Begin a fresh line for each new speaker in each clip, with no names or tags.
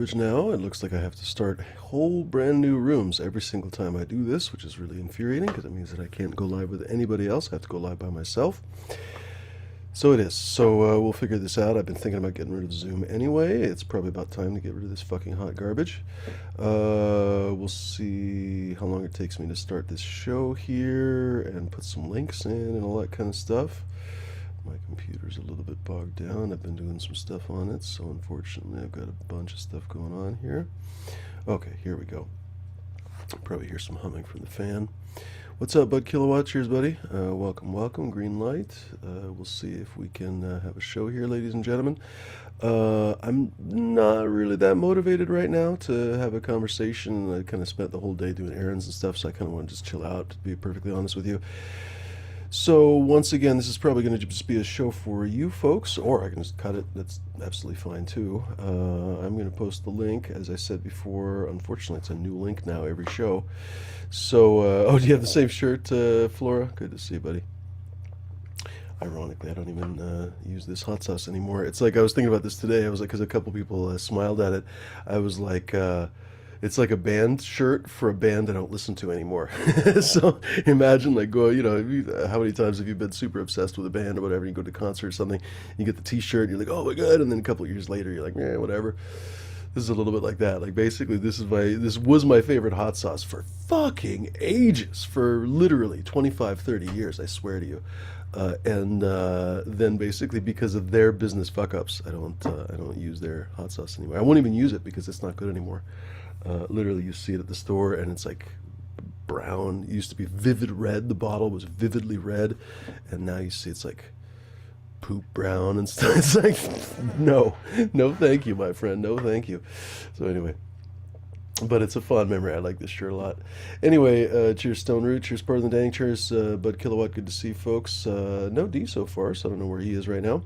Now. It looks like I have to start whole brand new rooms every single time I do this, which is really infuriating because it means that I can't go live with anybody else. I have to go live by myself. So it is. So we'll figure this out. I've been thinking about getting rid of Zoom anyway. It's probably about time to get rid of this fucking hot garbage. We'll see how long it takes me to start this show here and put some links in and all that kind of stuff. My computer's a little bit bogged down. I've been doing some stuff on it, so unfortunately I've got a bunch of stuff going on here. Okay, here we go. Probably hear some humming from the fan. What's up, Bud Kilowatt? Cheers, buddy. Welcome, welcome. Green light. We'll see if we can have a show here, ladies and gentlemen. I'm not really that motivated right now to have a conversation. I kind of spent the whole day doing errands and stuff, so I kind of want to just chill out, to be perfectly honest with you. So once again, this is probably going to just be a show for you folks, or I can just cut it. That's absolutely fine too. I'm going to post the link, as I said before. Unfortunately, it's a new link now every show. So, oh, do you have the same shirt, Flora? Good to see you, buddy. Ironically, I don't even use this hot sauce anymore. It's like I was thinking about this today. I was like, because a couple people smiled at it. I was like, it's like a band shirt for a band I don't listen to anymore. So imagine like how many times have you been super obsessed with a band or whatever? You go to a concert or something, you get the T-shirt, and you're like, oh my god, and then a couple of years later, you're like, yeah, whatever. This is a little bit like that. Like basically, this was my favorite hot sauce for fucking ages, for literally 25, 30 years. I swear to you. And then basically because of their business fuck ups, I don't use their hot sauce anymore. I won't even use it because it's not good anymore. Literally, you see it at the store, and it's like brown. It used to be vivid red. The bottle was vividly red, and now you see it's like poop brown and stuff. It's like, no, no, thank you, my friend. No, thank you. So anyway, but it's a fond memory. I like this shirt a lot. Anyway, cheers, Stone Root. Cheers, Part of the Dang. Cheers, Bud Kilowatt. Good to see you folks. No D so far, so I don't know where he is right now,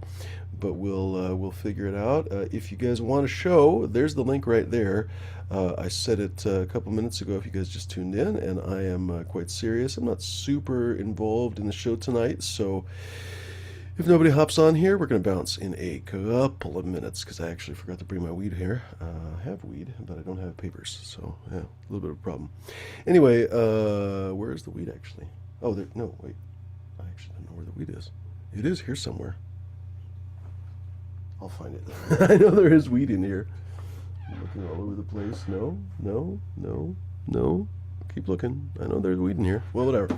but we'll figure it out. If you guys want a show, there's the link right there. I said it a couple minutes ago if you guys just tuned in, and I am quite serious. I'm not super involved in the show tonight, so if nobody hops on here, we're going to bounce in a couple of minutes because I actually forgot to bring my weed here. I have weed, but I don't have papers, so yeah, a little bit of a problem. Anyway, where is the weed actually? Oh, there. No, wait. I actually don't know where the weed is. It is here somewhere. I'll find it. I know there is weed in here. I'm looking all over the place. No, no, no, no. Keep looking. I know there's weed in here. Well, whatever.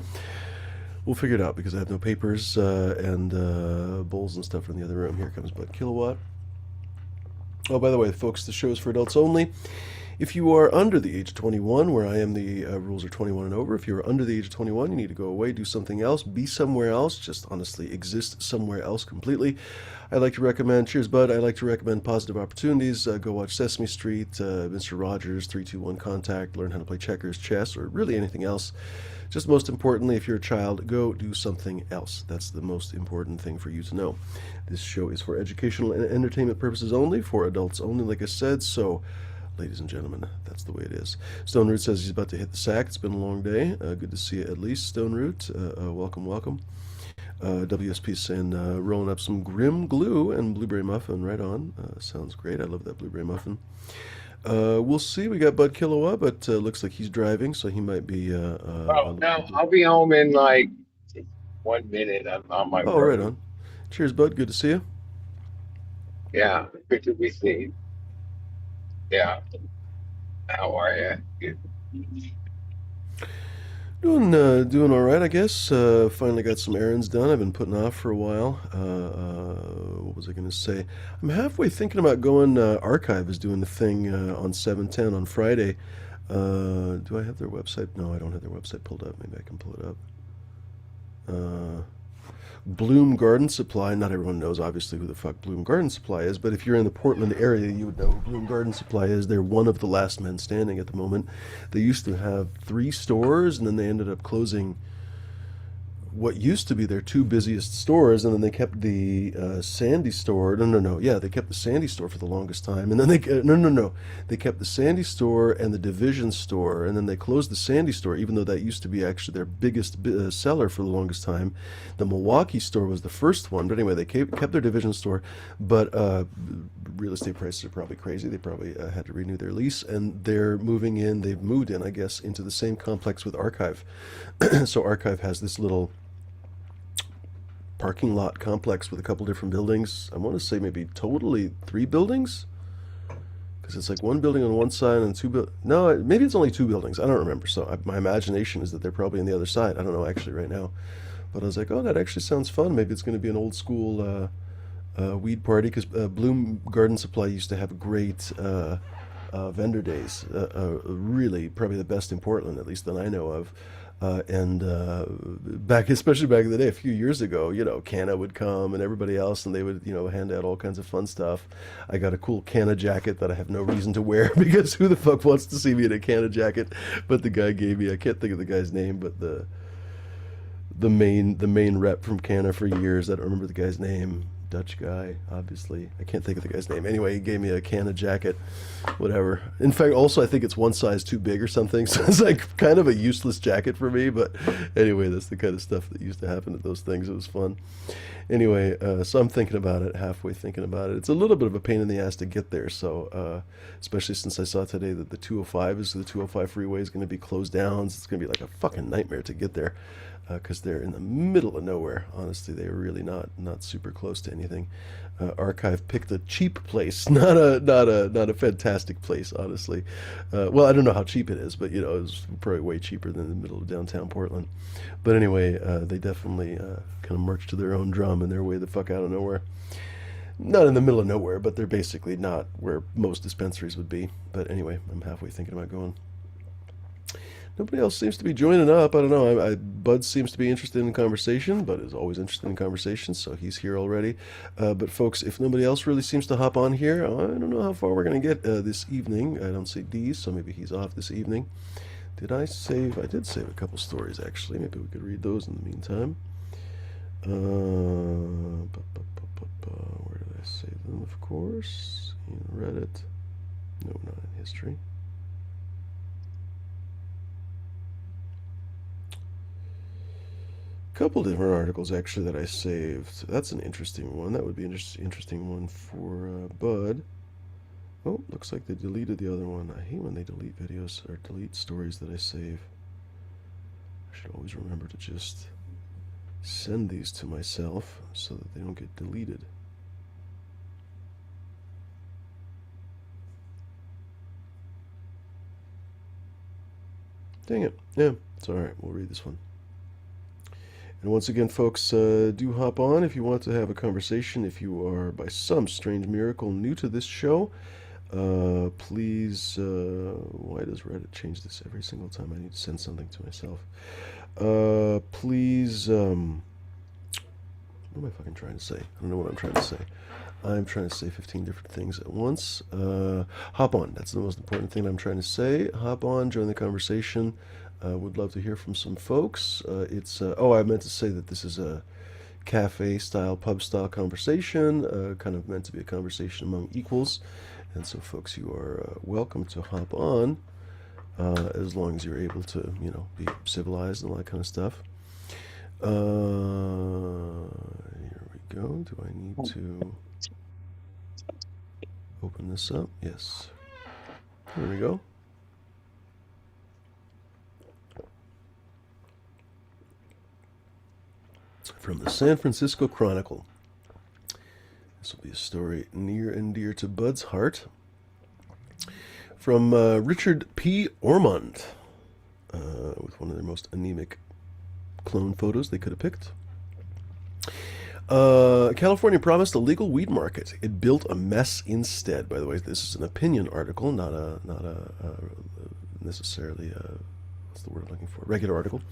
We'll figure it out because I have no papers and bowls and stuff from the other room. Here comes Bud Kilowatt. Oh, by the way, folks, the show is for adults only. If you are under the age of 21, where I am, the rules are 21 and over. If you're under the age of 21, you need to go away, do something else, be somewhere else, just honestly exist somewhere else completely. I like to recommend, cheers, Bud, I like to recommend Positive Opportunities. Go watch Sesame Street, Mr. Rogers, 321 Contact, learn how to play checkers, chess, or really anything else. Just most importantly, if you're a child, go do something else. That's the most important thing for you to know. This show is for educational and entertainment purposes only, for adults only, like I said, so ladies and gentlemen, that's the way it is. Stone Root says he's about to hit the sack. It's been a long day. Good to see you at least, Stone Root. Welcome, welcome. WSP saying rolling up some Grim Glue and Blueberry Muffin. Right on. Sounds great. I love that Blueberry Muffin. We'll see. We got Bud Kilowatt, but looks like he's driving, so he might be.
Oh no, I'll be home in like 1 minute. I'm on my
Oh, right
road.
on. Cheers, Bud. Good to see you.
Yeah, good to be seen. Yeah, how are you? Good.
Doing all right, I guess. Finally got some errands done. I've been putting off for a while. What was I going to say? I'm halfway thinking about going. Archive is doing the thing on 710 on Friday. Do I have their website? No, I don't have their website pulled up. Maybe I can pull it up. Uh, Bloom Garden Supply. Not everyone knows, obviously, who the fuck Bloom Garden Supply is, but if you're in the Portland area, you would know who Bloom Garden Supply is. They're one of the last men standing at the moment. They used to have 3 stores, and then they ended up closing what used to be their two busiest stores, and then they kept the Sandy store. Yeah, they kept the Sandy store for the longest time, and then they kept the Sandy store and the Division store, and then they closed the Sandy store, even though that used to be actually their biggest seller for the longest time. The Milwaukee store was the first one, but anyway, they kept their Division store, but real estate prices are probably crazy. They probably had to renew their lease, and they've moved in, I guess, into the same complex with Archive. So Archive has this little parking lot complex with a couple different buildings. I want to say maybe totally 3 buildings, because it's like one building on one side and no, maybe it's only 2 buildings. I don't remember. So my imagination is that they're probably on the other side. I don't know actually right now, but I was like, oh, that actually sounds fun. Maybe it's going to be an old school weed party, because Bloom Garden Supply used to have great vendor days. Really, probably the best in Portland, at least that I know of. Especially back in the day, a few years ago, Canna would come and everybody else, and they would, hand out all kinds of fun stuff. I got a cool Canna jacket that I have no reason to wear because who the fuck wants to see me in a Canna jacket? But the guy gave me, I can't think of the guy's name, but the main rep from Canna for years, I don't remember the guy's name. Dutch guy, obviously. I can't think of the guy's name. Anyway, he gave me a Canna jacket, whatever. In fact, also, I think it's one size too big or something, so it's like kind of a useless jacket for me, but anyway, that's the kind of stuff that used to happen at those things. It was fun. Anyway, so I'm thinking about it, halfway thinking about it. It's a little bit of a pain in the ass to get there, so especially since I saw today that the 205 freeway is going to be closed down, so it's going to be like a fucking nightmare to get there. Because they're in the middle of nowhere. Honestly, they're really not super close to anything. Archive picked a cheap place, not a fantastic place, honestly. Well, I don't know how cheap it is, but it was probably way cheaper than the middle of downtown Portland. But anyway, they definitely kind of march to their own drum, and they're way the fuck out of nowhere. Not in the middle of nowhere, but they're basically not where most dispensaries would be. But anyway, I'm halfway thinking about going. Nobody else seems to be joining up. I don't know. Bud seems to be interested in conversation. Bud is always interested in conversation, so he's here already. But folks, if nobody else really seems to hop on here, I don't know how far we're going to get this evening. I don't see D, so maybe he's off this evening. Did I save? I did save a couple stories, actually. Maybe we could read those in the meantime. Where did I save them? Of course, in Reddit. No, not in history. Couple different articles actually that I saved. That's an interesting one. That would be an interesting one for Bud. Oh, looks like they deleted the other one. I hate when they delete videos or delete stories that I save. I should always remember to just send these to myself so that they don't get deleted. Dang it. Yeah, it's alright. We'll read this one. And once again, folks, do hop on if you want to have a conversation. If you are, by some strange miracle, new to this show, please... why does Reddit change this every single time I need to send something to myself? Please... what am I fucking trying to say? I don't know what I'm trying to say. I'm trying to say 15 different things at once. Hop on. That's the most important thing I'm trying to say. Hop on, join the conversation. Would love to hear from some folks. I meant to say that this is a cafe-style, pub-style conversation, kind of meant to be a conversation among equals. And so, folks, you are welcome to hop on, as long as you're able to, be civilized and all that kind of stuff. Here we go. Do I need to open this up? Yes. Here we go. From the San Francisco Chronicle. This will be a story near and dear to Bud's heart. From Richard P. Ormond, with one of their most anemic clone photos they could have picked. California promised a legal weed market. It built a mess instead. By the way, this is an opinion article, not a necessarily what's the word I'm looking for? Regular article.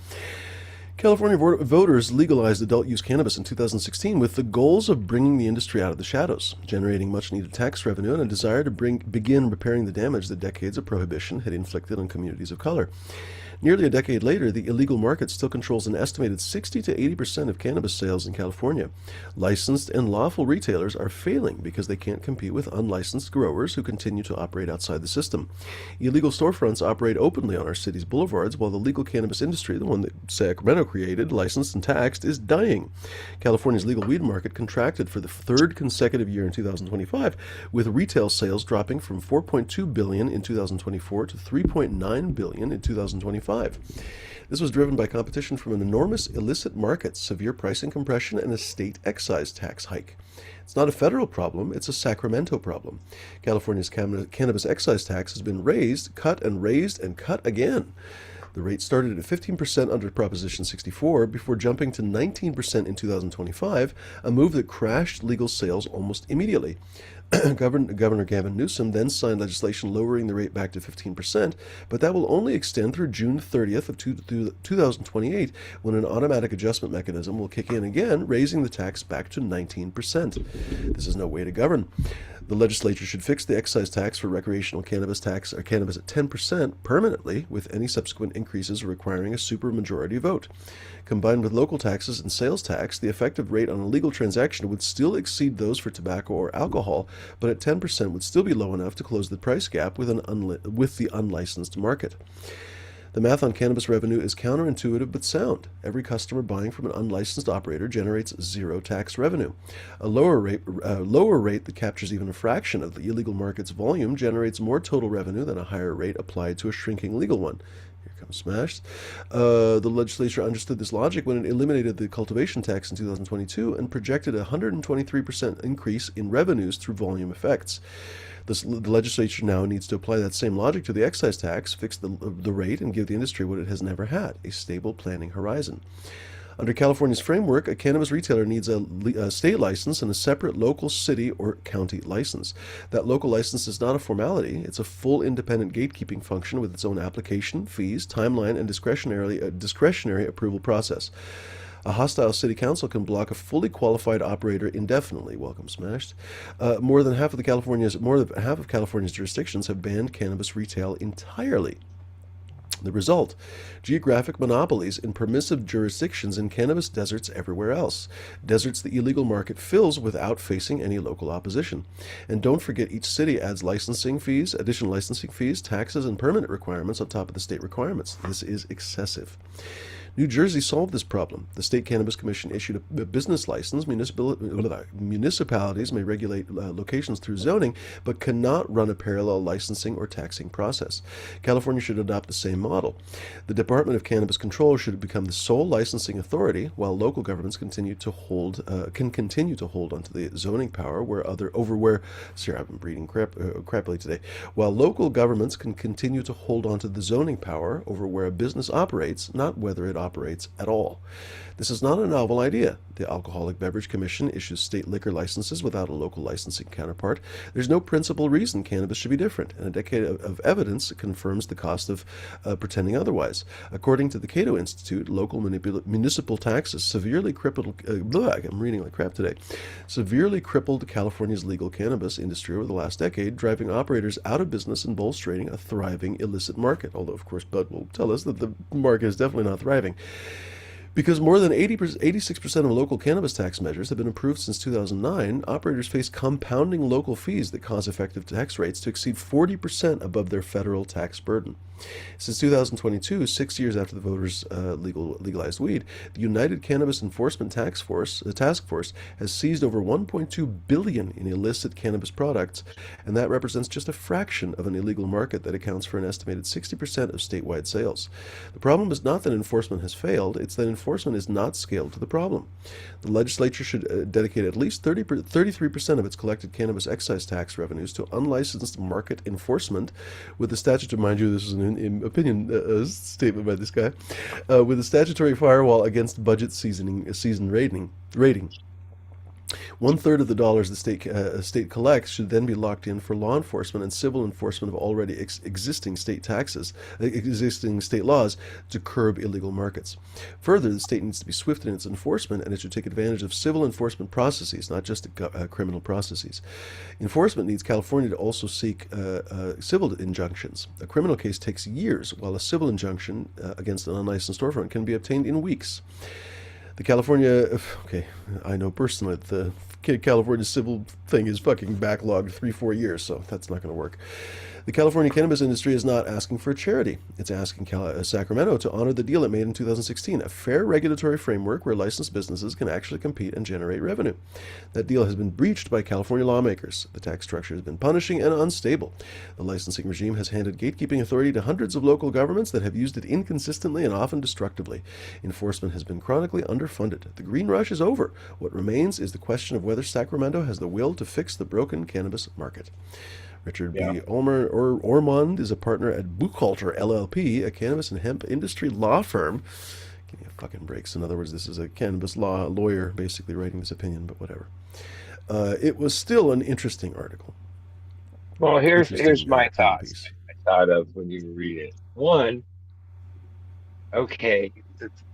California voters legalized adult use cannabis in 2016 with the goals of bringing the industry out of the shadows, generating much needed tax revenue, and a desire to begin repairing the damage that decades of prohibition had inflicted on communities of color. Nearly a decade later, the illegal market still controls an estimated 60 to 80% of cannabis sales in California. Licensed and lawful retailers are failing because they can't compete with unlicensed growers who continue to operate outside the system. Illegal storefronts operate openly on our city's boulevards, while the legal cannabis industry, the one that Sacramento created, licensed and taxed, is dying. California's legal weed market contracted for the third consecutive year in 2025, with retail sales dropping from $4.2 billion in 2024 to $3.9 billion in 2025. This was driven by competition from an enormous illicit market, severe pricing compression, and a state excise tax hike. It's not a federal problem, it's a Sacramento problem. California's cannabis excise tax has been raised, cut, and raised, and cut again. The rate started at 15% under Proposition 64 before jumping to 19% in 2025, a move that crashed legal sales almost immediately. Governor Gavin Newsom then signed legislation lowering the rate back to 15%, but that will only extend through June 30th of 2028, when an automatic adjustment mechanism will kick in again, raising the tax back to 19%. This is no way to govern. The legislature should fix the excise tax for recreational cannabis tax or cannabis at 10% permanently, with any subsequent increases requiring a supermajority vote. Combined with local taxes and sales tax, the effective rate on a legal transaction would still exceed those for tobacco or alcohol, but at 10% would still be low enough to close the price gap with the unlicensed market. The math on cannabis revenue is counterintuitive but sound. Every customer buying from an unlicensed operator generates zero tax revenue. A lower rate that captures even a fraction of the illegal market's volume generates more total revenue than a higher rate applied to a shrinking legal one. Here comes Smashed. The legislature understood this logic when it eliminated the cultivation tax in 2022 and projected a 123% increase in revenues through volume effects. The legislature now needs to apply that same logic to the excise tax, fix the rate, and give the industry what it has never had, a stable planning horizon. Under California's framework, a cannabis retailer needs a state license and a separate local city or county license. That local license is not a formality. It's a full independent gatekeeping function with its own application, fees, timeline, and discretionary approval process. A hostile city council can block a fully qualified operator indefinitely. Welcome, Smashed. More than half of California's jurisdictions have banned cannabis retail entirely. The result: geographic monopolies in permissive jurisdictions in cannabis deserts everywhere else. Deserts the illegal market fills without facing any local opposition. And don't forget, each city adds additional licensing fees, taxes, and permit requirements on top of the state requirements. This is excessive. New Jersey solved this problem. The State Cannabis Commission issued a business license. Municipalities may regulate locations through zoning, but cannot run a parallel licensing or taxing process. California should adopt the same model. The Department of Cannabis Control should become the sole licensing authority, while local governments can continue to hold onto the zoning power Sorry, I've been breathing crappily today. While local governments can continue to hold onto the zoning power over where a business operates, not whether it operates at all. This is not a novel idea. The Alcoholic Beverage Commission issues state liquor licenses without a local licensing counterpart. There's no principal reason cannabis should be different, and a decade of evidence confirms the cost of pretending otherwise. According to the Cato Institute, local municipal taxes severely crippled California's legal cannabis industry over the last decade, driving operators out of business and bolstering a thriving illicit market, although of course Bud will tell us that the market is definitely not thriving. Because more than 86% of local cannabis tax measures have been approved since 2009, operators face compounding local fees that cause effective tax rates to exceed 40% above their federal tax burden. Since 2022, 6 years after the voters legalized weed, the United Cannabis Enforcement Task Force has seized over $1.2 billion in illicit cannabis products, and that represents just a fraction of an illegal market that accounts for an estimated 60% of statewide sales. The problem is not that enforcement has failed, it's that enforcement is not scaled to the problem. The legislature should dedicate at least 33% of its collected cannabis excise tax revenues to unlicensed market enforcement, with the statute, to mind you, this is an opinion statement by this guy, with a statutory firewall against budget season rating. One third of the dollars the state collects should then be locked in for law enforcement and civil enforcement of already existing state taxes, existing state laws to curb illegal markets. Further, the state needs to be swift in its enforcement, and it should take advantage of civil enforcement processes, not just criminal processes. Enforcement needs California to also seek civil injunctions. A criminal case takes years, while a civil injunction against an unlicensed storefront can be obtained in weeks. The California, okay, I know personally that the California civil thing is fucking backlogged 3-4 years, so that's not going to work. The California cannabis industry is not asking for a charity. It's asking Sacramento to honor the deal it made in 2016, a fair regulatory framework where licensed businesses can actually compete and generate revenue. That deal has been breached by California lawmakers. The tax structure has been punishing and unstable. The licensing regime has handed gatekeeping authority to hundreds of local governments that have used it inconsistently and often destructively. Enforcement has been chronically underfunded. The green rush is over. What remains is the question of whether Sacramento has the will to fix the broken cannabis market. Richard
Yeah.
B. Ormond is a partner at Buchalter LLP, a cannabis and hemp industry law firm. Give me a fucking break. So in other words, this is a cannabis law lawyer basically writing this opinion, but whatever. It was still an interesting article.
Well, here's my
Piece.
thoughts. I thought of when you read it. One, okay,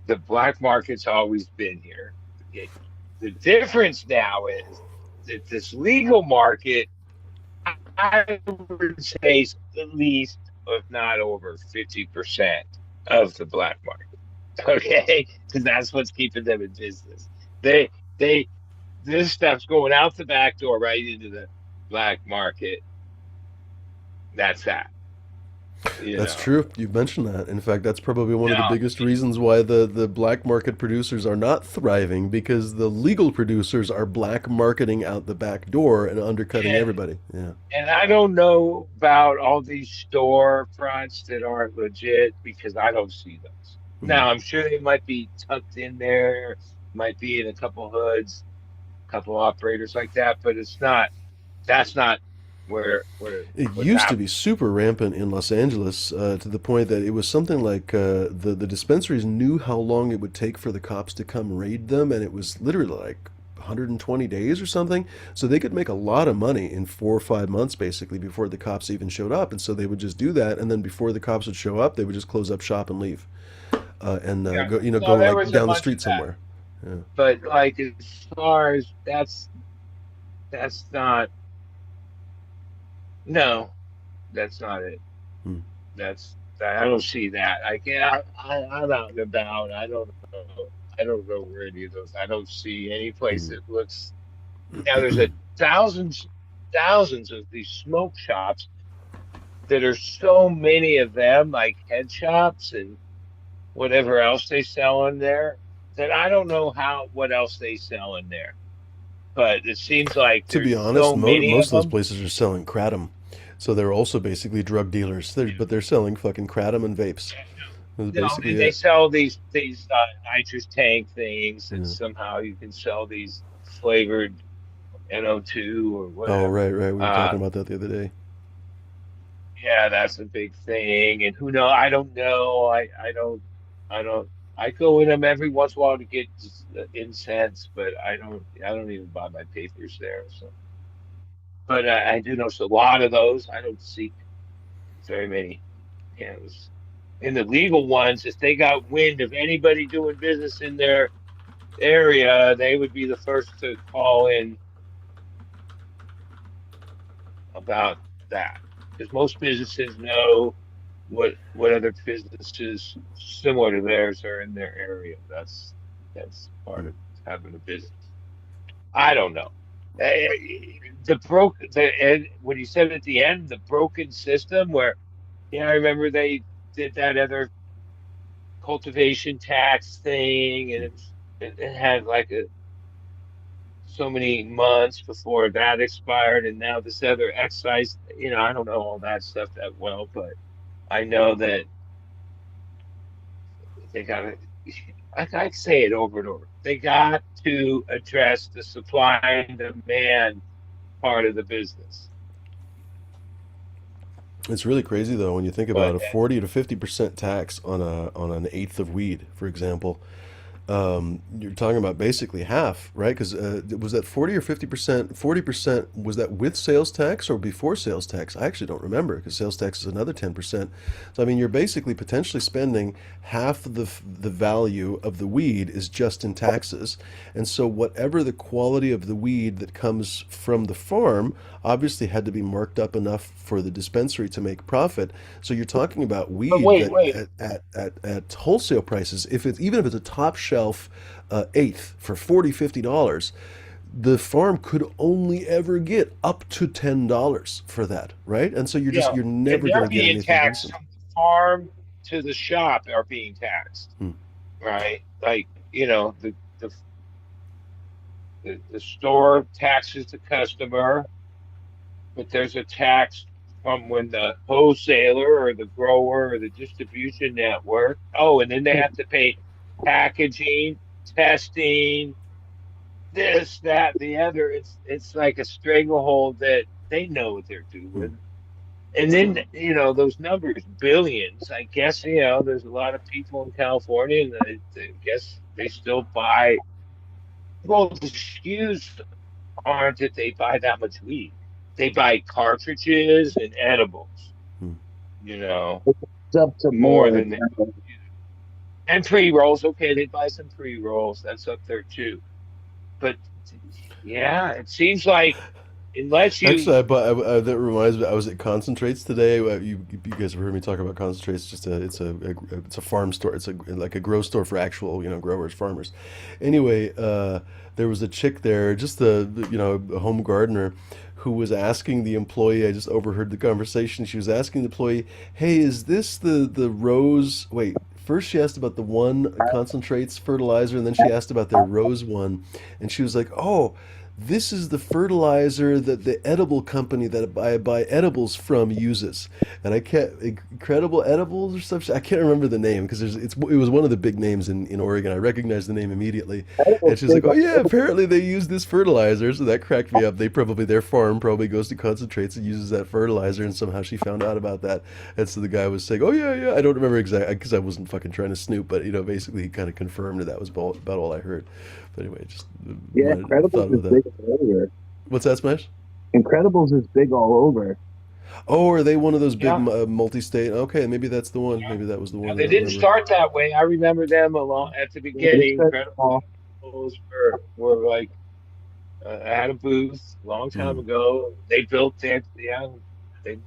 the black market's always been here. The difference now is that this legal market, I would say, is at least, if not over 50% of the black market. Okay, because that's what's keeping them in business. They, this stuff's going out the back door right into the black market. That's that.
That's true. You've mentioned that. In fact, that's probably one of the
Now,
biggest reasons why the black market producers are not thriving, because the legal producers are black marketing out the back door and undercutting
and
everybody. Yeah.
and I don't know about all these storefronts that aren't legit because I don't see those.
Mhm.
Now, I'm sure they might be tucked in there, might be in a couple hoods, a couple operators like that, but that's not
It
what's
used to be
happening.
super rampant in Los Angeles to the point that it was something like the dispensaries knew how long it would take for the cops to come raid them, and it was literally like 120 days or something. So they could make a lot of money in 4 or 5 months basically before the cops even showed up. And so they would just do that, and then before the cops would show up, they would just close up shop and leave, and
Yeah.
go
So
go
there
like
was a
down the
bunch of
street
that.
somewhere. Yeah.
But like as far as that's not no, that's not it.
Hmm.
I don't see that. I can't. I'm out and about. I don't know. I don't know where any of those. I don't see any place
Hmm.
that looks. Now there's a thousands of these smoke shops that are so many of them, like head shops and whatever else they sell in there. That I don't know what else they sell in there. But it seems like
To be
there's
honest,
so many
most
of
of those
them.
places are selling kratom, so they're also basically drug dealers. But they're selling fucking kratom and vapes. That's
No,
basically
and they
it.
sell these nitrous tank things that
Yeah.
somehow you can sell these flavored NO2 or
Oh,
whatever.
right, right. We were
Uh,
talking about that the other day.
yeah, that's a big thing. And who know? I don't know. I don't. I go in them every once in a while to get just, incense, but I don't even buy my papers there. So, but I do know a lot of those. I don't see very many cannabis. In the legal ones, if they got wind of anybody doing business in their area, they would be the first to call in about that because most businesses know what other businesses similar to theirs are in their area. That's part
Mm.
of having a business. I don't know. The broke the and when you said at the end the broken system where yeah I remember they did that other cultivation tax thing and it had like a so many months before that expired, and now this other excise. I don't know all that stuff that well, but I know that they got to. I say it over and over. They got to address the supply and demand part of the business.
It's really crazy though when you think about
But
a 40 to 50% tax on an eighth of weed, for example. You're talking about basically half, right? Because was that 40 or 50%? 40% was that with sales tax or before sales tax? I actually don't remember because sales tax is another 10%. So I mean, you're basically potentially spending half of the value of the weed is just in taxes, and so whatever the quality of the weed that comes from the farm obviously had to be marked up enough for the dispensary to make profit. So you're talking about
But
weed
wait,
that
wait.
at wholesale prices, if it's even if it's a top shelf eighth for 40 $50, the farm could only ever get up to $10 for that, right? And so
Yeah,
you're
and
never going
they're
to get
being
anything
taxed
decent.
from the farm to the shop are being taxed,
Hmm.
right? Like, the store taxes the customer, but there's a tax from when the wholesaler or the grower or the distribution network. Oh, and then they have to pay packaging, testing, this, that, the other. It's like a stranglehold that they know what they're
Hmm.
doing. And then, those numbers, billions. I guess, there's a lot of people in California, and I guess they still buy. Well, the SKUs aren't that they buy that much weed. They buy cartridges and edibles,
Hmm.
you know,
It's up to
more
more.
than they, and pre-rolls. Okay, they buy some pre-rolls. That's up there too. But yeah, it seems like unless you,
Actually, that reminds me. I was at Concentrates today. You guys have heard me talk about Concentrates. It's a farm store. It's like a grow store for actual growers, farmers. Anyway, there was a chick there, just a home gardener, who was asking the employee. I just overheard the conversation. She was asking the employee, "Hey, is this the rose?" Wait. First, she asked about the one concentrates fertilizer, and then she asked about their rose one, and she was like, "Oh, this is the fertilizer that the edible company that I buy edibles from uses." And I can't, Incredible Edibles or something. I can't remember the name because it was one of the big names in Oregon. I recognized the name immediately. And she's like, "Oh yeah, apparently they use this fertilizer." So that cracked me up. Their farm probably goes to concentrates and uses that fertilizer, and somehow she found out about that. And so the guy was saying, "Oh yeah, yeah." I don't remember exactly because I wasn't fucking trying to snoop, but basically he kind of confirmed that was about all I heard. But anyway, just
Yeah,
thought
Incredibles is
about that.
big all over.
What's that, Smash?
Incredibles is big all over.
Oh, are they one of those big
yeah,
multi-state? Okay, maybe that's the one.
yeah.
Maybe that was the
Now
one. I
they
don't
didn't
remember.
start that way. I remember them along at the
They
beginning.
start
Incredibles
small.
were like, I had a booth a long time
Hmm.
ago. They built their, yeah, they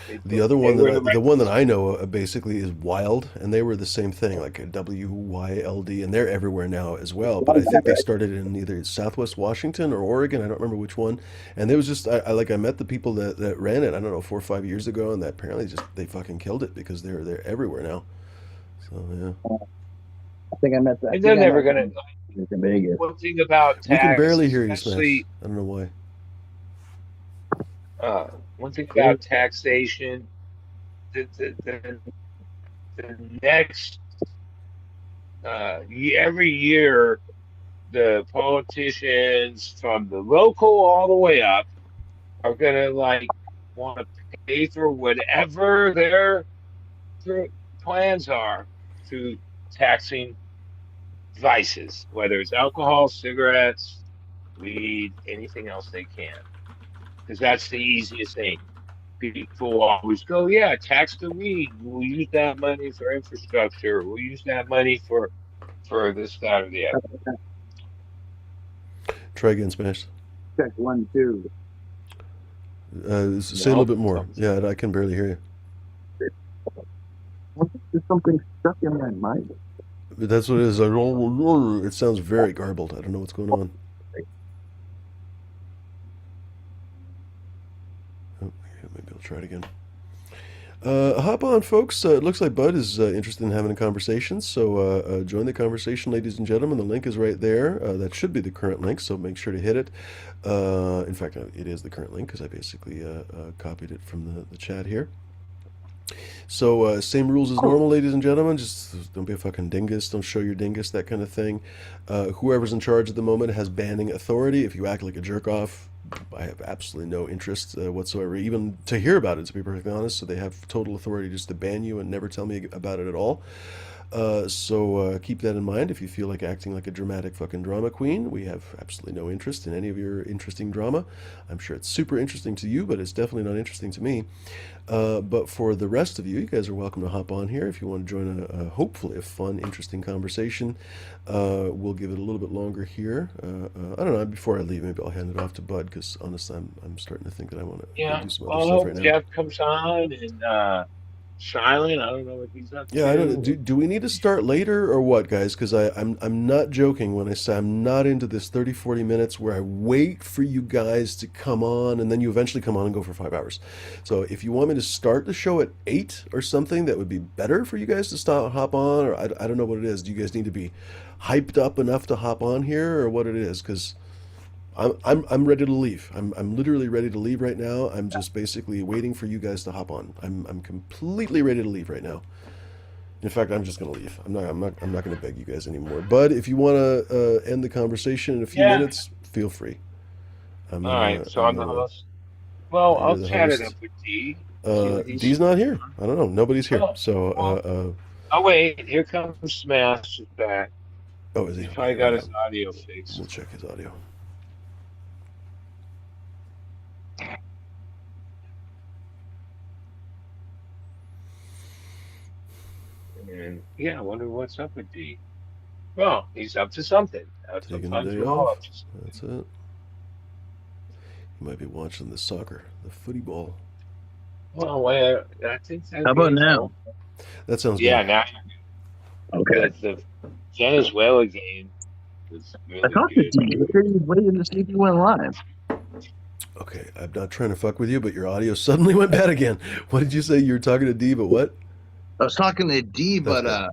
they
The
built,
other
they
one
were the right.
the one that I know basically is Wild, and they were the same thing, like a WYLD, and they're everywhere now as well. But I think they started in either Southwest Washington or Oregon. I don't remember which one. And there was just I met the people that ran it. I don't know 4 or 5 years ago, and that apparently just they fucking killed it because they're everywhere now. So yeah,
I think I met that. I
And they're
think I
never
met
gonna.
them in Vegas.
One thing about
we can
tax,
barely hear you, Smash.
especially,
I don't know why.
one thing
Really?
about taxation, the the the, the next every year, the politicians from the local all the way up are gonna like want to pay for whatever their plans are through taxing vices, whether it's alcohol, cigarettes, weed, anything else they can, because that's the easiest thing. People always go, yeah, tax the weed. We'll use that money for infrastructure. We'll use that money for this, that, or the other.
Try again, Smash.
Check 1, 2.
Say a little
No,
bit more.
something's
Yeah, I can barely hear you.
There's something stuck in my mind.
That's what it is. It sounds very garbled. I don't know what's going on. Oh, yeah, maybe I'll try it again. Hop on, folks. It looks like Bud is interested in having a conversation, so join the conversation, ladies and gentlemen. The link is right there. That should be the current link, so make sure to hit it. In fact, it is the current link because I basically copied it from the chat here. So, same rules as normal, ladies and gentlemen. Just don't be a fucking dingus. Don't show your dingus, that kind of thing. Whoever's in charge at the moment has banning authority. If you act like a jerk off, I have absolutely no interest whatsoever, even to hear about it, to be perfectly honest. So they have total authority just to ban you and never tell me about it at all. So keep that in mind. If you feel like acting like a dramatic fucking drama queen, we have absolutely no interest in any of your interesting drama. I'm sure it's super interesting to you, but it's definitely not interesting to me. But for the rest of you, you guys are welcome to hop on here if you want to join hopefully a fun, interesting conversation. We'll give it a little bit longer here. I don't know. Before I leave, maybe I'll hand it off to Bud because honestly, I'm starting to think that I want to go
Yeah.
do some
Well,
other
I
stuff
hope
right now.
Jeff comes on and Silent. I don't know what he's up
Yeah, I don't.
to.
Do we need to start later or what, guys? Because I'm not joking when I say I'm not into this 30 40 minutes where I wait for you guys to come on and then you eventually come on and go for 5 hours. So if you want me to start the show at 8 or something, that would be better for you guys to hop on. Or I don't know what it is. Do you guys need to be hyped up enough to hop on here or what it is? Because I'm ready to leave. I'm literally ready to leave right now. I'm just basically waiting for you guys to hop on. I'm completely ready to leave right now. In fact, I'm just gonna leave. I'm not gonna beg you guys anymore. But if you want to end the conversation in a few
Yeah.
minutes, feel free.
All right. So I'm the host. Well,
You're
I'll
the
chat it
host.
up with D. See what he's.
D's not here. I don't know. Nobody's here.
Oh,
So
well. Oh wait, here comes Smash is back.
oh, is he?
He probably got his audio fixed.
We'll check his audio.
And yeah, I wonder what's up with D. Well, he's up to something.
Taking the
Sometimes
day
we're all
off.
up to something.
That's it. You might be watching the soccer, the footy ball.
Well, well, I think that
How about
game's
now?
over.
That sounds
Yeah,
good.
now
Okay.
the Venezuela game was
I
really
talked to
good.
D. He said he was waiting to see if you went live.
Okay, I'm not trying to fuck with you, but your audio suddenly went bad again. What did you say? You were talking to D, but what?
I was talking to D, but
Okay.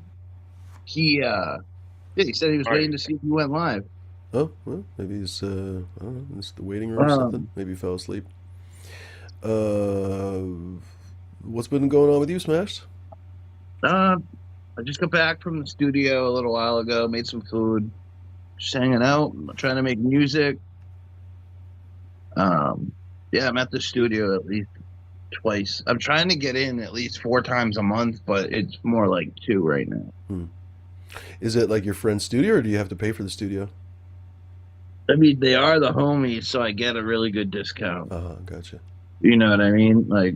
he said he was
All right.
waiting to see if you went live.
Oh, well, maybe he's, I don't know, it's the waiting room or something. Maybe he fell asleep. Uh, what's been going on with you, Smash?
I just got back from the studio a little while ago, made some food, just hanging out, trying to make music. Yeah, I'm at the studio at least twice. I'm trying to get in at least 4 times a month, but it's more like 2 right now.
Is it like your friend's studio, or do you have to pay for the studio?
I mean, they are the homies, so I get a really good discount.
Gotcha.
You know what I mean? Like,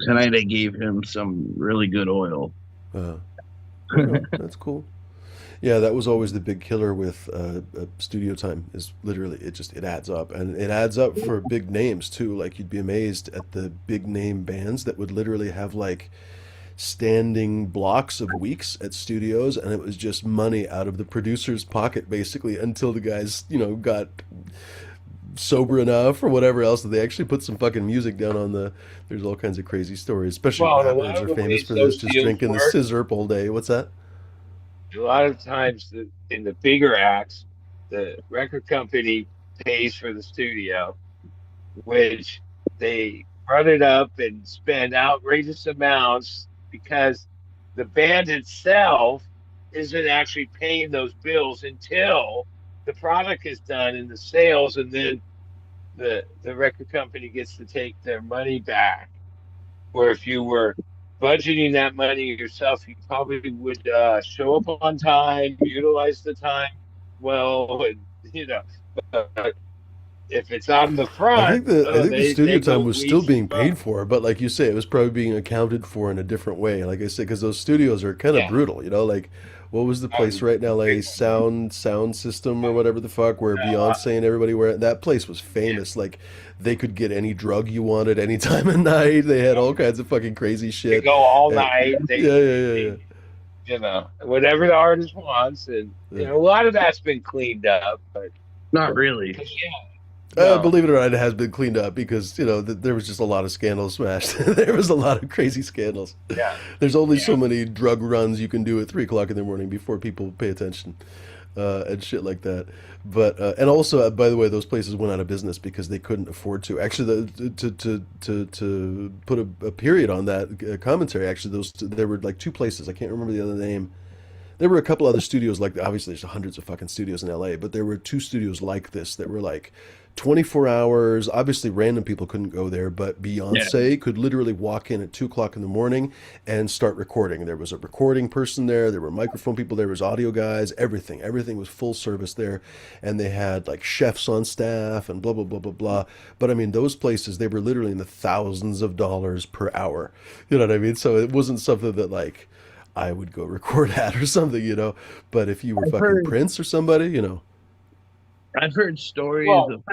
tonight I gave him some really good oil.
Okay, that's cool. Yeah, that was always the big killer with studio time. Is literally it adds up, and it adds up for big names too. Like you'd be amazed at the big name bands that would literally have like standing blocks of weeks at studios, and it was just money out of the producer's pocket basically until the guys got sober enough or whatever else that they actually put some fucking music down on the. There's all kinds of crazy stories, especially
Well, a lot
rappers
of
are
the
famous
ways
for this,
those
just
deals
drinking the
work,
scissor all day. What's that?
a lot of times in the bigger acts, the record company pays for the studio, which they run it up and spend outrageous amounts because the band itself isn't actually paying those bills until the product is done and the sales, and then the record company gets to take their money back. Where if you were budgeting that money yourself, you probably would show up on time, utilize the time well, and But if it's on the
I
front,
think the studio
they
time
go
was still
weeks in
being
front.
paid for, but like you say, it was probably being accounted for in a different way. Like I said, because those studios are kind of
Yeah,
brutal, like what was the place right now, like sound system or whatever the fuck, where Beyonce and everybody were at? That place was famous. Like they could get any drug you wanted any time of night. They had all kinds of fucking crazy
they
shit.
go all
And,
night.
yeah, yeah, yeah,
Whatever the artist wants, and
yeah.
a lot of that's been cleaned up. But
Not really.
'cause, no,
Believe it or not, it has been cleaned up because there was just a lot of scandals smashed. There was a lot of crazy scandals.
yeah,
There's only so
yeah.
many drug runs you can do at 3 o'clock in the morning before people pay attention, and shit like that. But and also, by the way, those places went out of business because they couldn't afford to. Actually, to put a period on that commentary. Actually, there were like 2 places. I can't remember the other name. There were a couple other studios like obviously there's hundreds of fucking studios in LA, but there were two studios like this that were like 24 hours. Obviously, random people couldn't go there, but
Yeah.
Beyonce could literally walk in at 2 o'clock in the morning and start recording. There was a recording person there, there were microphone people, there was audio guys, everything. Everything was full service there, and they had like chefs on staff and blah blah blah blah blah. But I mean, those places they were literally in the thousands of dollars per hour. You know what I mean? So it wasn't something that like I would go record at or something, you know. But if you were
I've
fucking
heard
Prince or somebody, you know.
I've heard stories
Well,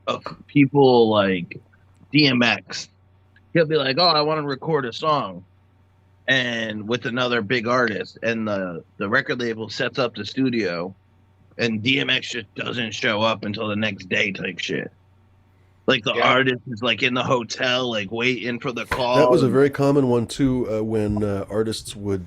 of people like DMX. He'll be like, "Oh, I want to record a song," and with another big artist, and the record label sets up the studio, and DMX just doesn't show up until the next day, type shit. Like the
yeah.
artist is like in the hotel, like waiting for the
That
call.
was a very common one too. When artists would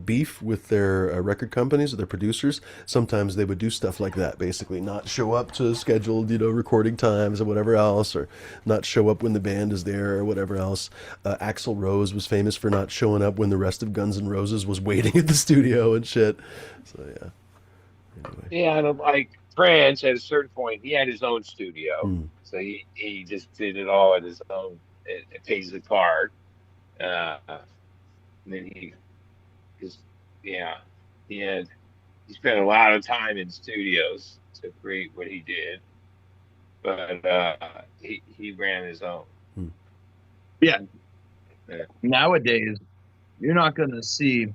beef with their record companies or their producers, sometimes they would do stuff like that. Basically, not show up to scheduled, recording times or whatever else, or not show up when the band is there or whatever else. Axl Rose was famous for not showing up when the rest of Guns N' Roses was waiting at the studio and shit. So yeah. Anyway.
Yeah, and like Prince, at a certain point, he had his own studio,
Hmm.
so he just did it all at his own. It pays the card. And then he just yeah, he had he spent a lot of time in studios to create what he did, but he ran his own.
Hmm.
Yeah,
Yeah.
nowadays you're not gonna see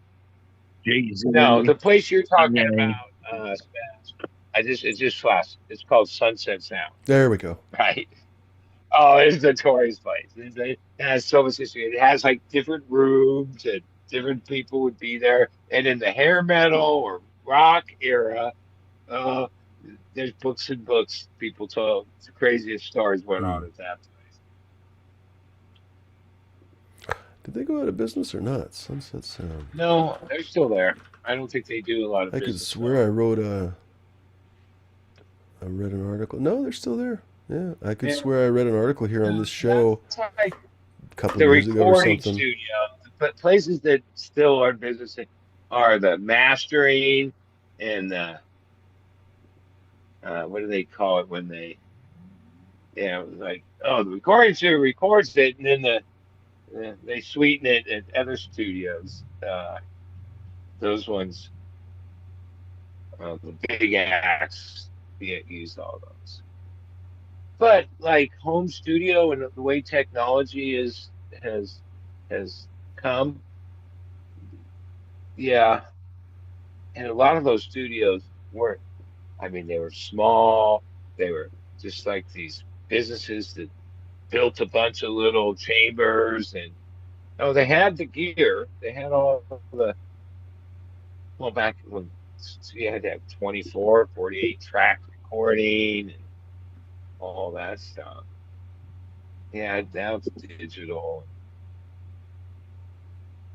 Jay-Z.
No, the place you're talking
Kanye.
about, it just flashed. It's called Sunset Sound,
There we go.
right? Oh, it's a tourist place. It has so much history. It has like different rooms and different people would be there. And in the hair metal or rock era, uh, there's books and books. People told the craziest stories went
Hmm.
on at that place.
Did they go out of business or not? Sunset Sound.
No, they're still there. I don't think they do a lot of
I could
business
swear I wrote I read an article. No, they're still there. Yeah, I could
Yeah.
swear I read an article here on this show
That's like
a couple
the
of years ago or
recording
something.
studio, but places that still are in business are the mastering and what do they call it when they, like, oh, the recording studio records it and then they sweeten it at other studios. Those ones, the big acts, use all those. But like home studio and the way technology has has come, yeah, and a lot of those studios weren't. I mean, they were small. They were just like these businesses that built a bunch of little chambers, and oh, they had the gear. They had all the well back when you had to have 24, 48 track recording and all that stuff. Yeah, now it's digital,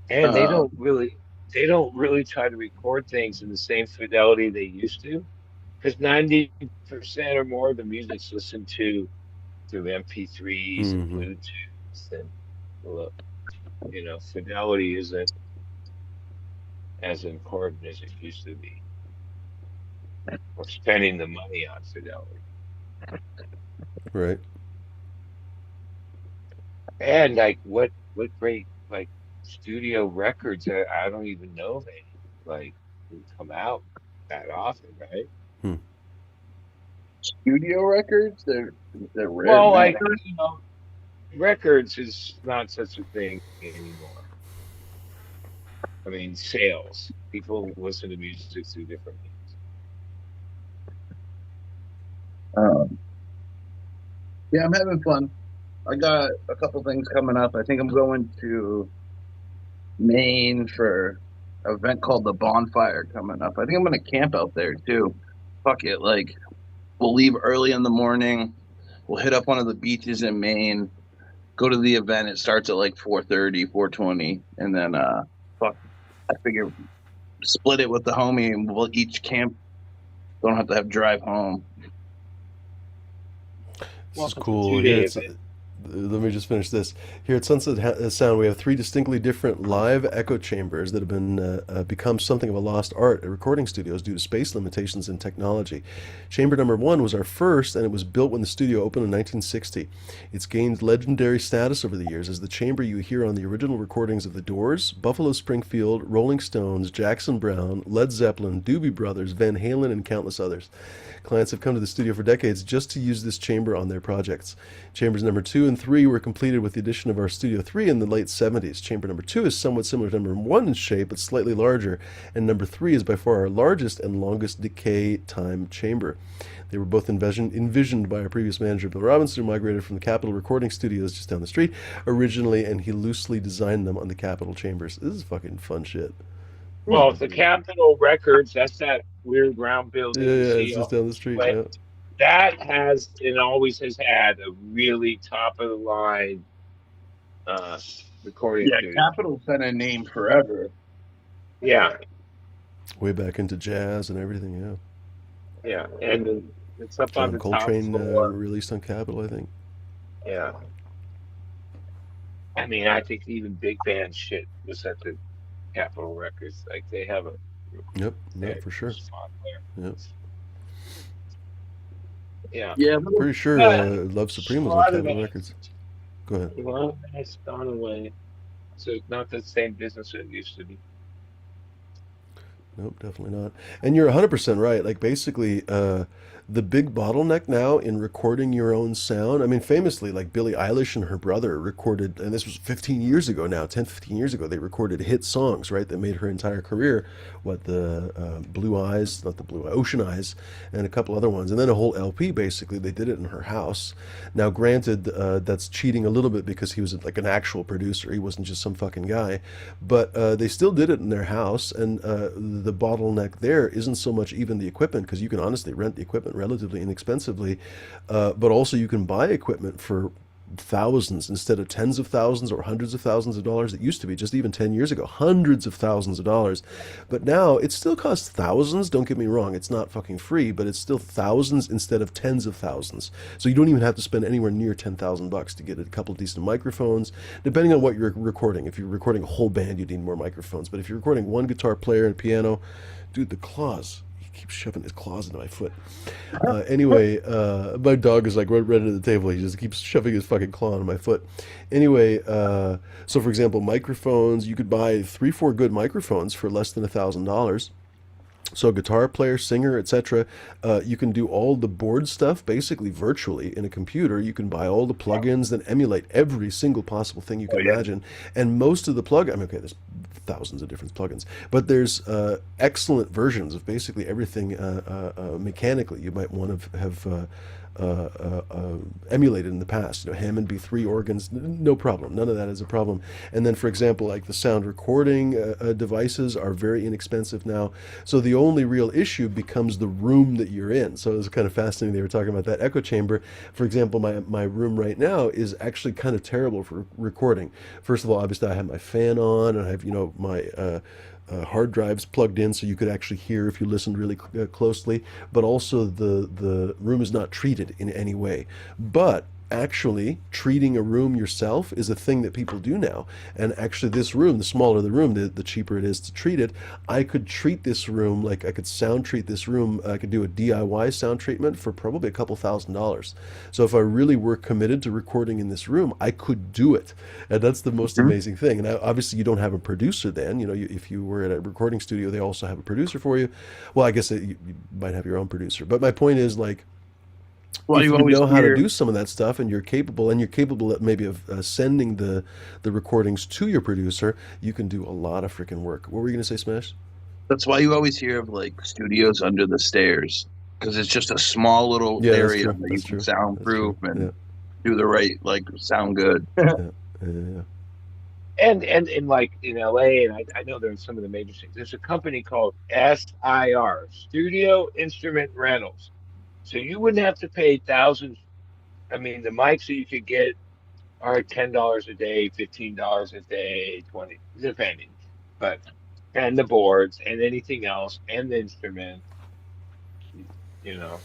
and
Uh,
they don't really try to record things in the same fidelity they used to, because 90% or more of the music's listened to through MP3s and
Hmm.
Bluetooth, and look, fidelity isn't as important as it used to be. We're spending the money on fidelity,
Right.
and like what great like studio records I don't even know of any like who come out that often, right?
Hmm.
studio records, they're rare
Well,
now.
like records is not such a thing anymore. I mean, sales. People listen to music through different means.
Um, yeah, I'm having fun. I got a couple things coming up. I think I'm going to Maine for an event called the Bonfire coming up. I think I'm going to camp out there too. Fuck it, like we'll leave early in the morning. We'll hit up one of the beaches in Maine. Go to the event. It starts at like 4:30, 4:20, and then fuck. I figure split it with the homie, and we'll each camp. Don't have to drive home.
This
Well,
is
it's a
cool. Yeah,
2 day
it's
event.
Let me just finish this. Here at Sunset Sound, we have three distinctly different live echo chambers that have been become something of a lost art at recording studios due to space limitations and technology. Chamber number one was our first, and it was built when the studio opened in 1960. It's gained legendary status over the years as the chamber you hear on the original recordings of The Doors, Buffalo Springfield, Rolling Stones, Jackson Browne, Led Zeppelin, Doobie Brothers, Van Halen, and countless others. Clients have come to the studio for decades just to use this chamber on their projects. Chambers number 2 and 3 were completed with the addition of our Studio 3 in the late 70s. Chamber number 2 is somewhat similar to number 1 in shape, but slightly larger, and number 3 is by far our largest and longest decay time chamber. They were both envisioned by our previous manager, Bill Robinson, who migrated from the Capitol Recording Studios just down the street originally, and he loosely designed them on the Capitol chambers. This is fucking fun shit.
Well, the Capitol Records, that's that weird round building.
Yeah,
you
yeah,
see
it's just
all-
down the street.
but
Yeah.
That has and always has had a really top of the line recording
Yeah,
studio.
Capitol's been a name forever.
Yeah,
Way back into jazz and everything, yeah.
yeah, and it's up on
John
the
Coltrane
top floor.
released on Capitol, I think.
Yeah. I mean, I think even big band shit was at the Capitol Records. Like they have a
Yep, no, for sure.
spot there.
Yep.
Yeah.
Yeah,
Pretty sure Love Supreme was
A
on
lot of
Capitol
that.
Records. Go ahead.
Well, it's gone away. So it's not the same business it used to be.
Nope, definitely not. And you're 100% right. Like, basically, the big bottleneck now in recording your own sound, I mean, famously, like Billie Eilish and her brother recorded, and this was 15 years ago now, 10, 15 years ago, they recorded hit songs, right, that made her entire career, the Blue Eyes, not the Blue Eye, Ocean Eyes, and a couple other ones. And then a whole LP, basically. They did it in her house. Now, granted, that's cheating a little bit because he was like an actual producer. He wasn't just some fucking guy. But they still did it in their house, and the bottleneck there isn't so much even the equipment, because you can honestly rent the equipment relatively inexpensively, but also you can buy equipment for thousands instead of tens of thousands or hundreds of thousands of dollars. It used to be just even 10 years ago, hundreds of thousands of dollars. But now it still costs thousands. Don't get me wrong, it's not fucking free, but it's still thousands instead of tens of thousands. So you don't even have to spend anywhere near $10,000 to get a couple decent microphones, depending on what you're recording. If you're recording a whole band, you need more microphones. But if you're recording one guitar player and piano, dude, the claws. Keeps shoving his claws into my foot. Anyway, my dog is like right under the table. He just keeps shoving his fucking claw into my foot. Anyway, so for example, microphones, you could buy 3-4 good microphones for less than $1,000. So guitar player, singer, etc. You can do all the board stuff basically virtually in a computer. You can buy all the plugins that emulate every single possible thing you can imagine. And most of the I mean, okay, there's thousands of different plugins, but there's excellent versions of basically everything mechanically you might want to have emulated in the past. You know, Hammond B3 organs, no problem. None of that is a problem. And then, for example, like the sound recording devices are very inexpensive now. So the only real issue becomes the room that you're in. So it's kind of fascinating. They were talking about that echo chamber. For example, my room right now is actually kind of terrible for recording. First of all, obviously I have my fan on, and I have, you know, my hard drives plugged in so you could actually hear if you listened really closely, but also the room is not treated in any way. But actually treating a room yourself is a thing that people do now. And actually this room, the smaller the room, the cheaper it is to treat it. I could treat this room, like I could sound treat this room. I could do a DIY sound treatment for probably a couple $1,000s. So if I really were committed to recording in this room, I could do it. And that's the most amazing thing. And obviously you don't have a producer then. You know, if you were at a recording studio, they also have a producer for you. Well, I guess you might have your own producer. But my point is, like,
Well,
if
you
you
always
know how to
hear-
do some of that stuff, and you're capable of maybe of sending the recordings to your producer, you can do a lot of freaking work. What were you going to say, Smash?
That's why you always hear of like studios under the stairs, because it's just a small little
Yeah, that's
area
true.
that
That's
you can
true.
soundproof
That's
and
true.
do the right, like, sound good.
Yeah.
And like in LA, and I know there's some of the major things. There's a company called SIR, Studio Instrument Rentals. So you wouldn't have to pay thousands. I mean, the mics that you could get are $10 a day, $15 a day, 20, depending. But and the boards and anything else and the instrument, you know.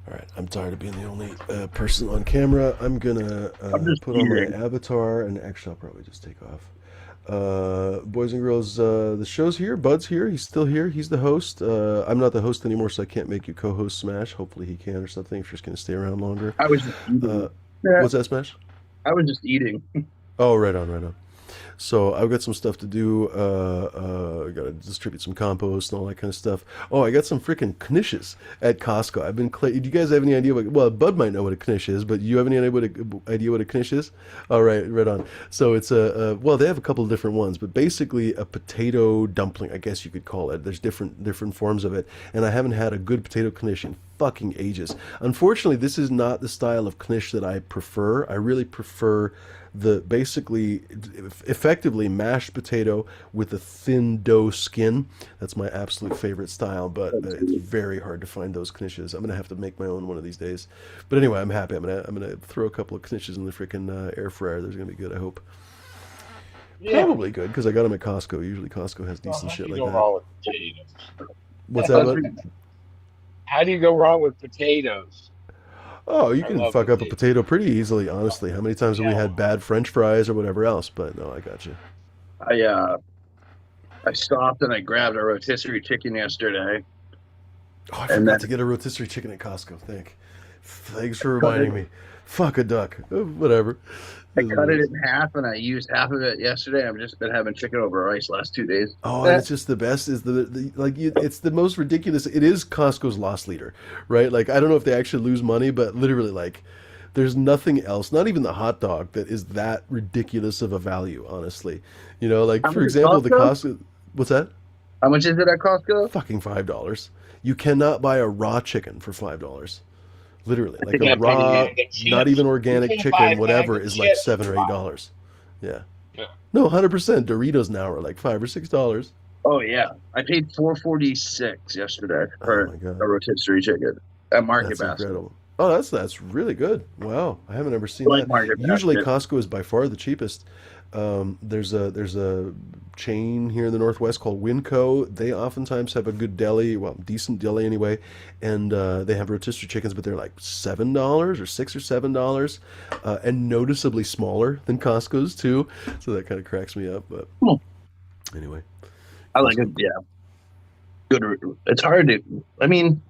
All right, I'm tired of being the only person on camera. I'm gonna
I'm just
put on my
eating.
avatar, and actually, I'll probably just take off. Boys and girls, the show's here. Bud's here. He's still here. He's the host. I'm not the host anymore, so I can't make you co-host Smash. Hopefully, he can or something. If you're just gonna stay around longer.
I was just eating.
Uh,
Yeah,
what's that, Smash?
I was just eating.
Oh, right on, right on. So I've got some stuff to do. I got to distribute some compost and all that kind of stuff. Oh, I got some freaking knishes at Costco. I've been. Do you guys have any idea what? Well, Bud might know what a knish is, but you have any idea what a knish is? All right, right on. So it's well, they have a couple of different ones, but basically a potato dumpling, I guess you could call it. There's different forms of it, and I haven't had a good potato knish in fucking ages. Unfortunately, this is not the style of knish that I prefer. I really prefer the basically effectively mashed potato with a thin dough skin. That's my absolute favorite style, but it's very hard to find those knishes. I'm gonna have to make my own one of these days. But anyway, I'm happy. I'm gonna throw a couple of knishes in the freaking air fryer. There's gonna be good, I hope.
Yeah.
Probably good because I got them at Costco. Usually Costco has decent
How
shit
do
like
you go
that.
wrong with potatoes?
What's that? Bud?
How do you go wrong with potatoes?
Oh, you
I
can
love
fuck up a
potatoes.
potato pretty easily, honestly. How many times have we
Yeah.
had bad French fries or whatever else? But no, I got you.
I stopped and I grabbed a rotisserie chicken yesterday.
Oh, I
And
forgot
then-
to get a rotisserie chicken at Costco. Thanks for reminding me. Fuck a duck. Whatever.
I cut it in half and I used half of it yesterday. I've just been having chicken over rice last 2 days.
Oh, and it's just the best is it's the most ridiculous. It is Costco's loss leader, right? Like I don't know if they actually lose money, but literally like there's nothing else, not even the hot dog that is that ridiculous of a value, honestly. You know, like
How
for
much
example, the
Costco?
Costco, what's that?
How much is it at Costco?
Fucking $5. You cannot buy a raw chicken for $5. Literally, like
You
a
can't buy
raw,
the chips.
not even organic
You can't buy a
chicken, whatever,
bag of
is like
chips
$7 or
for
$8. Yeah.
Yeah.
No, 100%. Doritos now are like $5 or $6.
Oh yeah, I paid $4.46 yesterday
Oh
for
my god,
a rotisserie chicken at Market
that's
Basket.
incredible. Oh, that's really good. Wow, I haven't ever seen
Like
that.
Market
Usually,
Basket.
Costco is by far the cheapest. There's a chain here in the Northwest called Winco. They oftentimes have a good deli, well, decent deli anyway, and they have rotisserie chickens, but they're like $7 or $6 or $7, and noticeably smaller than Costco's too. So that kind of cracks me up. But anyway,
I like it. Yeah, good. It's hard to. I mean,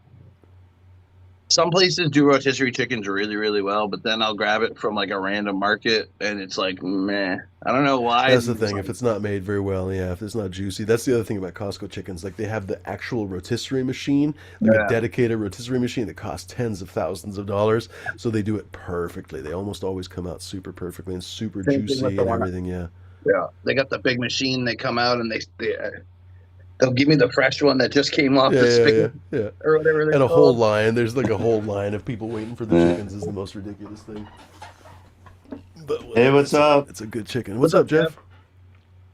some places do rotisserie chickens really, really well, but then I'll grab it from like a random market, and it's like, meh. I don't know why.
that's the thing. If it's not made very well, yeah, if it's not juicy, that's the other thing about Costco chickens. Like they have the actual rotisserie machine, like
Yeah.
a dedicated rotisserie machine that costs tens of thousands of dollars. So they do it perfectly. They almost always come out super perfectly and super
Same thing
juicy
with the
and
one-
everything. Yeah.
Yeah, they got the big machine. They come out and they'll give me the fresh one that just came off
Yeah,
the
yeah,
spigot
yeah.
or whatever.
And a whole line. There's like a whole line of people waiting for the chickens is the most ridiculous thing. But
Hey, what's up?
It's a good chicken. What's up, Jeff?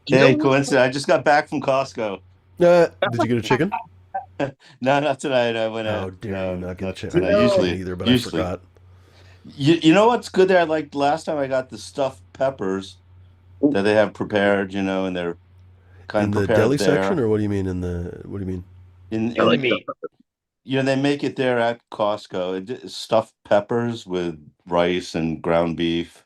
Hey, coincidence. I just got back from Costco.
Did you get a chicken?
No, not tonight. I went
How
out.
dare
no,
you not get a chicken?
tonight.
I didn't
Usually,
either, but
usually.
I forgot.
You know what's good there? Like last time I got the stuffed peppers that they have prepared, and they're kind
In
of
the
prepared
deli
there.
section, or what do you mean what do you mean?
I like
meat.
They make it there at Costco. Stuffed peppers with rice and ground beef,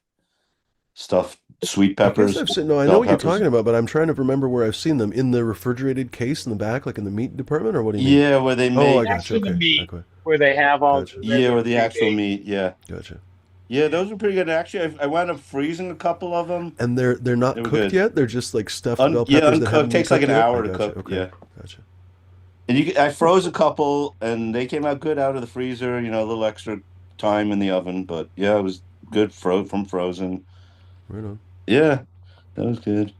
stuffed sweet
I
peppers.
guess I've seen, no, I know
bell
what you're
peppers.
talking about, but I'm trying to remember where I've seen them. In the refrigerated case in the back, like in the meat department, or what do you mean?
Yeah, where they
Oh,
make.
I got you.
Actually, the
Okay.
meat.
Okay.
Where they have all
Gotcha.
Yeah, where the actual
pre-made.
meat. Yeah,
Gotcha.
yeah, those were pretty good. Actually, I wound up freezing a couple of them.
And they're not
They were
cooked
good.
yet. They're just like stuffed
Yeah,
bell peppers that
uncooked.
haven't been
Takes like
cooked
an
yet?
hour
I
to
gotcha.
cook.
Okay.
Yeah.
Gotcha.
And I froze a couple, and they came out good out of the freezer. A little extra time in the oven, but yeah, it was good from frozen.
Right on.
Yeah, that was good.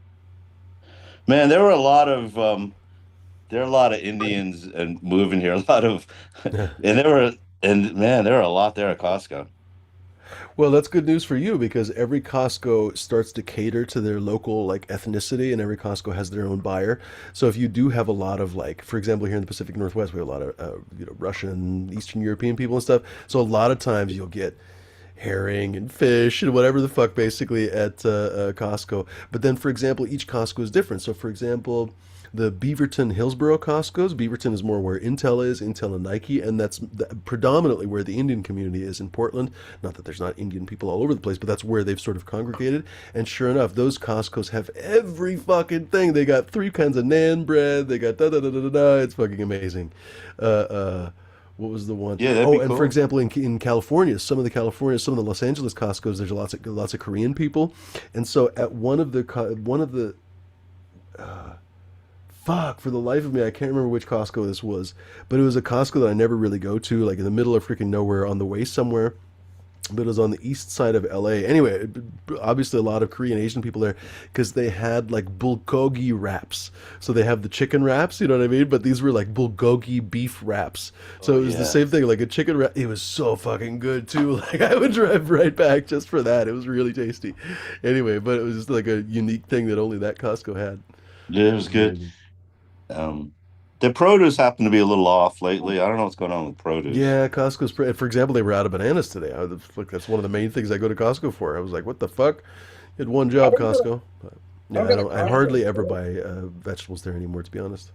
Man, there were a lot of Indians and moving here. A lot of, man, there were a lot there at Costco.
Well, that's good news for you because every Costco starts to cater to their local like ethnicity, and every Costco has their own buyer. So if you do have a lot of like, for example, here in the Pacific Northwest, we have a lot of Russian, Eastern European people and stuff. So a lot of times you'll get herring and fish and whatever the fuck basically at Costco. But then, for example, each Costco is different. So, for example, the Beaverton Hillsboro Costco's. Beaverton is more where Intel is, Intel and Nike, and that's predominantly where the Indian community is in Portland. Not that there's not Indian people all over the place, but that's where they've sort of congregated. And sure enough, those Costco's have every fucking thing. They got 3 kinds of naan bread. They got da da da da da da. It's fucking amazing. What was the one?
Yeah, that'd
Oh,
be
and
cool.
for example, in California, some of the Los Angeles Costco's, there's lots of Korean people, and so at one of the fuck, for the life of me, I can't remember which Costco this was, but it was a Costco that I never really go to, like in the middle of freaking nowhere on the way somewhere. But it was on the east side of LA. Anyway, obviously a lot of Korean Asian people there because they had like bulgogi wraps. So they have the chicken wraps, you know what I mean? But these were like bulgogi beef wraps. So
Oh,
it was the
yeah.
same thing, like a chicken wrap. It was so fucking good too. Like I would drive right back just for that. It was really tasty. Anyway, but it was just like a unique thing that only that Costco had.
Yeah, it was good. The produce happened to be a little off lately. I don't know what's going on with produce.
Yeah, Costco's. For example, they were out of bananas today. Look, that's one of the main things I go to Costco for. I was like, "What the fuck?" You had one job, Costco. But, yeah,
I'm gonna
I hardly ever buy vegetables there anymore, to be honest.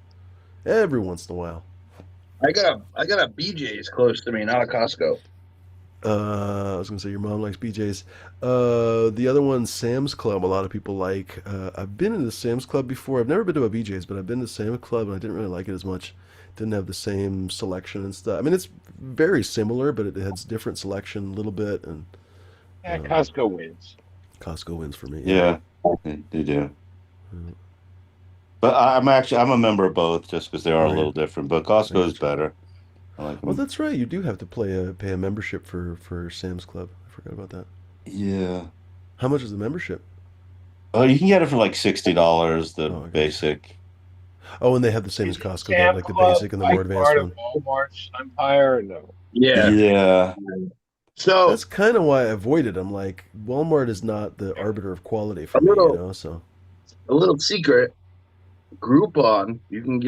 Every once in a while.
I got a BJ's close to me, not a Costco.
I was gonna say your mom likes BJ's. The other one, Sam's Club. A lot of people like. I've been in the Sam's Club before. I've never been to a BJ's, but I've been to Sam's Club and I didn't really like it as much. Didn't have the same selection and stuff. I mean, it's very similar, but it has different selection a little bit. And
Yeah, Costco wins.
Costco wins for me.
Yeah, they do. But I'm a member of both just because they are a
Right.
little different. But Costco is better. I like
Oh,
them.
that's right. You do have to pay a membership for Sam's Club. I forgot about that.
Yeah.
How much is the membership?
Oh, you can get it for like $60, the
Oh, I got you.
basic.
Oh, and they have the same as
Is
Costco. They have
Sam
like the
Club
basic and the
like
more advanced
part
one.
of Walmart's empire or no?
Yeah.
Yeah.
So
That's kind of why I avoided them. Like Walmart is not the arbiter of quality for
A
me,
little-
you know. So
a little secret, Groupon, you can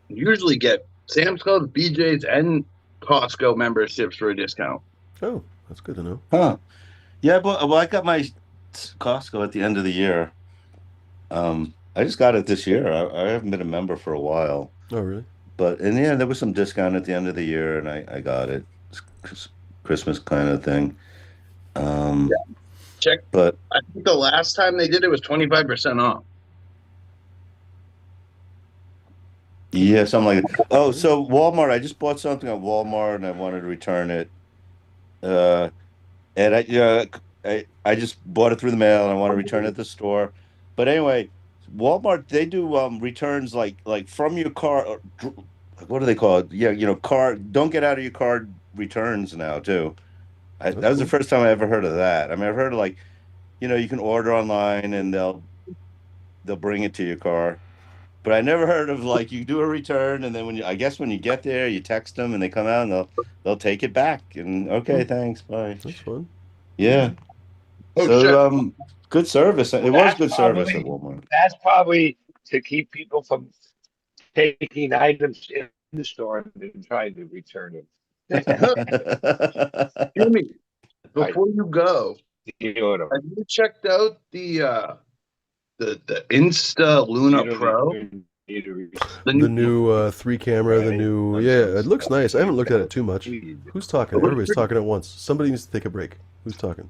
usually get Sam's Club, BJ's, and Costco memberships for a discount.
oh, that's good to know.
Huh. Yeah, but well, I got my Costco at the end of the year. I just got it this year. I haven't been a member for a while.
Oh, really?
But in the end, there was some discount at the end of the year, and I got it. It's Christmas kind of thing.
Check.
But
I think the last time they did it was 25% off.
yeah, something like that. Oh, so Walmart, I just bought something at Walmart and I wanted to return it. And I just bought it through the mail and I want to return it at the store. But anyway, Walmart, they do returns like from your car. What do they call it? Yeah, car. Don't get out of your car returns now too. That was the
cool.
first time I ever heard of that. I mean, I've heard of like, you can order online and they'll bring it to your car. But I never heard of like you do a return and then I guess when you get there, you text them and they come out and they'll take it back and okay, thanks, bye.
That's fun.
Yeah.
Oh,
So
shit.
good service. It was
That's
good service at
probably-
Walmart.
That's probably to keep people from taking items in the store and trying to return them.
Jimmy, before you go,
You know what
have you checked out the Insta Luna Pro?
The new 3 camera, the new it looks nice. I haven't looked at it too much. Who's talking? Everybody's talking at once. Somebody needs to take a break. Who's talking?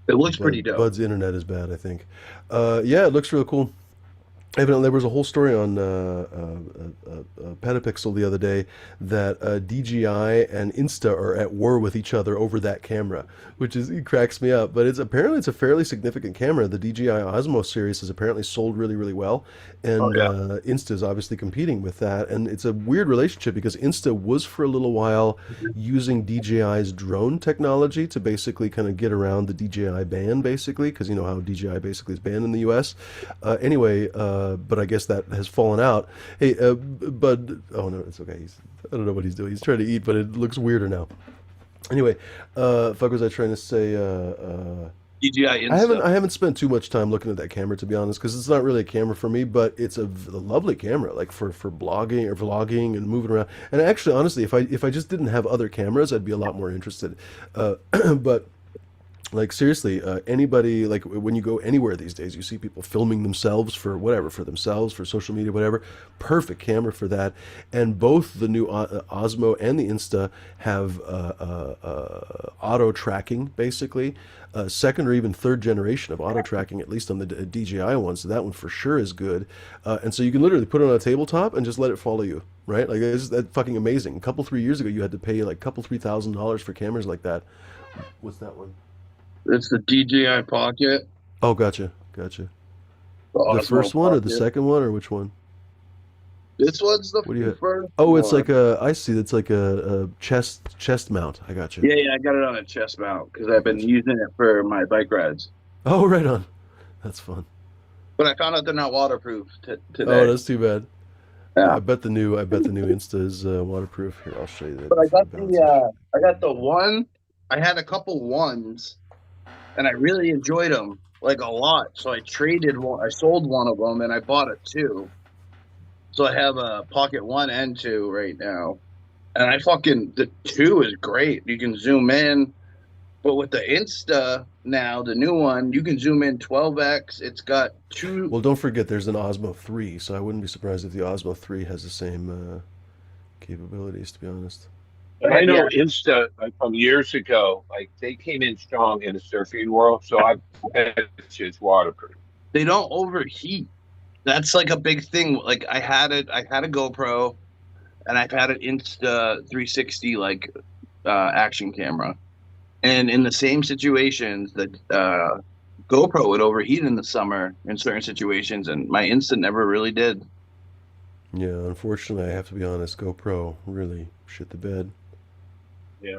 It looks pretty dope.
Bud's internet is bad, I think. Yeah, it looks real cool. Evidently, there was a whole story on Petapixel the other day that DJI and Insta are at war with each other over that camera, which it cracks me up. But it's a fairly significant camera. The DJI Osmo series has apparently sold really, really well, and Insta is obviously competing with that. And it's a weird relationship because Insta was for a little while using DJI's drone technology to basically kind of get around the DJI ban, basically, because you know how DJI basically is banned in the U.S. Anyway. But I guess that has fallen out. Hey, Bud. Oh no, it's okay. I don't know what he's doing. He's trying to eat, but it looks weirder now. Anyway, fuck was I trying to say?
DJI Insta.
I haven't spent too much time looking at that camera, to be honest, because it's not really a camera for me, but it's a lovely camera, like for blogging or vlogging and moving around. And actually, honestly, if I just didn't have other cameras, I'd be a lot more interested. But like seriously, anybody, like when you go anywhere these days, you see people filming themselves for whatever, for themselves, for social media, whatever. Perfect camera for that. And both the new Osmo and the Insta have auto tracking, basically. Second or even third generation of auto tracking, at least on the DJI one. So that one for sure is good. And so you can literally put it on a tabletop and just let it follow you, right? Like that's fucking amazing. A couple 3 years ago, you had to pay like couple $3,000 for cameras like that. What's that one?
It's the DJI Pocket.
Oh, gotcha. The
Osmo
first one or the
Pocket.
second one or which one?
This one's the
What do you have?
first.
Oh, it's
one.
like I see. It's like a chest mount. I got you.
Yeah, I got it on a chest mount because I've been using it for my bike rides.
Oh, right on. That's fun.
But I found out they're not waterproof today.
Oh, that's too bad.
Yeah.
I bet the new Insta is waterproof. Here, I'll show you that.
But I got
before it bounces.
I got the one. I had a couple ones, and I really enjoyed them like a lot. So I traded one. I sold one of them, and I bought a two. So I have a Pocket 1 and 2 right now. And the 2 is great. You can zoom in. But with the Insta now, the new one, you can zoom in 12x. It's got two.
Well, don't forget there's an Osmo 3, so I wouldn't be surprised if the Osmo 3 has the same capabilities, to be honest.
And I know Insta, like from years ago, like they came in strong in the surfing world. So I bet it's waterproof.
They don't overheat. That's like a big thing. Like I had a GoPro, and I've had an Insta 360 like action camera, and in the same situations, the GoPro would overheat in the summer in certain situations, and my Insta never really did.
Yeah, unfortunately, I have to be honest. GoPro really shit the bed.
Yeah.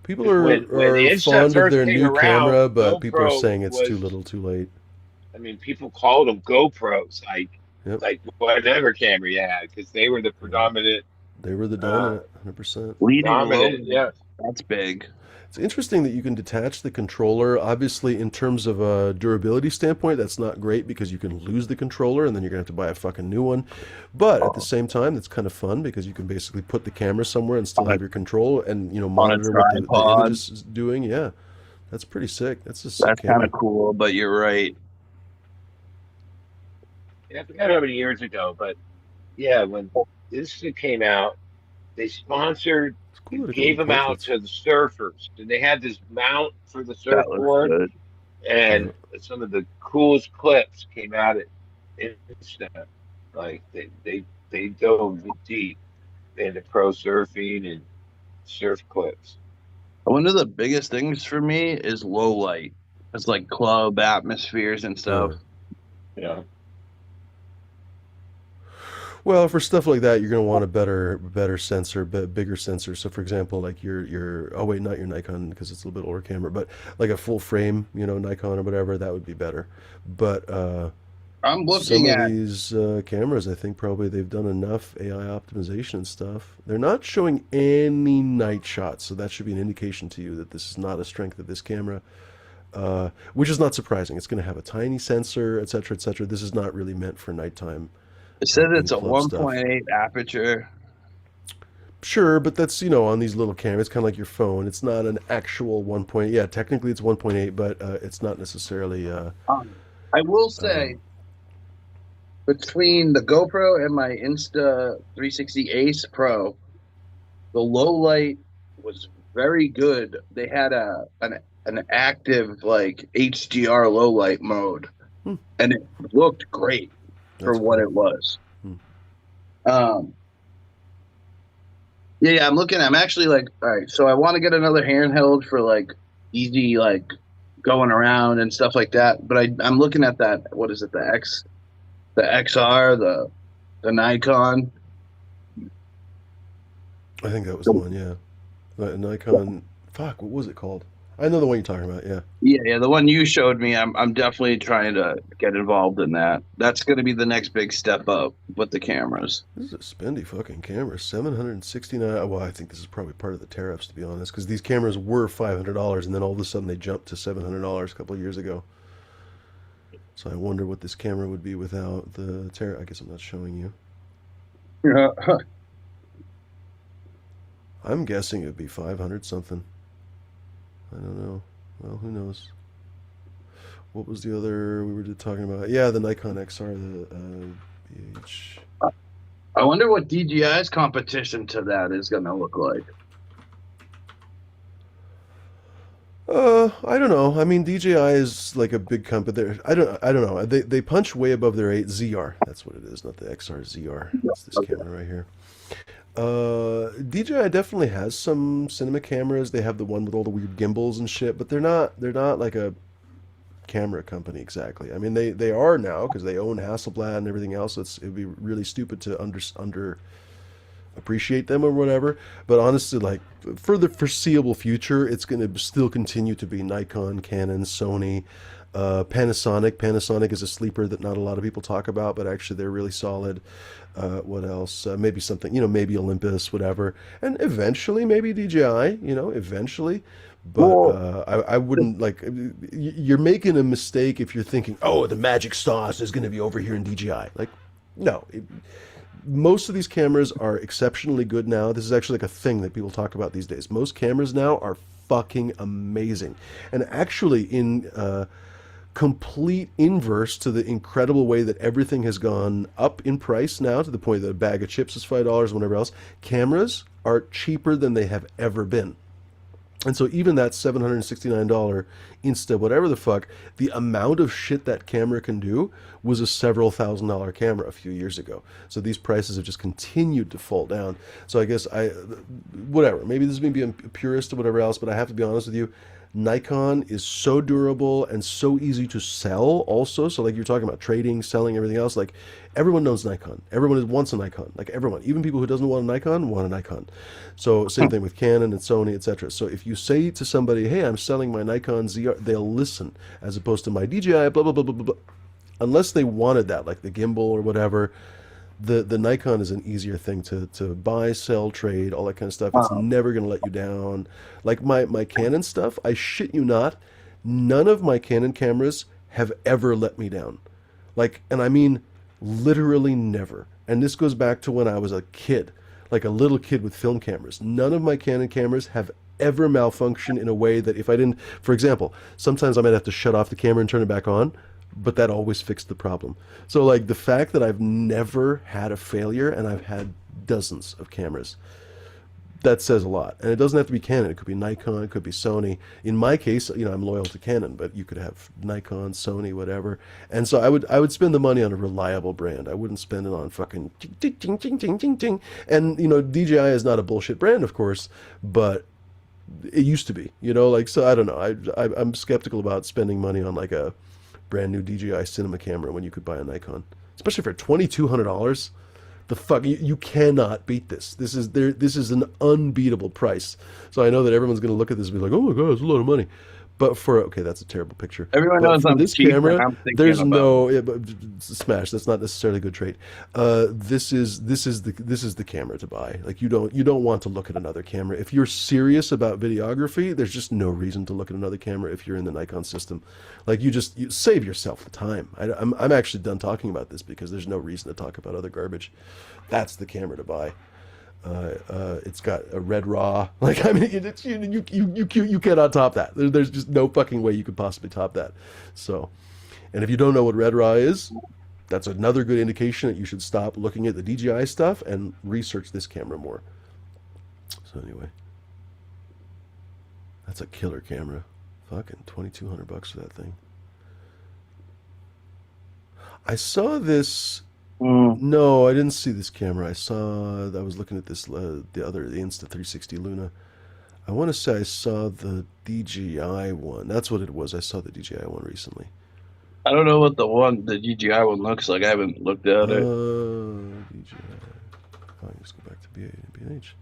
People
When
are
the Insta
fond of
first
their
came
new
around,
camera, but people are
GoPro
saying it's too
was-
little, too late.
I mean, people called them GoPros,
Yep.
like whatever camera you had, because they were the predominant.
They were the dominant, 100%.
Leading
Dominant,
low,
yeah.
that's big.
It's interesting that you can detach the controller. Obviously, in terms of a durability standpoint, that's not great because you can lose the controller and then you're going to have to buy a fucking new one. But at the same time, it's kind of fun because you can basically put the camera somewhere and still have your control and, monitor what the
tripod.
image is doing. Yeah, that's pretty sick. That's a sick
That's
camera.
kind of cool, but you're right.
I forgot how many years ago, but yeah, when this came out, they sponsored,
It's cool that it
gave
can
them
be
out
portraits.
to the surfers, and they had this mount for the
That looks
surfboard,
good.
and some of the coolest clips came out at Insta. Like they dove deep into pro surfing and surf clips.
One of the biggest things for me is low light. It's like club atmospheres and stuff.
Yeah.
Well, for stuff like that, you're going to want a better sensor, bigger sensor. So, for example, like your oh wait, not your Nikon because it's a little bit older camera, but like a full frame, Nikon or whatever, that would be better. But
I'm
some
looking
of
at
these cameras, I think probably they've done enough AI optimization and stuff. They're not showing any night shots, so that should be an indication to you that this is not a strength of this camera. Which is not surprising. It's going to have a tiny sensor, etc., etc. This is not really meant for nighttime.
it says
and
it's a
club stuff.
1.8 aperture.
Sure, but that's, on these little cameras, it's kind of like your phone. It's not an actual 1. Yeah, technically it's 1.8, but it's not necessarily.
I will say between the GoPro and my Insta 360 Ace Pro, the low light was very good. They had an active like HDR low light mode, and it looked great for
That's
what
cool.
it was. Yeah, I'm actually like, all right, so I want to get another handheld for like easy like going around and stuff like that. But I'm looking at that. What is it? The XR, the Nikon.
I think that was the one, yeah. Nikon. Fuck, what was it called? I know the one you're talking about. Yeah.
Yeah, the one you showed me. I'm definitely trying to get involved in that. That's going to be the next big step up with the cameras.
This is a spendy fucking camera. 769. Well, I think this is probably part of the tariffs, to be honest, because these cameras were $500, and then all of a sudden they jumped to $700 a couple of years ago. So I wonder what this camera would be without the tariff. I guess I'm not showing you. I'm guessing it would be 500 something. I don't know. Well, who knows? What was the other we were just talking about? Yeah, the Nikon XR, the BH.
I wonder what DJI's competition to that is going to look like.
I don't know. I mean, DJI is like a big company. There, I don't know. They punch way above their eight. ZR. That's what it is, not the XR. ZR. It's this
Okay.
camera right here. DJI definitely has some cinema cameras. They have the one with all the weird gimbals and shit, but they're not like a camera company exactly. I mean, they are now because they own Hasselblad and everything else. It'd be really stupid to under appreciate them or whatever. But honestly, like for the foreseeable future, it's going to still continue to be Nikon, Canon, Sony, Panasonic. Panasonic is a sleeper that not a lot of people talk about, but actually they're really solid. What else? Maybe something, maybe Olympus, whatever, and eventually maybe DJI. Eventually. But
Well,
I wouldn't like. You're making a mistake if you're thinking, oh, the magic sauce is going to be over here in DJI. Like, no. Most of these cameras are exceptionally good now. This is actually like a thing that people talk about these days. Most cameras now are fucking amazing, and actually in complete inverse to the incredible way that everything has gone up in price now to the point that a bag of chips is $5, whatever else. Cameras are cheaper than they have ever been. And so even that $769 Insta whatever the fuck, the amount of shit that camera can do was a several $1,000 camera a few years ago. So these prices have just continued to fall down. So I guess whatever, maybe this may be a purist or whatever else, but I have to be honest with you. Nikon is so durable and so easy to sell also. So like you're talking about trading, selling, everything else, like everyone knows Nikon. Everyone wants a Nikon. Like everyone, even people who doesn't want a Nikon want a Nikon. So same thing with Canon and Sony, etc. So if you say to somebody, "Hey, I'm selling my Nikon ZR," they'll listen, as opposed to my DJI, blah blah blah blah blah. Unless they wanted that, like the gimbal or whatever, the Nikon is an easier thing to buy, sell, trade, all that kind of stuff. It's never going to let you down. Like my Canon stuff, I shit you not, none of my Canon cameras have ever let me down. Like, and I mean literally never. And this goes back to when I was a kid, like a little kid with film cameras. None of my Canon cameras have ever malfunctioned in a way that if I didn't, for example, sometimes I might have to shut off the camera and turn it back on, but that always fixed the problem. So like the fact that I've never had a failure and I've had dozens of cameras, that says a lot. And it doesn't have to be Canon. It could be Nikon, it could be Sony. In my case, I'm loyal to Canon, but you could have Nikon, Sony, whatever. And so I would spend the money on a reliable brand. I wouldn't spend it on fucking ting ting ting ting ting ting. And DJI is not a bullshit brand, of course, but it used to be. Like, so I don't know. I'm skeptical about spending money on like a brand new DJI cinema camera when you could buy a Nikon, especially for $2,200. The fuck, you cannot beat this. This is an unbeatable price. So I know that everyone's going to look at this and be like, "Oh my god, it's a lot of money." But okay, that's a terrible picture.
everyone
But
knows
for
I'm
this
cheap, and
camera,
I'm thinking
there's
about.
no smash. That's not necessarily a good trait. This is the camera to buy. Like you don't want to look at another camera if you're serious about videography. There's just no reason to look at another camera if you're in the Nikon system. Like you save yourself the time. I'm actually done talking about this because there's no reason to talk about other garbage. That's the camera to buy. It's got a red raw. Like I mean, you cannot top that. There's just no fucking way you could possibly top that. So, and if you don't know what red raw is, that's another good indication that you should stop looking at the DJI stuff and research this camera more. So anyway, that's a killer camera. Fucking $2,200 for that thing. I saw this. No, I didn't see this camera. I was looking at this, the Insta360 Luna. I want to say I saw the DJI one. That's what it was. I saw the DJI one recently.
I don't know what the DJI one looks like. I haven't looked at it.
DJI. Fine, let's go back to B&H.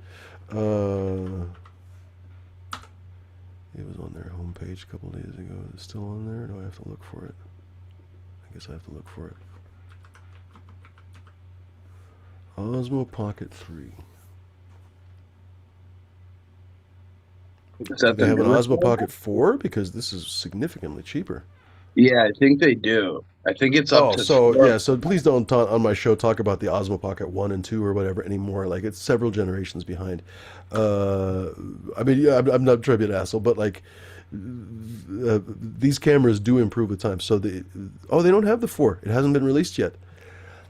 It was on their homepage a couple days ago. Is it still on there? Or do I have to look for it? I guess I have to look for it. Osmo Pocket 3.
Is
Do
that
they
the
have an
newest
Osmo
one?
Pocket 4? Because this is significantly cheaper.
Yeah, I think they do. I think it's up
Oh,
to
so
four.
yeah, so please don't on my show talk about the Osmo Pocket 1 and 2 or whatever anymore. Like it's several generations behind. I mean, yeah, I'm not trying to be an asshole, but like these cameras do improve with time. So they don't have the 4. It hasn't been released yet.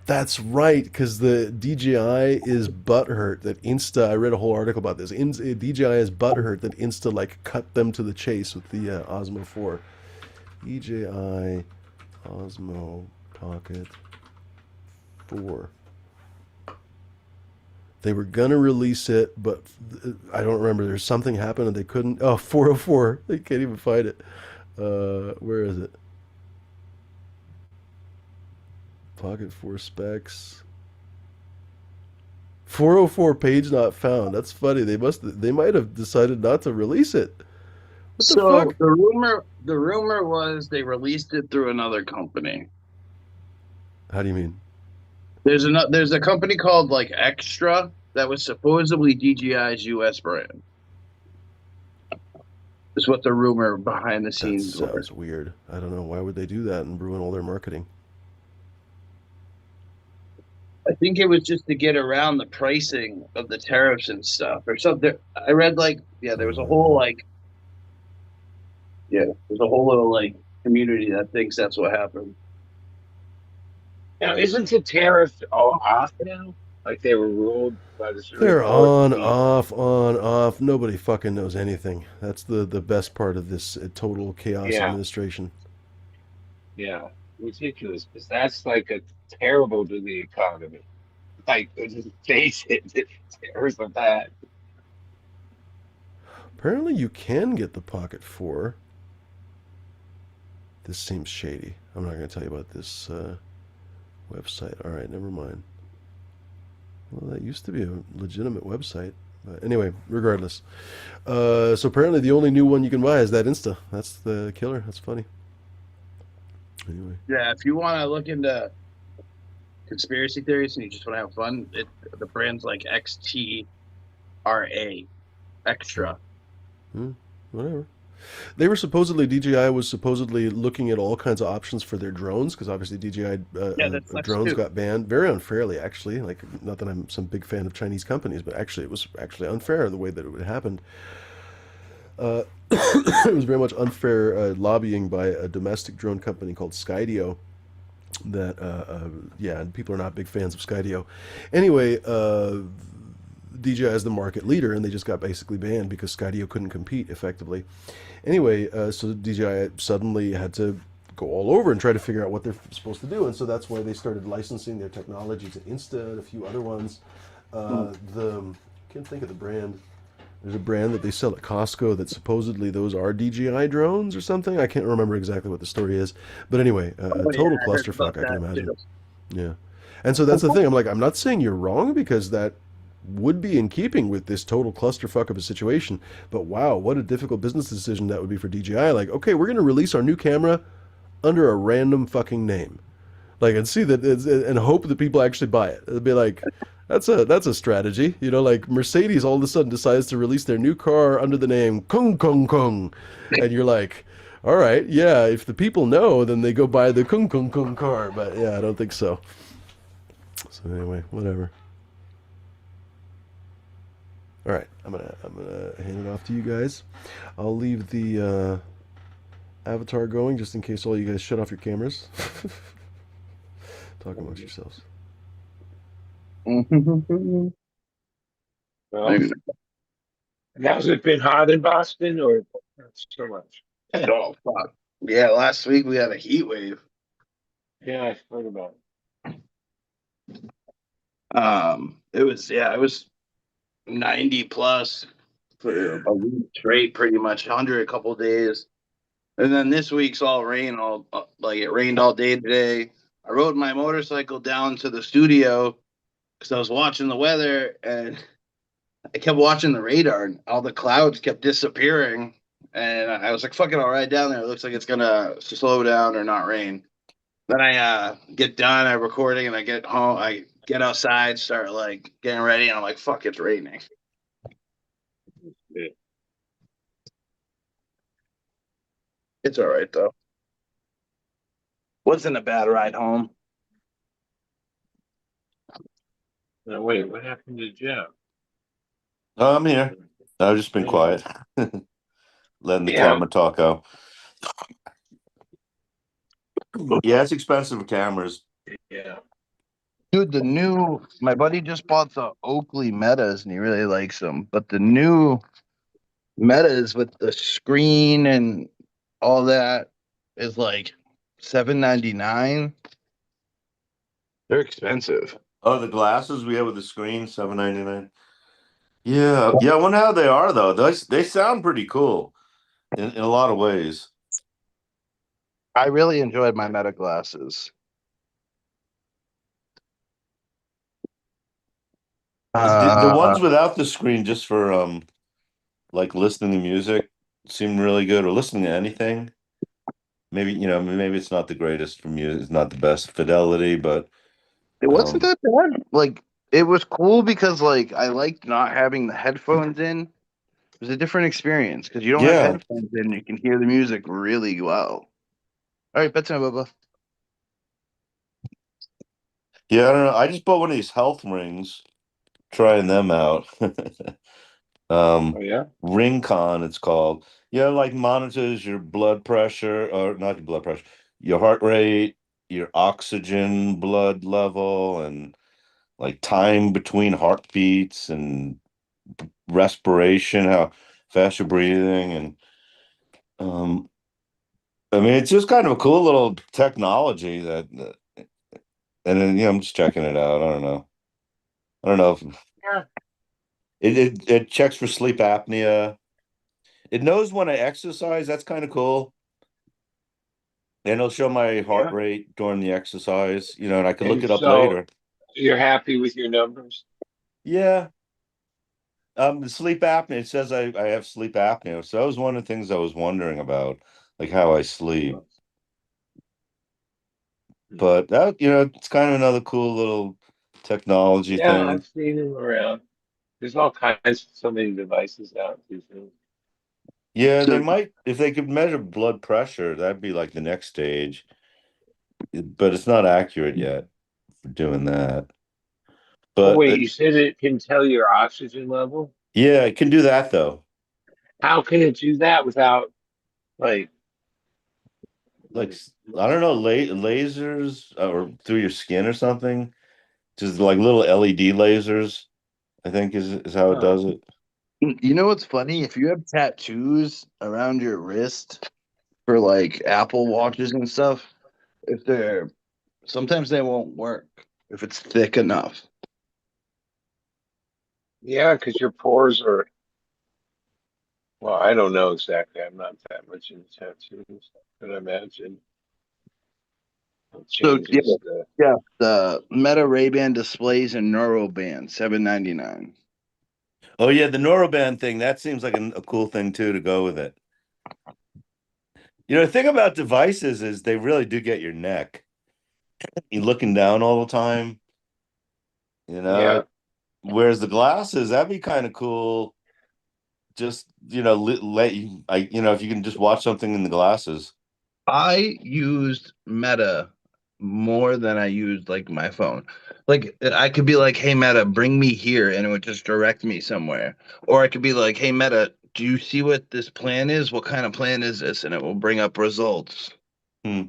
That's right, because the DJI is butthurt that Insta. I read a whole article about this. DJI is butthurt that Insta like cut them to the chase with the Osmo 4. DJI Osmo Pocket 4. They were gonna release it, but I don't remember. There's something happened and they couldn't. Oh, 404. They can't even find it. Where is it? Pocket 4 specs. 404 page not found. That's funny. They might have decided not to release it. What the
So
fuck?
the rumor was they released it through another company.
How do you mean?
There's a company called like Extra that was supposedly DJI's US brand. Is what the rumor behind the
That
scenes were.
sounds weird. I don't know. Why would they do that and ruin all their marketing?
I think it was just to get around the pricing of the tariffs and stuff or something. I read like there was a whole like there's a whole little like community that thinks that's what happened.
Now, isn't the tariff all off now? Like they were ruled by the Supreme
They're
Court to
on,
be.
off, on, off. Nobody fucking knows anything. That's the best part of this total chaos
Yeah,
administration.
yeah, ridiculous. Because that's like a terrible to the economy. Like, just face it, tariffs are bad.
Apparently, you can get the Pocket 4. This seems shady. I'm not going to tell you about this website. All right, never mind. Well, that used to be a legitimate website. But anyway, regardless. So apparently, the only new one you can buy is that Insta. That's the killer. That's funny. Anyway.
Yeah, if you want to look into conspiracy theories and you just want to have fun, the brand's like XTRA, Extra.
Whatever. They were supposedly DJI was supposedly looking at all kinds of options for their drones because obviously DJI
That's Flex
drones
2.
got banned very unfairly. Actually, like not that I'm some big fan of Chinese companies, but actually it was actually unfair the way that it happened. It was very much unfair lobbying by a domestic drone company called Skydio. That yeah, and people are not big fans of Skydio. Anyway, DJI is the market leader, and they just got basically banned because Skydio couldn't compete effectively. Anyway, so DJI suddenly had to go all over and try to figure out what they're supposed to do, and so that's why they started licensing their technology to Insta and a few other ones. I can't think of the brand. There's a brand that they sell at Costco that supposedly those are DJI drones or something. I can't remember exactly what the story is, but anyway, a total
I heard
clusterfuck.
about
I can
that
imagine.
too.
Yeah, and so that's the thing. I'm like, I'm not saying you're wrong because that would be in keeping with this total clusterfuck of a situation. But wow, what a difficult business decision that would be for DJI. Like, okay, we're going to release our new camera under a random fucking name, like, and see that and hope that people actually buy it. It'd be like, that's a strategy, you know. Like Mercedes all of a sudden decides to release their new car under the name Kung Kung Kung, and you're like, all right, yeah, if the people know, then they go buy the Kung Kung Kung car. But yeah, I don't think so. So anyway, whatever. All right, I'm gonna hand it off to you guys. I'll leave the avatar going just in case all you guys shut off your cameras. Talk amongst yourselves.
Well, how's it been hot in Boston or not so much?
Oh fuck! Yeah, last week we had a heat wave.
Yeah, I heard about
It was 90 plus for a week straight, pretty much 100 a couple days, and then this week's all rain. All like it rained all day today. I rode my motorcycle down to the studio because I was watching the weather, and I kept watching the radar, and all the clouds kept disappearing. and I was like, "Fuck it, I'll ride down there. It looks like it's gonna slow down or not rain." Then I get done, I recording, and I get home. I get outside, start like getting ready, and I'm like, "Fuck, it's raining."
Yeah.
It's all right though. Wasn't a bad ride home.
Now, wait, what happened to Jeff?
Oh, I'm here. I've just been quiet, letting the
Yeah.
camera talk out. Yeah, it's expensive cameras.
Yeah.
Dude, my buddy just bought the Oakley Metas and he really likes them. But the new Metas with the screen and all that is like $799. They're expensive.
Oh, the glasses we have with the screen, $7.99. Yeah, yeah. I wonder how they are though. They sound pretty cool in a lot of ways.
I really enjoyed my Meta glasses.
The
Uh,
ones without the screen, just for like listening to music, seem really good, or listening to anything. Maybe maybe it's not the greatest for music. It's not the best fidelity, but
it wasn't
um,
that bad. Like it was cool because like I liked not having the headphones in. It was a different experience because you don't have
yeah,
headphones in. You can hear the music really well. All right, bedtime, Bubba.
yeah. I don't know. I just bought one of these health rings, trying them out.
Oh yeah.
Ringcon, it's called. Yeah, like monitors your blood pressure, or not your blood pressure, your heart rate, your oxygen blood level, and like time between heartbeats and respiration, how fast you're breathing, and um, I mean, it's just kind of a cool little technology and then I'm just checking it out. I don't know. I don't know if
Yeah.
it checks for sleep apnea. It knows when I exercise. That's kind of cool. And it'll show my heart
Yeah.
rate during the exercise, and I could look
And
it up
so
later.
you're happy with your numbers?
Yeah. The sleep apnea, it says I have sleep apnea. So that was one of the things I was wondering about, like how I sleep. But that, it's kind of another cool little technology
Yeah,
thing.
I've seen them around. There's all kinds, so many devices out these days.
Yeah, they
So,
might, if they could measure blood pressure, that'd be like the next stage. But it's not accurate yet for doing that.
Oh
But
wait, you said it can tell your oxygen level?
yeah, it can do that though.
How can it do that without like
Like I don't know, lasers or through your skin or something. Just like little LED lasers, I think is how it
huh.
does it.
you know what's funny? If you have tattoos around your wrist for like Apple watches and stuff, if they're sometimes they won't work if it's thick enough.
Yeah, because your pores are, well, I don't know exactly. I'm not that much into tattoos, but I imagine it
So yeah,
changes the.
yeah, the Meta Ray-Ban displays and Neuroband, $799.
Oh yeah, the Neuroband thing, that seems like a cool thing too to go with it. The thing about devices is they really do get your neck. You're looking down all the time, you
Yeah.
know. Whereas the glasses, that'd be kind of cool. Just let you, if you can just watch something in the glasses.
I used Meta more than I used like my phone. Like I could be like, "Hey Meta, bring me here," and it would just direct me somewhere. Or I could be like, "Hey Meta, do you see what this plan is? What kind of plan is this?" And it will bring up results.
Hmm.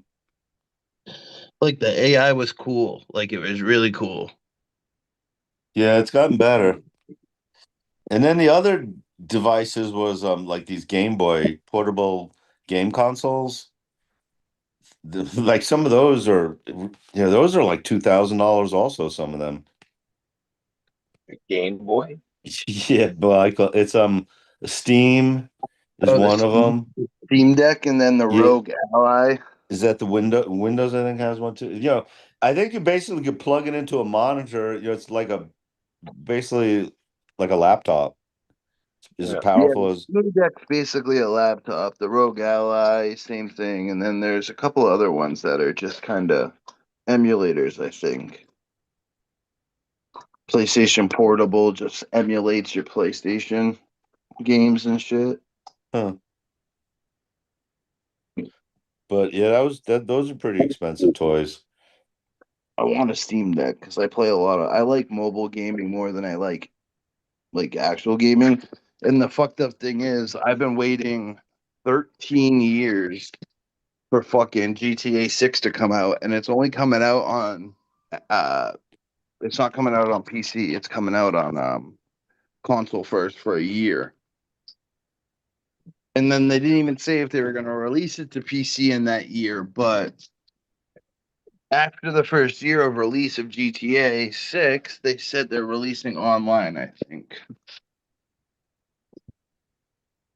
Like the AI was cool. Like it was really cool.
Yeah, it's gotten better. And then the other devices was like these Game Boy portable game consoles. Like some of those are those are like $2,000 also, some of them.
A Game Boy?
Yeah, but it's Steam is
Oh, the
one of them.
Steam Deck and then the
Yeah,
Rogue Ally.
is that the Windows I think has one too. I think you basically could plug it into a monitor. It's like basically like a laptop. Is it
Yeah.
Yeah,
powerful as?
Blue Deck's basically a laptop. The Rogue Ally, same thing. And then there's a couple other ones that are just kind of emulators, I think. PlayStation Portable just emulates your PlayStation games and shit.
Huh. But yeah, those are pretty expensive toys.
I want a Steam Deck because I play a lot of. I like mobile gaming more than I like actual gaming. And the fucked up thing is, I've been waiting 13 years for fucking GTA 6 to come out, and it's only coming out on uh it's not coming out on PC, it's coming out on console first for a year. And then they didn't even say if they were going to release it to PC in that year, but after the first year of release of GTA 6, they said they're releasing online, I think.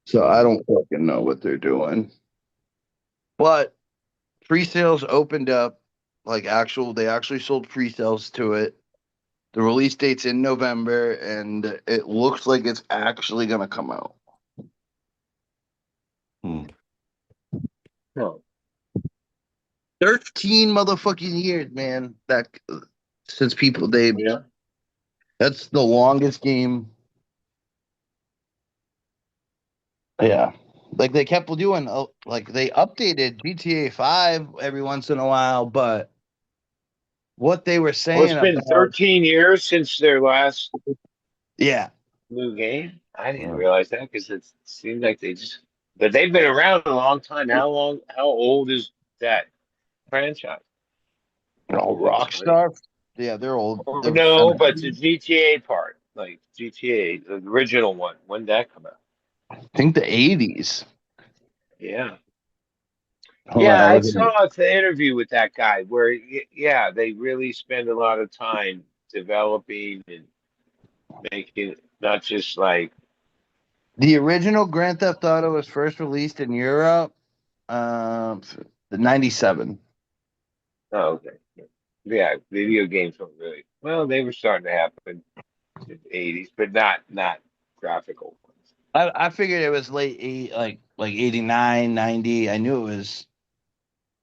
So I don't fucking know what they're doing. But pre-sales opened up they actually sold pre-sales to it. The release date's in November, and it looks like it's actually gonna come out.
Hmm.
No.
13 motherfucking years, man. That since people they
Yeah.
that's the longest game. Yeah. Like they kept doing like they updated GTA 5 every once in a while, but what they were
Well, it's
saying
been
about
13 years since their last
yeah,
new game. I didn't
Wow.
realize that because it seemed like they just, but they've been around a long time. How long? How old is that franchise? Over 20?
Rockstar. Yeah, they're old.
Or
They're
no, but the GTA part, like GTA, the original one. When did that come out?
I think the 80s.
Yeah.
Hold on,
Yeah,
I'll
I
look at it.
saw the interview with that guy where, yeah, they really spend a lot of time developing and making not just like,
The original Grand Theft Auto was first released in Europe, the 97.
oh, okay. Yeah, video games don't really, well, they were starting to happen in the 80s, but not graphical ones.
I figured it was late like 89, 90. I knew it was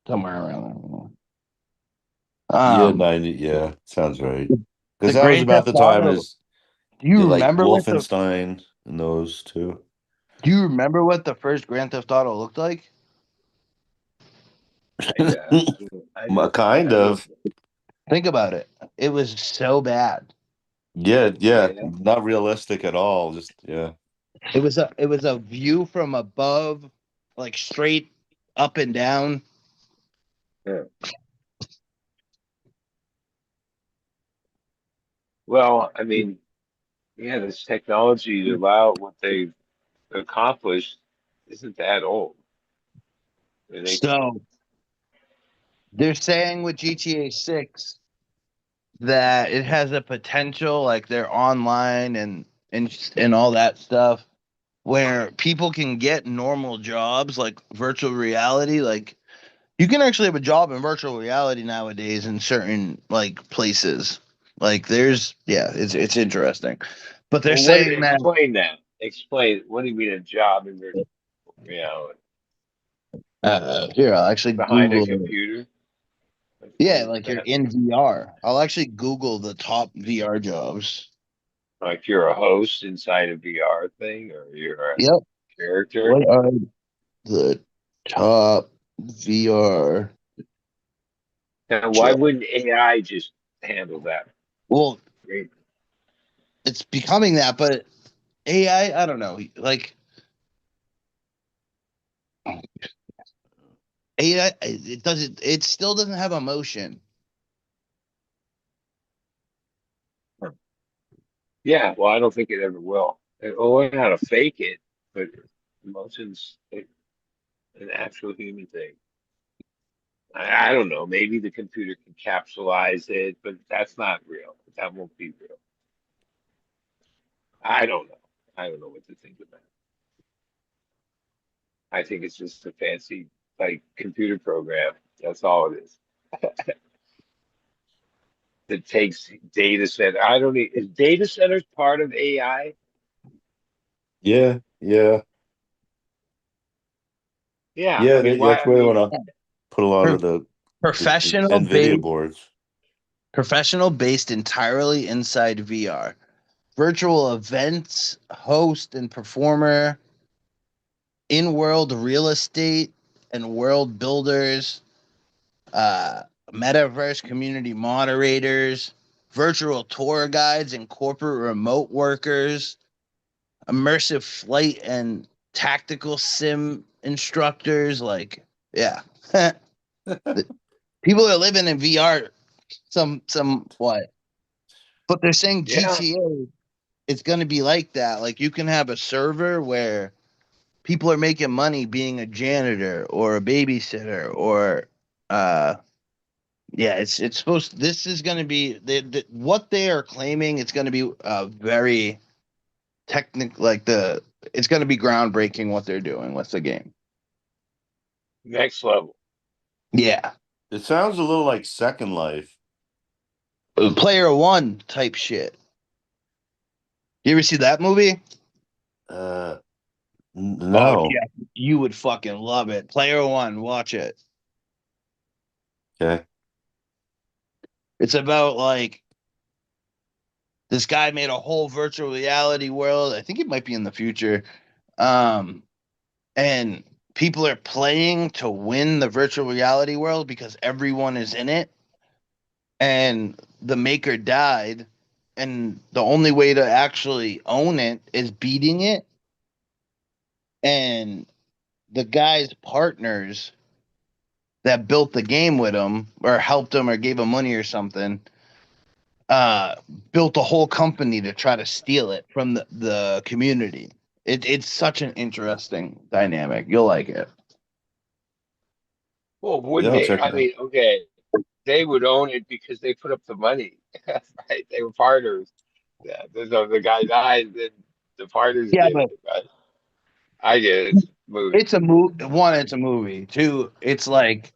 somewhere around there.
Yeah, 90. Yeah, sounds right.
The
Because that was
Grand
about
Theft
the time
Auto.
as
Do you
the like
remember
Wolfenstein and those too.
what the first Grand Theft Auto looked like?
I didn't,
Kind
I don't,
of.
Think about it. It was so bad.
Yeah, yeah.
yeah.
Not realistic at all. Just yeah.
It was a view from above, like straight up and down.
Yeah. Well, I mean, yeah, this technology to allow what they've accomplished isn't that old. And they,
So they're saying with GTA 6 that it has a potential, like they're online and all that stuff, where people can get normal jobs like virtual reality. Like you can actually have a job in virtual reality nowadays in certain like places. Like there's yeah, it's interesting. But they're
well, what
saying that
explain that? Explain what do you mean a job in virtual reality
here, I'll actually
behind a
Google it.
computer?
Yeah,
Explain
like you're
that.
in VR. I'll actually Google the top VR jobs.
Like you're a host inside a VR thing, or you're a
Yep.
character.
What are the top VR
Now, why
jobs?
wouldn't AI just handle that?
Well,
Great.
it's becoming that, but AI, I don't know. Like AI, it still doesn't have emotion.
Yeah, well, I don't think it ever will. It'll learn how to fake it, but emotions, an actual human thing. I don't know. Maybe the computer can capsulize it, but that's not real. That won't be real. I don't know. I don't know what to think of that. I think it's just a fancy like computer program. That's all it is. That takes data center. I don't need, is data centers part of AI?
Yeah, yeah,
Yeah,
yeah.
I mean, why?
That's
I
where they
mean,
want to put a lot
Pro-
of the
professional
NVIDIA
based,
boards.
professional based entirely inside VR. Virtual events, host and performer, in-world real estate and world builders, uh, metaverse community moderators, virtual tour guides and corporate remote workers, immersive flight and tactical sim instructors. Like, yeah, The people are living in VR. Some what? But they're saying
yeah,
GTA. It's going to be like that. Like you can have a server where people are making money being a janitor or a babysitter or uh yeah, it's supposed this is going to be what they are claiming it's going to be very technical, like the it's going to be groundbreaking what they're doing with the game.
next level.
Yeah.
It sounds a little like Second Life.
Player One type shit. You ever see that movie?
Uh,
Oh
no.
yeah, you would fucking love it. Player One, watch it.
Okay.
It's about like this guy made a whole virtual reality world. I think it might be in the future. Um, and people are playing to win the virtual reality world because everyone is in it. And the maker died, and the only way to actually own it is beating it. And the guy's partners that built the game with him or helped him or gave him money or something uh built a whole company to try to steal it from the community. It's such an interesting dynamic. You'll like it.
Well,
Yeah,
wouldn't
I'll
they?
check
I
it out.
mean, okay, they would own it because they put up the money, right? They were partners. Yeah, the guy died, then the partners
Yeah,
get
but
it. Right? I get it. It's a movie.
it's a movie. One, it's a movie. Two, it's like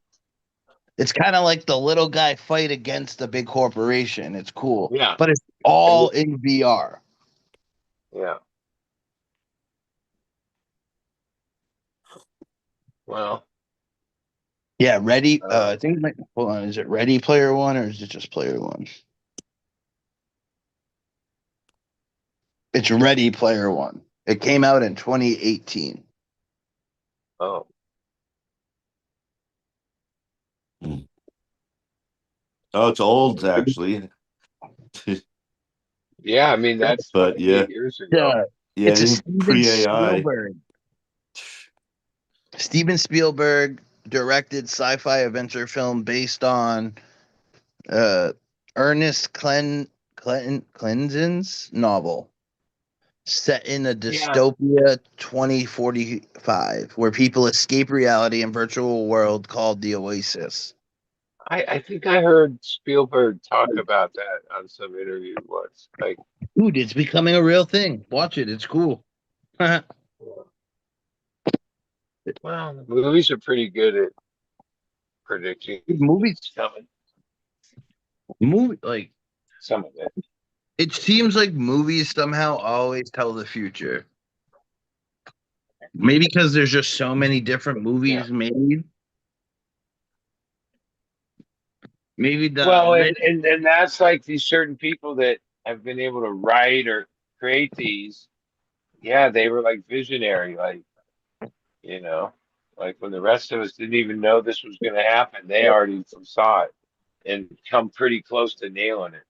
it's kind of like the little guy fight against the big corporation. It's cool,
Yeah,
but it's
and
all in VR.
yeah. Well,
Yeah, Ready.
uh,
I think. Hold on, is it Ready Player One or is it just Player One? It's Ready Player One. It came out in 2018.
oh,
Hmm. Oh, it's old actually.
yeah. I mean, that's
But
like
yeah,
8 years ago.
Yeah,
yeah,
it's a
even
Steven
pre AI.
Spielberg. Steven Spielberg directed sci-fi adventure film based on uh, Ernest Clenzin's novel, set in a
Yeah,
dystopia 2045, where people escape reality in virtual world called the Oasis.
I think I heard Spielberg talk about that on some interview once. Like,
Dude, it's becoming a real thing. Watch it; it's cool.
well, the movies are pretty good at predicting
Movies,
what's coming.
movie like
Some of it.
it seems like movies somehow always tell the future. Maybe because there's just so many different
Yeah.
movies made. Maybe
Well,
the
and that's like these certain people that have been able to write or create these. Yeah, they were like visionary, like, you know, like when the rest of us didn't even know this was going to happen, they already foresaw it and come pretty close to nailing it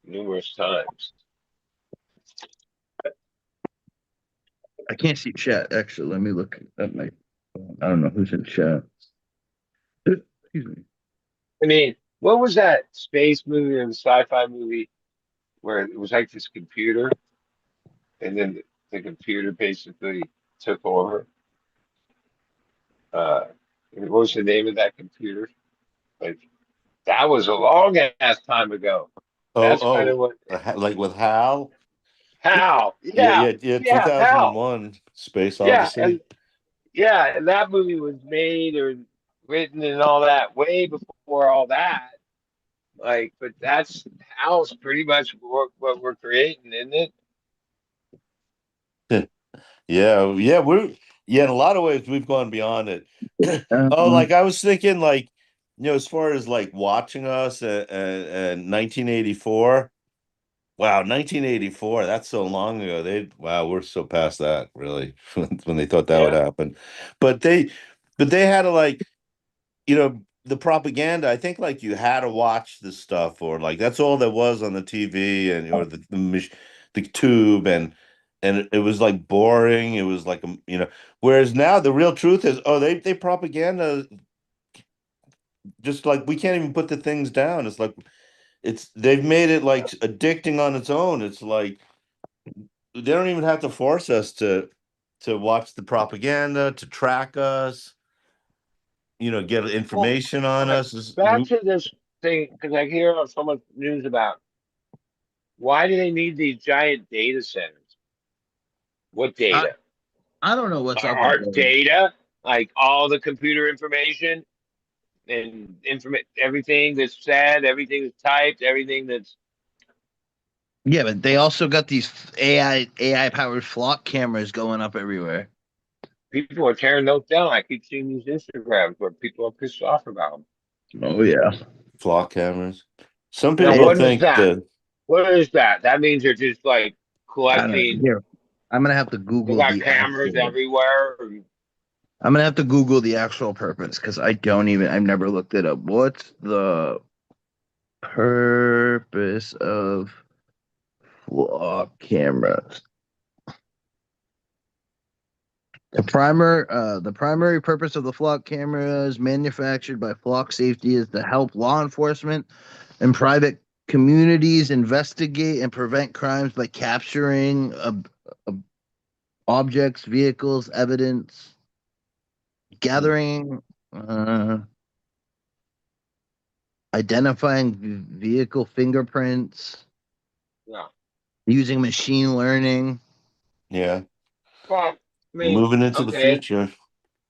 numerous times.
I can't see chat. Actually, let me look at my phone. I don't know who's in chat. Excuse me.
I mean, what was that space movie or the sci-fi movie where it was like this computer and then the computer basically took over? Uh, what was the name of that computer? Like that was a long ass time ago. That's kind
Oh,
of what.
like with Hal.
How?
Yeah,
Yeah,
yeah, yeah.
yeah. How?
2001, Space
Yeah,
Odyssey.
and that movie was made or written and all that way before all that. Like, but that's Hal's pretty much what we're creating, isn't it?
Yeah, in a lot of ways we've gone beyond it. Oh,
Um,
like I was thinking, like as far as like watching us and 1984. Wow, 1984, that's so long ago. Wow, we're so past that, really, when they thought that would
Yeah.
happen. But they had to like, the propaganda, I think like you had to watch the stuff or like that's all there was on the TV and or the tube and it was like boring. It was like whereas now the real truth is, oh, they propaganda just like we can't even put the things down. It's like they've made it like addicting on its own. It's like they don't even have to force us to watch the propaganda, to track us, get
Well,
information on
okay.
us.
Back to this thing because I hear so much news about why do they need these giant data centers? What
I,
data?
I don't know what's up with
Our
those.
data, like all the computer information and everything that's said, everything that's typed, everything that's
Yeah, but they also got these AI powered flock cameras going up everywhere.
people are tearing those down. I keep seeing these Instagrams where people are pissed off about them.
Oh yeah.
Flock cameras. Some
Now,
people
Hey,
what is
think
that?
that
What is that? That means they're just like
I don't know.
collecting.
Here, I'm gonna have to
They
Google
got
the
cameras
actual.
everywhere.
I'm gonna have to Google the actual purpose because I don't even. I've never looked it up. What's the purpose of flock cameras? The primary purpose of the flock cameras manufactured by Flock Safety is to help law enforcement and private communities investigate and prevent crimes by capturing objects, vehicles, evidence, gathering, uh, identifying vehicle fingerprints,
Yeah.
using machine learning.
yeah,
Well, I mean,
moving into the
okay.
future.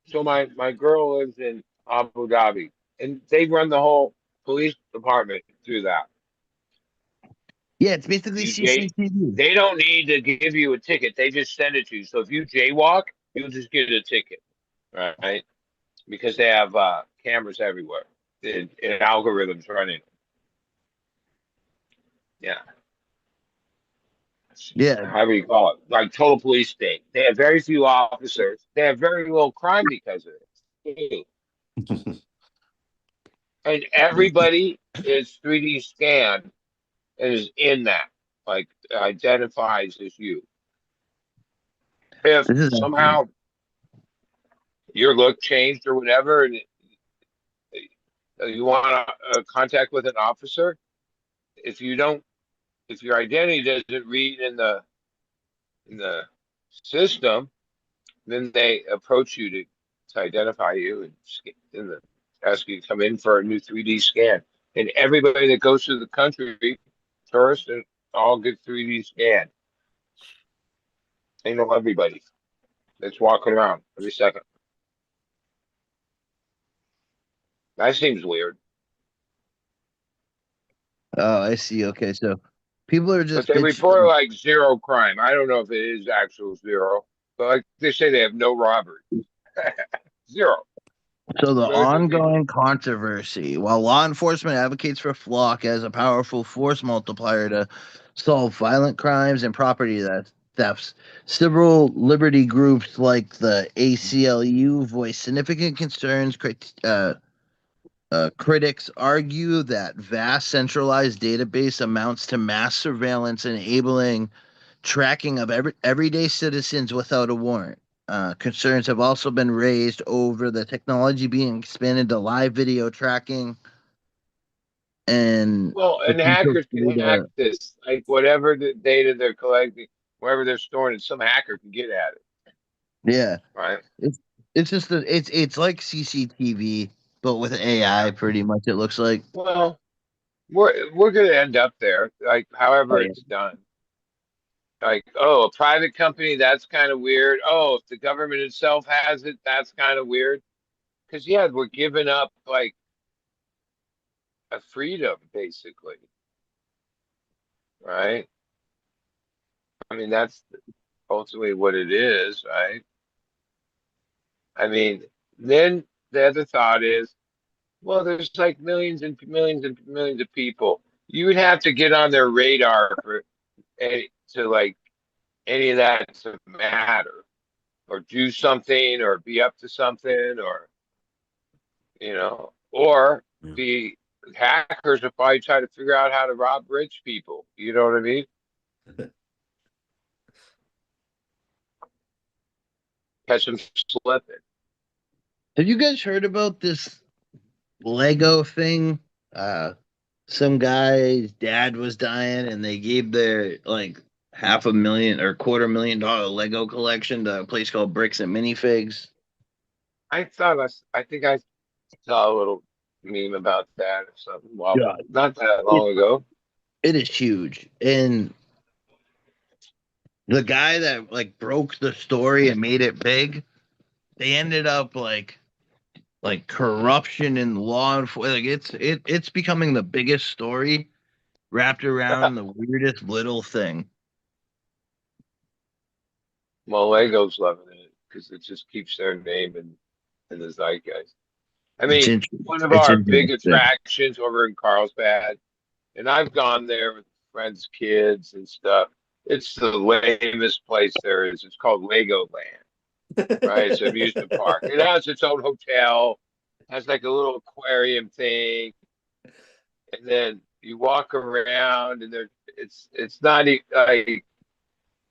So my girl lives in Abu Dhabi, and they run the whole police department through that.
Yeah, it's basically
You J,
CCTV.
they don't need to give you a ticket. They just send it to you. So if you jaywalk, you'll just get a ticket, right? Because they have cameras everywhere and algorithms running. Yeah,
Yeah,
however you call it, like total police state. They have very few officers. They have very little crime because of it. And everybody is 3D scanned and is in that, like identifies as you. If
this is
somehow your look changed or whatever, and you want contact with an officer, if you don't, if your identity doesn't read in the system, then they approach you to identify you and ask you to come in for a new 3D scan. And everybody that goes through the country, tourists, and all get 3D scanned. They know everybody that's walking around every second. That seems weird.
Oh, I see. Okay, so people are
But
just
they
bitch.
report like zero crime. I don't know if it is actual zero, but like they say they have no robbery. Zero.
So the
Millions of people.
ongoing controversy, while law enforcement advocates for flock as a powerful force multiplier to solve violent crimes and thefts, several liberty groups like the ACLU voice significant concerns. Critics argue that vast centralized database amounts to mass surveillance, enabling tracking of everyday citizens without a warrant. Concerns have also been raised over the technology being expanded to live video tracking and
Well, and
potential
hackers can hack
data.
this. Like whatever the data they're collecting, wherever they're storing it, some hacker can get at it,
Yeah,
right?
it's it's just it's like CCTV but with AI.
Yeah.
Pretty much, it looks like.
Well, we're gonna end up there, like
Oh
however
yeah,
it's done. Like, oh, a private company, that's kind of weird. Oh, if the government itself has it, that's kind of weird. Because yeah, we're giving up like a freedom, basically, right? I mean, that's ultimately what it is, right? I mean, then the other thought is, well, there's like millions and millions and millions of people. You would have to get on their radar for to like any of that to matter, or do something, or be up to something, or or
Yeah.
the hackers will probably try to figure out how to rob rich people. You know what I mean? Catch them slipping.
Have you guys heard about this Lego thing? Some guy's dad was dying, and they gave their like $500,000 or $250,000 Lego collection to a place called Bricks and Minifigs.
I think I saw a little meme about that or something. Well,
Yeah,
not that
it,
long ago.
it is huge, and the guy that like broke the story and made it big, they ended up like corruption in law enforcement. Like it's becoming the biggest story wrapped around the weirdest little thing.
Well, Lego's loving it because it just keeps their name in the zeitgeist. I
It's
mean,
interesting.
one of
It's
our big
interesting.
attractions over in Carlsbad, and I've gone there with friends' kids and stuff. It's the lamest place there is. It's called Legoland, right? It's an amusement park. It has its own hotel, has like a little aquarium thing, and then you walk around, and it's not like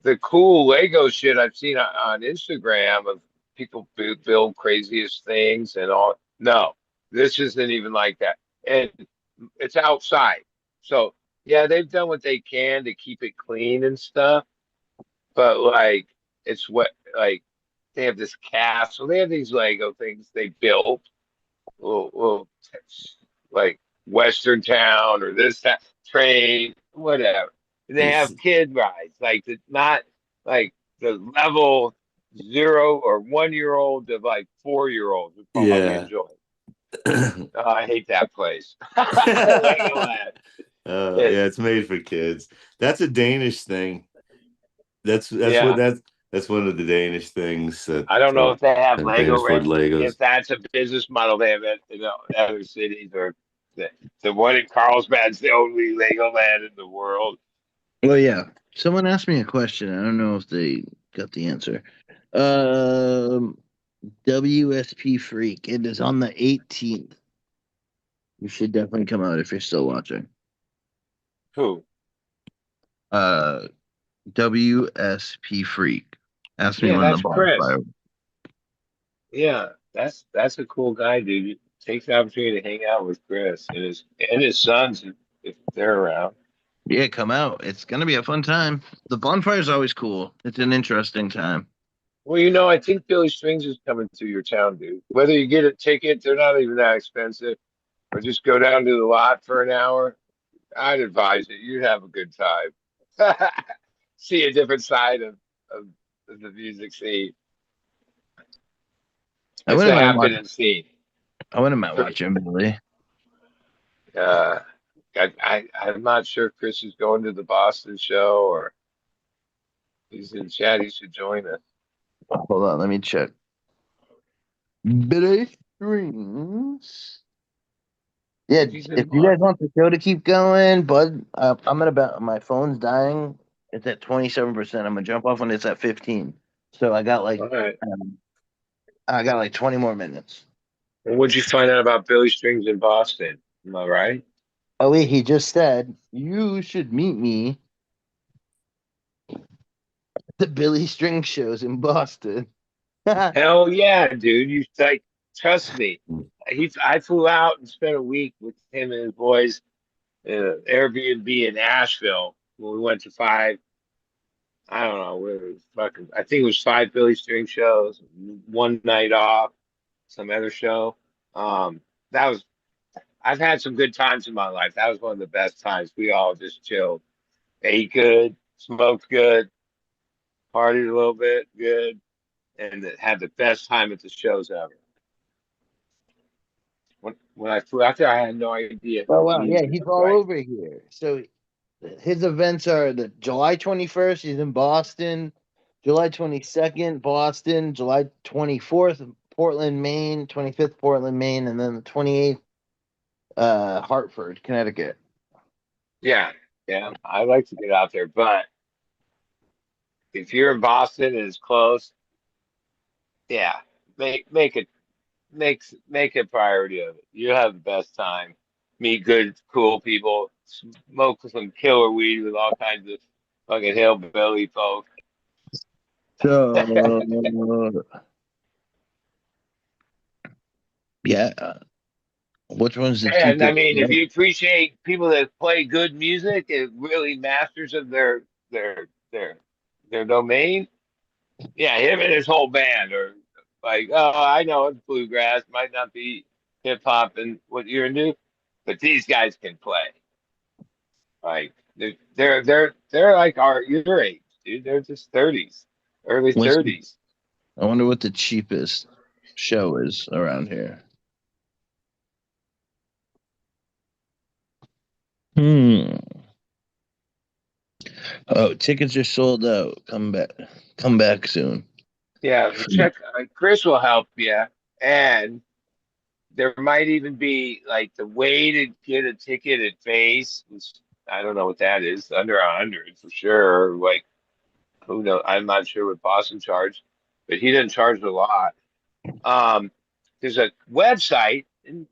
the cool Lego shit I've seen on Instagram of people build craziest things and all. No, this isn't even like that. And it's outside. So, yeah, they've done what they can to keep it clean and stuff. But, like, it's what, like, they have this castle. They have these Lego things they built, little like, Western town or this train, whatever. They
It's,
have kid rides, like the not like the level 0 or 1 year old to like 4 year olds would probably
yeah.
enjoy. Oh, I hate that place. Legoland. It,
Yeah, it's made for kids. That's a Danish thing. That's what
yeah,
that's one of the Danish things that
I don't know if they have
and famous for
If
Legos.
that's a business model they have other cities, or the, the one in Carlsbad's the only Legoland in the world.
Well, yeah. Someone asked me a question. I don't know if they got the answer. Um, WSP Freak. It is on the 18th. You should definitely come out if you're still watching.
Who?
Uh, WSP Freak. Ask me
Yeah,
when the
that's Chris.
bonfire.
Yeah, that's a cool guy, dude. Take the opportunity to hang out with Chris and his sons if they're around.
Yeah, come out. It's gonna be a fun time. The bonfire is always cool. It's an interesting time.
Well, I think Billy Strings is coming to your town, dude. Whether you get a ticket, they're not even that expensive, or just go down to the lot for an hour. I'd advise it. You'd have a good time. See a different side of the music scene.
I
It's
wouldn't
a
mind watch.
happening scene.
I wouldn't mind watching Billy.
Uh, I'm not sure if Chris is going to the Boston show or he's in chat. He should join us.
Hold on, let me check. Billy Strings. Yeah,
If he's in
if you guys
Boston.
want the show to keep going, bud, I'm gonna bet my phone's dying. It's at 27%. I'm gonna jump off when it's at 15. So
All right.
I got like 20 more minutes.
Well, what'd you find out about Billy Strings in Boston? Am I right?
Oh wait, he just said you should meet me at the Billy String shows in Boston.
Hell yeah, dude. You like trust me. I flew out and spent a week with him and his boys in an Airbnb in Asheville when we went to five. I don't know, where it was fucking. I think it was five Billy String shows, one night off, some other show. That was. I've had some good times in my life. That was one of the best times. We all just chilled, ate good, smoked good, partied a little bit, good, and had the best time at the shows ever. When I flew out there, I had no idea
Oh
how
wow, yeah,
easy it
he's
was.
all
Right?
over here. So his events are the July 21st. He's in Boston. July 22nd, Boston. July 24th, Portland, Maine. 25th, Portland, Maine, and then the 28th, Hartford, Connecticut.
Yeah, yeah. I like to get out there, but if you're in Boston and it's close, yeah, make it make a priority of it. You have the best time. Meet good, cool people. Smoke some killer weed with all kinds of fucking hillbilly folk.
So, yeah. Which one's the
And I
cheapest?
mean, if you appreciate people that play good music and really masters of their their their domain, yeah, him and his whole band are like, oh, I know it's bluegrass, might not be hip hop and what you're into, but these guys can play. Like they're like your age, dude. They're just 30s, early
What's
30s.
I wonder what the cheapest show is around here. Hmm. Oh, tickets are sold out. Come back. Come back soon.
Yeah, check. Chris will help you, and there might even be like the way to get a ticket at base, which I don't know what that is, under 100 for sure. Like who knows? I'm not sure what Boston charged, but he didn't charge a lot. Um, there's a website, and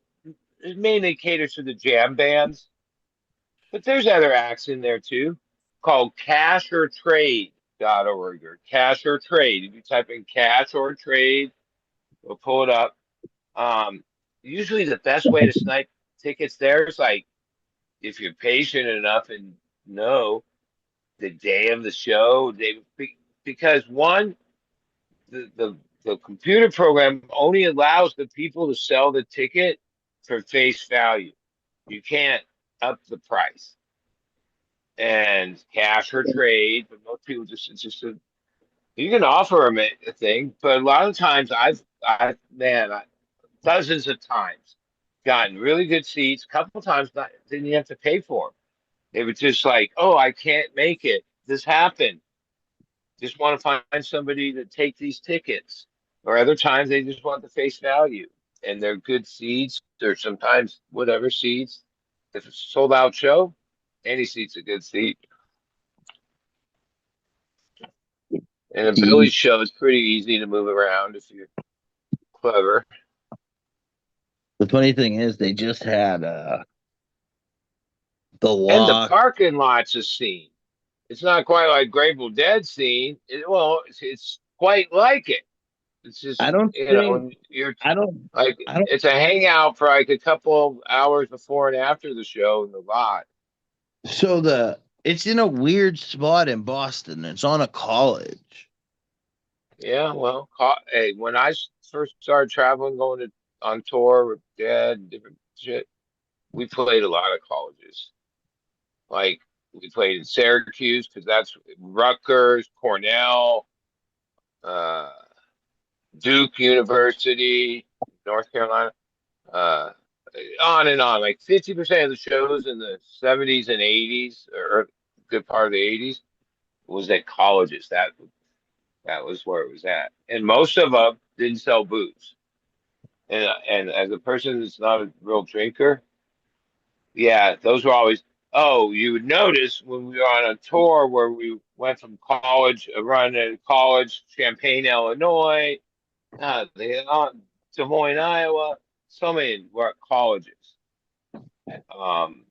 it mainly caters to the jam bands, but there's other acts in there too, called cashertrade.org or cash or trade. If you type in cash or trade, we'll pull it up. Um, Usually the best way to snipe tickets there is like if you're patient enough and know the day of the show, because one, the, the the computer program only allows the people to sell the ticket for face value. You can't up the price and cash or trade, but most people just it's just a you can offer them a thing, but a lot of times dozens of times gotten really good seats. A couple times not, didn't you have to pay for them? They were just like, oh, I can't make it. This happened. Just want to find somebody to take these tickets. Or other times they just want the face value. And they're good seats. Or sometimes whatever seats. If it's a sold out show, any seat's a good seat. And a Billy
The
show is pretty easy to move around if you're clever.
the funny thing is, they just had the
And the
lock.
parking lot's a scene. It's not quite like Grateful Dead scene. Well, it's quite like it. It's
I
just
don't think.
when you're
I don't.
like
I don't.
it's a hangout for like a couple of hours before and after the show in the lot.
So it's in a weird spot in Boston. It's on a college.
Yeah, well, hey, when first started traveling, going to on tour with Dad and different shit, we played a lot of colleges. Like we played in Syracuse because that's Rutgers, Cornell, uh, Duke University, North Carolina. uh, On and on. Like 50% of the shows in the 70s and 80s, or a good part of the 80s, was at colleges. That was where it was at, and most of them didn't sell booze. And as a person that's not a real drinker, yeah, those were always. Oh, you would notice when we were on a tour where we went from college, a run in college, Champaign, Illinois, Des Moines, Iowa. So many were at colleges. Um,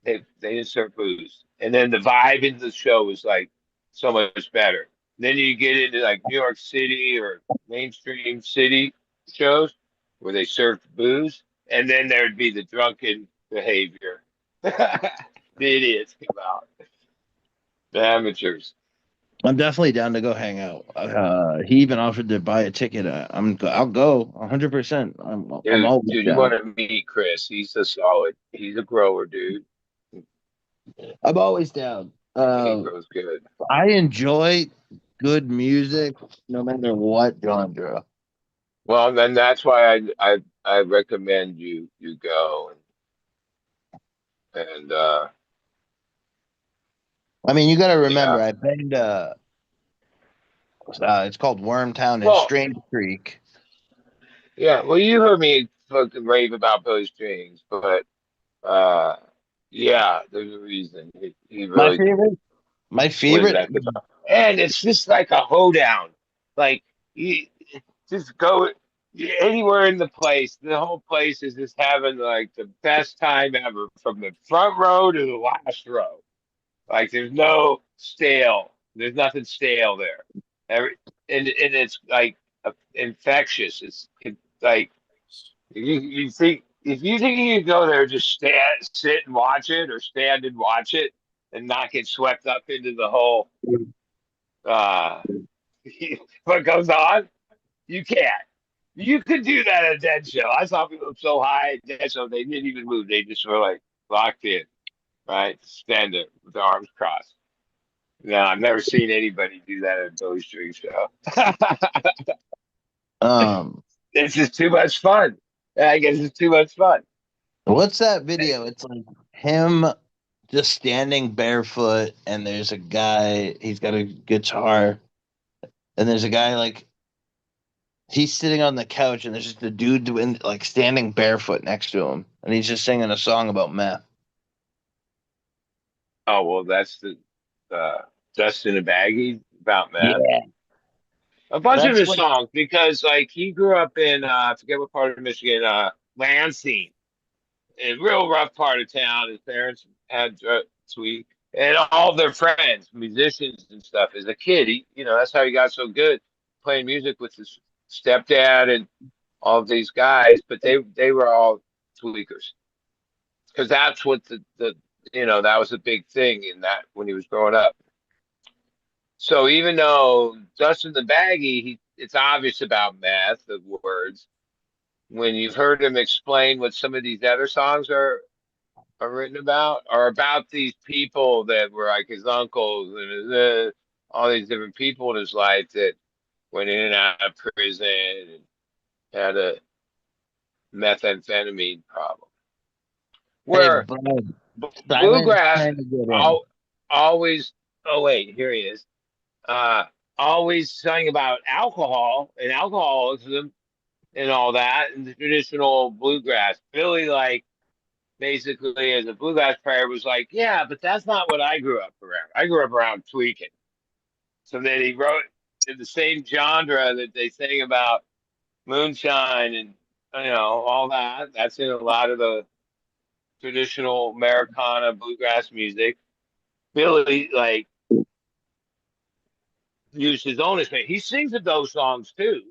they didn't serve booze, and then the vibe in the show was like so much better. Then you get into like New York City or mainstream city shows where they served booze, and then there'd be the drunken behavior. The idiots come out, the amateurs.
I'm definitely down to go hang out. He even offered to buy a ticket. I'll go 100%. I'm always
Dude, you want
down.
to meet Chris? He's a solid. He's a grower, dude.
I'm always down.
He grows good.
I enjoy good music no matter what genre.
Well, then that's why I recommend you go and
I mean, you got to
yeah,
remember, I've been to It's called Wormtown and
Well,
Strange Creek.
yeah. Well, you heard me fucking rave about Billy Strings, but uh, yeah, there's a reason he
My
really
favorite. My
was
favorite.
at the top. And it's just like a hoedown. Like you just go anywhere in the place. The whole place is just having like the best time ever, from the front row to the last row. Like there's no stale. There's nothing stale there. Every and it's like infectious. It's like you think, if you think you can go there, just sit and watch it, or stand and watch it, and not get swept up into the whole uh what goes on. You can't. You could do that at a Dead Show. I saw people so high at Dead Show they didn't even move. They just were like locked in, right? Stand there with their arms crossed. No, I've never seen anybody do that at a Billy String show.
Um,
It's just too much fun. I guess it's too much fun.
what's that video? It's like him just standing barefoot, and there's a guy. He's got a guitar, and there's a guy like he's sitting on the couch, and there's just a dude doing like standing barefoot next to him, and he's just singing a song about meth.
Oh well, that's the Dustin and Baggy about meth.
Yeah,
A bunch of
that's
his
what.
songs, because like he grew up in I forget what part of Michigan, Lansing, a real rough part of town. His parents had sweet, and all their friends, musicians and stuff. As a kid, that's how he got so good, playing music with his stepdad and all of these guys. But they were all tweakers, because that's what that was a big thing in that when he was growing up. So even though Dustin the Baggy, it's obvious about meth, the words. When you've heard him explain what some of these other songs are written about, or about these people that were like his uncles and all these different people in his life that went in and out of prison and had a methamphetamine problem.
Hey,
Where
bud, Simon's
bluegrass
trying to get in.
al always, oh wait, here he is. Uh, Always sang about alcohol and alcoholism and all that, and the traditional bluegrass. Billy, like, basically, as a bluegrass player, was like, yeah, but that's not what I grew up around. I grew up around tweaking. So then he wrote in the same genre that they sing about moonshine and all that. That's in a lot of the traditional Americana bluegrass music. Billy, like, used his own instrument. He sings of those songs too,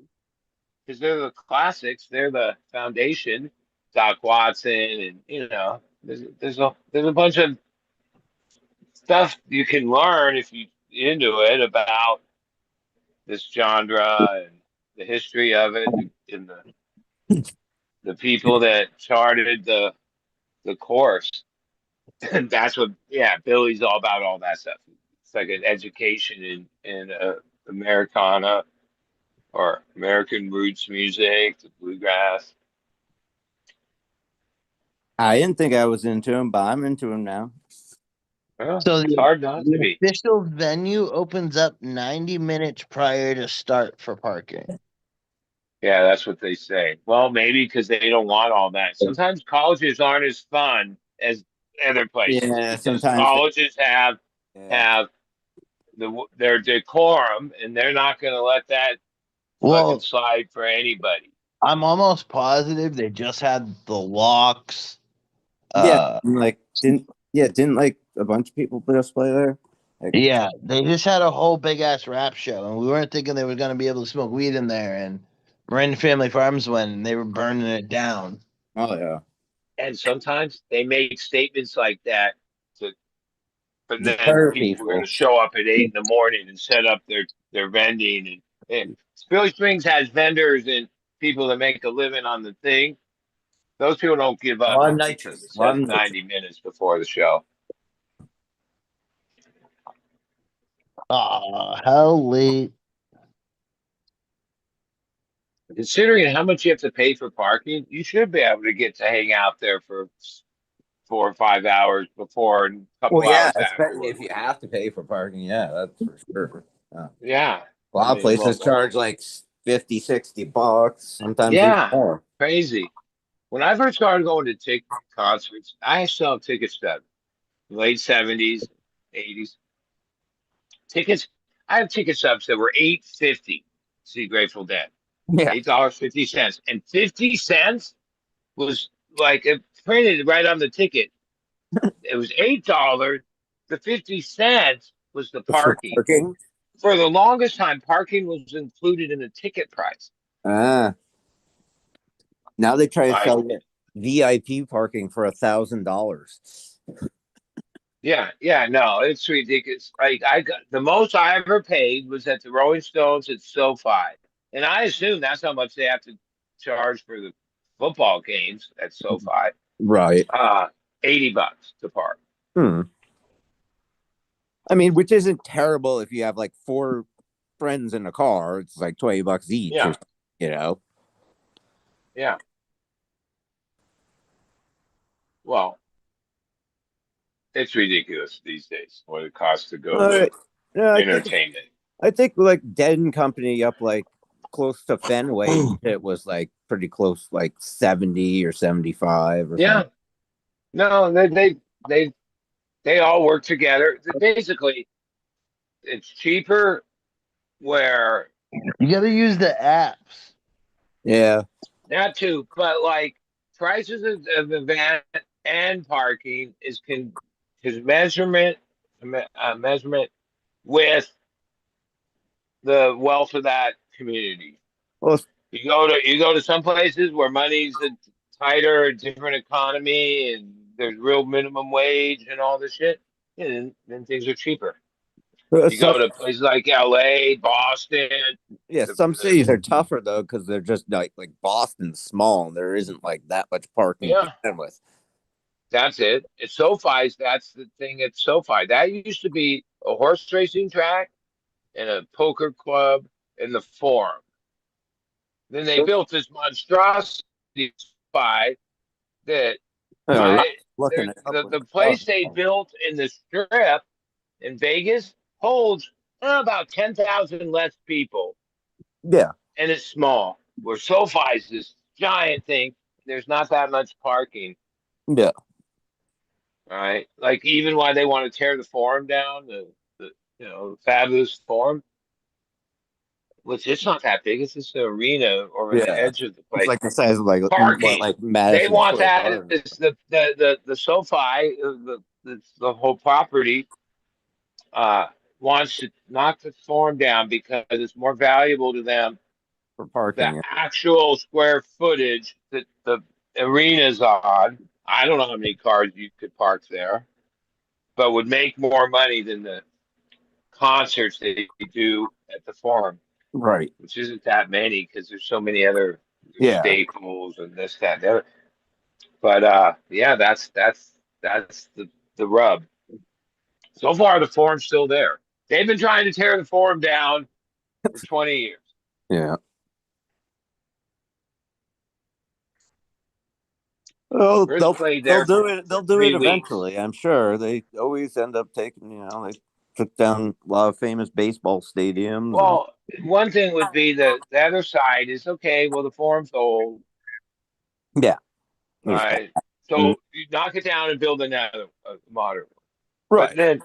because they're the classics. They're the foundation. Doc Watson, and there's a bunch of stuff you can learn if you into it about this genre and the history of it, and the people that charted the course. And that's what, yeah, Billy's all about all that stuff. It's like an education in Americana, or American roots music, the bluegrass.
I didn't think I was into him, but I'm into him now.
Well,
So
it's hard not to
the
be.
official venue opens up 90 minutes prior to start for parking.
Yeah, that's what they say. Well, maybe because they don't want all that. Sometimes colleges aren't as fun as other places,
Yeah,
because
sometimes.
colleges have
Yeah.
have their decorum, and they're not going to let that fucking
Well,
slide for anybody.
I'm almost positive they just had the locks.
Yeah, didn't like a bunch of people just play there? Like,
Yeah, they just had a whole big ass rap show, and we weren't thinking they were going to be able to smoke weed in there. And Marin Family Farms went, and they were burning it down.
oh yeah.
And sometimes they make statements like that, to, but then
Deter
people are going
people.
to show up at 8 in the morning and set up their vending. And Billy Springs has vendors and people that make a living on the thing. Those people don't give up
Lot of
because it
nitrous.
says 90 minutes before the show.
How late?
Considering how much you have to pay for parking, you should be able to get to hang out there for 4 or 5 hours before and a couple
Well, yeah,
hours
especially
afterward.
if you have to pay for parking. Yeah, that's for sure.
Yeah,
A lot of places
Well,
charge like 50, $60, sometimes even
yeah,
more.
crazy. When I first started going to concerts, I still have ticket stubs, late 70s, 80s. Tickets, I have ticket stubs that were $8.50 to see Grateful Dead.
Yeah.
$8.50. And 50 cents was like it printed right on the ticket. It was $8. The 50 cents was the
For
parking.
parking.
For the longest time, parking was included in the ticket price.
Ah. Now they try to
Like,
sell you VIP parking for $1,000.
yeah, no, it's ridiculous. Like I got the most I ever paid was at the Rolling Stones at SoFi, and I assume that's how much they have to charge for the football games at SoFi.
Right.
Uh, $80 to park.
Hmm. I mean, which isn't terrible if you have like four friends in a car. It's like $20 each,
Yeah,
you know.
yeah. Well, it's ridiculous these days what it costs to go
Uh,
to
no,
entertainment.
I think like Dead and Company up like close to Fenway, it was like pretty close, like 70 or 75 or
Yeah,
something.
no, they they all work together. Basically, it's cheaper where
You got to use the apps.
Yeah.
not too, but like prices of event and parking is measurement with the wealth of that community.
Well,
You go to some places where money's a tighter, different economy, and there's real minimum wage and all this shit. And then things are cheaper. You
some
go to places like L.A., Boston.
yeah,
The,
some
the,
cities are tougher though because they're just like Boston's small and there isn't like that much parking to
yeah,
begin with.
that's it. It's SoFi's. That's the thing at SoFi. That used to be a horse racing track and a poker club in the Forum. Then they built this monstrosity SoFi that
Right.
I
Looking it up.
the place they built in the Strip in Vegas holds about 10,000 less people,
Yeah.
and it's small. Where SoFi's this giant thing. There's not that much parking.
Yeah.
All right, like even why they want to tear the Forum down, the fabulous Forum, which it's not that big. It's just an arena over the
Yeah.
edge of the
It's
place.
like the size of like what,
Parking.
like
They
Madison
want
Square
that
Garden.
as the SoFi, the whole property wants to knock the Forum down because it's more valuable to them
For
the
parking.
actual square footage that the arena's on. I don't know how many cars you could park there, but would make more money than the concerts they do at the Forum,
Right.
which isn't that many because there's so many other
Yeah.
staples and this, that, and the other. But yeah, that's the rub. So far, the Forum's still there. They've been trying to tear the Forum down for 20 years.
Yeah. Oh,
Chris
they'll
played
they'll
there
do it.
for
They'll do it
3 weeks.
eventually. I'm sure. They always end up taking. They took down a lot of famous baseball stadiums.
Well, one thing would be the other side is okay. Well, the Forum's old,
Yeah.
all
There's
right.
Mm,
So you knock it down and build another modern one. But
right.
then,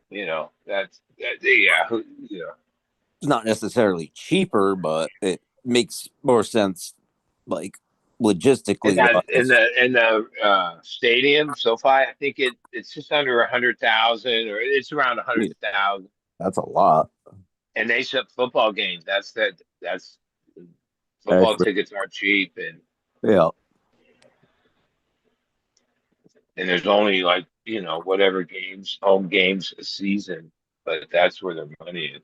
yeah,
It's not necessarily cheaper, but it makes more sense, like
in
logistically
that
wise.
in the stadium SoFi, I think it's just under 100,000 or it's around 100,000,
That's a lot.
and they sell football games. That's football
Actually,
tickets aren't cheap,
yeah.
and there's only like whatever home games a season, but that's where their money is.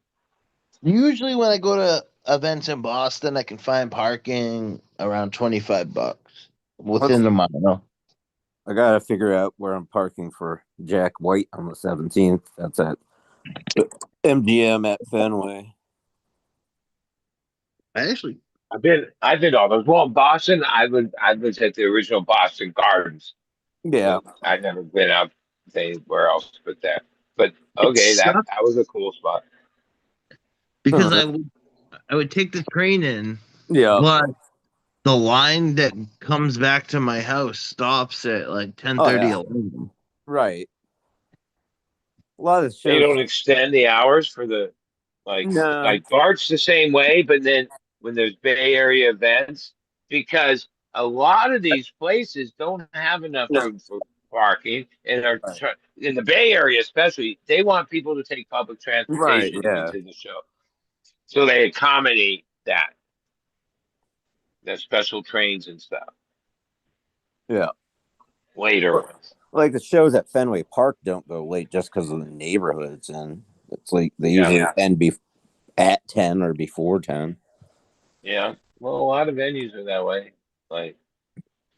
Usually, when I go to events in Boston, I can find parking around $25 within the mile.
I gotta figure out where I'm parking for Jack White on the 17th. That's at MGM at Fenway.
Actually,
I've been to all those. Well, in Boston, I was at the original Boston Gardens.
Yeah.
But I've never been out anywhere else but that. But okay,
It's
that was a cool spot.
because
Uh-huh.
I would take the train in,
Yeah.
but the line that comes back to my house stops at like 10,
Oh
30,
yeah.
11.
Right. A lot of
They
shows.
don't extend the hours for the
No.
like BART's the same way, but then when there's Bay Area events, because a lot of these places don't have enough
No.
room for parking, and are
Right.
in the Bay Area especially, they want people to take public
Right.
transportation to get
Yeah.
to the show, so they accommodate that. There's special trains and stuff
Yeah.
later ones.
Like the shows at Fenway Park don't go late just because of the neighborhood it's in. It's like they
Yeah,
usually end at 10 or before 10
yeah. Well, a lot of venues are that way. Like,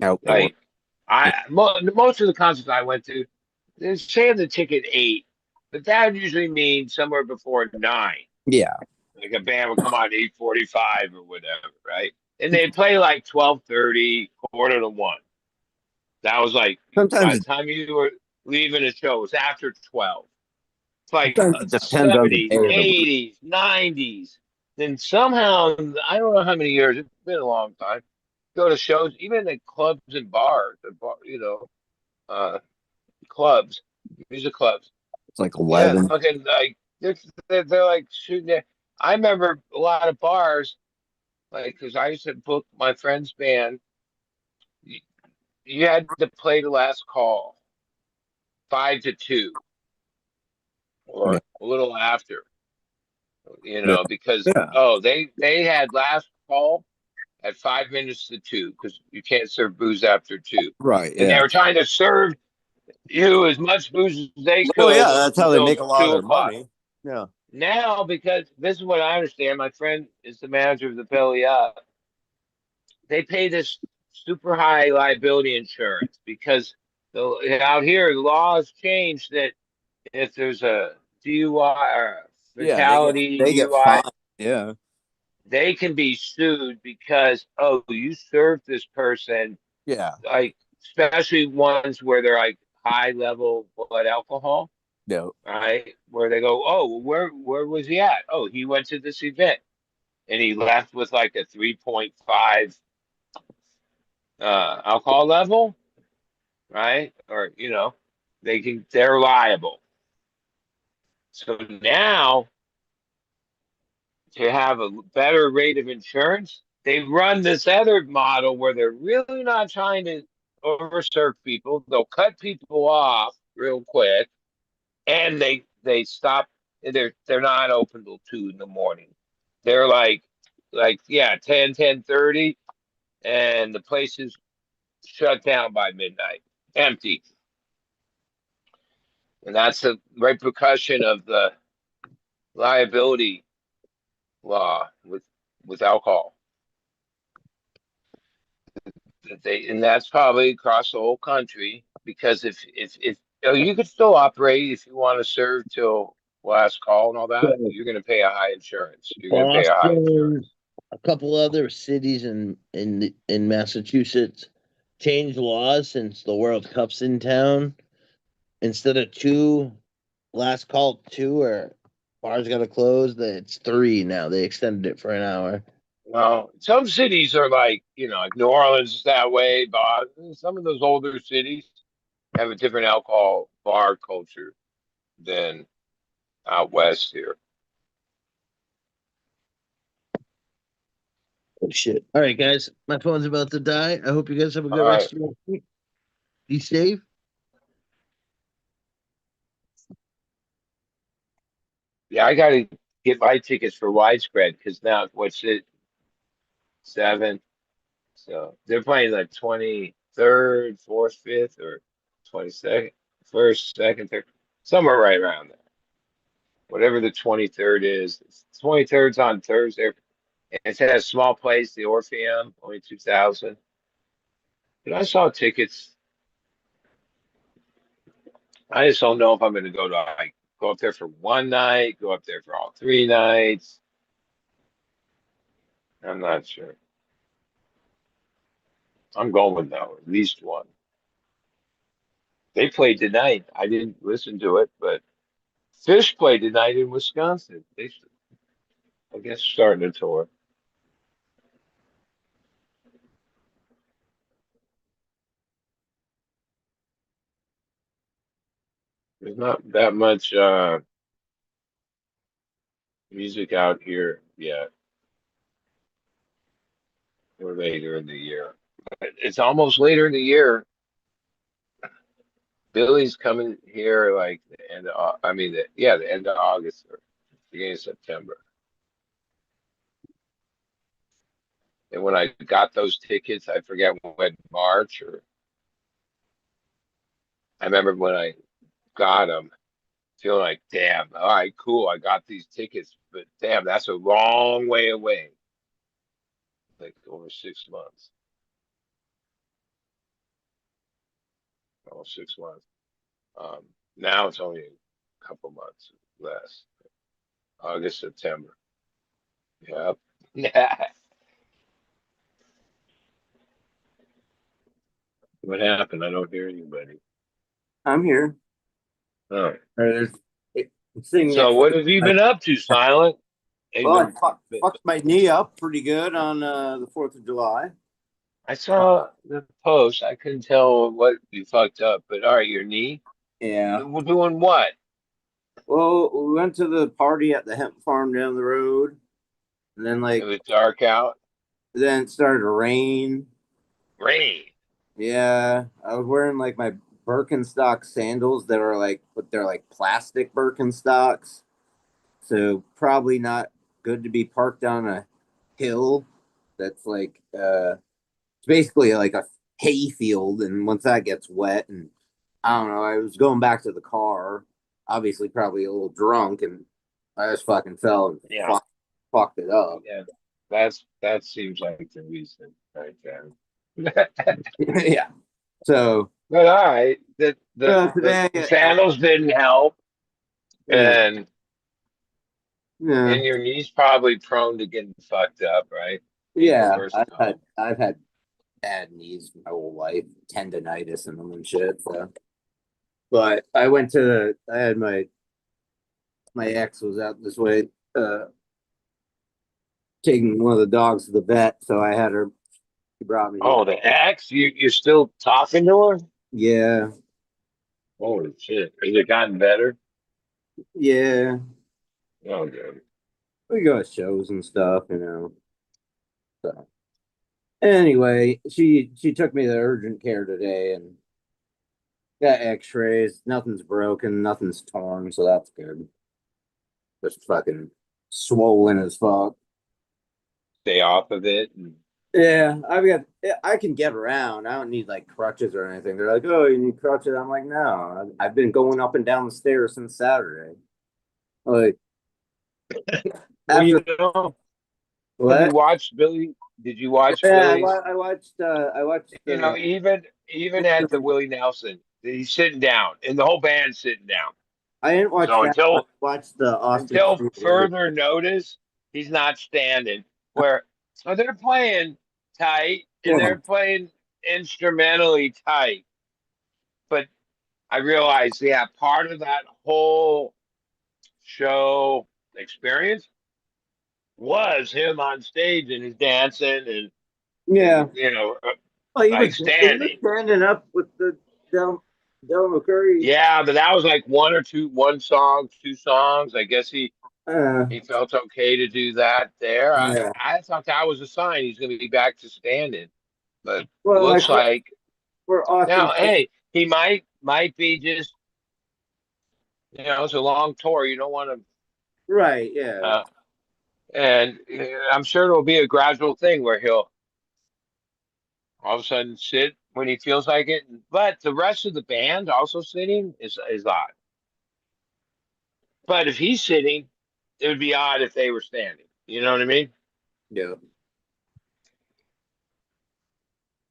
outdoor.
like most of the concerts I went to, they're saying the ticket 8, but that would usually means somewhere before 9.
Yeah.
Like a band would come on 8:45 or whatever, right? And they'd play like 12:30, quarter to 1. That was like by
Sometimes
the time you were leaving a show, it was after 12. It's like
sometimes it depends on the
70s,
day of the week.
80s, 90s. Then somehow, I don't know how many years, it's been a long time, go to shows, even at clubs and bars, uh, clubs, music clubs.
It's like
Yeah,
11.
fucking like they're like shooting it. I remember a lot of bars, like, because I used to book my friend's band. You, you had to play the last call, 5 to 2,
Yeah.
or a little after,
Yeah.
because
Yeah.
they had last call at 5 minutes to 2 because you can't serve booze after 2,
Right.
and they
Yeah.
were trying to serve you as much booze as they
Oh, yeah.
could
That's how they
until
make a lot of
two
their
o'clock.
money. Yeah.
Now, because this is what I understand, my friend is the manager of the Belly Up. They pay this super high liability insurance because out here the law has changed that if there's a DUI or
Yeah.
fatality,
They get
DUI,
fined. Yeah.
they can be sued because, oh, you served this person,
Yeah.
like, especially ones where they're like high level blood alcohol,
Yeah.
right? Where they go, oh, where was he at? Oh, he went to this event and he left with like a 3.5 alcohol level, right? Or they're liable. So now to have a better rate of insurance, they run this other model where they're really not trying to overserve people. They'll cut people off real quick, and they stop. They're not open till 2 in the morning. They're like yeah, 10:30, and the place is shut down by midnight, empty. And that's a repercussion of the liability law with alcohol. And that's probably across the whole country because if you could still operate if you want to serve till last call and all that,
So
you're going to pay a high insurance. You're going to pay a high
Boston,
insurance.
a couple other cities in Massachusetts changed laws since the World Cup's in town. Instead of 2, last call 2, or bars got to close, it's 3 now. They extended it for an hour.
Well, some cities are like New Orleans is that way, but some of those older cities have a different alcohol bar culture than out west here.
Oh shit! All right, guys, my phone's about to die. I hope you guys have a
All
good
right.
rest of your week. Be safe.
Yeah, I got to get my tickets for widespread because now what's it, 7? So they're playing like 23rd, 4th, 5th, or 22nd, 1st, 2nd, 3rd, somewhere right around there. Whatever the 23rd is. 23rd's on Thursday. And it's at a small place, the Orpheum, only 2,000. But I saw tickets. I just don't know if I'm going to go up there for one night, go up there for all 3 nights. I'm not sure. I'm going though, at least one. They played tonight. I didn't listen to it, but Fish played tonight in Wisconsin. I guess starting a tour. There's not that much music out here yet. We're later in the year. But it's almost later in the year. Billy's coming here like the end of, I mean, the end of August or beginning of September. And when I got those tickets, I forget when March or I remember when I got them, feeling like, damn, all right, cool, I got these tickets, but damn, that's a long way away, like over 6 months, almost 6 months. Now it's only a couple months less. August, September. Yep. Yeah. What happened? I don't hear anybody.
I'm here.
Oh.
There's sitting
So
next
what
to
have you
my,
been up to, Silent? You've
well,
been,
fucked my knee up pretty good on the 4th of July.
I saw the post. I couldn't tell what you fucked up, but all right, your knee.
Yeah.
We're doing what?
Well, we went to the party at the hemp farm down the road, and then
It was dark out.
then it started to rain.
Rain.
Yeah, I was wearing like my Birkenstock sandals that are like, but they're like plastic Birkenstocks, so probably not good to be parked on a hill that's like it's basically like a hay field, and once that gets wet, and I don't know, I was going back to the car, obviously probably a little drunk, and I just fucking fell and
Yeah.
fucked it up.
Yeah. That seems like the reason right there.
Yeah. So
But all right,
today,
the sandals didn't help,
yeah,
and
yeah,
your knee's probably prone to getting fucked up, right? Being
yeah.
versatile.
I've had bad knees my whole life, tendonitis and them and shit. So, but I had my ex was out this way, taking one of the dogs to the vet, so I had her. She brought me
Oh,
here.
the ex? You're still talking to her?
Yeah,
Holy shit. Has it gotten better?
yeah.
Oh, good.
We go to shows and stuff, you know. So anyway, she took me to urgent care today and got X-rays. Nothing's broken, nothing's torn, so that's good. Just fucking swollen as fuck.
Stay off of it. And
Yeah, I can get around. I don't need like crutches or anything. They're like, "Oh, you need crutches." I'm like, "No, I've been going up and down the stairs since Saturday." Like
well,
after
have you
what?
watched Billy? Did you watch
Yeah,
Billy's?
I watched
Even at the Willie Nelson, he's sitting down, and the whole band's sitting down.
I didn't watch
So
that. I watched the Austin
until
Stewart.
further notice, he's not standing. Where so they're playing tight and
Yeah.
they're playing instrumentally tight, but I realized, yeah, part of that whole show experience was him on stage and his dancing
Yeah.
and you know
Oh,
like
he was
standing.
standing up with the Del McCurry.
Yeah, but that was like one song, two songs. I guess
Uh,
he felt okay to do that there.
yeah.
I thought that was a sign he's going to be back to standing, but
Well, like
looks like
for Austin,
now, hey, he might be just it's a long tour. You don't want to,
right? Yeah.
and I'm sure it'll be a gradual thing where he'll all of a sudden sit when he feels like it. But the rest of the band also sitting is odd. But if he's sitting, it would be odd if they were standing. You know what I mean?
Yeah.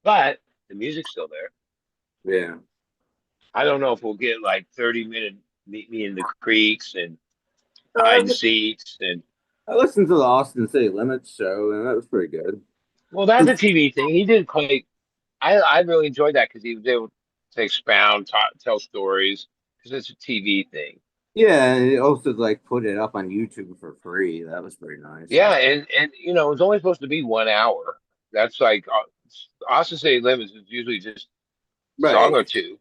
But the music's still there.
Yeah.
I don't know if we'll get like 30-minute meet me in the creeks and
I,
hide seats and
I listened to the Austin City Limits show, and that was pretty good.
well, that's a TV thing. He did quite. I really enjoyed that because he was able to expound, tell stories because it's a TV thing.
Yeah, and it also like put it up on YouTube for free. That was pretty nice.
Yeah, and it's only supposed to be 1 hour. That's like Austin City Limits is usually just song
Right.
or two.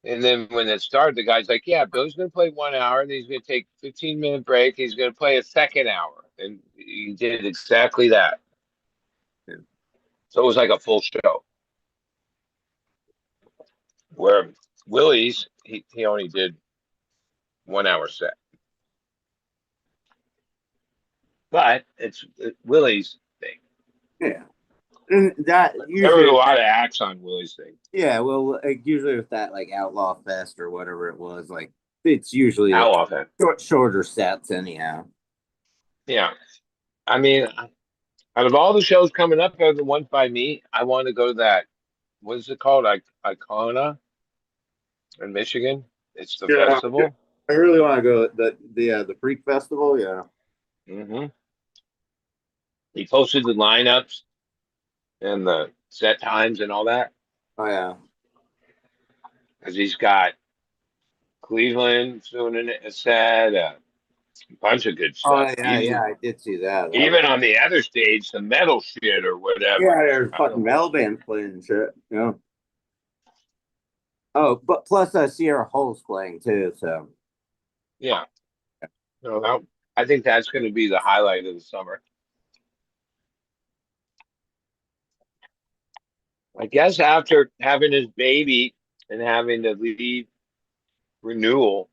And then when it started, the guy's like, "Yeah, Billy's going to play 1 hour, and he's going to take 15-minute break. He's going to play a second hour," and he did exactly that.
Yeah.
So it was like a full show. Where Willie's, he only did 1 hour set, but it's Willie's thing.
Yeah. And that
There were
usually,
a lot of acts on Willie's thing.
yeah, well, like usually with that like Outlaw Fest or whatever it was, like it's usually
How often?
shorter sets anyhow.
Yeah, I mean, out of all the shows coming up, the one by me, I want to go to that. What is it called? Icona in Michigan. It's the
Yeah,
festival.
I really want to go the Freak Festival. Yeah.
Hmm. He posted the lineups and the set times and all that
Oh yeah.
because he's got Cleveland doing a set, a bunch of good
Oh
stuff.
yeah, yeah. I did see that.
Even on the other stage, the metal shit or whatever.
Yeah, there's
I
fucking
don't know.
metal bands playing and shit. Yeah. Oh, but plus Sierra Hull's playing too. So
Yeah, I think that's going to be the highlight of the summer. I guess after having his baby and having to leave renewal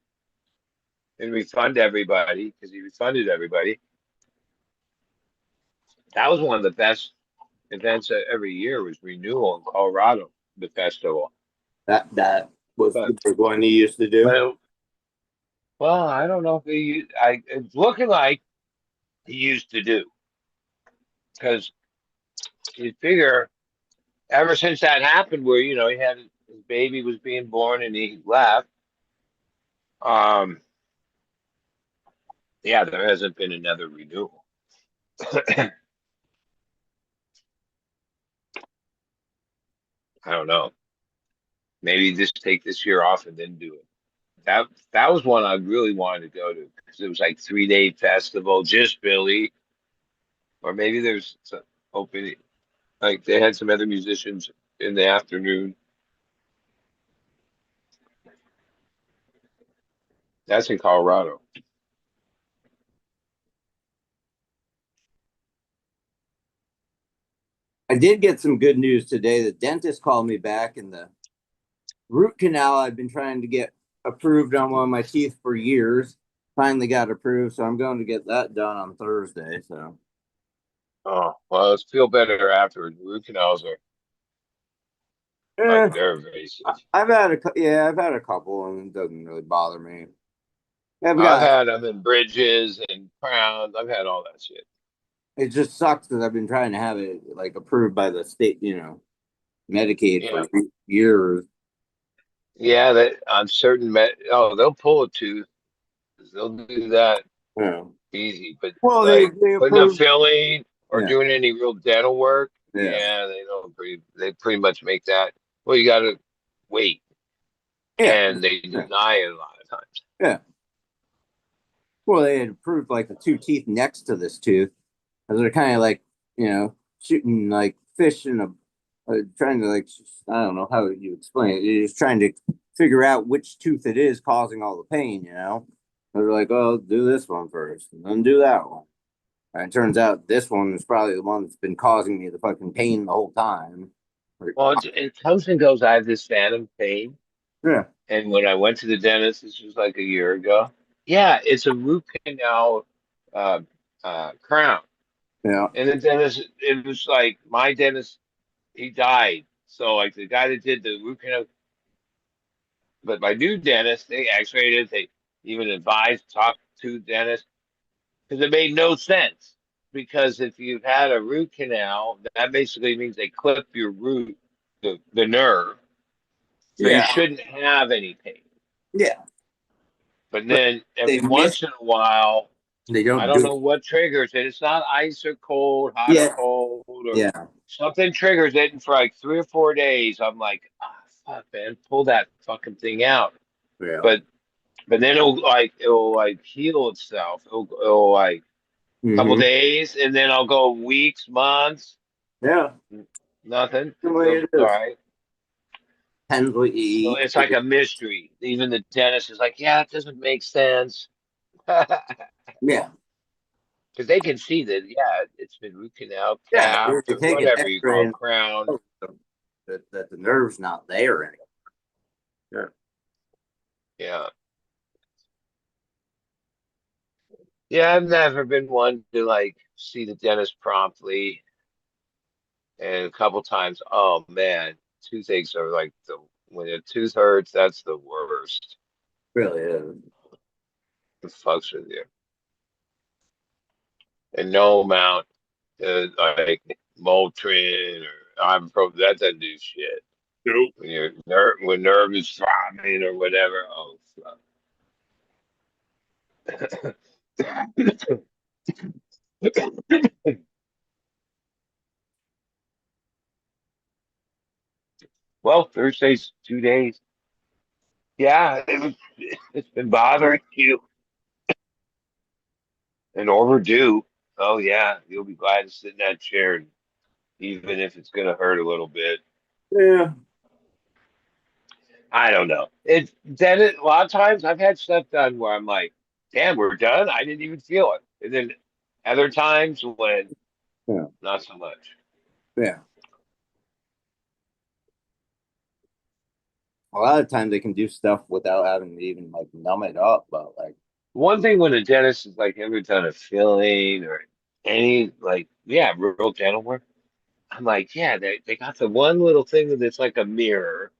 and refund everybody because he refunded everybody, that was one of the best events every year was renewal in Colorado, the festival.
that was
But
the big one he used to do.
well, well, I don't know if it's looking like he used to do because you figure ever since that happened where he had his baby was being born and he left. Um, yeah, there hasn't been another renewal. I don't know. Maybe just take this year off and then do it. That was one I really wanted to go to because it was like 3 day festival, just Billy, or maybe there's some opening. Like they had some other musicians in the afternoon. That's in Colorado.
I did get some good news today. The dentist called me back, and the root canal I've been trying to get approved on one of my teeth for years finally got approved. So I'm going to get that done on Thursday. So
Oh, well, let's feel better afterwards. Root canals are
eh,
like they're invasive.
I've had a couple, and it doesn't really bother me. I've
I've
got
had them in bridges and crowns. I've had all that shit.
it just sucks because I've been trying to have it like approved by the state, Medicaid
Yeah.
for years.
Yeah, that on certain they'll pull a tooth. They'll do that
Yeah.
easy, but
Well, they
like
they
putting a
approved.
filling or
Yeah.
doing any real dental work,
Yeah.
yeah, they pretty much make that. Well, you got to wait,
Yeah.
and they
Yeah.
deny it a lot of times.
Yeah. Well, they had approved like the two teeth next to this tooth, because they're kind of like, shooting like fish in a, trying to like, I don't know how you explain it. You're just trying to figure out which tooth it is causing all the pain. They're like, oh, do this one first, and then do that one. And it turns out this one is probably the one that's been causing me the fucking pain the whole time.
Well, it comes and goes. I have this phantom pain,
Yeah.
and when I went to the dentist, this was like a year ago. Yeah, it's a root canal uh, crown,
Yeah.
and the dentist. It was like my dentist. He died, so like the guy that did the root canal. But my new dentist, they X-rayed it. They even advised talk to dentist because it made no sense. Because if you've had a root canal, that basically means they clip your root, the nerve, so you
Yeah.
shouldn't have any pain.
Yeah.
But
But
then
they
every
miss.
once in a while,
They
I
don't
don't
do
know
it.
what triggers it. It's not ice or cold, hot or
Yeah.
cold, or
Yeah.
something triggers it. And for like 3 or 4 days, I'm like, fuck, man, pull that fucking thing out.
Yeah.
But but then it'll heal itself. It'll like a couple
Mm-hmm.
days, and then I'll go weeks, months,
Yeah,
nothing.
the
It
way
feels
it
all
is.
right.
Depends what you
So
eat.
it's like a mystery. Even the dentist is like, yeah, it doesn't make sense.
Yeah,
Because they can see that, yeah, it's been root canal
yeah. If
capped
you
or
take an
whatever you
X-ray
call
and
crown.
show that the nerve's not there anymore. Yeah.
Yeah. Yeah, I've never been one to like see the dentist promptly. And a couple times, oh man, toothaches are like the when a tooth hurts, that's the worst.
Really is.
It fucks with you. And no amount like Motrin or ibuprofen, that doesn't do shit.
Nope.
When nerve is throbbing or whatever, oh fuck. Well, Thursday's 2 days. Yeah, it's been bothering you and overdue. Oh yeah, you'll be glad to sit in that chair, even if it's gonna hurt a little bit.
Yeah.
I don't know. A lot of times I've had stuff done where I'm like, damn, we're done. I didn't even feel it. And then other times when
Yeah.
not so much.
Yeah. A lot of times they can do stuff without having to even like numb it up, but like,
One thing when a dentist is like ever done a filling or any like yeah, real dental work, I'm like, yeah, they got the one little thing that's like a mirror.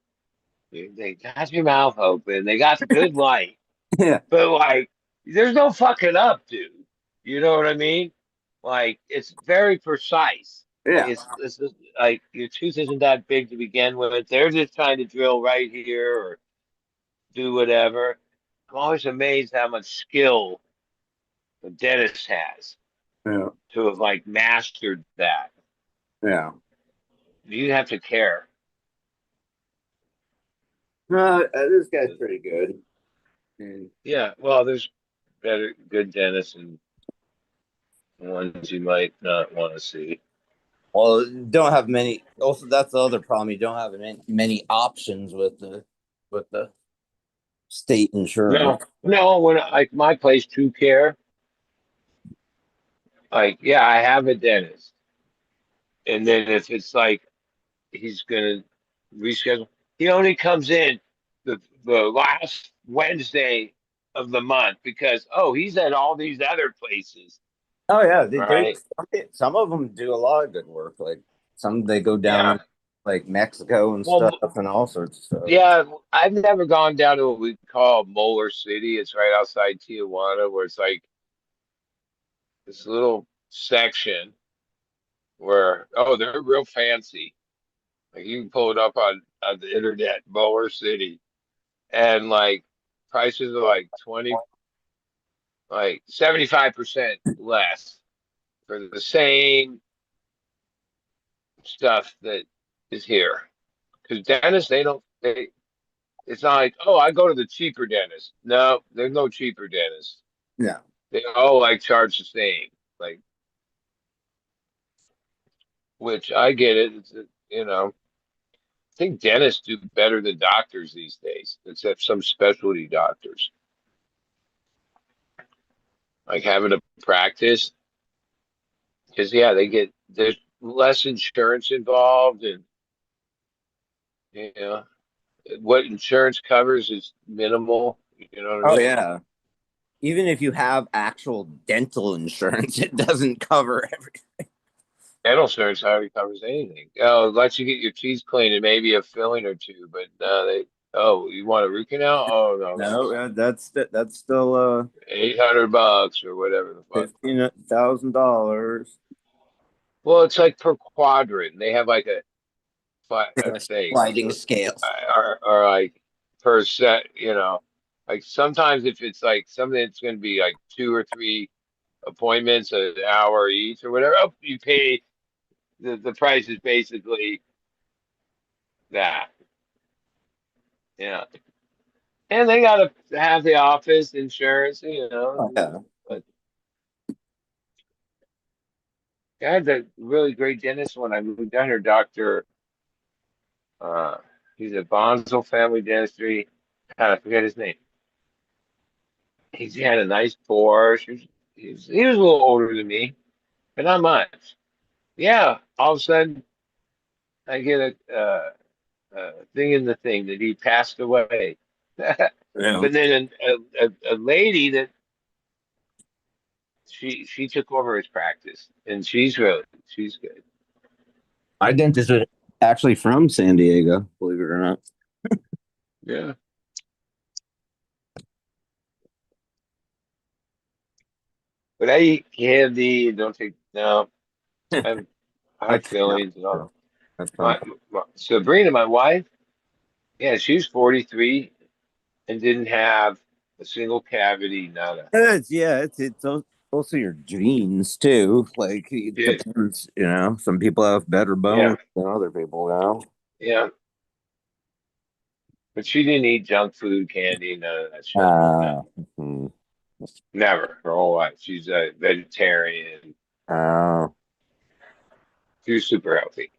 They got your mouth open. They got the good light,
yeah,
but like, there's no fucking up, dude. You know what I mean? Like, it's very precise. Like,
yeah,
it's just, like your tooth isn't that big to begin with. They're just trying to drill right here or do whatever. I'm always amazed how much skill the dentist has
yeah,
to have like mastered that.
yeah.
You have to care.
This guy's pretty good. And
Yeah, well, there's good dentists and ones you might not want to see.
well, don't have many. Also, that's the other problem. You don't have many options with the state
No,
insurance.
no, when like my place, True Care, like yeah, I have a dentist, and then if it's like he's gonna reschedule, he only comes in the last Wednesday of the month because oh he's at all these other places,
Oh yeah, they do.
right?
Some of them do a lot of good work. Like some, they go
Yeah.
down like Mexico and stuff
Well,
and all sorts of stuff.
yeah, I've never gone down to what we call Molar City. It's right outside Tijuana, where it's like this little section where oh they're real fancy. Like you can pull it up on the internet, Molar City, and like prices are like 20, like 75% less for the same stuff that is here. Because dentists, it's not like, oh, I go to the cheaper dentist. No, there's no cheaper dentist.
Yeah,
They all like charge the same. Like, which I get it. I think dentists do better than doctors these days, except some specialty doctors. Like having a practice, because yeah, there's less insurance involved, and you know what insurance covers is minimal. You know what I
oh
mean?
yeah. Even if you have actual dental insurance, it doesn't cover everything.
Dental insurance hardly covers anything. Oh, it lets you get your teeth cleaned and maybe a filling or two, but no, oh, you want a root canal? Oh no,
No,
that's
that's still
$800 or whatever the fuck.
$15,000.
Well, it's like per quadrant. They have like a thing,
Sliding scales.
or like per set. Like sometimes if it's like something that's going to be like 2 or 3 appointments an hour each or whatever, oh, you pay the price is basically that. Yeah. And they got to have the office insurance,
Oh, yeah.
But I had a really great dentist when I moved down here, Doctor. Uh, he's at Bonsall Family Dentistry. God, I forget his name. He had a nice Porsche. He was a little older than me, but not much. Yeah, all of a sudden I get a thing in the thing that he passed away.
Yeah.
But then a lady that she took over his practice, and she's good.
My dentist is actually from San Diego, believe it or not.
Yeah. But I eat candy. Don't take no. I have
I
hard
cannot.
feelings and all.
That's fun.
My Sabrina, my wife, yeah, she's 43 and didn't have a single cavity, nada.
It's also your genes too. Like it
Yeah,
depends, Some people have better
yeah,
bones than other people.
yeah. But she didn't eat junk food, candy, none of that shit. No,
Uh, hmm.
never her whole life. She's a vegetarian.
uh,
She was super healthy.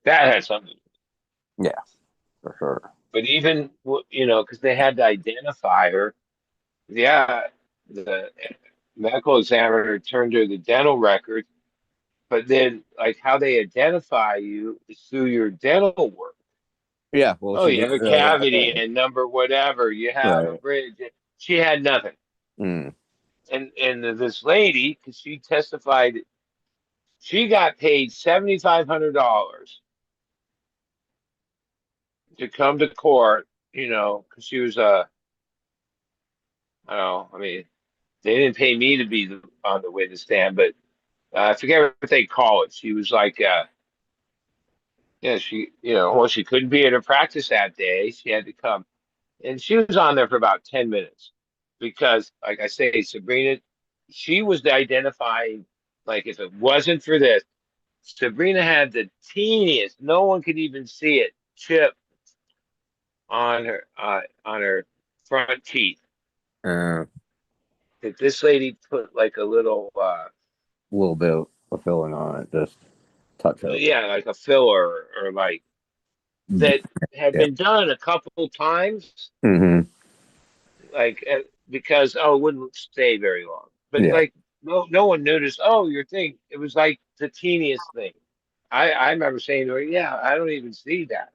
That had something.
yeah, for sure.
But even because they had to identify her. Yeah, the medical examiner turned her the dental record, but then like how they identify you is through your dental work.
Yeah, well,
Oh,
she
you
did.
have a cavity and number whatever. You have a
Right.
bridge. She had nothing.
Mm.
And this lady, because she testified, she got paid $7,500 to come to court. Because she was I don't know. I mean, they didn't pay me to be on the witness stand, but I forget what they call it. She was like, yeah, well, she couldn't be at her practice that day. She had to come, and she was on there for about 10 minutes because, like I say, Sabrina, she was identifying. Like, if it wasn't for this, Sabrina had the teeniest, no one could even see it, chip on her front teeth.
A
That this lady put like a little,
little bit of filling on it, just touch up.
yeah, like a filler or like that had
Yeah.
been done a couple times,
Hmm.
like because it wouldn't stay very long. But
Yeah.
like no one noticed. Oh, your thing. It was like the teeniest thing. I remember saying to her, "Yeah, I don't even see that.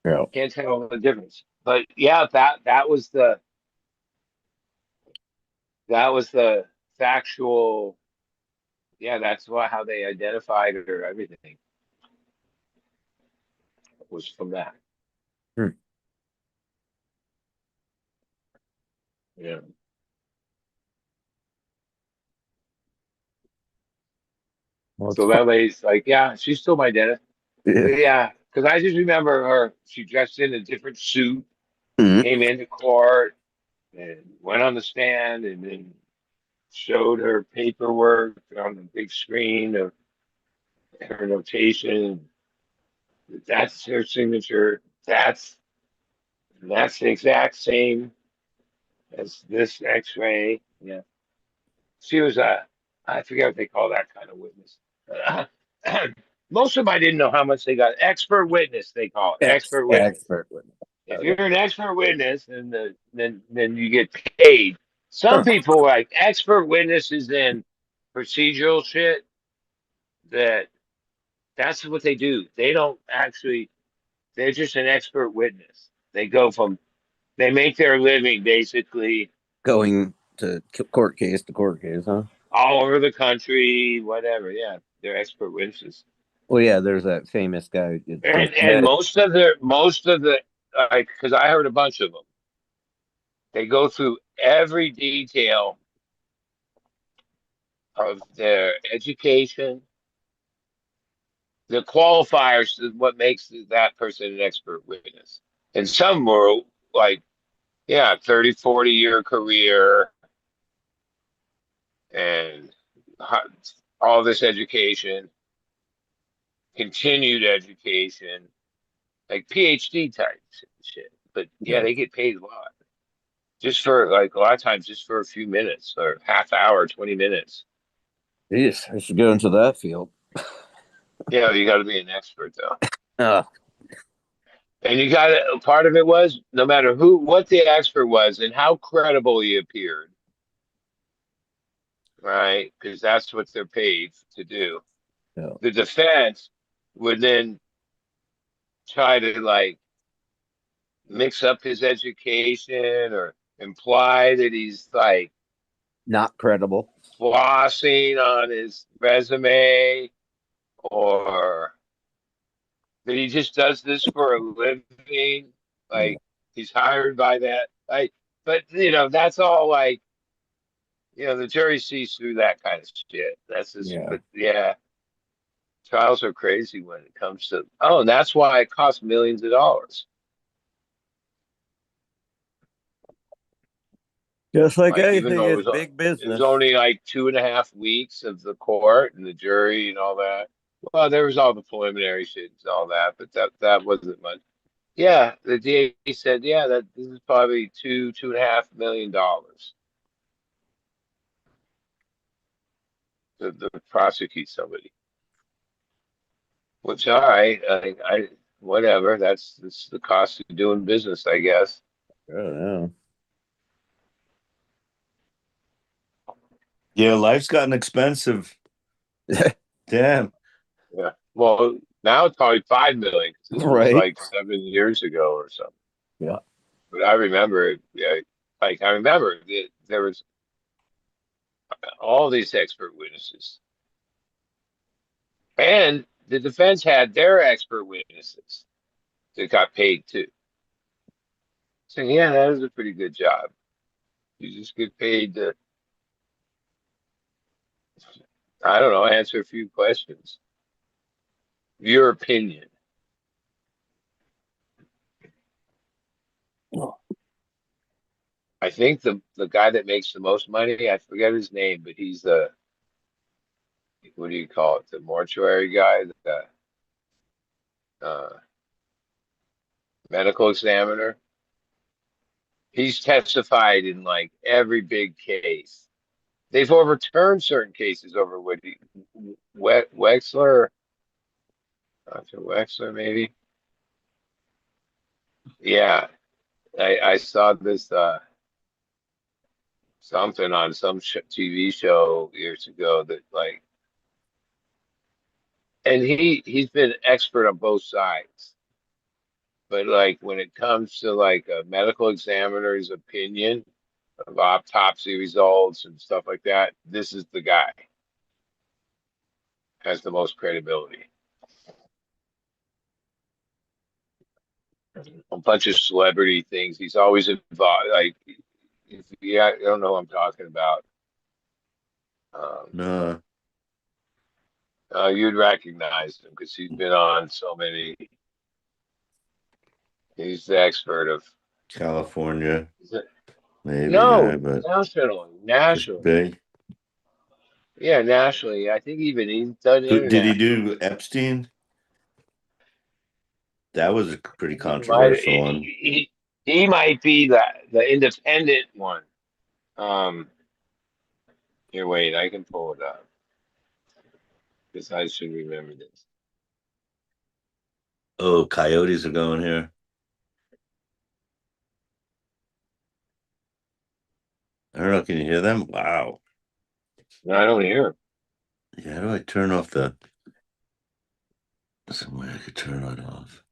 Yeah.
Can't tell the difference." But yeah, that was the factual. Yeah, that's how they identified her. Everything was from that.
Hmm.
Yeah.
Well, it's
So
fun.
that lady's like, yeah, she's still my dentist.
Yeah.
Yeah, because I just remember her. She dressed in a different suit,
Mhm.
came into court, and went on the stand, and then showed her paperwork on the big screen of her notation. That's her signature. That's the exact same as this X-ray. Yeah, she was I forget what they call that kind of witness. Most of them I didn't know how much they got. Expert witness, they call it. Expert witness.
Expert witness.
If
Okay.
you're an expert witness, then you get paid. Some
Huh.
people like expert witnesses in procedural shit. That's what they do. They don't actually. They're just an expert witness. They make their living basically
Going to court case to court case, huh?
all over the country, whatever. Yeah, they're expert witnesses.
Well, yeah, there's that famous guy.
And most of the like because I heard a bunch of them. They go through every detail of their education. The qualifiers is what makes that person an expert witness. And some were like, yeah, 30, 40-year career and all this education, continued education, like PhD type shit. but yeah,
Yeah.
they get paid a lot. Just for like a lot of times, just for a few minutes or half hour, 20 minutes.
Jeez, I should go into that field.
Yeah, you got to be an expert though.
Uh,
And you got to, part of it was no matter what the expert was and how credible he appeared, right? Because that's what they're paid to do.
yeah.
The defense would then try to like mix up his education or imply that he's like
Not credible.
flossing on his resume or that he just does this for a living.
Yeah.
Like he's hired by that. Like, but that's all like, the jury sees through that kind of shit. That's just,
Yeah.
but yeah, trials are crazy when it comes to, oh, and that's why it costs millions of dollars.
Just like
Like, even
anything,
though
it's big
it was
business.
only like 2.5 weeks of the court and the jury and all that. Well, there was all the preliminary shit and all that, but that wasn't much. Yeah, the DA said, yeah, that this is probably $2.5 million to prosecute somebody. Which, all right, whatever. That's the cost of doing business, I guess.
I don't know.
Yeah, life's gotten expensive. Damn.
Yeah. Well, now it's probably 5 million. 'Cause this was
Right.
like 7 years ago or something.
Yeah.
But I remember, yeah, like I remember that there was all these expert witnesses, and the defense had their expert witnesses that got paid too. So yeah, that was a pretty good job. You just get paid to, I don't know, answer a few questions. Your opinion. I think the guy that makes the most money, I forget his name, but he's the, what do you call it? The mortuary guy, the uh, medical examiner. He's testified in like every big case. They've overturned certain cases over Wexler, Dr. Wexler, maybe. Yeah, I saw this something on some TV show years ago that like, and he's been expert on both sides. But like when it comes to like a medical examiner's opinion of autopsy results and stuff like that, this is the guy has the most credibility. A bunch of celebrity things. He's always involved. Like, yeah, I don't know what I'm talking about.
No.
You'd recognize him because he's been on so many. He's the expert of.
California, maybe
No,
guy, but
nationally.
big.
Yeah, nationally. I think even he's done
Who did he
international.
do Epstein? That was a pretty
He might
controversial one.
he might be the independent one. Um, Here, wait, I can pull it up because I should remember this.
Oh, coyotes are going here. I don't know. Can you hear them? Wow.
No, I don't hear him.
Yeah, how do I turn off the? Some way I could turn it off.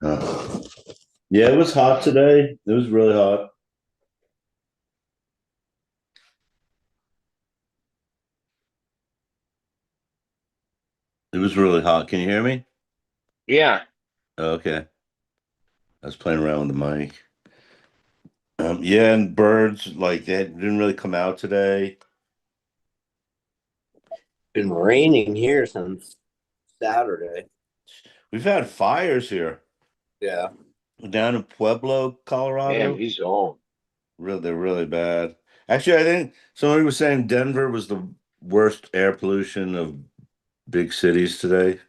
Yeah, it was hot today. It was really hot. It was really hot. Can you hear me?
Yeah,
Okay. I was playing around with the mic. Yeah, and birds like they didn't really come out today.
Been raining here since Saturday.
We've had fires here.
Yeah.
down in Pueblo,
Damn,
Colorado.
he's old.
They're really bad. Actually, I think somebody was saying Denver was the worst air pollution of big cities today.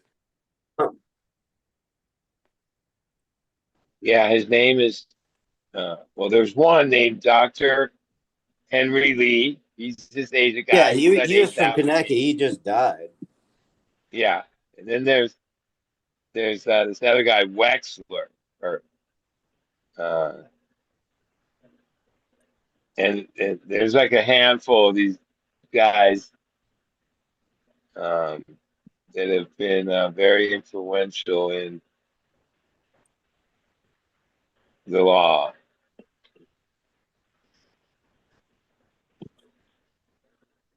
Yeah, his name is well, there's one named Dr. Henry Lee. He's this Asian
Yeah,
guy. He
he was
studies
from
that.
Connecticut. He just died.
Yeah. And then there's this other guy, Wexler, or uh, and there's like a handful of these guys um, that have been very influential in the law.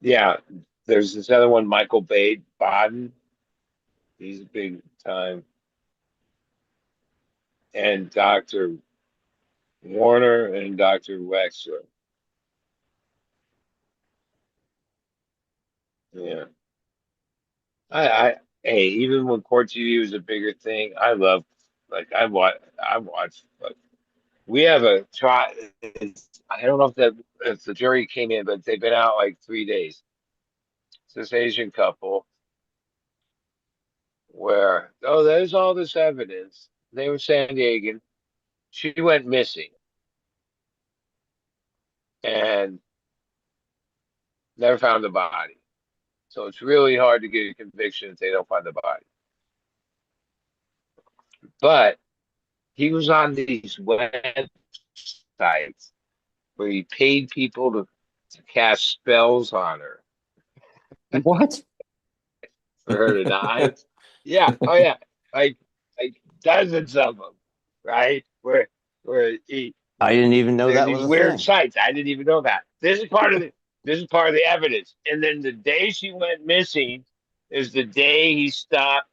Yeah, there's this other one, Michael Baden. He's a big time, and Dr. Warner and Dr. Wexler. Yeah, I hey, even when Court TV was a bigger thing, I love like I watch like we have a try. I don't know if the jury came in, but they've been out like 3 days. It's this Asian couple where there's all this evidence. They were San Diegan. She went missing and never found the body. So it's really hard to get a conviction if they don't find the body. But he was on these websites where he paid people to cast spells on her
What?
for her to die. Yeah. Oh yeah. Like dozens of them, right? Where
I didn't even know
there's
that
these
was a
weird
thing.
sites. I didn't even know that. This is part of the evidence. And then the day she went missing is the day he stopped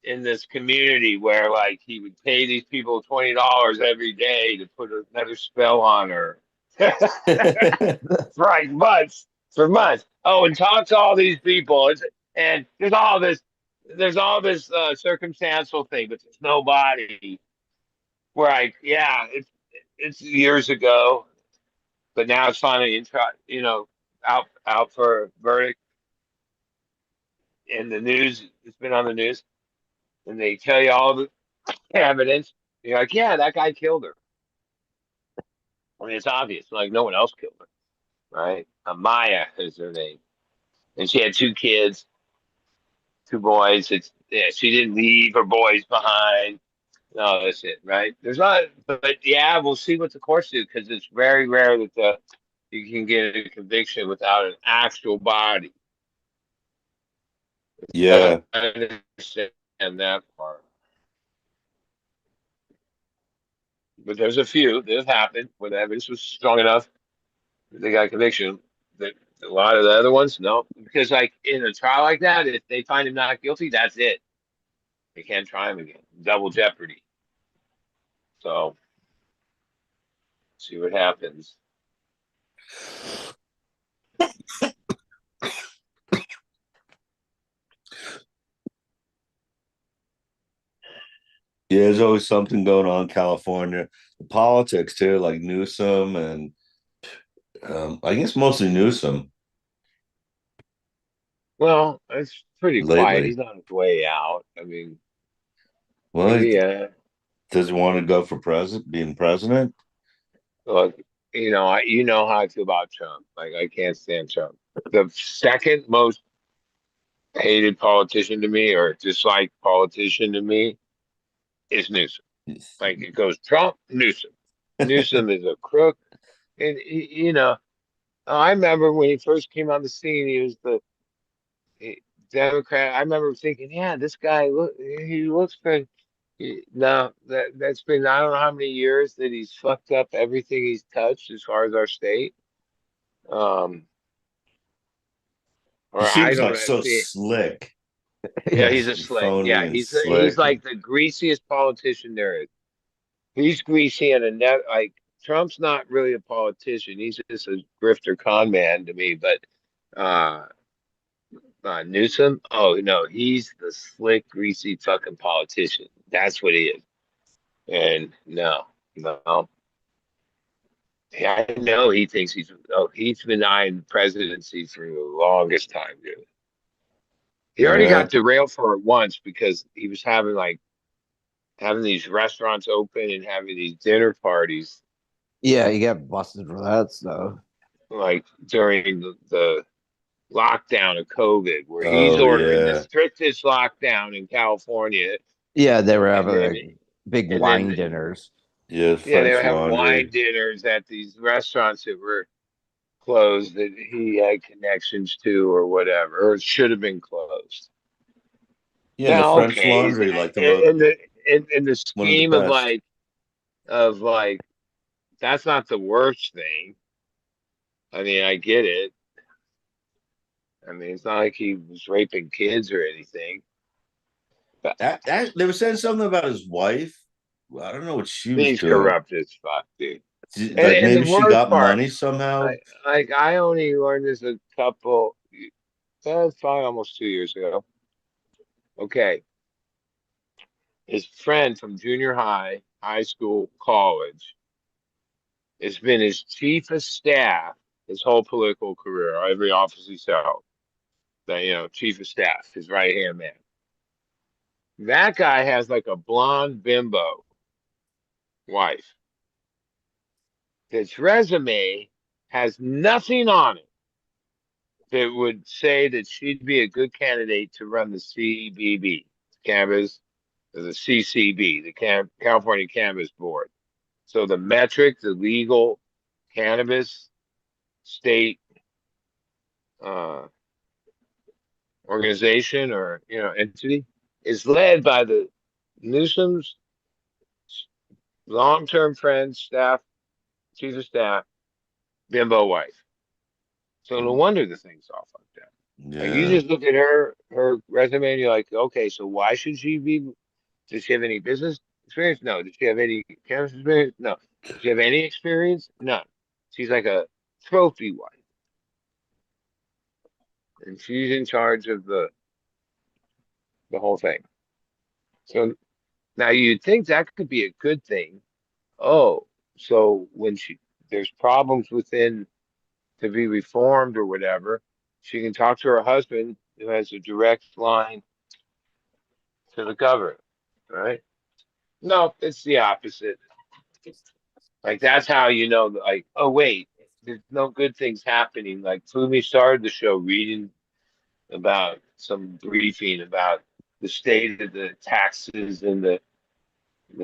in this community where like he would pay these people $20 every day to put another spell on her. For like months, for months. Oh, and talk to all these people. And there's all this circumstantial thing, but there's nobody. Where yeah, it's years ago, but now it's finally out for a verdict in the news. It's been on the news, and they tell you all the evidence. You're like, yeah, that guy killed her. I mean, it's obvious. Like no one else killed her, right? Amaya is her name, and she had two kids, two boys. Yeah, she didn't leave her boys behind. No, that's it, right? There's not, but yeah, we'll see what the courts do because it's very rare that you can get a conviction without an actual body. I
Yeah.
understand that part, but there's a few that have happened where the evidence was strong enough that they got a conviction. That a lot of the other ones, no, because like in a trial like that, if they find him not guilty, that's it. They can't try him again. Double jeopardy. So see what happens.
Yeah, there's always something going on in California. The politics too, like Newsom and I guess mostly Newsom
Well, it's pretty quiet.
lately.
He's on his way out. I mean,
Well,
maybe
does he want to go for being president?
look, you know how I feel about Trump. Like I can't stand Trump. The second most hated politician to me, or disliked politician to me, is Newsom. Like it goes Trump, Newsom. Newsom is a crook, and I remember when he first came on the scene, he was the Democrat. I remember thinking, yeah, this guy he looks good. No, that's been I don't know how many years that he's fucked up everything he's touched as far as our state. Um,
He
or I
seems
don't
like
know.
so
See,
slick,
yeah, he's a slick.
phony
Yeah,
and
he's
slick.
like the greasiest politician there is. He's greasy and a net like Trump's not really a politician. He's just a grifter con man to me. But uh, Newsom, oh no, he's the slick, greasy fucking politician. That's what he is. And no. Yeah, I know he thinks he's been eyeing the presidency for the longest time, dude. He already
Yeah.
got derailed for it once because he was having these restaurants open and having these dinner parties
Yeah, you got busted for that stuff.
like during the lockdown of COVID, where he's
Oh
ordering the
yeah.
strictest lockdown in California,
Yeah, they were
and
having
then
like big
and then
wine dinners.
Yeah.
yeah, they were
French
having wine
Laundry.
dinners at these restaurants that were closed that he had connections to or whatever, or should have been closed.
Yeah, and the
Now,
French
okay,
Laundry, like
in the in the
one of the
scheme
best.
of like that's not the worst thing. I mean, I get it. I mean, it's not like he was raping kids or anything. But
That they were saying something about his wife. Well, I don't know what she was
he's
doing.
corrupt as fuck, dude.
Like
And the
maybe she
worst
got
part,
money somehow.
I only learned this a couple, probably almost 2 years ago. Okay, his friend from junior high, high school, college, has been his chief of staff his whole political career, every office he's held. That chief of staff, his right hand man. That guy has like a blonde bimbo wife. His resume has nothing on it that would say that she'd be a good candidate to run the CBB, Cannabis, the CCB, the California Cannabis Board. So the metric, the legal cannabis state uh, organization or entity is led by the Newsom's long-term friend, staff, chief of staff, bimbo wife. So no wonder the thing's all fucked up. Like you
Yeah.
just look at her resume and you're like, okay, so why should she be? Does she have any business experience? No. Does she have any cannabis experience? No. Does she have any experience? None. She's like a trophy wife, and she's in charge of the whole thing. So now you'd think that could be a good thing. Oh, so when there's problems within to be reformed or whatever, she can talk to her husband who has a direct line to the government, right? No, it's the opposite. Like that's how you know, like, oh wait, there's no good things happening. Like Fumi started the show reading about some briefing about the state of the taxes and the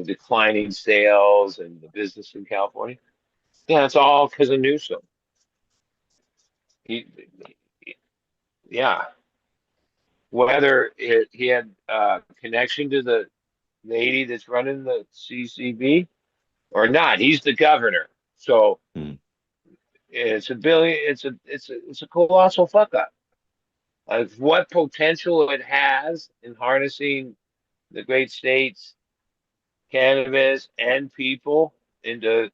declining sales and the business in California. Yeah, it's all because of Newsom. He, yeah, whether he had connection to the lady that's running the CCB or not, he's the governor. So
Hmm.
it's a billion. It's a colossal fuck up of what potential it has in harnessing the great states, cannabis, and people into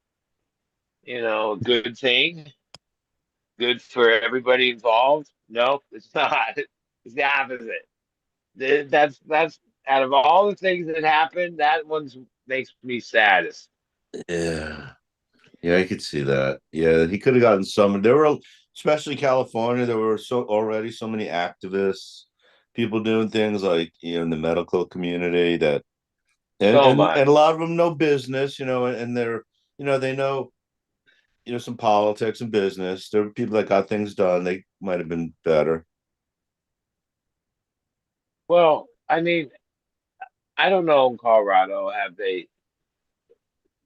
a good thing, good for everybody involved. No, it's not. It's the opposite. That's out of all the things that happened, that one's makes me saddest.
Yeah. Yeah, I could see that. Yeah, he could have gotten some. There were, especially California, there were already so many activists, people doing things like in the medical community that, and
So
and
much.
and a lot of them know business, and they're, they know, some politics and business. There were people that got things done. They might have been better.
Well, I mean, I don't know in Colorado, have they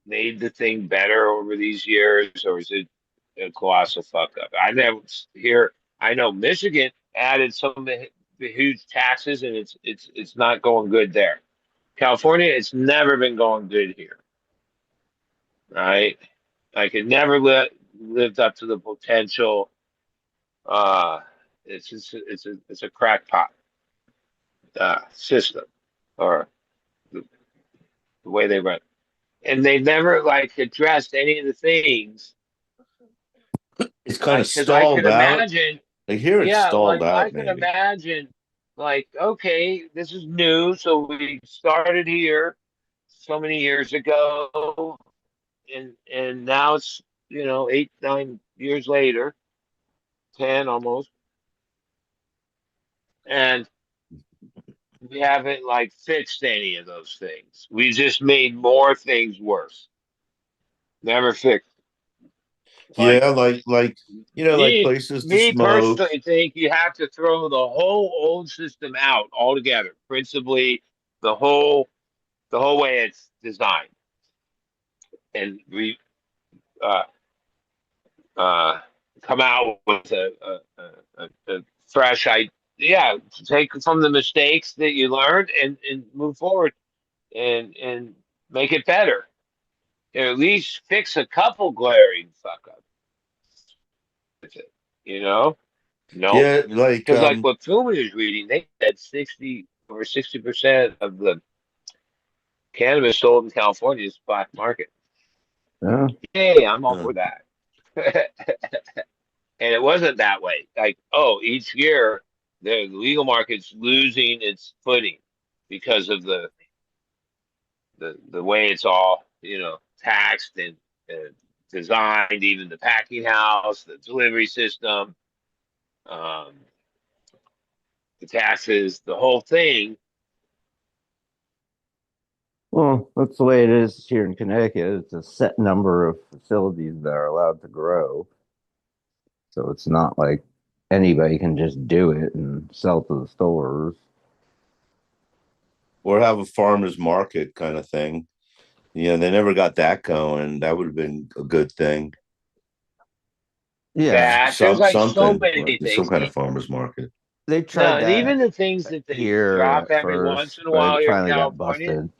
made the thing better over these years, or is it a colossal fuck up? I never hear. I know Michigan added some of the huge taxes, and it's not going good there. California, it's never been going good here, right? Like it never lived up to the potential. Uh, it's a crackpot system, or the way they run, and they've never like addressed any of the things.
It's kind of
Like, because I could
stalled out.
imagine,
I hear it's
yeah,
stalled
like I
out,
could
maybe.
imagine, like, okay, this is new, so we started here, so many years ago, and now it's 8, 9 years later, 10 almost, and we haven't like fixed any of those things. We just made more things worse. Never fixed. Like
Yeah, like like
me,
places to
me
smoke.
personally think you have to throw the whole old system out altogether. Principally, the whole the whole way it's designed, and we uh, uh, come out with a fresh idea. Yeah, take from the mistakes that you learned and move forward and make it better. Or at least fix a couple glaring fuck ups with it. You know? Nope.
Yeah, like
Because like what Philly is reading, they said 60% of the cannabis sold in California is black market.
Yeah.
Hey, I'm all
uh,
for that. And it wasn't that way. Like, oh, each year the legal market's losing its footing because of the way it's all taxed and designed, even the packing house, the delivery system, um, the taxes, the whole thing.
Well, that's the way it is here in Connecticut. It's a set number of facilities that are allowed to grow. So it's not like anybody can just do it and sell to the stores.
or have a farmer's market kind of thing. They never got that going. That would have been a good thing.
Yeah,
That there's like so
Something
many
like some
things.
kind of farmer's market.
they
No,
tried
and even
that
the things that they
here
drop
at
every once
first,
in a
but
while
it
here in
finally got
California,
busted.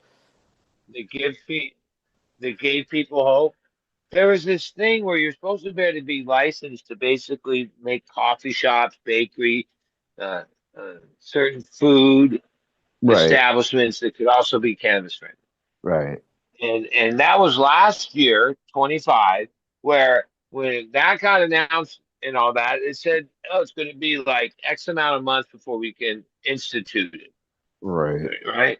they give pe- they gave people hope. There was this thing where you're supposed to be able to be licensed to basically make coffee shops, bakery, uh, certain food
Right,
establishments that could also be cannabis friendly.
right,
And that was last year, 25, where when that got announced and all that, it said, oh, it's going to be like X amount of months before we can institute it.
right.
Right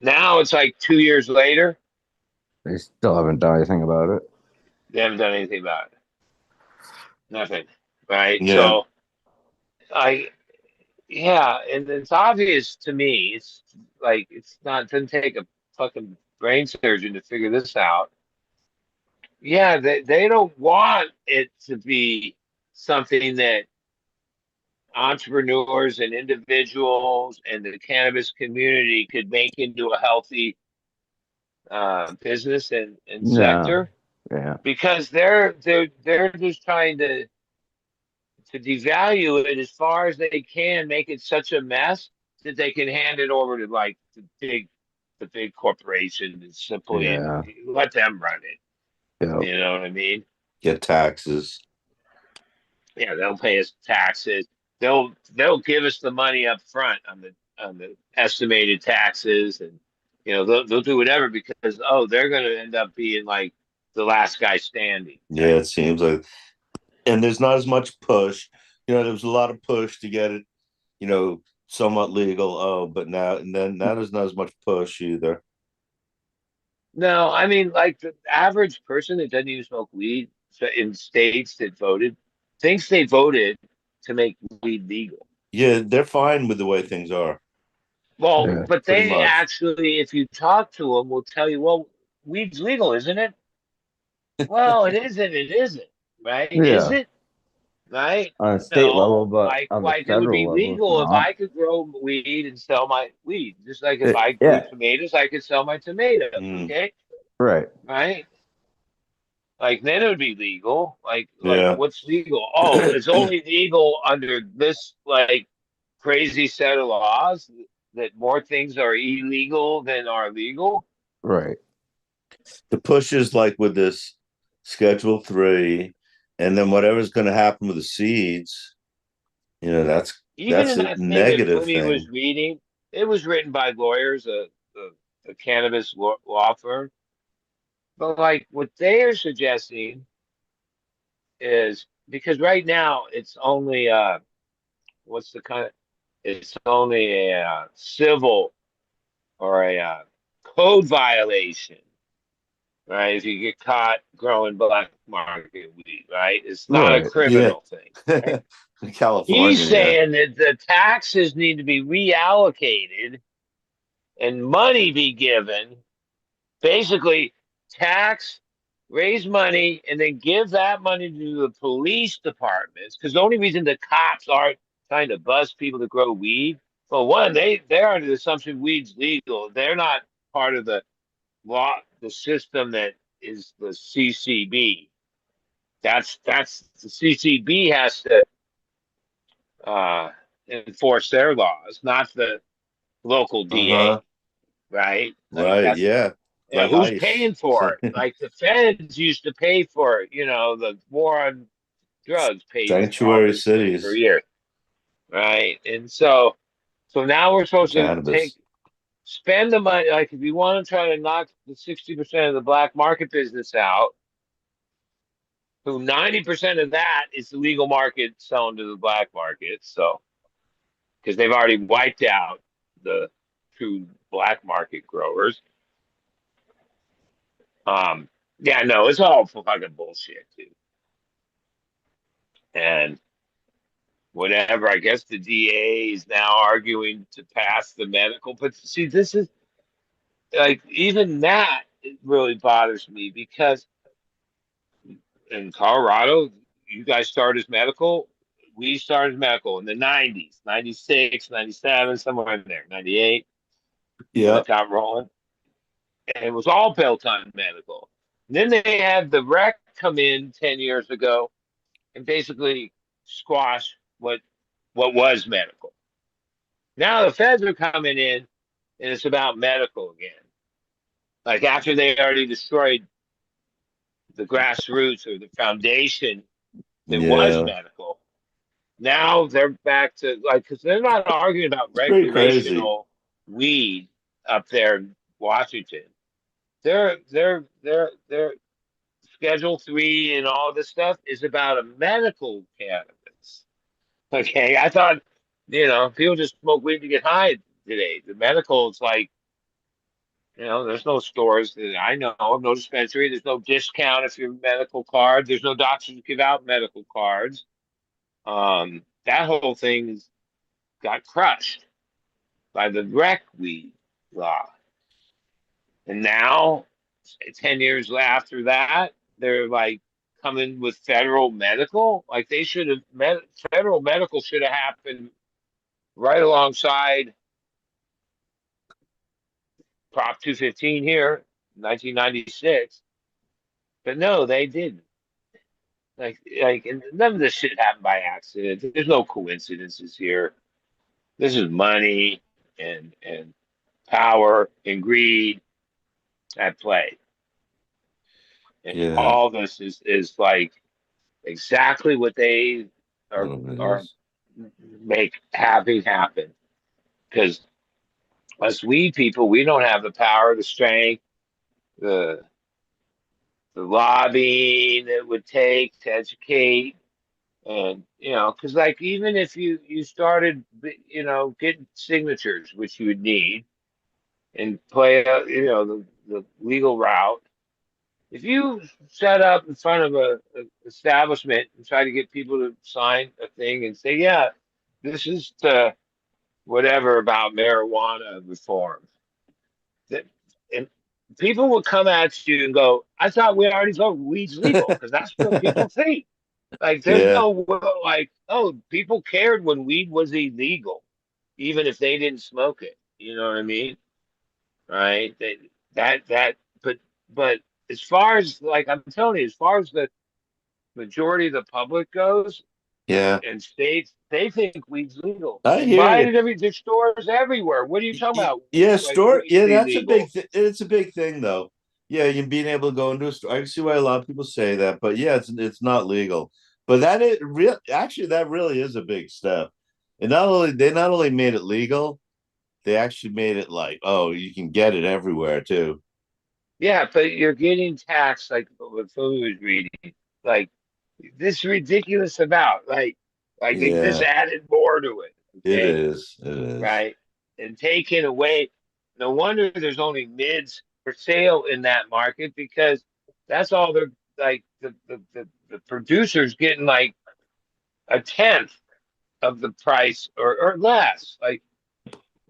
now, it's like 2 years later.
They still haven't done anything about it.
They haven't done anything about it. Nothing. Right.
Yeah.
So I yeah, and it's obvious to me. It's like it's not it doesn't take a fucking brain surgeon to figure this out. Yeah, they don't want it to be something that entrepreneurs and individuals and the cannabis community could make into a healthy business and
No,
sector
yeah,
because they're just trying to devalue it as far as they can, make it such a mess that they can hand it over to like the big corporation and simply
yeah,
let them run it.
yeah,
You know what I mean?
Get taxes.
Yeah, they'll pay us taxes. They'll give us the money up front on the estimated taxes, and they'll do whatever because they're going to end up being like the last guy standing
Yeah,
type.
it seems like, and there's not as much push. There was a lot of push to get it, somewhat legal. Oh, but now there's not as much push either.
No, I mean like the average person that doesn't even smoke weed in states that voted thinks they voted to make weed legal.
Yeah, they're fine with the way things are,
Well,
yeah,
but
pretty
they
much.
actually, if you talk to them, will tell you, well, weed's legal, isn't it? Well, it isn't. It isn't. Right? Is
yeah.
it? Right?
On a state level,
No.
but
Like,
on the
like it would
federal
be
level, it's
legal if
not.
I could grow weed and sell my weed. Just like if I grew
Yeah,
tomatoes, I could sell my tomatoes.
Mm,
Okay?
right.
Right? Like then it would be legal. Like
yeah.
what's legal? Oh, it's only legal under this like crazy set of laws that more things are illegal than are legal.
Right.
The push is like with this Schedule 3, and then whatever's going to happen with the seeds, that's
Even
that's
in
a
that thing that
negative
Fumi was
thing.
reading, it was written by lawyers, a cannabis law firm. But like what they are suggesting is because right now it's only what's the kind of it's only a civil or a code violation, right? If you get caught growing black market weed, right? It's not a
Right. Yeah.
criminal thing, right? He's
California. Yeah.
saying that the taxes need to be reallocated and money be given. Basically, tax, raise money, and then give that money to the police departments. Because the only reason the cops aren't trying to bust people to grow weed, well, one, they're under the assumption weed's legal. They're not part of the law, the system that is the CCB. That's the CCB has to uh, enforce their laws, not the local DA,
Uh-huh.
right? Like
Right.
that's
Yeah.
yeah,
Like
who's
ICE.
paying for it? Like the feds used to pay for it. You know, the war on drugs paid for all
Sanctuary
this shit for
cities.
years, right? And so now we're supposed to
Cannabis.
spend the money. Like if you want to try to knock the 60% of the black market business out, who 90% of that is the legal market selling to the black market. So because they've already wiped out the true black market growers. Um, yeah, no, it's all fucking bullshit, dude. And whatever, I guess the DA is now arguing to pass the medical. But see, this is like even that it really bothers me because in Colorado, you guys started as medical. We started as medical in the 90s, 96, 97, somewhere in there, 98 when
Yeah.
it got rolling. And it was all built on medical. And then they had the rec come in 10 years ago and basically squash what was medical. Now the feds are coming in and it's about medical again. Like after they already destroyed the grassroots or the foundation that was
Yeah.
medical. Now they're back to like because they're not arguing about
It's pretty crazy.
recreational weed up there in Washington. They're Schedule 3 and all this stuff is about a medical cannabis. Okay, I thought people just smoke weed to get high today. The medical is like there's no stores that I know of, no dispensary. There's no discount if you're a medical card. There's no doctors who give out medical cards. That whole thing got crushed by the rec weed law. And now, 10 years after that, they're like coming with federal medical. Like they should have, federal medical should have happened right alongside Prop 215 here, 1996. But no, they didn't. And none of this shit happened by accident. There's no coincidences here. This is money and power and greed at play. And
Yeah.
all this is like exactly what they are
One of it
are
is.
make having happen. Because us weed people, we don't have the power, the strength, the the lobbying it would take to educate. And because like even if you started, getting signatures, which you would need, and play the legal route. If you set up in front of a establishment and try to get people to sign a thing and say, yeah, this is to whatever about marijuana reform, that and people will come at you and go, I thought we already thought weed's legal because that's what people think. Like there's
Yeah.
no like, oh, people cared when weed was illegal, even if they didn't smoke it. You know what I mean? Right? That but as far as like I'm telling you, as far as the majority of the public goes
Yeah.
and states, they think weed's legal.
I
They
hear
buy
you.
it at there's stores everywhere. What are you talking about?
Yeah,
Like
store.
weed's
Yeah, that's a big
illegal.
thing. It's a big thing, though. Yeah, you being able to go into a store. I can see why a lot of people say that, but yeah, it's not legal. But that is real. Actually, that really is a big step. And not only made it legal, they actually made it like, oh, you can get it everywhere too.
Yeah, but you're getting taxed like what Phil was reading. Like this ridiculous amount. Like they just
Yeah,
added more to it.
it
Okay.
is. It is.
Right. And taking away. no wonder there's only mids for sale in that market, because that's all they're like, the producers getting like a tenth of the price, or less. Like,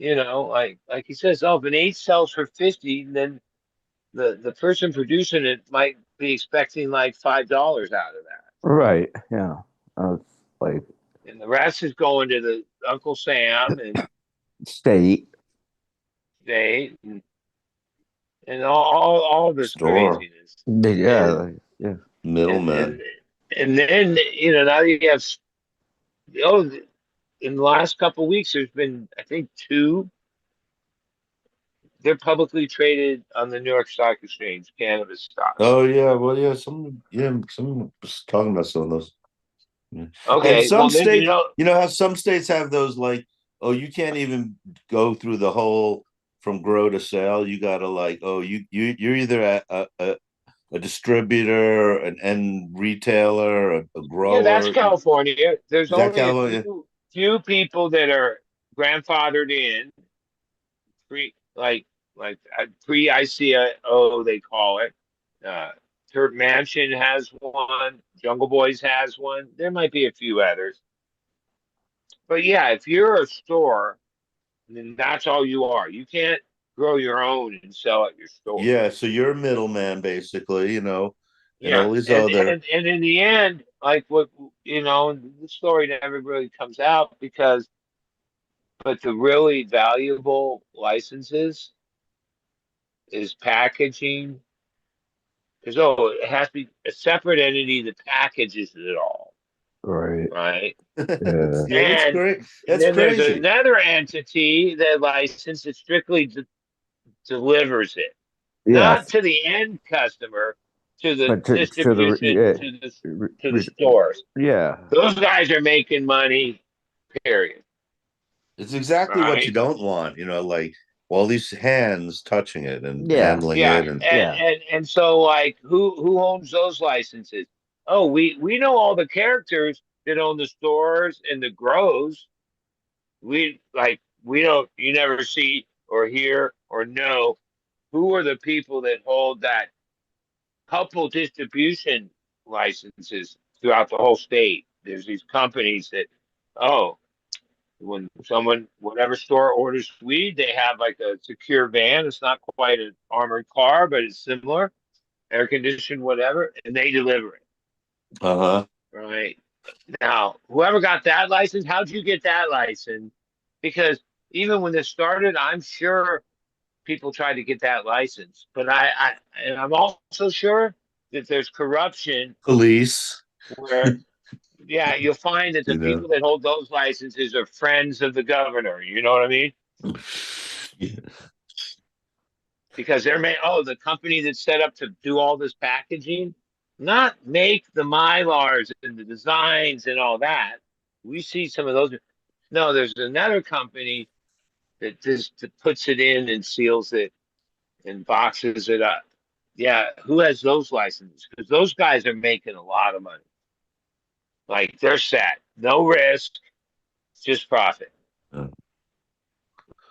like he says, oh, if an eight sells for 50, then the person producing it might be expecting like $5 out of that.
Right. Yeah. It's like
And the rest is going to the Uncle Sam and
state.
they and all this
Store.
craziness.
Yeah. Yeah.
Middleman.
And then now you have, oh, in the last couple of weeks there's been, I think, two. They're publicly traded on the New York Stock Exchange, cannabis stocks.
Oh yeah, well yeah, someone was talking about some of those. Yeah. And
Okay,
some
well then
states, you know how some states have those, like, oh, you can't even go through the whole from grow to sale. You gotta, like, oh, you're either a distributor, an end retailer, a grower.
yeah, that's California. There's
Is that
only a
California?
few people that are grandfathered in, pre ICO, they call it. Turk Mansion has one. Jungle Boys has one. There might be a few others. But yeah, if you're a store, then that's all you are. You can't grow your own and sell at your store.
Yeah, so you're a middleman basically, and
Yeah,
all these
and,
other.
and in the end, like what the story never really comes out, but the really valuable licenses is packaging. Because it has to be a separate entity that packages it all,
Right.
right?
Yeah.
Yeah, that's
And
great.
and
That's
then there's
crazy.
another entity that license that strictly delivers it,
Yes.
not to the end customer, to the
But to the
distribution, to the stores.
yeah.
Those guys are making money, period.
It's exactly what you
Right?
don't want, like all these hands touching it and
Yeah.
handling
Yeah,
it, and
and so, like, who owns those licenses? Oh, we know all the characters that own the stores and the grows. We don't, you never see or hear or know who are the people that hold that couple distribution licenses throughout the whole state. There's these companies that, oh, when whatever store orders weed, they have like a secure van. It's not quite an armored car, but it's similar, air conditioned, whatever, and they deliver it.
uh-huh.
Right. Now, whoever got that license, how'd you get that license? Because even when this started, I'm sure people tried to get that license. But and I'm also sure that there's corruption
Police,
where, yeah, you'll find that the
you know.
people that hold those licenses are friends of the governor. You know what I mean?
Yeah.
Because the company that's set up to do all this packaging, not make the Mylars and the designs and all that. We see some of those. No, there's another company that just puts it in and seals it and boxes it up. Yeah, who has those licenses? Because those guys are making a lot of money. Like, they're set, no risk, just profit.
Yeah.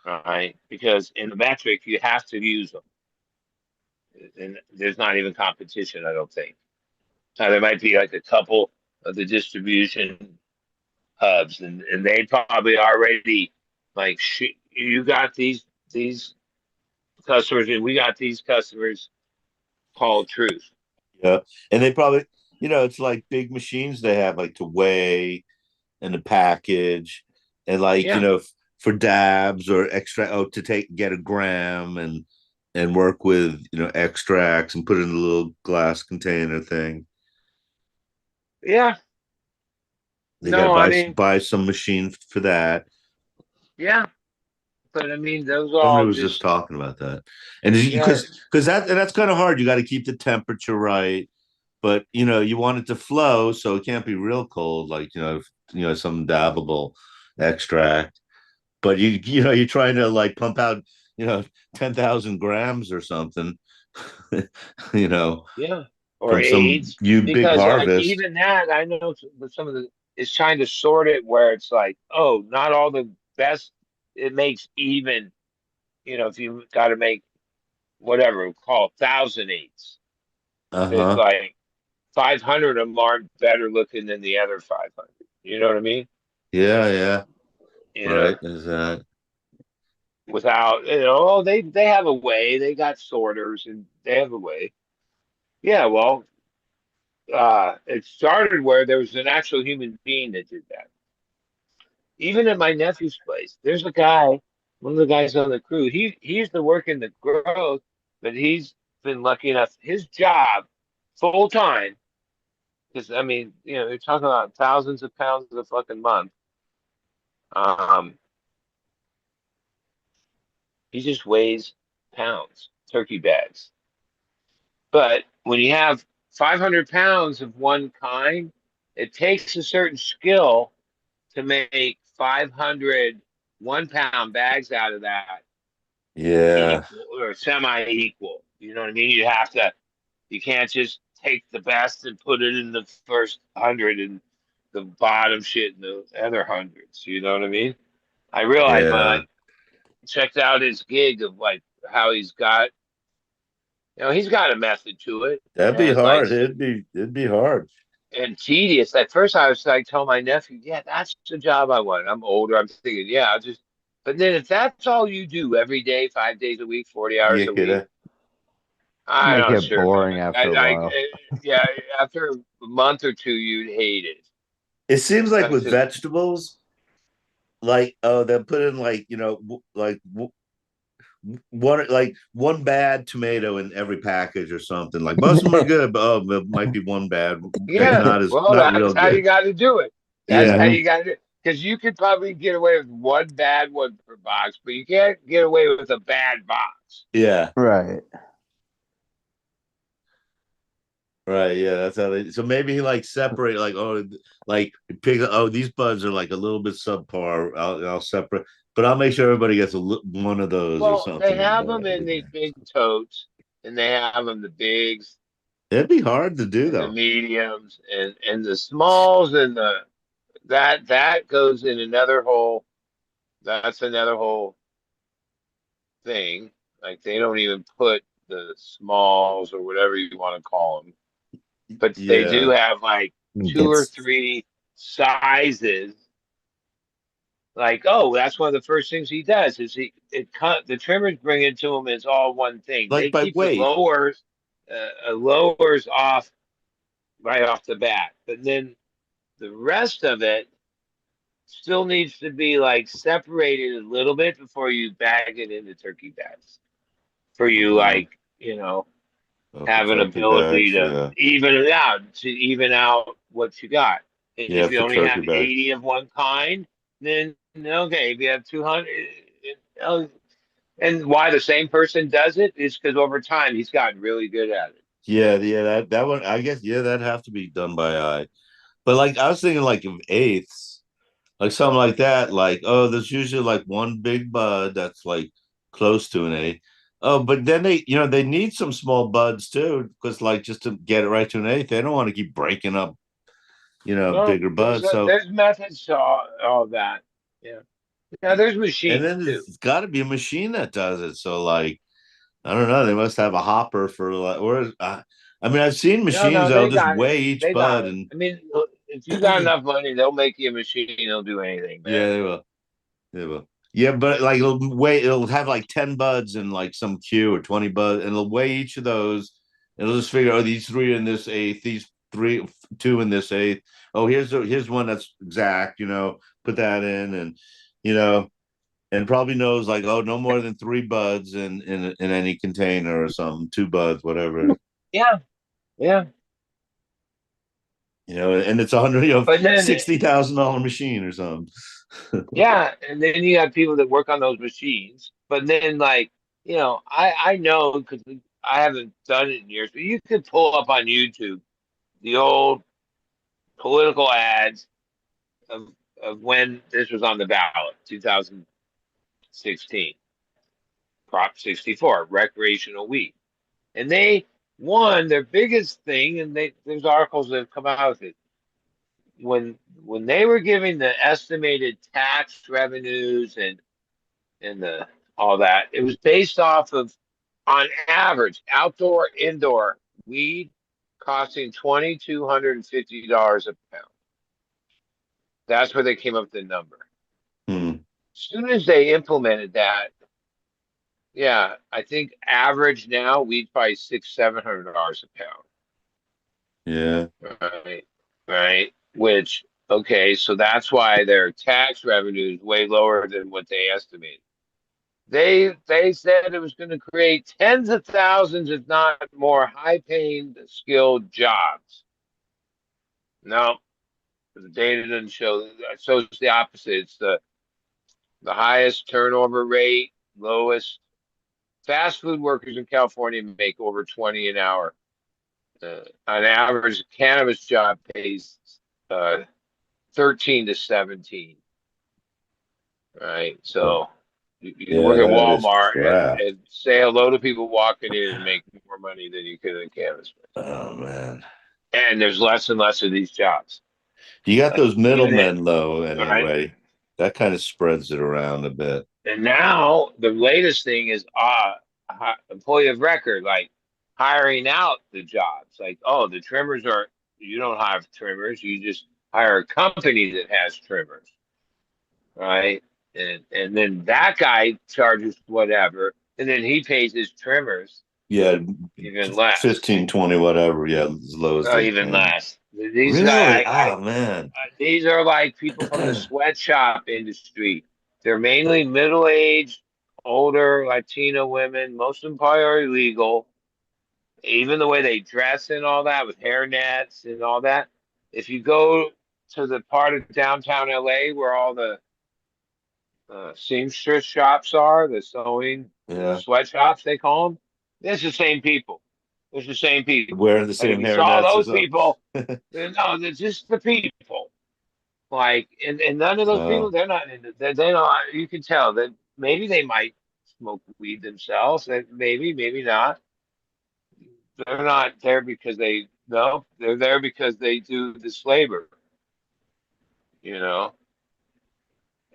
All right, because in the metric you have to use them, and there's not even competition, I don't think. Now, there might be like a couple of the distribution hubs, and they probably already, like, you got these customers, and we got these customers. Called truth.
Yeah, and they probably, it's like big machines they have, like, to weigh and the package, and, like,
Yeah.
For dabs or extract, to get a gram and work with extracts and put it in a little glass container thing.
Yeah.
They
No,
gotta
I mean,
buy some machine for that.
yeah, but I mean, those are
Somebody
all
was just talking about that, and
yeah,
because that's kind of hard. You got to keep the temperature right, but you want it to flow, so it can't be real cold, like some dabbable extract. But you're trying to, like, pump out 10,000 grams or something,
yeah, or
from some
AIDS,
big
because like
harvest.
even that, I know some of the is trying to sort it where it's like, oh, not all the best it makes even if you got to make whatever, call 1,000 eights, there's
Uh-huh.
like 500 of them aren't better looking than the other 500. You know what I mean?
Yeah, yeah.
You know,
Right. Is that
without, they have a way. They got sorters and they have a way. Yeah, well, it started where there was an actual human being that did that. Even at my nephew's place, there's a guy, one of the guys on the crew. He used to work in the growth, but he's been lucky enough. His job, full time, because I mean, you're talking about thousands of pounds a fucking month. Um, he just weighs pounds, turkey bags. But when you have 500 pounds of one kind, it takes a certain skill to make 500 1 pound bags out of that
yeah.
equal or semi equal. You know what I mean? You can't just take the best and put it in the first 100 and the bottom shit in the other hundreds. You know what I mean? I realized when I
Yeah.
checked out his gig of like how he's got a method to it.
That'd be
And like
hard. It'd be hard.
and tedious. At first, I was like, telling my nephew, "Yeah, that's the job I want." I'm older. I'm thinking, "Yeah, I'll just." But then, if that's all you do every day, 5 days a week, 40 hours
You
a
could
week, I'm
Make
not
it
sure,
boring
man.
after a while.
Yeah, after a month or two, you'd hate it.
it seems like
That's
with
just
vegetables, like they'll put in like, one bad tomato in every package or something. Like most of them are good, but there might be one bad, like
yeah.
not as
Well,
not real
that's how you
good.
got to do it. That's how
Yeah.
Hmm.
you got to do it. Because you could probably get away with one bad one per box, but you can't get away with a bad box.
Yeah.
Right.
Right. Yeah. That's how they. So maybe he like separate like pick. Oh, these buds are like a little bit subpar. I'll separate, but I'll make sure everybody gets one of those or
Well, they
something
have them in
every
these
day.
big totes, and they have them the bigs
It'd be hard to do
and the
though.
mediums and the smalls and that goes in another whole. That's another whole thing. Like they don't even put the smalls or whatever you want to call them, but they do
Yeah.
have like two or
Gets
three sizes. Like, oh, that's one of the first things he does is it cut the trimmers bring it to him as all one thing.
Like
They
by
keep the
weight.
lowers off right off the bat, but then the rest of it still needs to be like separated a little bit before you bag it into turkey bags. For you,
Uh-huh.
like
For
have an
turkey
ability
bags.
to
Yeah.
even out what you got.
Yeah.
If you
For
only
turkey
have
bags.
80 of one kind, then okay. If you have 200, and why the same person does it is because over time he's gotten really good at it.
Yeah. Yeah. That one. I guess. Yeah. That'd have to be done by eye. But like I was thinking, like of eighths, like something like that. Like there's usually like one big bud that's like close to an eighth. Oh, but then they need some small buds too, because like just to get it right to an eighth, they don't want to keep breaking up,
Well,
bigger buds. So
there's methods to all that. Yeah. Now there's
and
machines
then
too.
there's got to be a machine that does it. So like I don't know, they must have a hopper for like, or I mean, I've seen
No,
machines
no,
that'll
they
just
got it.
weigh each
They got
bud
it.
and
I mean, if you got enough money, they'll make you a machine. They'll do anything,
yeah,
man.
they will. They will. Yeah, but like it'll have like 10 buds and like some queue or 20 buds, and it'll weigh each of those. And it'll just figure, oh, these three in this eighth, these three, two in this eighth. Oh, here's one that's exact, put that in you know, and probably knows like, oh, no more than three buds in any container or something, two buds, whatever.
Yeah, yeah.
And it's 100,
But then,
$60,000 machine or something.
yeah, and then you have people that work on those machines. But then, like, I know because I haven't done it in years, but you could pull up on YouTube the old political ads of when this was on the ballot, 2016, Prop 64, recreational weed, and they won their biggest thing, and there's articles that have come out with it when they were giving the estimated tax revenues and the all that. It was based off of, on average, outdoor, indoor weed costing $2,250 a pound. That's where they came up with the number.
Hmm.
As soon as they implemented that, yeah, I think average now weed price $600-700 a pound.
Yeah.
Right, right. Which, okay, so that's why their tax revenue is way lower than what they estimated. They said it was going to create tens of thousands, if not more, high-paying, skilled jobs. No, the data doesn't show. It shows the opposite. It's the highest turnover rate, lowest. Fast food workers in California make over 20 an hour. On average, a cannabis job pays 13 to 17. Right, so you
Yeah,
work at
that is
Walmart
crap.
and say hello to people walking in and make more money than you could in cannabis.
Oh man.
And there's less and less of these jobs.
You got
Like,
those middlemen though,
right?
anyway. That kind of spreads it around a bit.
And now the latest thing is employee of record, like hiring out the jobs. Like, oh, the trimmers are, you don't have trimmers, you just hire a company that has trimmers, right? And then that guy charges whatever, and then he pays his trimmers
Yeah,
even less.
15, 20, whatever. Yeah, as low as
No,
they
even
can.
less. These
Really?
guys,
Oh man.
these are like people from the sweatshop industry. They're mainly middle-aged, older Latino women. Most of them probably are illegal. Even the way they dress and all that, with hairnets and all that. If you go to the part of downtown LA where all the seamstress shops are, the sewing
Yeah.
sweatshops they call them, it's the same people. It's the same people.
Wearing the
Like if
same
you saw
hairnets
those
as us.
people, no, they're just the people. Like, and none of those people, they're not into. They don't. You can tell that maybe they might smoke weed themselves. That maybe not. They're not there because they no. They're there because they do this labor. You know.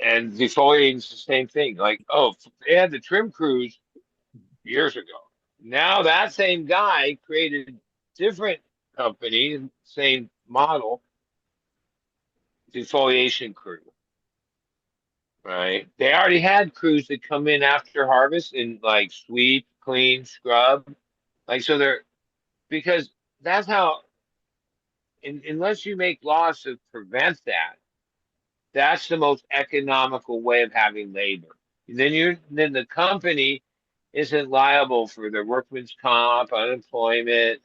And defoliating's the same thing. Like, oh, they had the trim crews years ago. Now that same guy created different company, same model, defoliation crew. Right? They already had crews that come in after harvest and like sweep, clean, scrub. Like so they're because that's how unless you make laws to prevent that, that's the most economical way of having labor. Then the company isn't liable for their workman's comp, unemployment,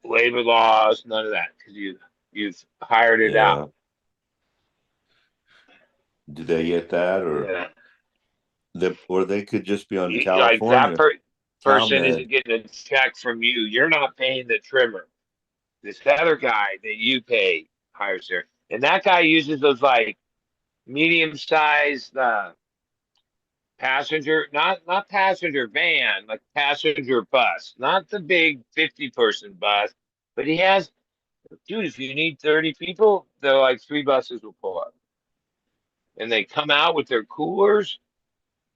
labor laws, none of that because you've hired it
Yeah.
out.
Do they get that, or or they could just be on
Like that
California?
person
CalMed.
isn't getting a check from you. You're not paying the trimmer. This other guy that you pay hires her, and that guy uses those like medium-sized passenger, not passenger van, like passenger bus, not the big 50-person bus, but he has, dude. If you need 30 people, they're like 3 buses will pull up, and they come out with their coolers.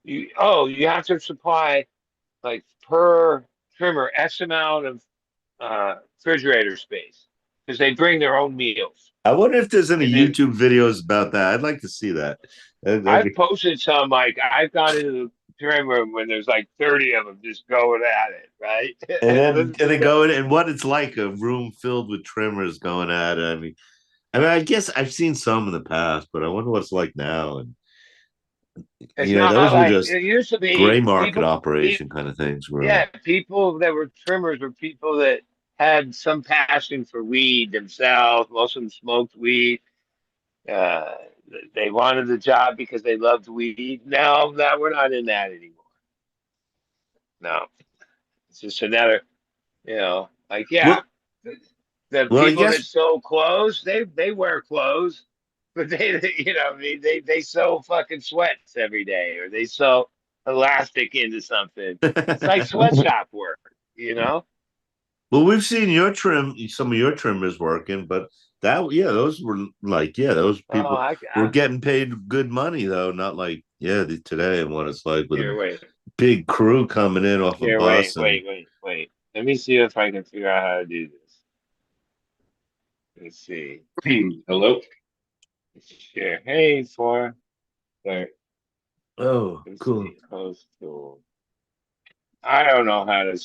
You have to supply like per trimmer X amount of refrigerator space because they bring their own meals.
I wonder if there's any
And then
YouTube videos about that. I'd like to see that.
I've posted some, like I've gone into the trim room when there's like 30 of them just going at it, right?
and then go in, and what it's like a room filled with trimmers going at it. I mean, I guess I've seen some in the past, but I wonder what it's like now. And
It's not
those were
like
just
it used to be.
gray market operation kind of things.
Yeah, people that were trimmers were people that had some passion for weed themselves. Most of them smoked weed. Uh, they wanted the job because they loved weed. No, we're not in that anymore. No, it's just another, like yeah,
Well,
the
I
people that
guess
sew clothes, they wear clothes, but they sew fucking sweats every day, or they sew elastic into something. It's like sweatshop work.
well, we've seen some of your trimmers working, but those were like, those
Oh,
people were getting paid good money though, not like Yeah, today and what it's like with
Here,
a
wait.
big crew coming in off a
Here, wait,
bus and
wait, wait, wait. Let me see if I can figure out how to do this. Let's see.
Hello.
Share. Hey, for there.
oh,
Let's
cool.
see. Host tool. I don't know how to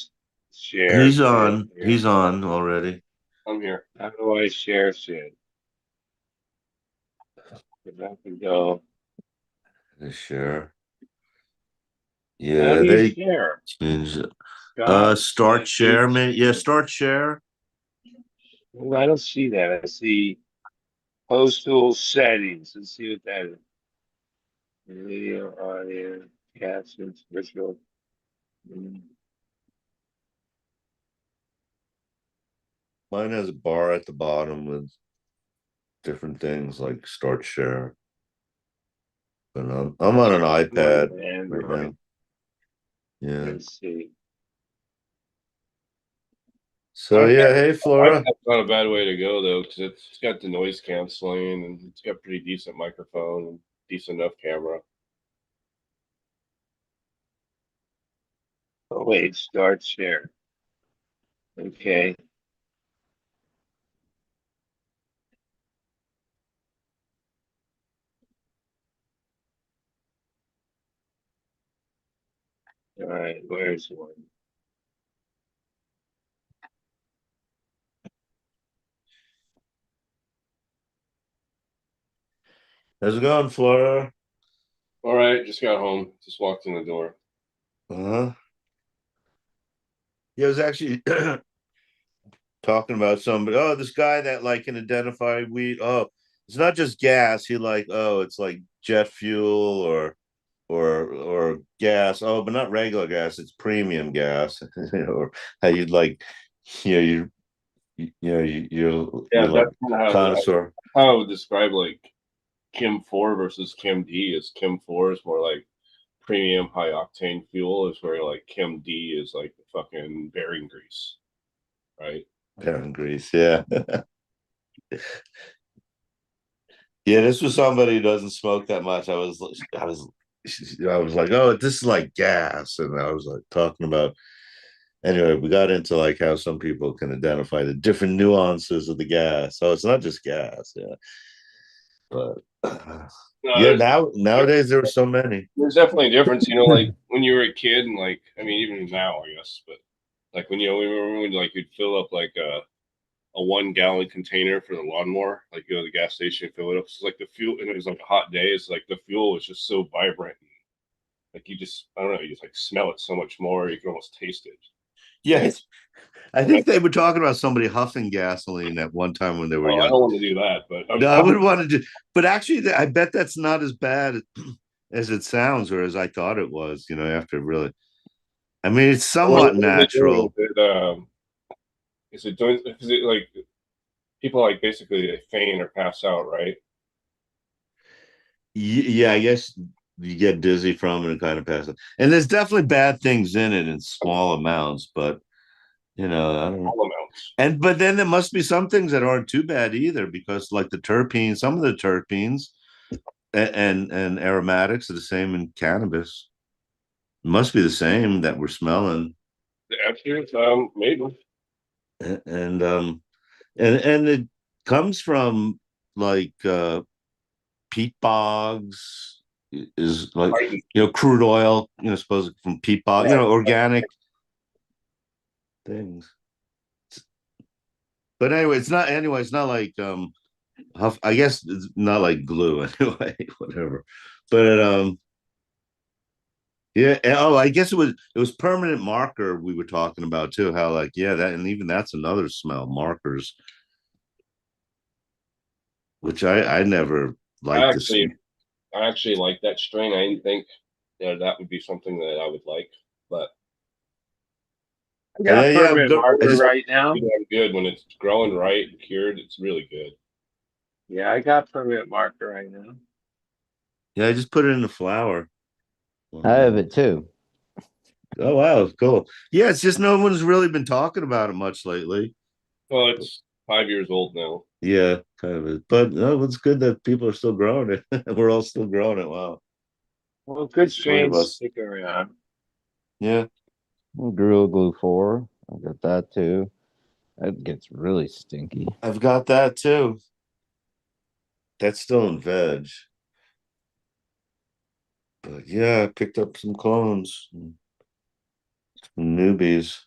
share
He's
shit
on.
here.
He's on already.
I'm here.
How do I share shit? If I can go.
Sure.
How
Yeah,
do you
they
share?
changed it.
God,
Start share, man. Yeah, start share.
well, I don't see that. I see host tool settings. Let's see what that is. Video, audio, captions, virtual. Mm.
Mine has a bar at the bottom with different things like start share. But I'm on an
I'm on
iPad
an
right
Android.
now. Yeah.
Let's see.
So yeah, hey Flora.
That's not a bad way to go though, because it's got the noise canceling and it's got pretty decent microphone and decent enough camera.
Oh, wait, start share. Okay. All right, where's one?
How's it going, Flora?
All right, just got home. Just walked in the door.
Uh-huh. Yeah, I was actually talking about somebody. Oh, this guy that like can identify weed. Oh, it's not just gas. He like, oh, it's like jet fuel or gas. Oh, but not regular gas. It's premium gas. Or how you'd like, you know, you're
Yeah,
like
that's kind of
connoisseur.
how I would describe like Kim 4 versus Kim D. Is Kim 4 is more like premium high octane fuel, is where like Kim D is like the fucking bearing grease, right?
Parent grease, yeah. Yeah, this was somebody who doesn't smoke that much. I was like, oh, this is like gas, and I was like talking about. Anyway, we got into like how some people can identify the different nuances of the gas. So it's not just gas, yeah. But
No,
yeah, nowadays there are so many.
there's definitely a difference, like when you were a kid and like, I mean, even now, I guess, but like when we remember when like you'd fill up like a 1 gallon container for the lawnmower, like you go to the gas station, fill it up. It's like the fuel, and it was like a hot day. It's like the fuel was just so vibrant. Like you just, I don't know, you just like smell it so much more. You can almost taste it.
Yeah, I think they were talking about somebody huffing gasoline at one time when they were
Well, I
young.
don't want to do that, but
No, I wouldn't want to do, but actually, I bet that's not as bad as it sounds or as I thought it was. After really, I mean, it's somewhat natural.
Is it doing? Is it like people like basically they faint or pass out, right?
Yeah, I guess you get dizzy from it and kind of pass it. And there's definitely bad things in it in small amounts, but I don't know.
All amounts.
But then there must be some things that aren't too bad either, because like the terpenes, some of the terpenes and aromatics are the same in cannabis. It must be the same that we're smelling.
Actually, maybe.
And it comes from like peat bogs, is like crude oil, supposed from peat bog, organic things. But anyway, it's not like I guess it's not like glue anyway, whatever. But yeah, I guess it was permanent marker we were talking about too, how like, yeah, that, and even that's another smell, markers, which I never liked to see.
I actually like that strain. I didn't think that would be something that I would like, but
I got permanent marker
just,
right now.
Good when it's growing right and cured. It's really good.
Yeah, I got permanent marker right now.
Yeah, I just put it in the flour.
I have it too.
Oh wow, cool. Yeah, it's just no one's really been talking about it much lately.
Well, it's 5 years old now.
Yeah, kind of. But no, it's good that people are still growing it. We're all still growing it. Wow.
Well, good
Three of
strains
us.
stick around.
Yeah.
Gorilla Glue 4. I got that too. That gets really stinky.
I've got that too. That's still in veg. But yeah, I picked up some clones. Some newbies.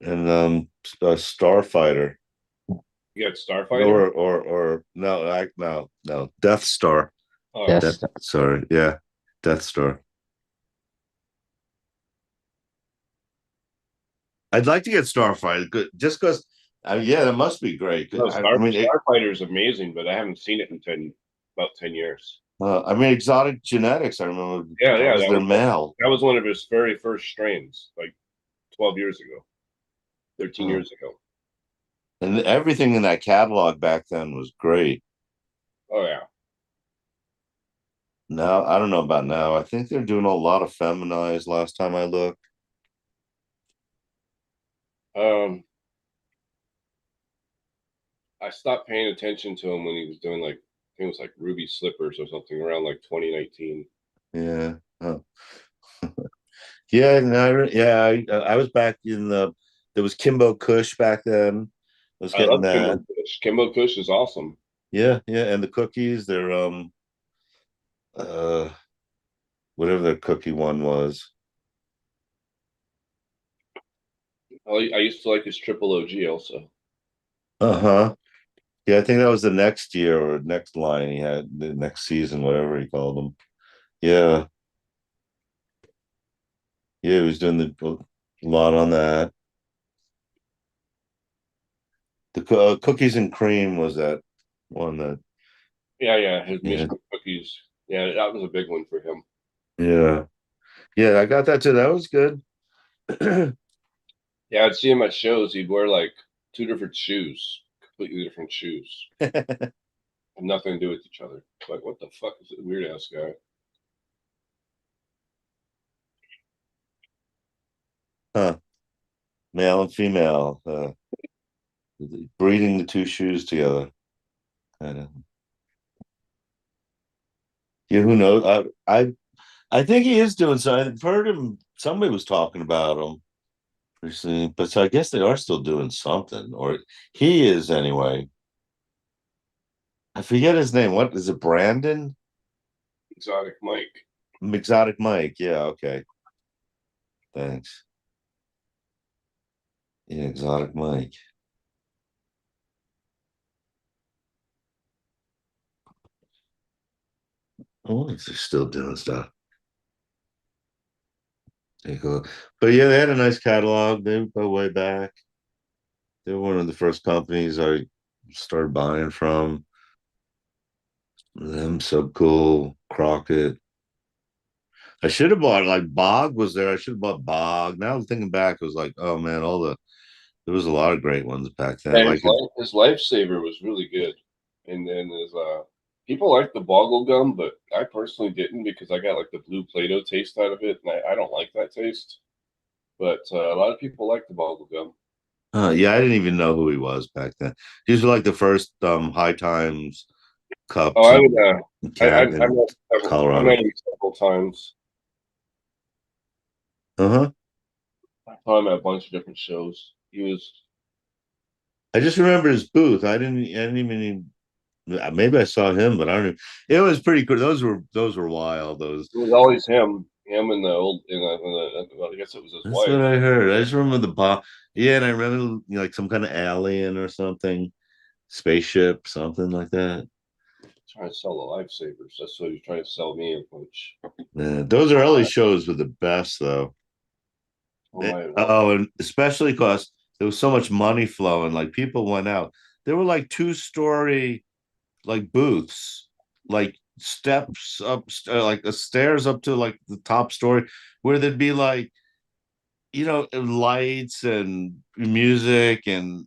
And Starfighter.
You got Starfighter?
Or no, Death Star.
Oh,
Yes.
Sorry, yeah. Death Star. I'd like to get Starfighter, just because. Yeah, that must be great.
no,
I mean,
Starfighter is amazing, but I haven't seen it in about 10 years.
I mean, Exotic Genetics. I remember.
Yeah,
that
yeah,
was their male.
That was one of his very first strains, like 12 years ago, 13
Oh.
years ago.
And everything in that catalog back then was great.
Oh yeah.
Now I don't know about now. I think they're doing a lot of feminized. Last time I looked.
I stopped paying attention to him when he was doing like I think it was like Ruby Slippers or something around like 2019.
Yeah. Oh. Yeah. No, yeah. I was back in the. There was Kimbo Kush back then. I was
I
getting
love
that.
Kimbo Kush. Kimbo Kush is awesome.
Yeah, yeah, and the cookies, they're uh whatever the cookie one was.
I used to like his Triple OG also.
Uh-huh. Yeah, I think that was the next year or next line he had, the next season, whatever he called them. Yeah. Yeah, he was doing a lot on that. The cookies and cream was that one that.
Yeah, his
Yeah.
mystery cookies. Yeah, that was a big one for him.
Yeah. Yeah, I got that too. That was good.
Yeah, I'd see him at shows. He'd wear like two different shoes, completely different shoes, have nothing to do with each other. Like, what the fuck is this weird ass guy?
Huh. Male and female, breeding the two shoes together. Kind of. Yeah, who knows? I think he is doing so. I've heard him. Somebody was talking about him recently, but so I guess they are still doing something, or he is anyway. I forget his name. What is it? Brandon?
Exotic Mike.
Exotic Mike. Yeah. Okay. Thanks. Yeah, Exotic Mike. I wonder if they're still doing stuff. Take a look. But yeah, they had a nice catalog. They go way back. They were one of the first companies I started buying from. Them so cool. Crockett. I should have bought like Bog was there. I should have bought Bog. Now thinking back, it was like, oh man, there was a lot of great ones back then.
And
Like
his lifesaver was really good. And then his people like the boggle gum, but I personally didn't because I got like the blue Play-Doh taste out of it, and I don't like that taste. But a lot of people like the boggle gum.
yeah, I didn't even know who he was back then. These were like the first High Times cups
Oh, I would. I
in
met
Colorado.
him several times.
Uh-huh.
I saw him at a bunch of different shows. He was.
I just remember his booth. I didn't even maybe I saw him, but I don't know. It was pretty good. Those were wild. Those.
It was always him and the old. Well, I guess it was his
That's
wife.
what I heard. I just remember the box. Yeah, and I remember like some kind of alien or something, spaceship, something like that.
Trying to sell the lifesavers. That's what he's trying to sell me a bunch.
Yeah, those early shows were the best, though.
Oh,
And especially because there was so much money flowing. Like people went out. There were like 2-story like booths, like steps up, like the stairs up to like the top story, where there'd be like lights and music and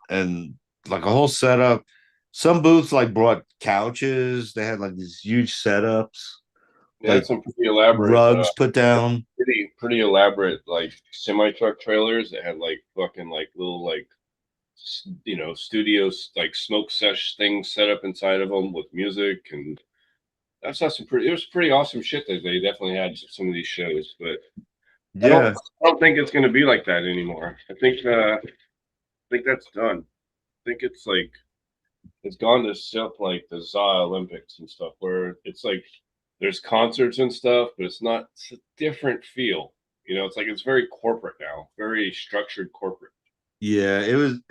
like a whole setup. Some booths like brought couches. They had like these huge setups,
they
like
had some pretty elaborate
rugs put down.
pretty elaborate like semi truck trailers that had like fucking like little like studios like smoke sesh things set up inside of them with music, and that's not some pretty. It was pretty awesome shit that they definitely had some of these shows, but
Yeah.
I don't think it's going to be like that anymore. I think that's done. I think it's like it's gone to stuff like the ZA Olympics and stuff, where it's like there's concerts and stuff, but it's not. It's a different feel. It's like it's very corporate now, very structured corporate.
Yeah, it was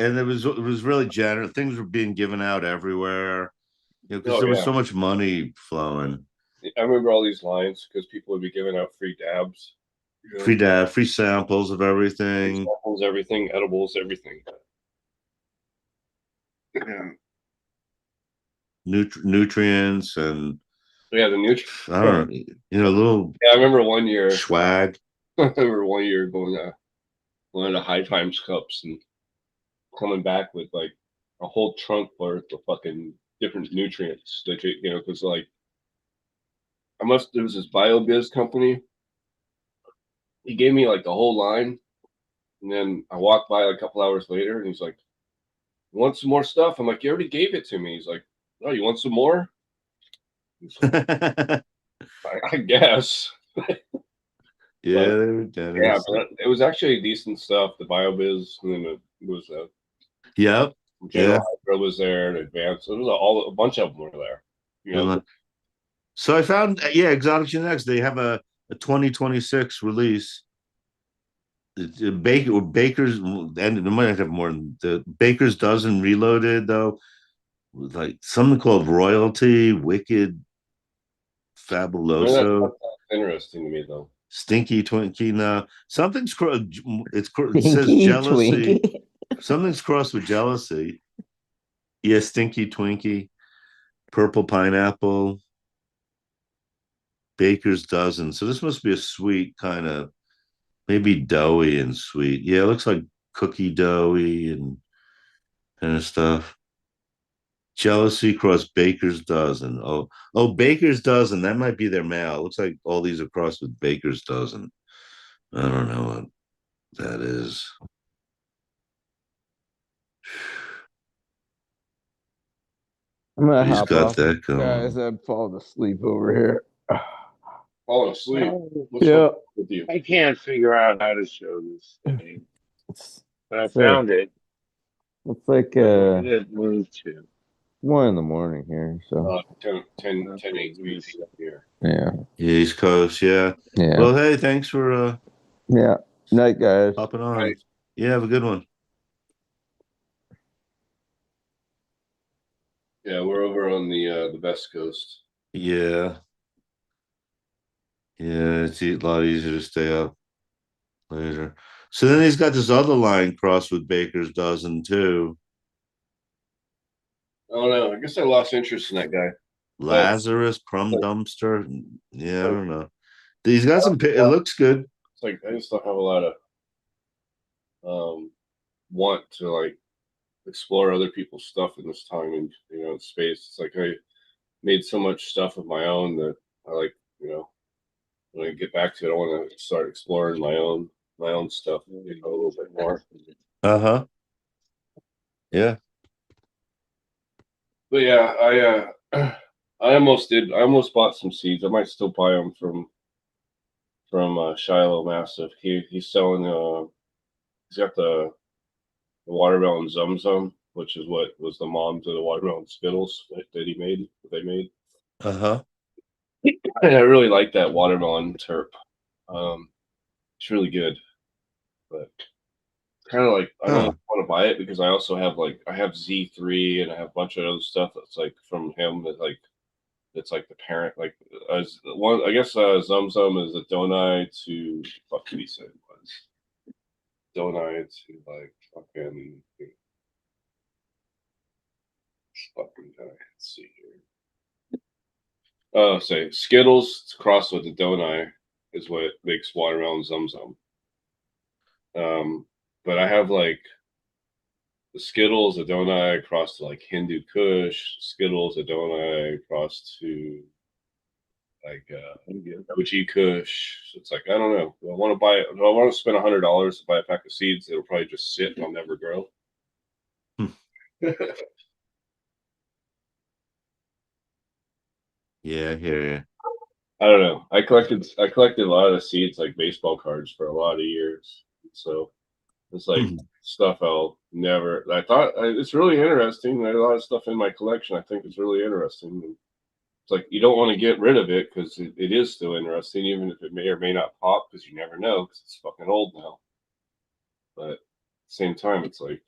really generous. Things were being given out everywhere, because
Oh
there was
yeah,
so much money flowing.
I remember all these lines because people would be giving out free dabs,
Free samples of everything.
samples, everything, edibles, everything. Yeah,
Nutrients and
yeah, the new.
I don't know, little
Yeah, I remember one year.
swag.
I remember one year going to High Times cups and coming back with like a whole trunk worth of fucking different nutrients that because like there was this BioBiz company. He gave me like the whole line, and then I walked by a couple hours later, and he's like, "You want some more stuff?" I'm like, "You already gave it to me." He's like, "Oh, you want some more?" I guess.
Yeah,
But,
they were
yeah,
generous.
but it was actually decent stuff. The BioBiz, and then it was
Yep.
General
Yeah.
Hydro was there, and Advance. It was a bunch of them were there.
So I found, Exotic Genetics. They have a 2026 release. Baker's, and they might have more than the Baker's Dozen Reloaded though, with like something called Royalty, Wicked, Fabuloso,
That's interesting to me though.
Stinky Twinkie. Now something's it says
Stinky
jealousy.
Twinkie.
Something's crossed with jealousy. Yeah, Stinky Twinkie, Purple Pineapple, Baker's Dozen. So this must be a sweet kind of, maybe doughy and sweet. Yeah, it looks like cookie doughy and kind of stuff. Jealousy cross Baker's Dozen. Baker's Dozen. That might be their mail. It looks like all these are crossed with Baker's Dozen. I don't know what that is.
I'm gonna
He's
hop
got
off,
that going.
guys. I'm falling asleep over here.
Falling asleep. What's
Yeah.
wrong with you?
I can't figure out how to show this thing, but I
Fair.
found it.
It's like
Where did it move to?
1 in the morning here. So
10 8 weeks up here.
yeah.
Yeah, East Coast. Yeah.
Yeah.
Well, hey, thanks for
Yeah. Night, guys.
hopping on.
Right.
Yeah, have a good one.
Yeah, we're over on the West Coast.
Yeah. Yeah, it's a lot easier to stay up later. So then he's got this other line crossed with Baker's Dozen too.
Oh no, I guess I lost interest in that guy.
Lazarus, Crumb Dumpster. Yeah, I don't know. He's got some. It looks good.
It's like I just don't have a lot of want to like explore other people's stuff in this time and space. It's like I made so much stuff of my own that I like when I get back to it, I want to start exploring my own stuff a little bit more.
Uh-huh. Yeah.
But yeah, I almost did. I almost bought some seeds. I might still buy them from Shiloh Massive. He's selling. He's got the watermelon Zum Zum, which is what was the mom to the watermelon Skittles that he made. That they made.
Uh-huh.
And I really like that watermelon terp. It's really good, but kind of like I don't want to buy it because I also have I have Z3 and I have a bunch of other stuff that's like from him that it's like the parent as one. I guess Zum Zum is a donai to what did he say it was donai to fucking let's see here. Oh, say Skittles crossed with the donai is what makes watermelon Zum Zum. But I have the Skittles, Adonai crossed to Hindu Kush, Skittles, Adonai crossed to OG Kush. So it's I don't know. Do I want to buy it? Do I want to spend $100 to buy a pack of seeds? It'll probably just sit and I'll never grow.
Yeah, I hear you.
I don't know. I collected a lot of seeds like baseball cards for a lot of years. So it's like stuff I'll never. I thought it's really interesting. There's a lot of stuff in my collection I think is really interesting. And it's like you don't want to get rid of it because it is still interesting, even if it may or may not pop because you never know because it's fucking old now. But at the same time, it's like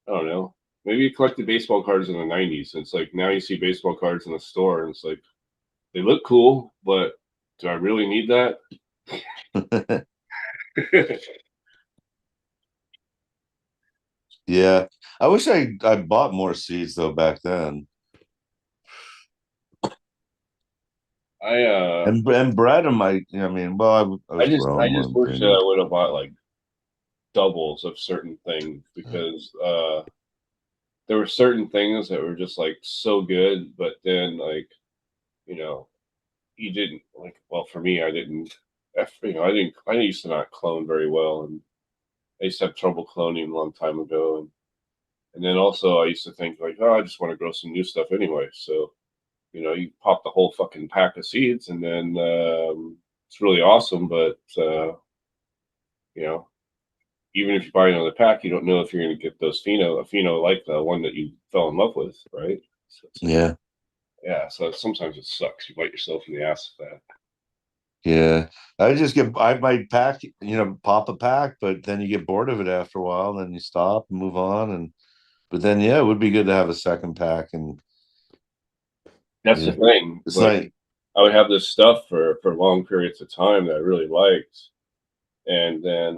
I don't know. Maybe you collected baseball cards in the '90s. And it's like now you see baseball cards in the store, and it's like they look cool, but do I really need that?
Yeah, I wish I bought more seeds though back then.
I
And Brad and my, I mean, well, I
I
was
just I
grown
just
when
wish
they
that I
knew.
would have bought like doubles of certain things because there were certain things that were just like so good, but then like you know you didn't like. Well, for me, I didn't. I used to not clone very well, and I used to have trouble cloning a long time ago, and then also I used to think like, oh, I just want to grow some new stuff anyway. So you pop the whole fucking pack of seeds, and then it's really awesome, but you know even if you buy another pack, you don't know if you're going to get those pheno like the one that you fell in love with, right? So it's like,
Yeah,
yeah. So sometimes it sucks. You bite yourself in the ass with that.
yeah. I might pack, pop a pack, but then you get bored of it after a while, then you stop and move on. But then, yeah, it would be good to have a second pack. And
That's the
yeah,
thing.
it's
Like
like,
I would have this stuff for long periods of time that I really liked, and then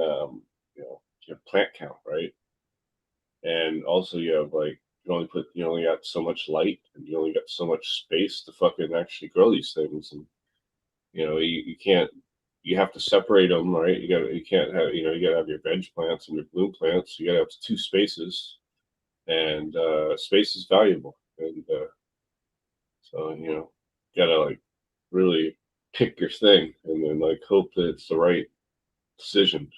you have plant count, right? And also you have like you only got so much light, and you only got so much space to fucking actually grow these things, and you can't. You have to separate them, right? You can't have you got to have your veg plants and your bloom plants. You got to have two spaces, and space is valuable, and so you got to like really pick your thing, and then like hope that it's the right decision.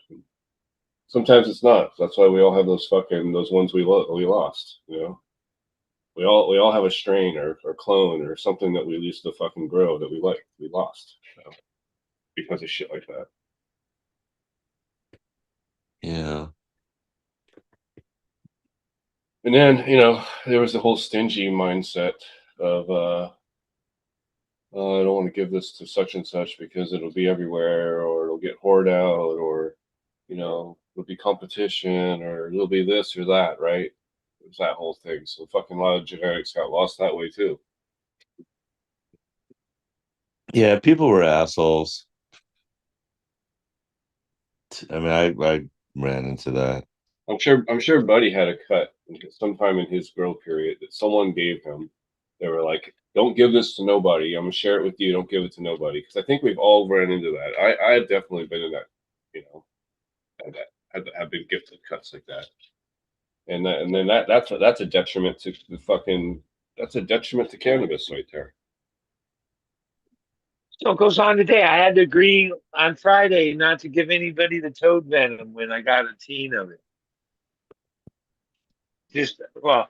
Sometimes it's not. That's why we all have those ones we lost. We all have a strain or clone or something that we used to fucking grow that we lost because of shit like that.
yeah,
And then there was the whole stingy mindset of I don't want to give this to such and such because it'll be everywhere or it'll get hoarded out or it'll be competition or it'll be this or that, right? It was that whole thing. So fucking a lot of genetics got lost that way too.
yeah. People were assholes. I mean, I ran into that.
I'm sure Buddy had a cut sometime in his grow period that someone gave him. They were like, "Don't give this to nobody. I'm gonna share it with you. Don't give it to nobody." Because I think we've all run into that. I have definitely been in that. Have been gifted cuts like that, and then that's a detriment to the fucking. That's a detriment to cannabis right there.
So it goes on today. I had to agree on Friday not to give anybody the toad venom when I got a teen of it. Just, well,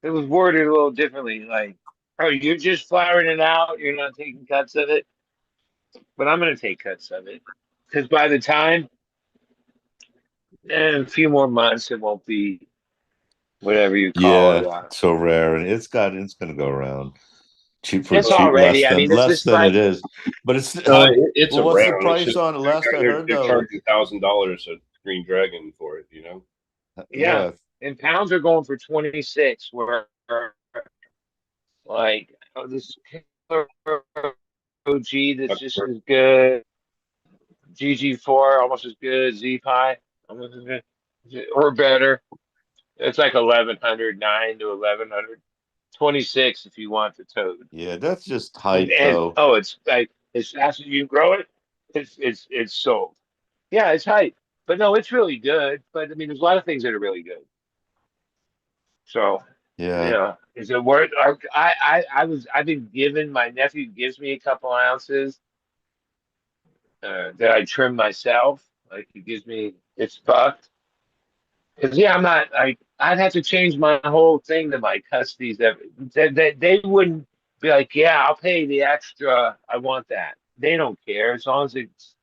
it was worded a little differently. Like, oh, you're just flowering it out. You're not taking cuts of it. But I'm going to take cuts of it. Because by the time, a few more months, it won't be whatever you call
Yeah,
it.
so rare, and it's gonna go around cheap for
It's
cheap
already, I mean, it's
less
just
than it
like,
is. But it's
It's
well, what's the
around. It's
price
just
on it? Last I heard
they're
though,
charging $1,000 a green dragon for it.
yeah.
yeah,
And pounds are going for 26, where, like, oh, this OG that's just as good. GG4 almost as good. Z Pi almost as good, or better. It's like 1100, 9 to 1100, 26 if you want the toad.
yeah, that's just
And,
hype
and
though.
oh, it's like as fast as you grow it, it's sold. Yeah, it's hype, but no, it's really good. But I mean, there's a lot of things that are really good. So
Yeah,
yeah, is it worth? I've been given. My nephew gives me a couple ounces that I trim myself. Like he gives me, it's fucked. Cause yeah, I'm not. I'd have to change my whole thing to my custodies. They wouldn't be like, yeah, I'll pay the extra. I want that. They don't care as long as it's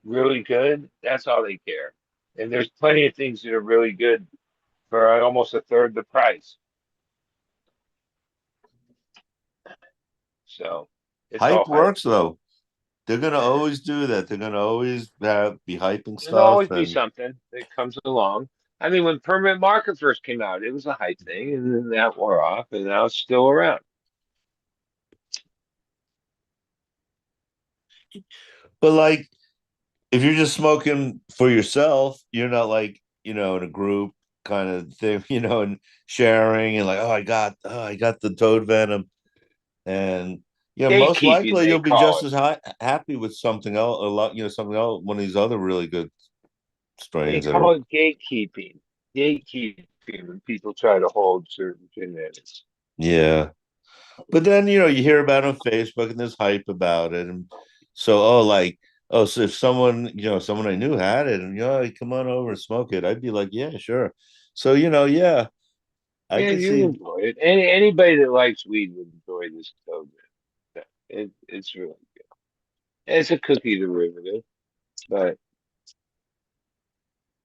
really good. That's all they care. And there's plenty of things that are really good for almost a third the price. So it's all
Hype
hype.
works though. They're gonna always do that. They're gonna always be hyping
There'll
stuff,
always be
and
something that comes along. I mean, when permanent marker first came out, it was a hype thing, and then that wore off, and now it's still around.
but like if you're just smoking for yourself, you're not like, in a group kind of thing, and sharing and like, I got the toad venom. And most
Gatekeeping,
likely
they
you'll be
call
just
it.
as happy with something else, a lot, something else, one of these other really good
They
strains that are.
call it gatekeeping. Gatekeeping when people try to hold certain genetics.
Yeah. But then, you hear about it on Facebook and there's hype about it. And so, so if someone, someone I knew had it and, hey, come on over and smoke it, I'd be like, yeah, sure. So, yeah, I
Yeah,
could
you
see.
enjoy it. Anybody that likes weed would enjoy this code. It's really good. It's a cookie derivative, but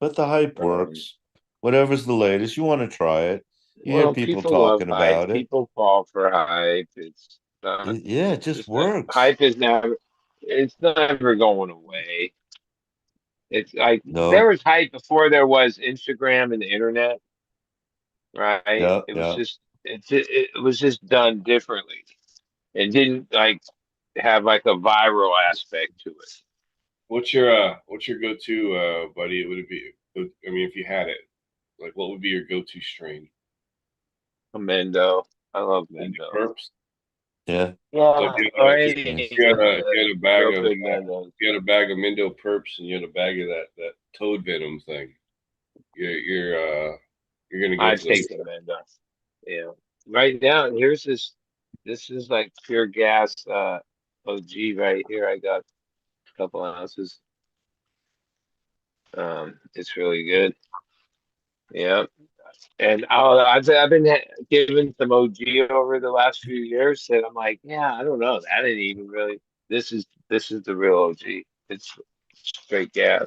But the hype
um,
works. Whatever's the latest, you want to try it. You hear
well,
people
people love
talking
hype.
about it.
People fall for hype. It's not.
Yeah, it just
It's not.
works.
Hype is never. It's never going away. It's like there
No.
was hype before there was Instagram and the internet, right?
Yeah,
It was
yeah.
just it was just done differently. It didn't like have like a viral aspect to it.
What's your go-to buddy? Would it be? I mean, if you had it, like, what would be your go-to strain?
Mendo. I love
And
Mendo.
Perps.
Yeah,
Yeah.
So
or
Nice.
if you had a bag
real
of
good Mendos.
you had a bag of Mindo Perps and you had a bag of that toad venom thing, you're gonna go
I'd
for the
take the Mendo. Yeah. Right now, here's this. This is like pure gas. OG right here. I got a couple ounces. It's really good. Yeah. And I've been giving some OG over the last few years, and I'm like, yeah, I don't know, that ain't even really. This is the real OG. It's straight gas.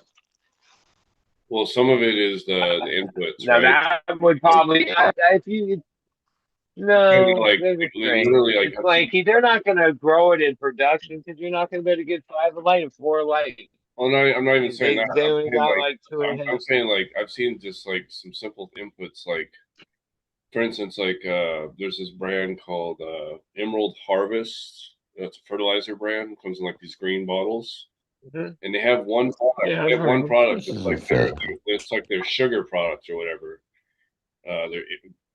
Well, some of it is the inputs,
Now
right?
that would
Like,
probably if you
kind of
no,
like
there's a strain.
literally, like
It's
I've seen.
flaky. They're not gonna grow it in production because you're not gonna be able to get 5 light and 4 light.
Well, no, I'm not even saying that.
They
I'm
only
saying
got
like
like two and a
I'm
half.
saying like I've seen just like some simple inputs, like for instance, like there's this brand called Emerald Harvest. It's a fertilizer brand. It comes in like these green bottles,
Mhm.
and they have one product.
Yeah,
They
I've
have
heard
one
of them.
product
This
that's
is a
like their
fake.
it's like their sugar product or whatever. Their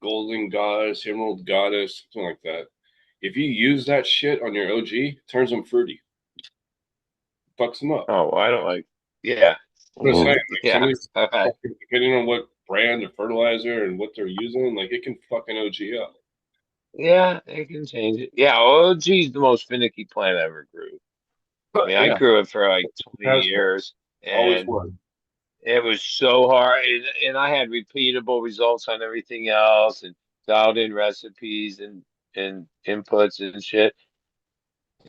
Golden Goddess, Emerald Goddess, something like that. If you use that shit on your OG, it turns them fruity, fucks them up.
Oh, well, I don't like. Yeah,
I'm just saying,
Well,
like some
yeah.
of these, depending on what brand of fertilizer and what they're using, like it can fucking OG up.
Yeah, they can change it. Yeah, OG is the most finicky plant I ever grew. I
But
mean, I
yeah,
grew it for like 20
has been.
years,
Always
and
was.
it was so hard. And I had repeatable results on everything else, and dialed in recipes and inputs and shit.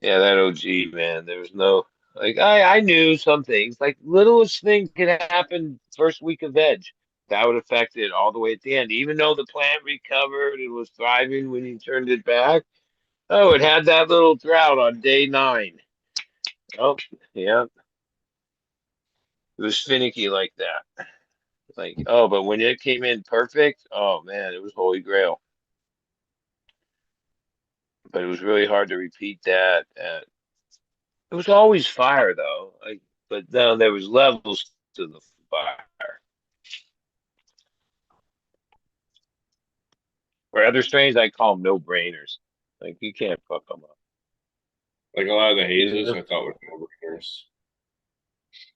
Yeah, that OG, man. There was no like I knew some things. Like littlest thing could happen first week of veg. That would affect it all the way at the end. Even though the plant recovered and was thriving when you turned it back. Oh, it had that little drought on day 9. Oh, yeah. It was finicky like that. Like, oh, but when it came in perfect, oh man, it was holy grail. But it was really hard to repeat that. It was always fire though. Like, but now there was levels to the fire. For other strains, I call them no brainers. Like you can't fuck them up.
Like a lot of the
Even
hazes,
if
I thought were no-brainers.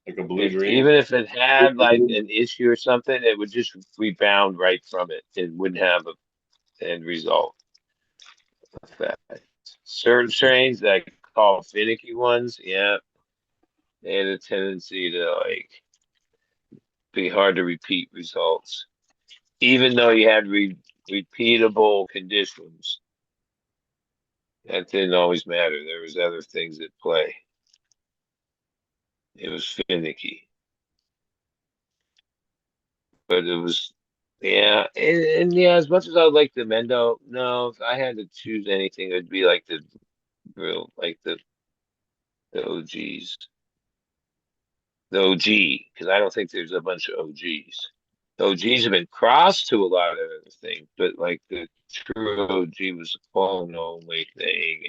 Like a blue dream.
even if it had like an issue or something, it would just rebound right from it. It wouldn't have a end result effect. Certain strains that I call finicky ones, yeah, they had a tendency to like be hard to repeat results. even though you had repeatable conditions, that didn't always matter. There was other things at play. It was finicky, but it was, yeah, and yeah. As much as I would like the Mendo, no, if I had to choose anything, it'd be like the real, like the OGs, the OG, because I don't think there's a bunch of OGs. The OGs have been crossed to a lot of other things, but like the true OG was a clone only thing,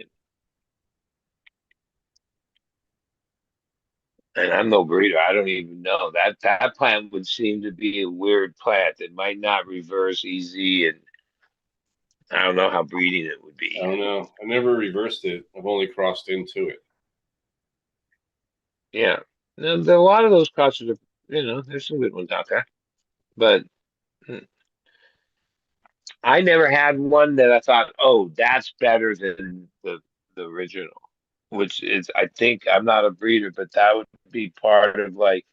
and I'm no breeder. I don't even know that plant would seem to be a weird plant that might not reverse easy, and I don't know how breeding it would be.
I don't know. I never reversed it. I've only crossed into it.
Yeah, a lot of those crosses are, there's some good ones out there, but I never had one that I thought, oh, that's better than the original, which is, I think I'm not a breeder, but that would be part of like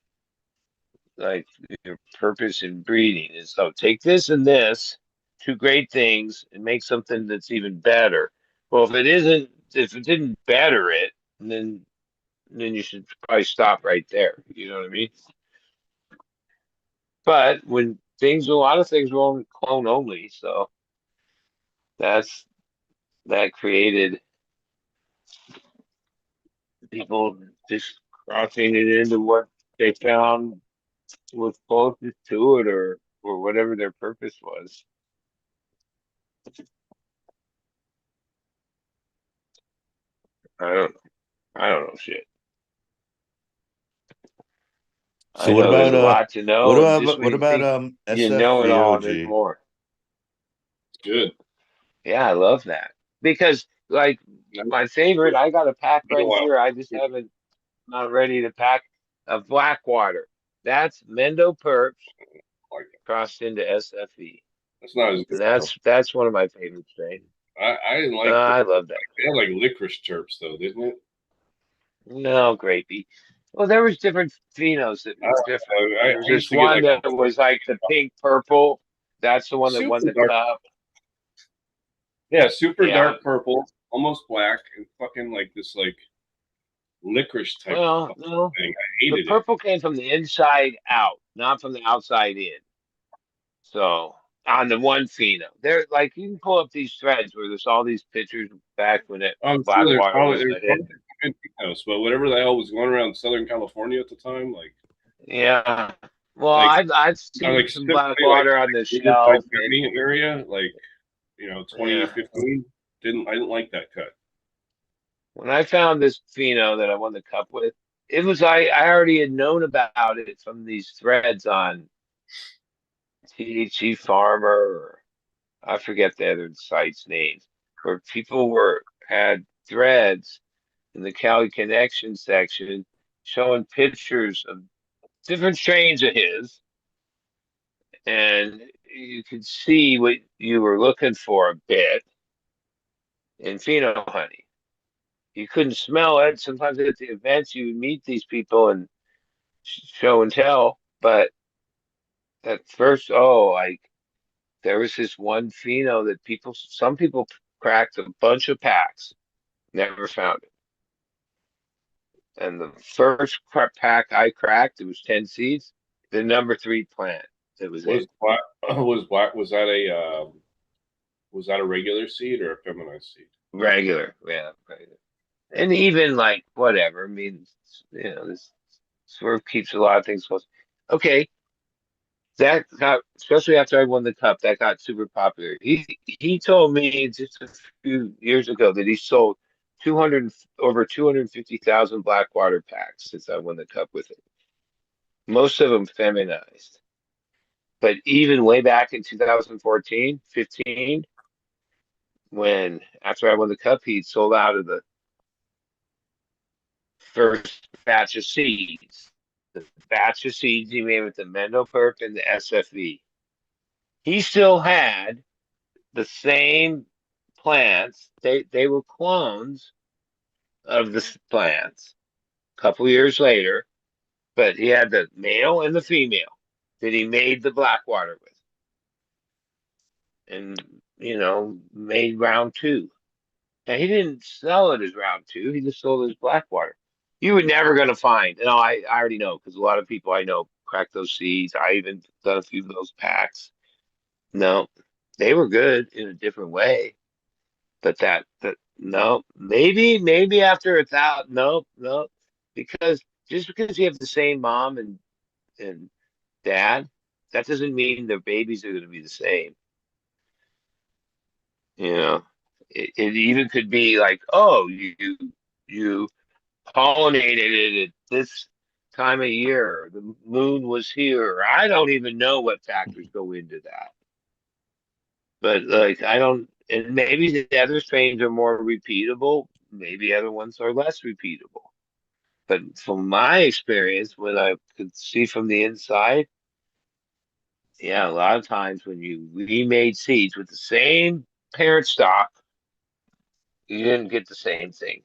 your purpose in breeding is, so take this and this, two great things, and make something that's even better. Well, if it didn't better it, then you should probably stop right there. You know what I mean? But a lot of things were only clone only, so that's that created people just crossing it into what they found was closest to it, or whatever their purpose was. I don't I don't know shit.
So
I know there's a lot to know, and just when
what
you
about
think you know it all, there's
SFVOG?
more.
Good.
Yeah, I love that because like
No,
my favorite, I got a pack
been a
right
while.
here. I just haven't not ready to pack a Blackwater. That's Mendo Perps
Like,
crossed into SFE.
that's not as
And
good.
that's one of my favorite strains.
I didn't like the,
I love that.
they had like licorice terps though, didn't it?
No, grapey. Well, there was different phenos that
I
were
don't
different.
know.
There was
I used
this
to get
one
like
that was like the pink purple. That's the one that won
super
the
dark.
cup.
Yeah, super
Yeah.
dark purple, almost black, and fucking like this like licorice type
Well, no,
thing. I
the
hated it.
purple came from the inside out, not from the outside in. So on the one pheno, there, like, you can pull up these threads where there's all these pictures back when it
I'm sure
Blackwater was a hit.
good house, but whatever the hell was going around Southern California at the time,
Yeah. Well,
like
I've
I
seen
like
some
specifically like
Blackwater on the
Riverside
shelf, and
County area, like
yeah.
2015. I didn't like that cut.
When I found this pheno that I won the cup with, it was I already had known about it from these threads on THC Farmer, or I forget the other site's names, where people had threads in the Cali Connection section showing pictures of different strains of his, and you could see what you were looking for a bit in pheno honey. You couldn't smell it. Sometimes at the events you would meet these people and show and tell, but at first, oh, like there was this one pheno that some people cracked a bunch of packs, never found it. And the first pack I cracked, it was 10 seeds, the number 3 plant. That was
Was
it.
black was that a regular seed or a feminized seed?
Regular. Yeah, regular. And even like whatever. I mean, this swerve keeps a lot of things close. Okay, that got, especially after I won the cup, that got super popular. He told me just a few years ago that he sold 200 over 250,000 Blackwater packs since I won the cup with it. Most of them feminized. But even way back in 2014, 15, when after I won the cup, he'd sold out of the first batch of seeds. The batch of seeds he made with the Mendo Perp and the SFV. He still had the same plants. They were clones of the plants a couple years later, but he had the male and the female that he made the Blackwater with. and made round two. Now he didn't sell it as round two. He just sold it as Blackwater. You were never going to find. No, I already know because a lot of people I know crack those seeds. I even done a few of those packs. No, they were good in a different way. But that no, maybe after 1,000. No, because just because you have the same mom and dad, that doesn't mean their babies are going to be the same. You know, it even could be like, oh, you pollinated it at this time of year. The moon was here. I don't even know what factors go into that. But like I don't, and maybe the other strains are more repeatable. Maybe other ones are less repeatable. But from my experience, when I could see from the inside, yeah, a lot of times when you remade seeds with the same parent stock, you didn't get the same thing.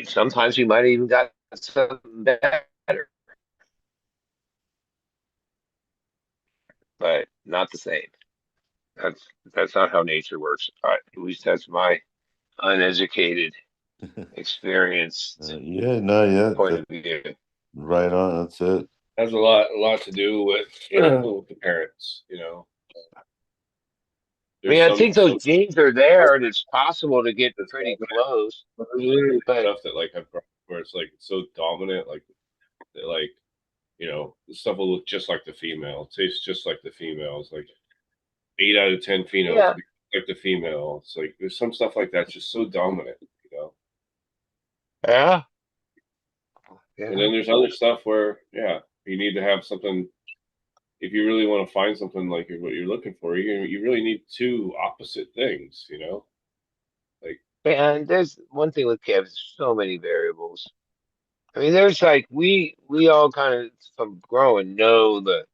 Sometimes you might even got something better, but not the same. That's not how nature works. At least that's my uneducated, experienced
Yeah, no, yeah,
point of view.
right on. That's it.
Has a lot to do with with the parents.
I mean, I think those genes are there, and it's possible to get pretty close.
There's literally
But
stuff that like I've where it's like it's so dominant, like that, like the stuff will look just like the female, tastes just like the females. Like 8 out of 10 females
yeah,
like the female. It's like there's some stuff like that's just so dominant.
yeah,
And
yeah.
then there's other stuff where you need to have something. If you really want to find something like what you're looking for, you really need two opposite things. Like
And there's one thing with Kev, so many variables. I mean, there's like we all kind of from growing know the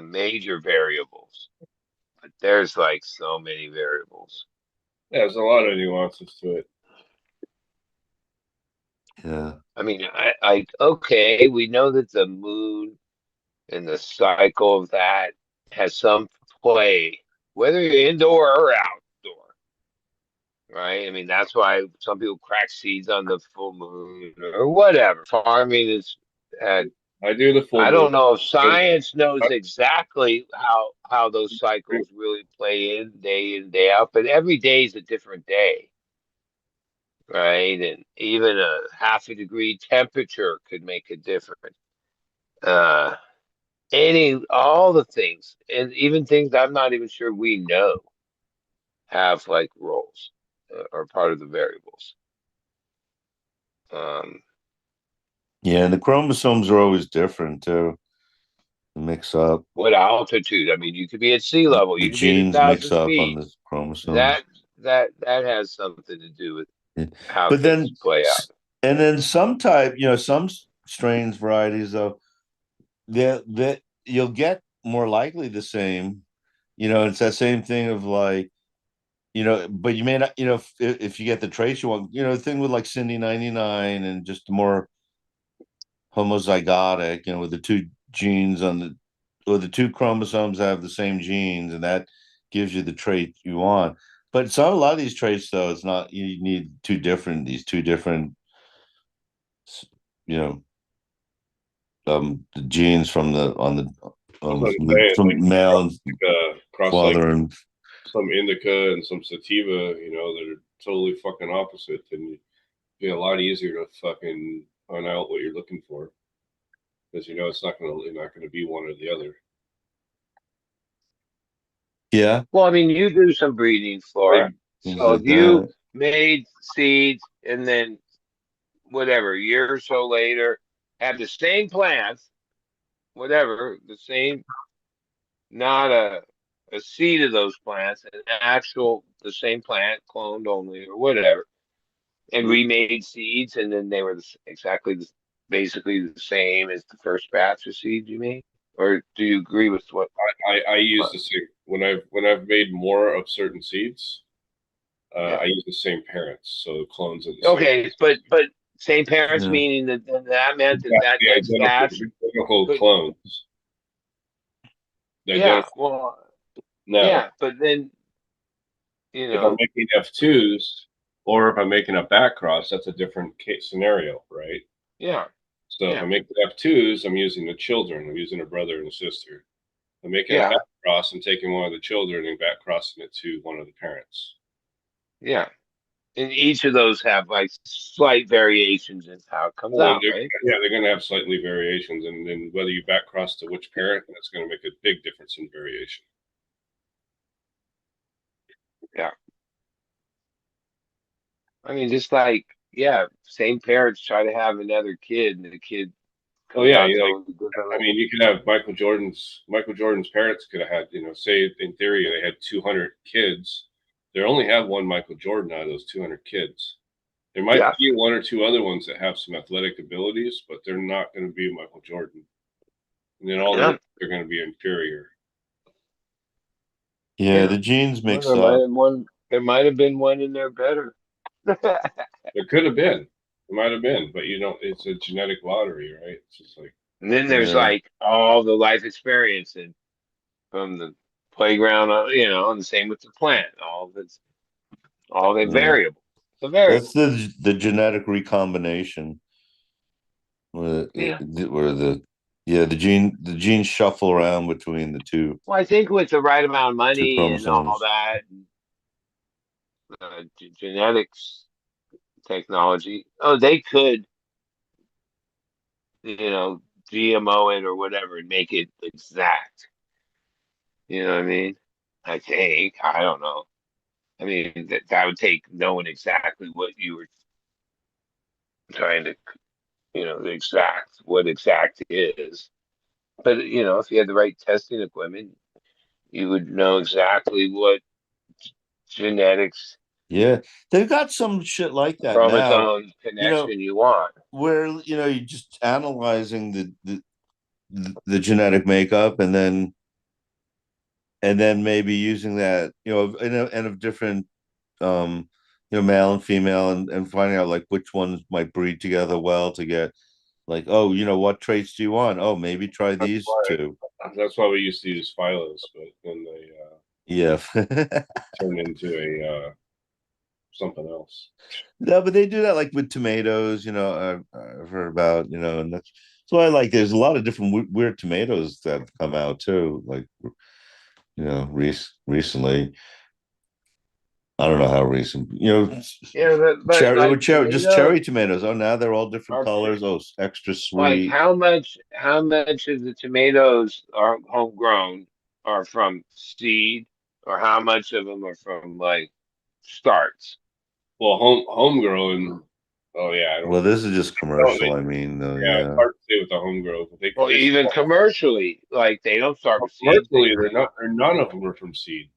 major variables, but there's like so many variables.
there's a lot of nuances to it.
Yeah.
I mean, okay, we know that the moon and the cycle of that has some play, whether you're indoor or outdoor, right? I mean, that's why some people crack seeds on the full moon or whatever. Farming is, and
I do the full
I
moon.
don't know if science knows exactly how those cycles really play in day out, but every day is a different day, right? And even a half a degree temperature could make a difference. Uh, all the things, and even things I'm not even sure we know have like roles or part of the variables.
Yeah, and the chromosomes are always different too. Mix up.
What altitude? I mean, you could be at sea level,
The
you could be at
genes mix
1,000
up on
feet.
the chromosomes.
That has something to do with
Yeah.
how
But
things
then,
play out.
and then some type, some strains, varieties, though, that you'll get more likely the same. It's that same thing of like, but you may not, if you get the trace you want, the thing with like Cindy 99 and just more homozygotic, with the two genes or the two chromosomes have the same genes, and that gives you the trait you want. But a lot of these traits, though, it's not. You need these two different, you know, the genes from the on the from male and
Cross like
father and
some indica and some sativa, that are totally fucking opposite, and it'd be a lot easier to fucking find out what you're looking for because it's not gonna be one or the other.
yeah.
Well, I mean, you do some breeding, Flora.
Things
So
like
if you
that.
made seeds and then whatever, a year or so later, have the same plants, whatever, the same, not a seed of those plants, the same plant, cloned only or whatever, and remade seeds, and then they were basically the same as the first batch of seeds you made? Or do you agree with what?
I use the same when I've made more of certain seeds. I use the same parents, so clones of the same.
Okay, but same parents, meaning that meant that next batch.
Identical clones.
Yeah, well,
No,
Yeah, but then you
if I'm
know,
making F2s or if I'm making a back cross, that's a different case scenario, right?
yeah,
So if
yeah,
I'm making F2s, I'm using the children. I'm using a brother and a sister. If I'm making a
yeah,
back cross, I'm taking one of the children and back crossing it to one of the parents.
yeah. And each of those have like slight variations in how it comes
Well,
out, right?
they're going to have slightly variations, and then whether you back cross to which parent, that's going to make a big difference in variation.
Yeah. I mean, just like, yeah, same parents try to have another kid, and the kid
Oh
comes
yeah,
out
you like,
totally
I
differently.
mean, you could have Michael Jordan's parents could have had, say in theory they had 200 kids. They only have one Michael Jordan out of those 200 kids. There might
Yeah,
be one or two other ones that have some athletic abilities, but they're not going to be Michael Jordan. And then all the
yeah,
rest are going to be inferior.
Yeah,
yeah.
the genes
Well,
mix up.
there might have been one in there better.
There could have been, there might have been, but it's a genetic lottery, right? It's just like,
And then there's
Yeah.
like all the life experience and from the playground, and the same with the plant, all the
Yeah.
variables. The
That's
variable.
the genetic recombination
Yeah.
where the genes shuffle around between the two
Well, I think with the right amount of
two
money and all
chromosomes.
that, genetics technology, oh, they could, you know, GMO it or whatever and make it exact. You know what I mean? I think. I don't know. I mean, that would take knowing exactly what you were trying to, the exact, what exact is. But, if you had the right testing equipment, you would know exactly what genetics,
Yeah, they've got some shit like that now.
chromosome
You know,
connection you want.
where you're just analyzing the genetic makeup, and then maybe using that, and of different, um male and female, and finding out like which ones might breed together well to get, like, oh, what traits do you want? Oh, maybe try
that's
these
why
two.
that's why we used to use phylos, but then they
Yeah.
turned into a something else.
No, but they do that like with tomatoes, I've heard about, and that's why I like, there's a lot of different weird tomatoes that have come out too, like, recently. I don't know how recent,
Yeah, but
cherry,
like
cherry, just
tomato
cherry tomatoes. Oh, now they're all different
are
colors. Oh, extra
like
sweet.
how much of the tomatoes are homegrown are from seed, or how much of them are from like starts?
Well, homegrown. Oh yeah, I don't.
Well, this is just
Oh,
commercial. I mean,
yeah, it's
yeah.
hard to say with the home growth.
Well, even commercially, like they don't start with seeds.
Commercially, they're not. Or none of them are from seed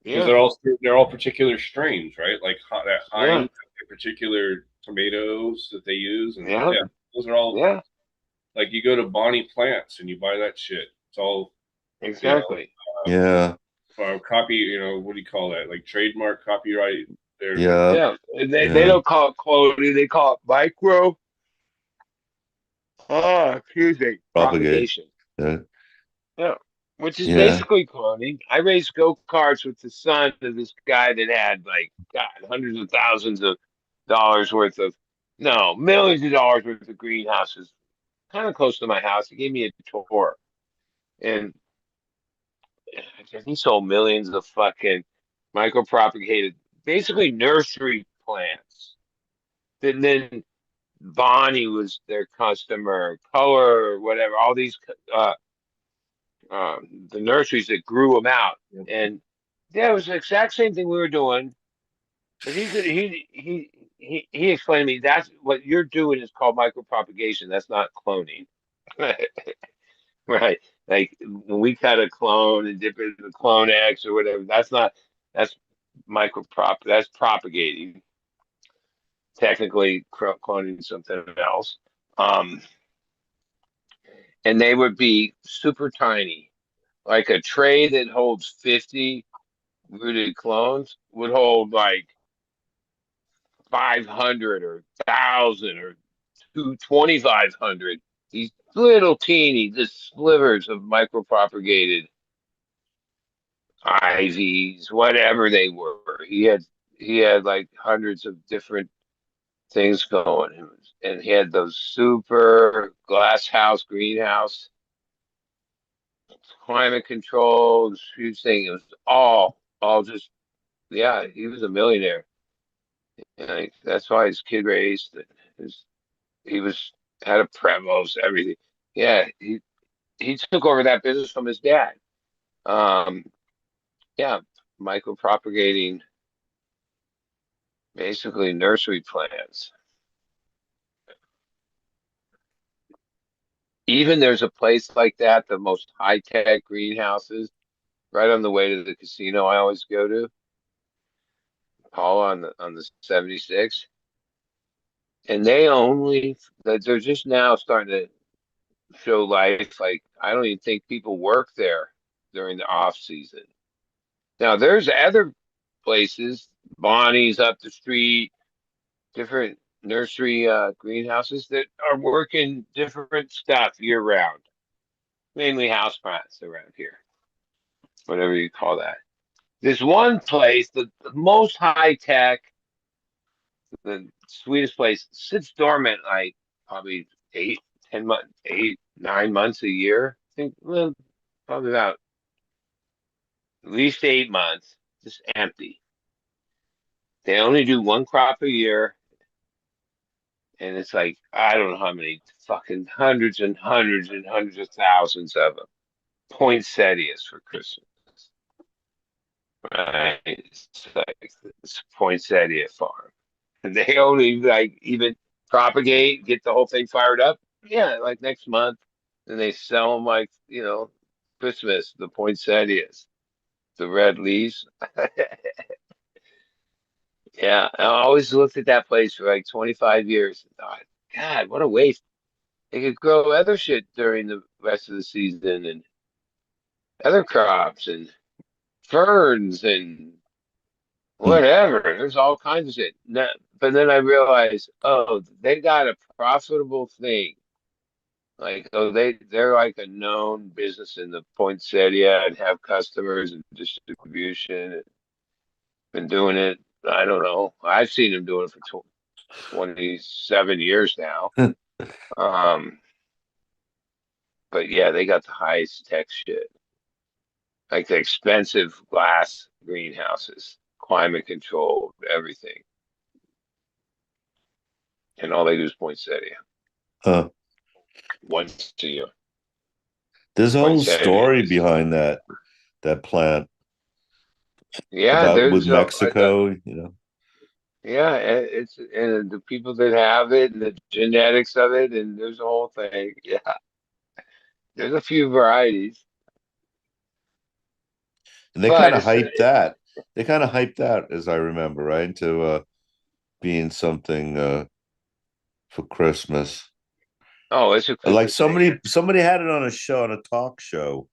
because
Yeah,
they're all particular strains, right? Like that
yeah,
Heinz, particular tomatoes that they use, and
yeah,
yeah, those are all
yeah,
like you go to Bonnie Plants and you buy that shit. It's all you know,
exactly.
Yeah.
copy. What do you call that? Like trademark, copyright. They're
Yeah.
Yeah, they
Yeah.
don't call it cloning; they call it micro. Excuse me,
Propagate.
propagation.
Yeah.
Yeah, which is
Yeah.
basically cloning. I raced go-karts with the son of this guy that had like God, hundreds of thousands of dollars worth of, no, millions of dollars worth of greenhouses, kind of close to my house. He gave me a tour, and he sold millions of fucking micro-propagated, basically nursery plants. And then Bonnie was their customer, Color or whatever. All these uh, the nurseries that grew them out. And yeah, it was the exact same thing we were doing. But he explained to me that's what you're doing is called micropropagation. That's not cloning. Right. Like when we cut a clone and dip it in the clone X or whatever, that's that's propagating. Technically cloning something else. Um, and they would be super tiny. Like a tray that holds 50 rooted clones would hold like 500 or 1,000 or 2,500. These little teeny, just slivers of micropropagated ivies, whatever they were. He had like hundreds of different things going, and he had those super glass house, greenhouse, climate controlled, huge thing. It was all just yeah. He was a millionaire. And like, that's why his kid raised. His he was had a Prevost, everything. Yeah, he took over that business from his dad. Um, yeah, micro propagating basically nursery plants. Even there's a place like that, the most high tech greenhouses, right on the way to the casino I always go to, Paul on the 76. And they're just now starting to show life. Like I don't even think people work there during the off season. Now there's other places, Bonnie's up the street, different nursery greenhouses that are working different stuff year round, mainly houseplants around here, whatever you call that. There's one place, the most high tech, the sweetest place, sits dormant like probably 8, 10 months, 8, 9 months a year. I think well, probably about at least 8 months, just empty. They only do one crop a year, and it's like I don't know how many fucking hundreds and hundreds and hundreds of thousands of them. Poinsettias for Christmas. Right? It's like this poinsettia farm. And they only like even propagate, get the whole thing fired up. Yeah, like next month. And they sell them like, Christmas, the poinsettias, the red leaves. Yeah, I always looked at that place for like 25 years and thought, God, what a waste. They could grow other shit during the rest of the season and other crops and ferns and whatever. There's all kinds of shit. But then I realized, oh, they got a profitable thing. Like, oh, they're like a known business in the poinsettia and have customers and distribution. And been doing it. I don't know. I've seen them doing it for 27 years now. Um, but yeah, they got the highest tech shit, like the expensive glass greenhouses, climate controlled, everything. And all they do is poinsettia
Huh.
once a year.
There's a whole
Poinsettia.
story behind that plant
Yeah,
about with
there's
Mexico,
yeah, it's and the people that have it and the genetics of it, and there's a whole thing. Yeah, there's a few varieties,
and they
but
kind of
it's
hyped that. They kind of hyped that, as I remember, right, into being something for Christmas.
oh, it's a
Like
Christmas thing.
somebody had it on a show, on a talk show.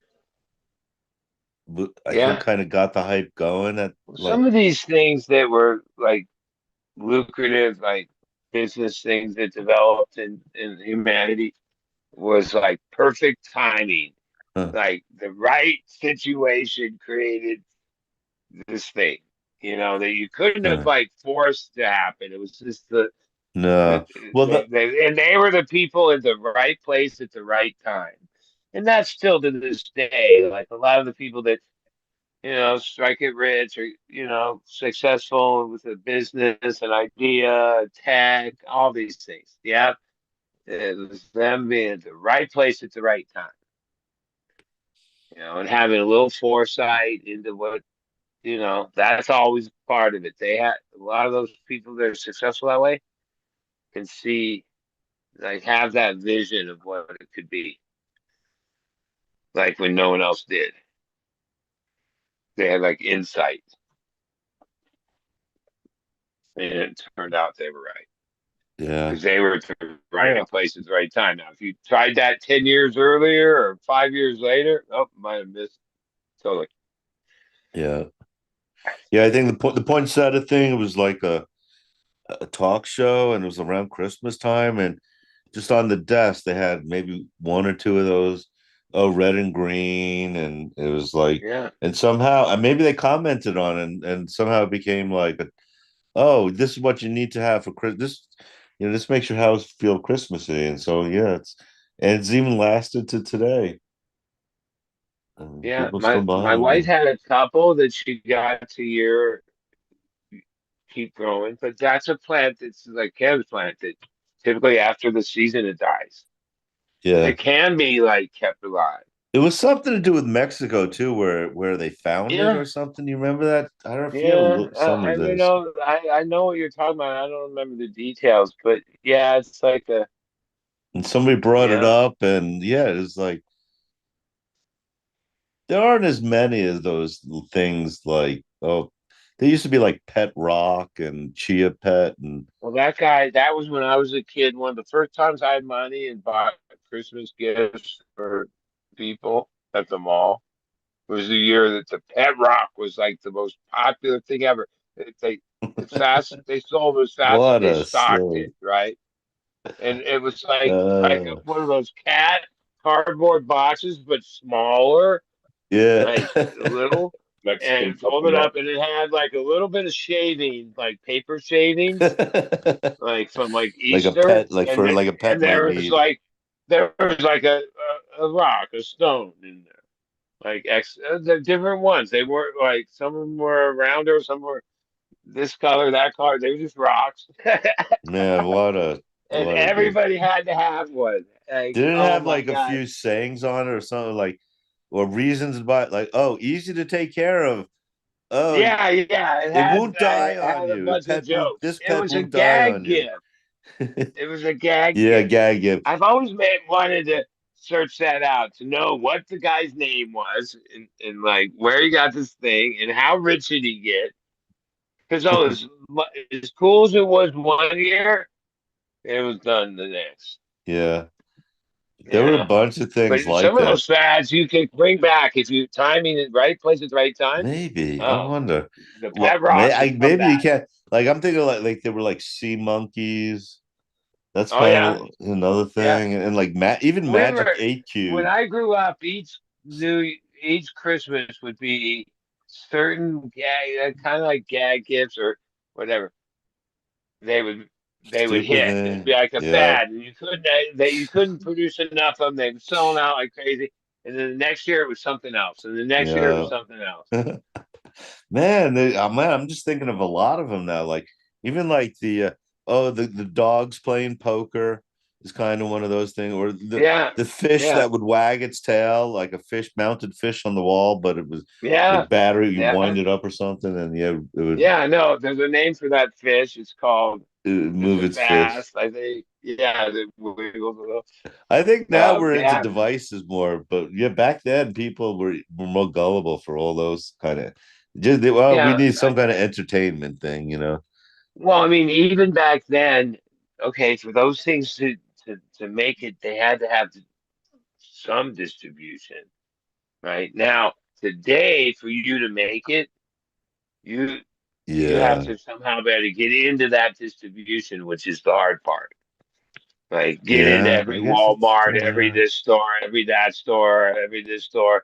I
Yeah,
think kind of got the hype going. At like,
some of these things that were like lucrative, like business things that developed in humanity was like perfect timing.
huh,
Like the right situation created this thing, that you couldn't have
huh.
like forced to happen. It was just
No, well,
they were the people in the right place at the right time. And that's still to this day. Like a lot of the people that, strike it rich or, successful with a business, an idea, tech, all these things. Yeah. It was them being at the right place at the right time, and having a little foresight into what, that's always part of it. They had a lot of those people that are successful that way can see, like, have that vision of what it could be, like when no one else did. They had like insight, and it turned out they were right
yeah,
because they were at the right place at the right time. Now, if you tried that 10 years earlier or 5 years later, oh, might have missed totally.
yeah, yeah. I think the poinsettia thing was like a talk show, and it was around Christmas time, and just on the desk they had maybe one or two of those oh, red and green, and it was like,
Yeah,
and somehow, and maybe they commented on it, and somehow it became like, oh, this is what you need to have for Christmas. This, this makes your house feel Christmassy, and so yeah, it's even lasted to today, and
yeah.
people still
My
buying
wife
them.
had a couple that she got to year keep growing, but that's a plant that's like Kev's plant that typically after the season it dies. But
Yeah,
it can be like kept alive.
it was something to do with Mexico too, where they found it
Yeah,
or something. You remember that? I don't feel
yeah.
some of
You
this,
know, I know what you're talking about. I don't remember the details, but yeah, it's like a
and somebody brought it
yeah.
up, and yeah, it's like there aren't as many of those things. Like, oh, there used to be like Pet Rock and Chia Pet, and
Well, that guy, that was when I was a kid. One of the first times I had money and bought Christmas gifts for people at the mall was the year that the Pet Rock was like the most popular thing ever. They as fast they sold as fast as
what
they
a
stocked
silly.
it, right? And it was like
Uh,
one of those cat cardboard boxes, but smaller,
yeah.
like little, and
Mexican
fold it
Pokemon.
up, and it had like a little bit of shaving, like paper shavings like from like
Like a
Easter,
pet, like for like a pet
and
might need.
there was like a rock, a stone in there, like the different ones. They were like some of them were rounder, some were this color, that color. They were just rocks,
Man,
and
what a gift.
everybody had to have one. Like,
Did it
oh
have
my
like a
God,
few sayings on it or something like, or reasons about like, oh, easy to take care of. Oh,
yeah, yeah.
it won't die
It
on
had a
you.
bunch of jokes.
This
It
pet
was a
won't die
gag
on you.
gift. It was a gag
Yeah,
gift.
gag gift.
I've always wanted to search that out to know what the guy's name was and like where he got this thing and how rich did he get? Because as cool as it was one year, it was done the next.
Yeah.
You
There were a
know,
bunch of
but
things like
some of
that.
those fads you can bring back if you timing it right place at the right time.
Maybe. I
Oh,
wonder.
the
Well,
pet rock would come
maybe you
back.
can't, like I'm thinking like they were like sea monkeys. That's
Oh
kind
yeah,
of another
yeah.
thing. And like even
We
Magic
were
8
when
Cube.
I grew up. Each Christmas would be certain gag, kind of like gag gifts or whatever. They would they would
Stupid
hit. It'd be
thing.
like a
Yeah.
fad, and you couldn't produce enough of them. They were selling out like crazy. And then the next year it was something else, and the next year it was
Yeah.
something else.
Man, I'm just thinking of a lot of them now. Like even like the dogs playing poker is kind of one of those things, or
Yeah,
the fish
yeah,
that would wag its tail like a fish mounted fish on the wall, but it was
yeah,
like battery, you
yeah,
wind it up or something, and yeah,
yeah. No, there's a name for that fish. It's called
it would
just
move
a
its fish.
bass. I think. Yeah, it wiggles a little.
I think now we're into
Yeah,
devices more, but yeah, back then people were more gullible for all those kind of just well, we
yeah.
need some kind of entertainment thing, you know.
Well, I mean, even back then, okay, for those things to make it, they had to have some distribution, right? Now, today, for you to make it, you you have
Yeah.
to somehow be able to get into that distribution, which is the hard part. Like get into
Yeah, I
every
guess it's
Walmart,
still
every
there.
this store, every that store, every this store.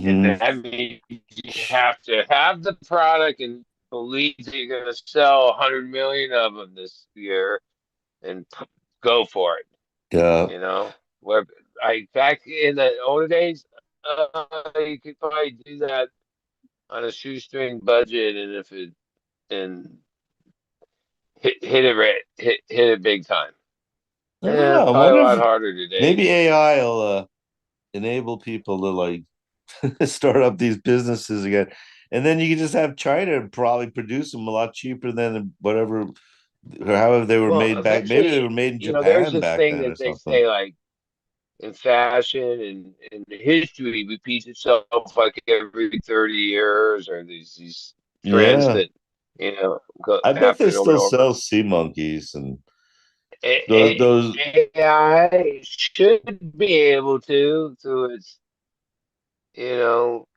And
Hmm.
that means you have to have the product and believe that you're going to sell 100 million of them this year and go for it.
Yeah.
You know, where I back in the older days, you could probably do that on a shoestring budget, and if it and hit it right, hit it big time.
I don't
Yeah,
know.
it's
I
probably a
wonder
lot
if
harder today.
maybe AI will enable people to like start up these businesses again. And then you can just have China probably produce them a lot cheaper than whatever, or however they were
Well,
made back. Maybe they
eventually,
were made in
you know, there's
Japan
this
back
thing
then or
that they
something.
say like in fashion and history repeats itself like every 30 years, or these trends
Yeah.
that
I bet they
happen over and
still
over.
sell sea monkeys and
A-
those
AI should be able to, through its, you know,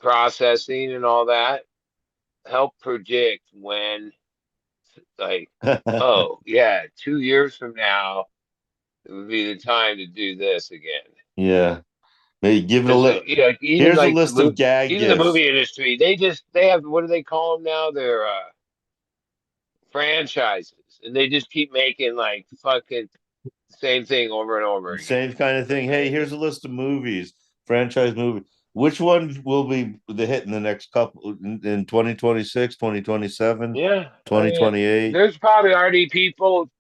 processing and all that, help predict when, like, oh, yeah, 2 years from now, it would be the time to do this again.
Yeah. Maybe give it a
Because
little.
like even
Here's a
like
list of gag
even the
gifts.
movie industry, they have, what do they call them now? They're franchises, and they just keep making like fucking same thing over and over again.
Same kind of thing. Hey,
Like,
here's a list of movies, franchise movie. Which one will be the hit in the next couple in 2026, 2027,
yeah, I mean,
2028?
there's probably already people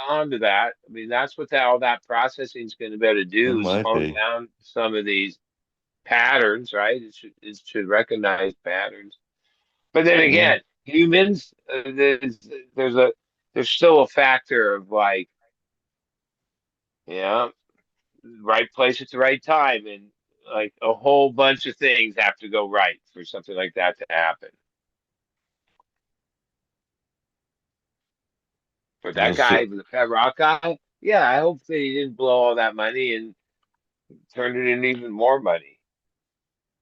onto that. I mean, that's what all that processing is going to be able to
It
do is
might
hone
be.
down some of these patterns, right? It should recognize patterns. But then
Yeah.
again, humans, there's a there's still a factor of like, yeah, right place at the right time, and like a whole bunch of things have to go right for something like that to happen. But that
Well,
guy,
so,
the Fat Rock guy, yeah, I hope they didn't blow all that money and turn it into even more money.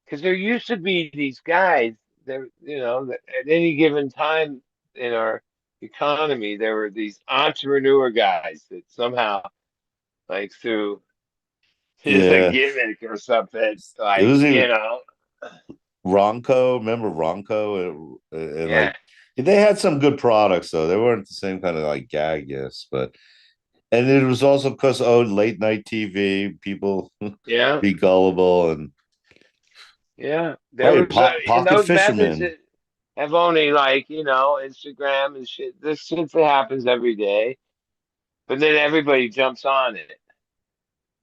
Because there used to be these guys, there, that at any given time in our economy, there were these entrepreneur guys that somehow, like through just a
yeah.
gimmick or something,
It
like,
was even Ronco. Remember Ronco? And
yeah,
like they had some good products though. They weren't the same kind of like gag gifts, but and it was also because late night TV, people
yeah,
be gullible and
yeah. There
hey,
was, and
pocket
those methods
fisherman.
that have only like, Instagram and shit. This shit that happens every day, but then everybody jumps on it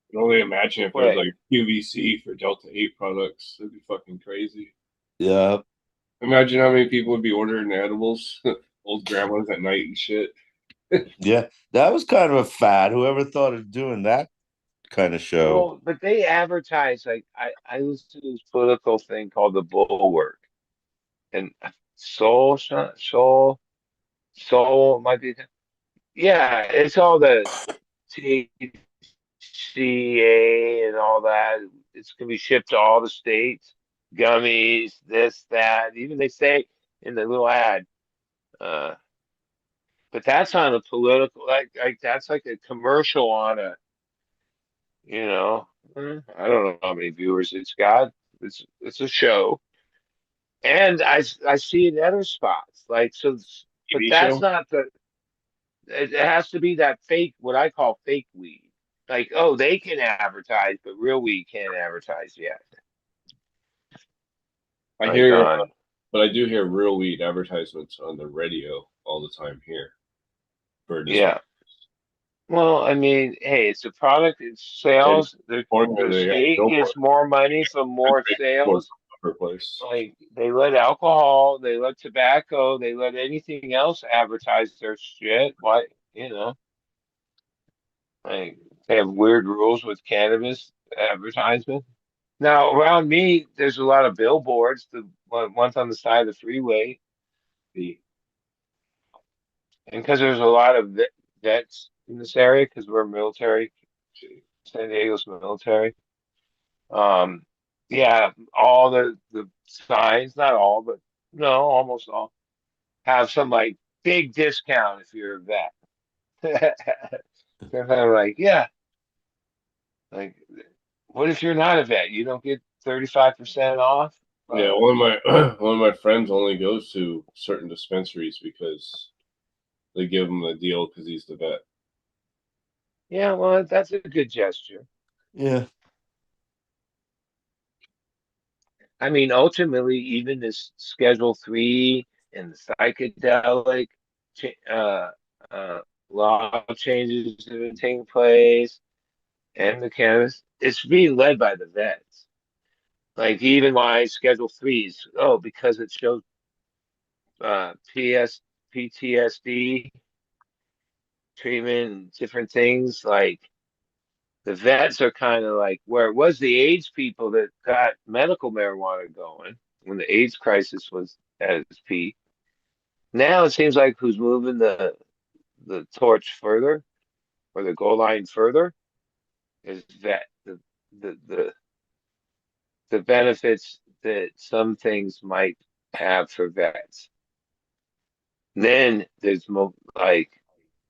I can only imagine if there was
quick.
like QVC for Delta 8 products. That'd be fucking crazy.
Yeah,
Imagine how many people would be ordering edibles, old grandmas at night and shit.
yeah. That was kind of a fad. Whoever thought of doing that kind of show?
Well, but they advertise like I listened to this political thing called the Bulwark, and Soul might be, yeah, it's all the TCA and all that. It's gonna be shipped to all the states, gummies, this, that. Even they say in the little ad, uh, but that's on a political, like that's like a commercial on a, you know, I don't know how many viewers it's got. It's a show, and I see it in other spots. Like so, but
TV
that's
show?
not the. It has to be that fake, what I call fake weed. Like, oh, they can advertise, but real weed can't advertise yet.
I
Like
hear,
on,
but I do hear real weed advertisements on the radio all the time here for
yeah.
dispensaries.
Well, I mean, hey, it's a product. It's
And
sales.
California,
The
they got
state gets
billboards.
more money from more
Billboards
sales.
all over the place.
Like they let alcohol, they let tobacco, they let anything else advertise their shit. Why, you know, like they have weird rules with cannabis advertisement. Now around me, there's a lot of billboards. The ones on the side of the freeway, the and because there's a lot of vets in this area because we're military. San Diego's military. Um, yeah, all the signs, not all, but no, almost all, have some like big discount if you're a vet. They're kind of like, yeah, like, what if you're not a vet? You don't get 35% off?
Yeah,
Uh,
one of my one of my friends only goes to certain dispensaries because they give him a deal because he's the vet.
yeah, well, that's a good gesture.
Yeah,
I mean, ultimately, even this Schedule 3 and the psychedelic uh, uh, law changes that have been taking place and the cannabis, it's being led by the vets. Like even my Schedule 3s, oh, because it shows PS, PTSD treatment and different things. Like the vets are kind of like where it was the AIDS people that got medical marijuana going when the AIDS crisis was at its peak. Now it seems like who's moving the torch further or the goal line further is vet the the benefits that some things might have for vets. Then there's more like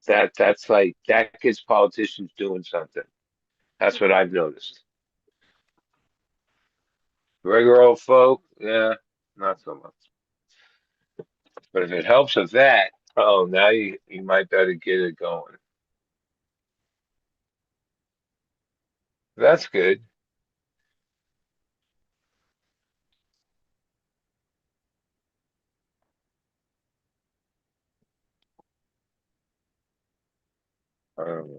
that. That's like that gets politicians doing something. That's what I've noticed. Regular old folk, yeah, not so much. But if it helps with that, oh, now you might better get it going. That's good. Um,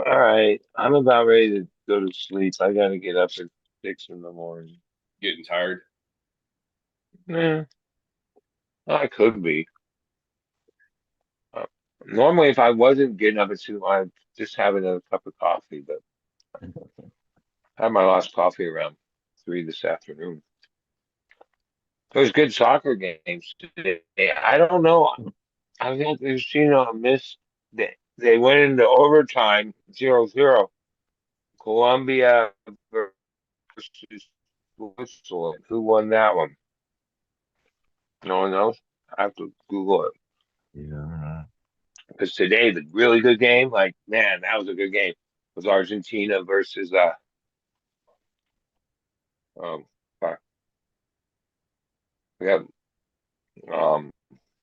all right, I'm about ready to go to sleep. I gotta get up at 6 in the morning.
Getting tired.
Yeah, I could be. Uh, Normally, if I wasn't getting up at 2, I'd just have another cup of coffee. But I had my last coffee around 3 this afternoon. There's good soccer games today. I don't know. I think there's miss. They went into overtime 0-0. Colombia versus Switzerland. Who won that one? No one knows. I have to Google it.
Yeah.
Because today, the really good game, like, man, that was a good game, was Argentina versus um fuck, we got um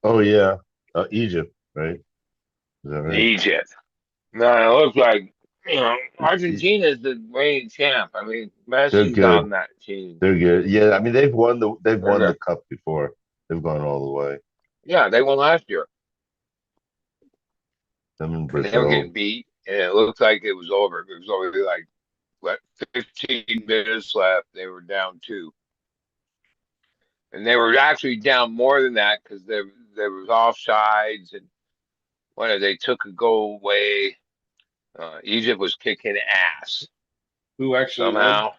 Oh yeah, Egypt, right? Is that right?
Egypt. No, it looks like
E-
Argentina is the reigning champ. I mean,
They're
Messi's on
good.
that team.
They're good. Yeah, I mean they've
And
won the cup before. They've gone all the way.
yeah, they won last year.
Them in
And they were getting
Brazil.
beat, and it looked like it was over. It was only like what 15 minutes left. They were down two, and they were actually down more than that because there was offsides and when they took a goal away. Egypt was kicking ass
Who actually won?
somehow.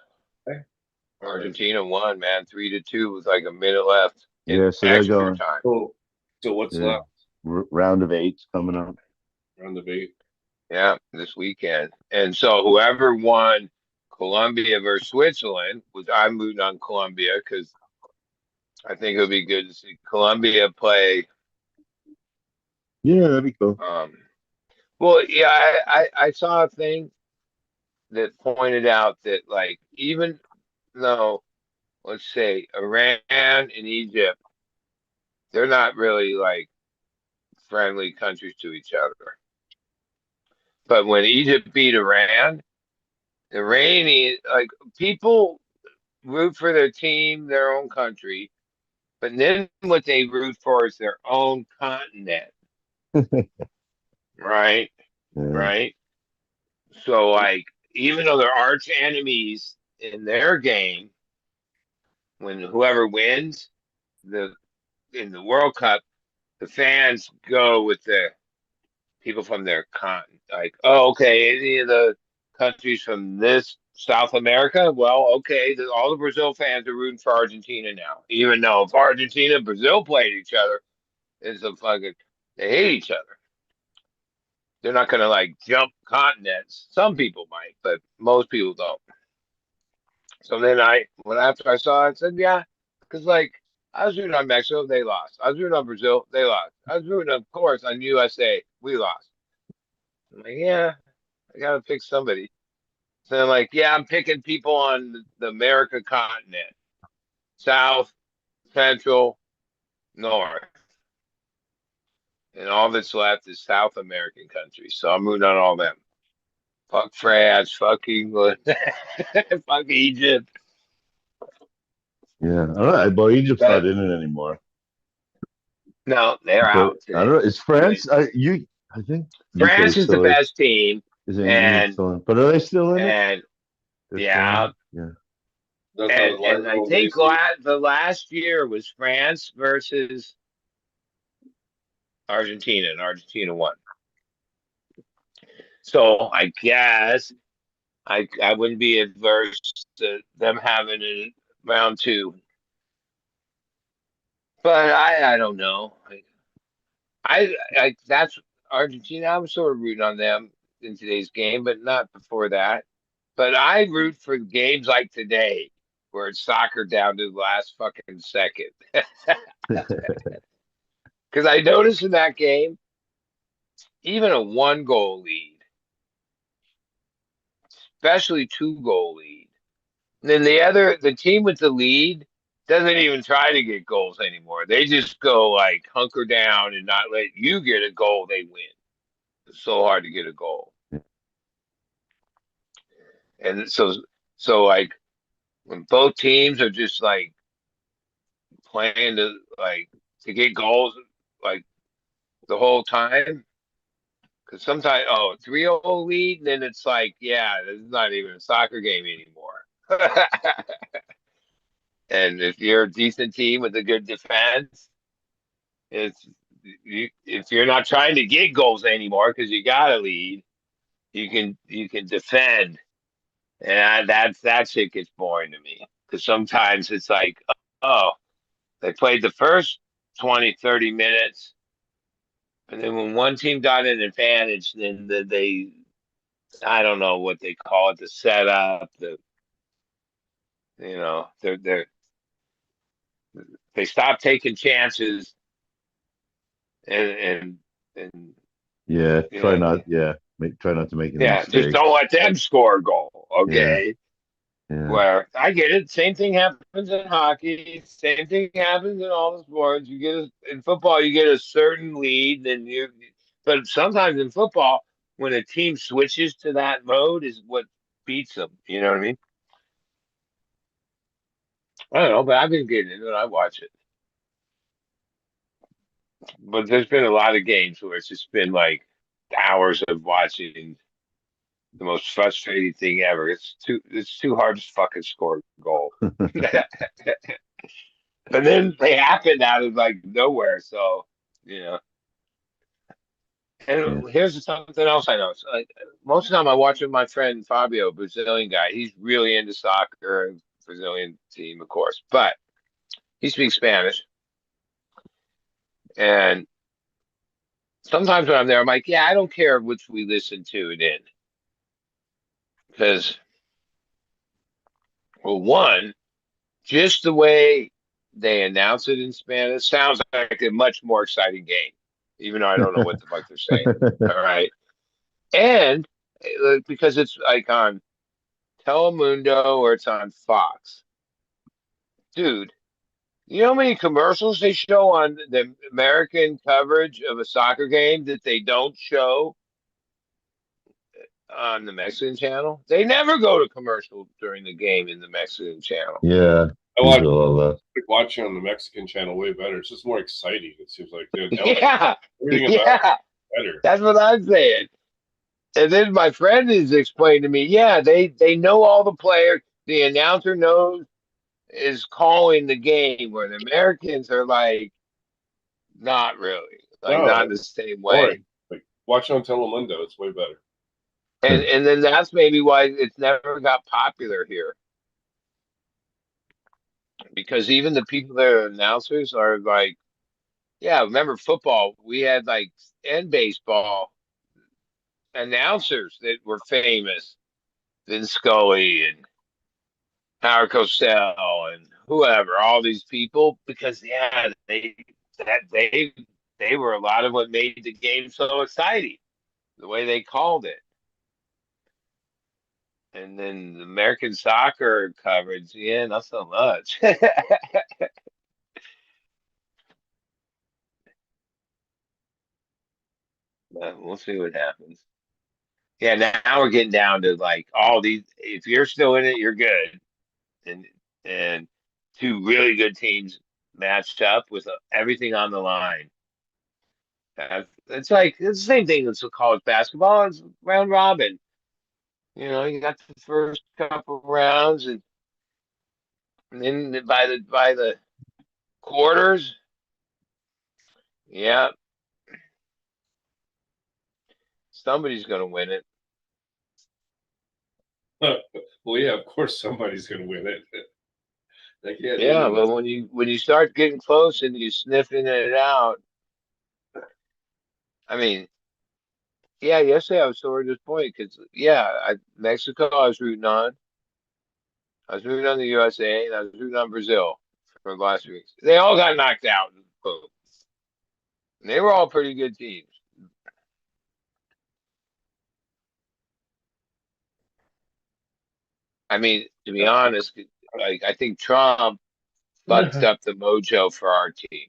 Argentina won, man, 3-2 with like a minute left in
Yeah, so they're
extra
going.
time.
So, so what's
Yeah,
left?
round of eight's coming up.
Round of 8.
Yeah, this weekend. And so whoever won Colombia versus Switzerland, which I'm rooting on Colombia because I think it would be good to see Colombia play.
Yeah, that'd be cool.
Well, yeah, I saw a thing that pointed out that like even though let's say Iran and Egypt, they're not really like friendly countries to each other. But when Egypt beat Iran, the Iranian like people root for their team, their own country, but then what they root for is their own continent, right?
Yeah.
Right. So like even though they're arch enemies in their game, when whoever wins the in the World Cup, the fans go with the people from their continent. Like, oh, okay, any of the countries from this South America, well, okay, all the Brazil fans are rooting for Argentina now. Even though if Argentina and Brazil played each other, it's a fucking they hate each other. They're not gonna like jump continents. Some people might, but most people don't. So then when after I saw it, I said, yeah, because like I was rooting on Mexico, they lost. I was rooting on Brazil, they lost. I was rooting, of course, on USA, we lost. I'm like, yeah, I gotta pick somebody. So I'm like, yeah, I'm picking people on the America continent, South, Central, North, and all that's left is South American countries. So I'm rooting on all them. Fuck France, fuck England, fuck Egypt.
Yeah, I don't know. But Egypt's not
But
in it anymore.
no, they're
But
out
I don't
today.
know. Is France? I think UK
France is the
still is.
best team,
Is England
and
still in? But are they still in it?
and
They're still in
yeah,
it? Yeah.
That's how
and I
the
think
base.
the last year was France versus Argentina, and Argentina won. So I guess I wouldn't be adverse to them having it in round two, but I don't know. I that's Argentina. I was sort of rooting on them in today's game, but not before that. But I root for games like today, where it's soccer down to the last fucking second. Because I noticed in that game, even a 1 goal lead especially 2-goal lead. And then the team with the lead doesn't even try to get goals anymore. They just go like hunker down and not let you get a goal. They win. It's so hard to get a goal. And so like when both teams are just like playing to get goals like the whole time. Because sometimes, 3-0 lead, and then it's like, yeah, this is not even a soccer game anymore. And if you're a decent team with a good defense, it's if you're not trying to get goals anymore because you got to lead, you can defend, and that shit gets boring to me because sometimes it's like, oh, they played the first 20, 30 minutes, and then when one team got an advantage, then they I don't know what they call it, the setup, they stop taking chances and and
Yeah,
you know what I mean?
try not to make any
Yeah, just
mistakes.
don't let them score a goal.
Yeah,
Okay.
yeah,
Where I get it. Same thing happens in hockey. Same thing happens in all the sports. In football, you get a certain lead, but sometimes in football, when a team switches to that mode, is what beats them. You know what I mean? I don't know, but I've been getting into it. I watch it, but there's been a lot of games where it's just been like hours of watching the most frustrating thing ever. It's too hard to fucking score a goal. And then they happen out of like nowhere. So, you know.
yeah.
And here's something else I know. So, like, most of the time I watch with my friend Fabio, Brazilian guy. He's really into soccer, Brazilian team, of course, but he speaks Spanish. And sometimes when I'm there, I'm like, yeah, I don't care which we listen to it in. Because, well, one, just the way they announce it in Spanish sounds like a much more exciting game, even though I don't know what the fuck they're saying. All right. And because it's like on Telemundo or it's on Fox. Dude, you know how many commercials they show on the American coverage of a soccer game that they don't show on the Mexican channel? They never go to commercial during the game in the Mexican channel.
Yeah,
I
these
watch
are all that.
watching on the Mexican channel way better. It's just more exciting. It seems like
Yeah,
everything about
yeah,
it better.
that's what I'm saying. And then my friend is explaining to me, yeah, they know all the players. The announcer knows is calling the game, where the Americans are like not really, like not
No,
in the same way.
boring. Like watch on Telemundo. It's way better.
And then that's maybe why it's never got popular here, because even the people that are announcers are like, yeah, remember football? We had like and baseball announcers that were famous, Vin Scully and Howard Cosell and whoever, all these people, because yeah, that they were a lot of what made the game so exciting, the way they called it. And then the American soccer coverage, yeah, not so much. But we'll see what happens. Yeah, now we're getting down to like all these. If you're still in it, you're good. And two really good teams matched up with everything on the line. It's like it's the same thing as college basketball. It's round robin. You got the first couple rounds, and then by the quarters, yeah, somebody's gonna win it.
Well, yeah, of course somebody's gonna win it. They can't do
Yeah,
that.
but when you start getting close and you sniffing it out, I mean, yeah, yesterday I was sort of disappointed because yeah, Mexico I was rooting on. I was rooting on the USA and I was rooting on Brazil for the last weeks. They all got knocked out. Boom. And they were all pretty good teams. I mean, to be honest, like I think Trump fucked up the mojo for our team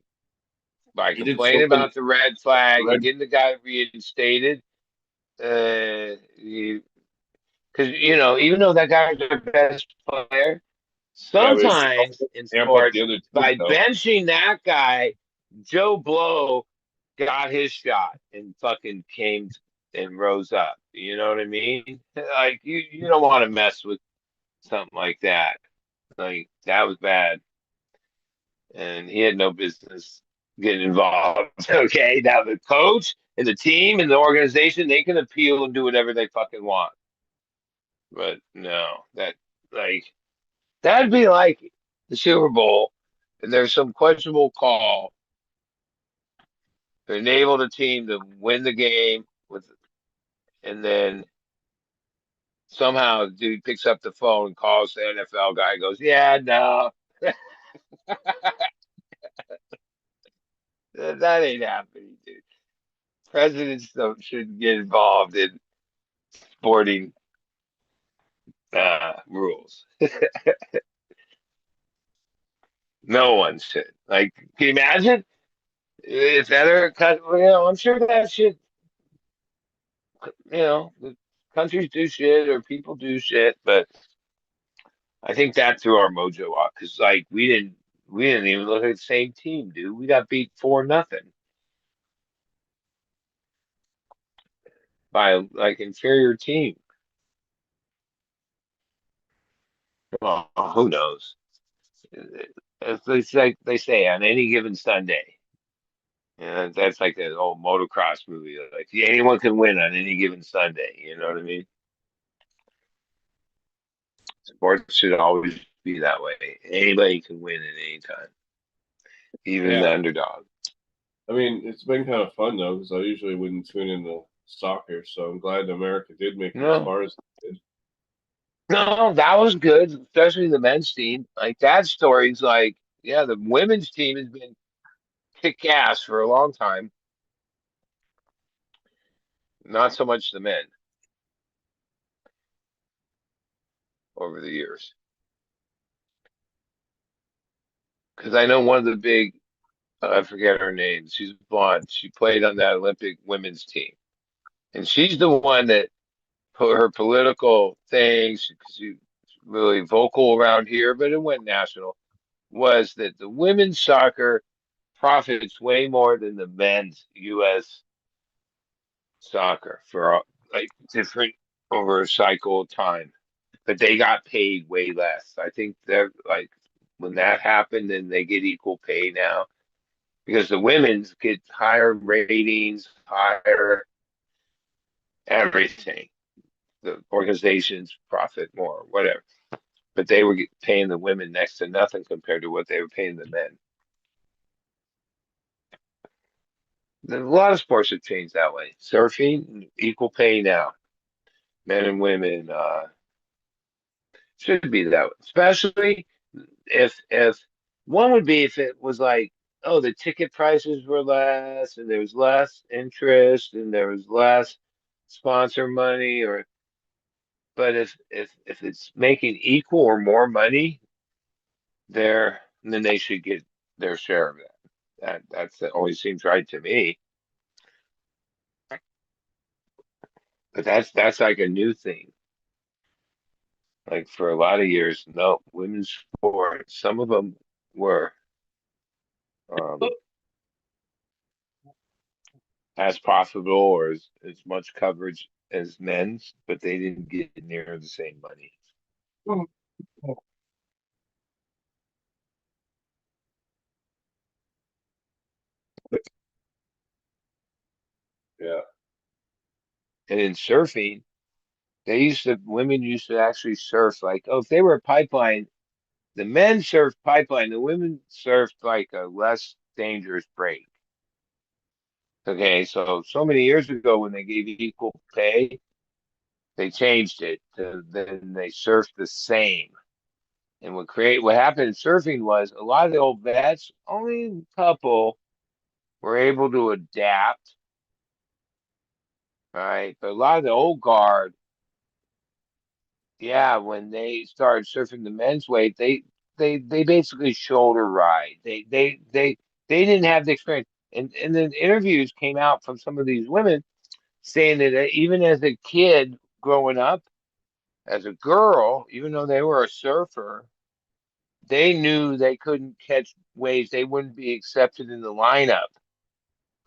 by
He did so
complaining
many
about the red flag and
red.
getting the guy reinstated. Uh, because even though that guy's our best player,
Yeah, but
sometimes in
amp up the
sports,
other team
by
though.
benching that guy, Joe Blow got his shot and fucking came and rose up. You know what I mean? Like you don't want to mess with something like that. Like that was bad, and he had no business getting involved. Okay, now the coach and the team and the organization, they can appeal and do whatever they fucking want. But no, like that'd be like the Super Bowl, and there's some questionable call to enable the team to win the game and then somehow the dude picks up the phone and calls the NFL guy, and goes, "Yeah, no, that ain't happening, dude. Presidents don't shouldn't get involved in sporting rules. No one should. Like, can you imagine if other I'm sure that shit. The countries do shit or people do shit, but I think that threw our mojo off because like we didn't even look at the same team, dude. We got beat 4-0 by like inferior team. Well, who knows? It's like they say on any given Sunday. That's like that old motocross movie. Like anyone can win on any given Sunday. You know what I mean? Sports should always be that way. Anybody can win at any time, even
Yeah,
the underdog.
I mean it's been kind of fun though because I usually wouldn't tune into soccer, so I'm glad America did make it as
No,
far as it did.
no, that was good, especially the men's team. Like that story's like, yeah, the women's team has been kick ass for a long time. Not so much the men over the years. Because I know one of the big, I forget her name. She's blonde. She played on that Olympic women's team, and she's the one that put her political things. She's really vocal around here, but it went national. Was that the women's soccer profits way more than the men's U.S. soccer for like different over a cycle of time, but they got paid way less. I think they're like when that happened, then they get equal pay now because the women's get higher ratings, higher everything. The organizations profit more, whatever. But they were paying the women next to nothing compared to what they were paying the men. A lot of sports have changed that way. Surfing, equal pay now, men and women. Should be that way. Especially if one would be if it was like, oh, the ticket prices were less and there was less interest and there was less sponsor money or but if it's making equal or more money there, then they should get their share of that. That always seems right to me. But that's like a new thing. Like for a lot of years, no, women's sports, some of them were um as profitable or as much coverage as men's, but they didn't get near the same money.
Yeah,
And in surfing, women used to actually surf like, oh, if they were a pipeline, the men surfed pipeline, the women surfed like a less dangerous break. Okay, so many years ago when they gave equal pay, they changed it to then they surfed the same. And what happened in surfing was a lot of the old vets, only a couple were able to adapt, right? But a lot of the old guard yeah, when they started surfing the men's wave, they basically shoulder ride. They didn't have the experience. And then interviews came out from some of these women saying that even as a kid growing up, as a girl, even though they were a surfer, they knew they couldn't catch waves. They wouldn't be accepted in the lineup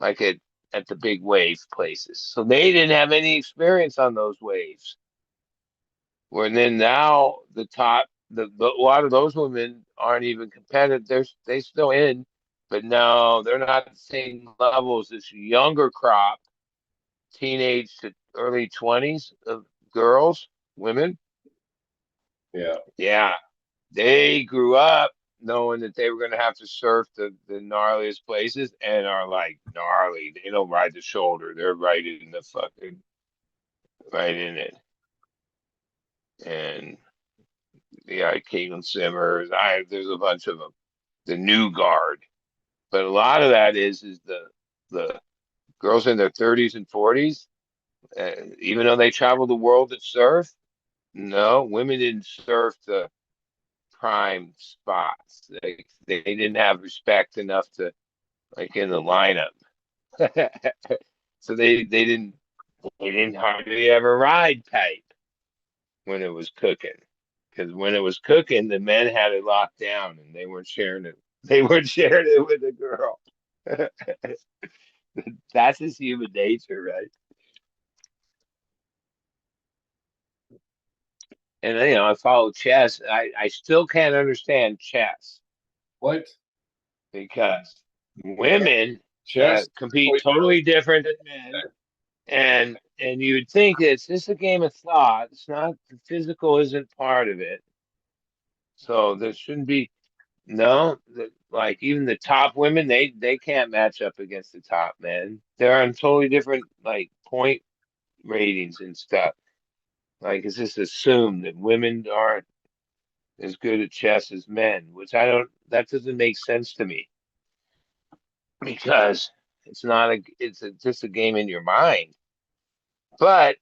like at the big wave places. So they didn't have any experience on those waves. Where then now the top, a lot of those women aren't even competitive. They still in, but no, they're not the same level as this younger crop, teenage to early 20s of girls, women.
Yeah.
Yeah, they grew up knowing that they were going to have to surf the gnarliest places and are like gnarly. They don't ride the shoulder. They're right in the fucking right in it. And yeah, Caitlin Simmers. There's a bunch of them. The new guard, but a lot of that is the girls in their 30s and 40s. Even though they travel the world to surf, no, women didn't surf the prime spots. They didn't have respect enough to like in the lineup. So they didn't hardly ever ride pipe when it was cooking. Because when it was cooking, the men had it locked down and they weren't sharing it. They weren't sharing it with the girl. That's just human nature, right? And I follow chess. I still can't understand chess
What?
because women
Chess?
compete totally different than men. And you would think it's just a game of thought. It's not the physical isn't part of it. So there shouldn't be no like even the top women they can't match up against the top men. They're on totally different like point ratings and stuff. Like it's just assumed that women aren't as good at chess as men, which I don't that doesn't make sense to me because it's not just a game in your mind. But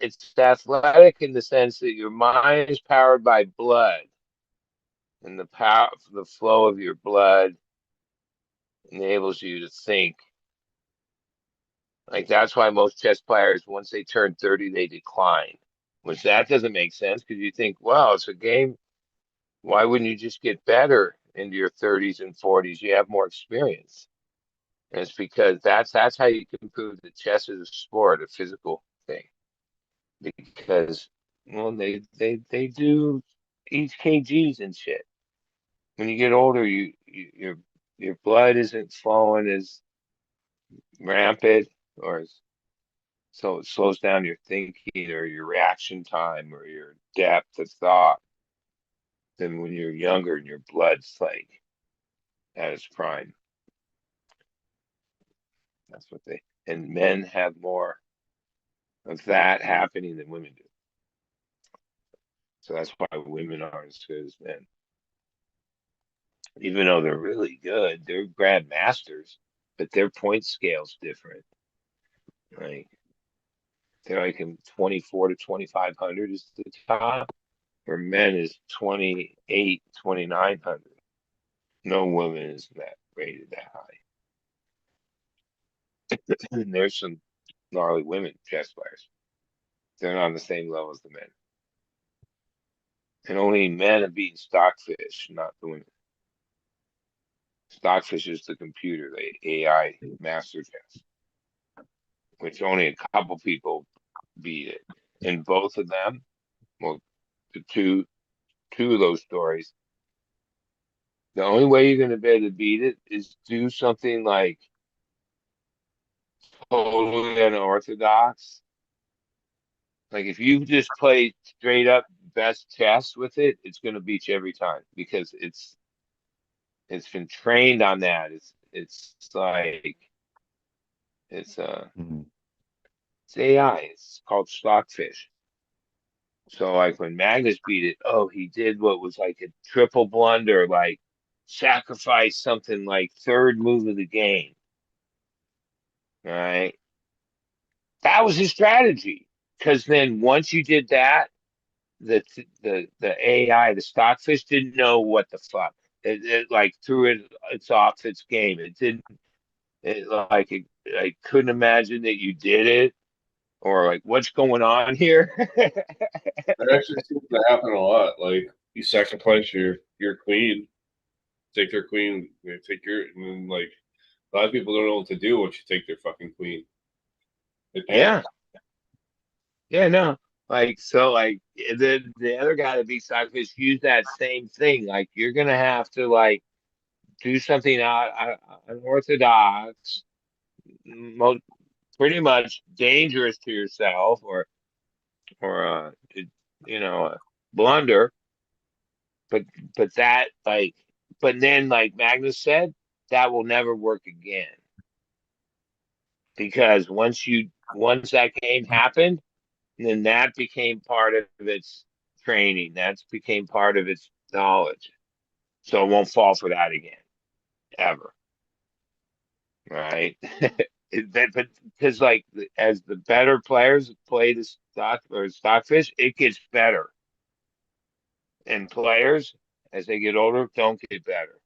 it's athletic in the sense that your mind is powered by blood, and the flow of your blood enables you to think. Like that's why most chess players, once they turn 30, they decline. Which that doesn't make sense because you think, well, it's a game. Why wouldn't you just get better into your 30s and 40s? You have more experience. And it's because that's how you can prove that chess is a sport, a physical thing. Because well, they do eat kgs and shit. When you get older, your blood isn't flowing as rampant or as so it slows down your thinking or your reaction time or your depth of thought than when you're younger and your blood's like at its prime. That's what they and men have more of that happening than women do. So that's why women aren't as good as men. Even though they're really good, they're grandmasters, but their point scale's different. Like they're like in 24 to 2500 is the top. For men is 28, 2900. No woman is that rated that high. And there's some gnarly women chess players. They're not on the same level as the men. And only men have beaten Stockfish, not the women. Stockfish is the computer, the AI master chess, which only a couple people beat it. And both of them, well, the two of those stories, the only way you're going to be able to beat it is do something like totally unorthodox. Like if you just play straight up best chess with it, it's going to beat you every time because it's been trained on that. It's like it's
Mhm.
it's AI. It's called Stockfish. So like when Magnus beat it, oh, he did what was like a triple blunder, like sacrifice something like third move of the game. All right. That was his strategy. Because then once you did that, the AI, the stockfish didn't know what the fuck. It like threw it's off its game. It didn't I couldn't imagine that you did it or like what's going on here.
That actually seems to happen a lot. Like you sacrifice your queen, take their queen, they take your, and then like a lot of people don't know what to do once you take their fucking queen. They panic.
Yeah. Yeah, no. Like so like the other guy that beat stockfish used that same thing. Like you're gonna have to like do something unorthodox, most pretty much dangerous to yourself or you know a blunder. But but that like but then like Magnus said, that will never work again because once that game happened, then that became part of its training. That became part of its knowledge. So it won't fall for that again ever. Right? But because like as the better players play the stockfish, it gets better. And players, as they get older, don't get better.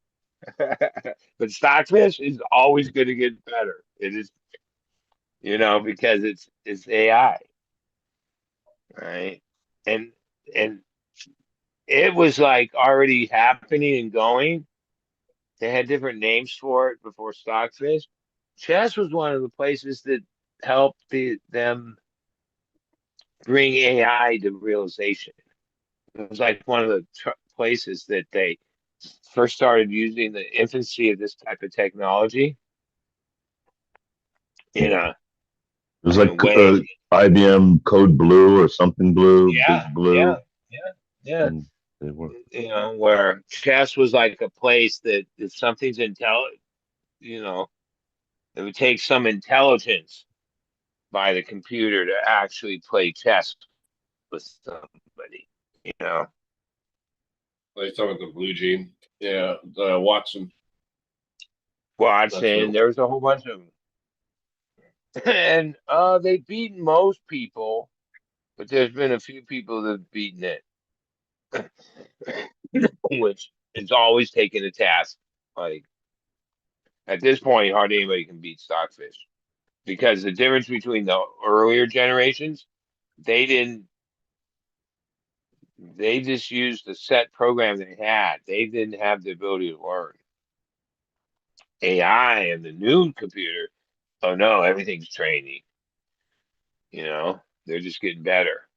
But stockfish is always going to get better. It is, because it's AI, right? And and it was like already happening and going. They had different names for it before stockfish. Chess was one of the places that helped them bring AI to realization. It was like one of the places that they first started using the infancy of this type of technology in a
It was
in a
like
way.
IBM Code Blue or something Blue,
Yeah,
Big Blue,
yeah, yeah, yeah.
and they were.
Where chess was like a place that if something's intelligent, you know, it would take some intelligence by the computer to actually play chess with somebody, you know.
Like talking about the blue gene. Yeah, Watson. That's
Watson,
what.
there was a whole bunch of them. And they've beaten most people, but there's been a few people that have beaten it, which is always taken a task. Like at this point, hardly anybody can beat Stockfish because the difference between the earlier generations, they didn't, they just used the set program they had. They didn't have the ability to learn. AI and the new computer, oh no, everything's training. They're just getting better.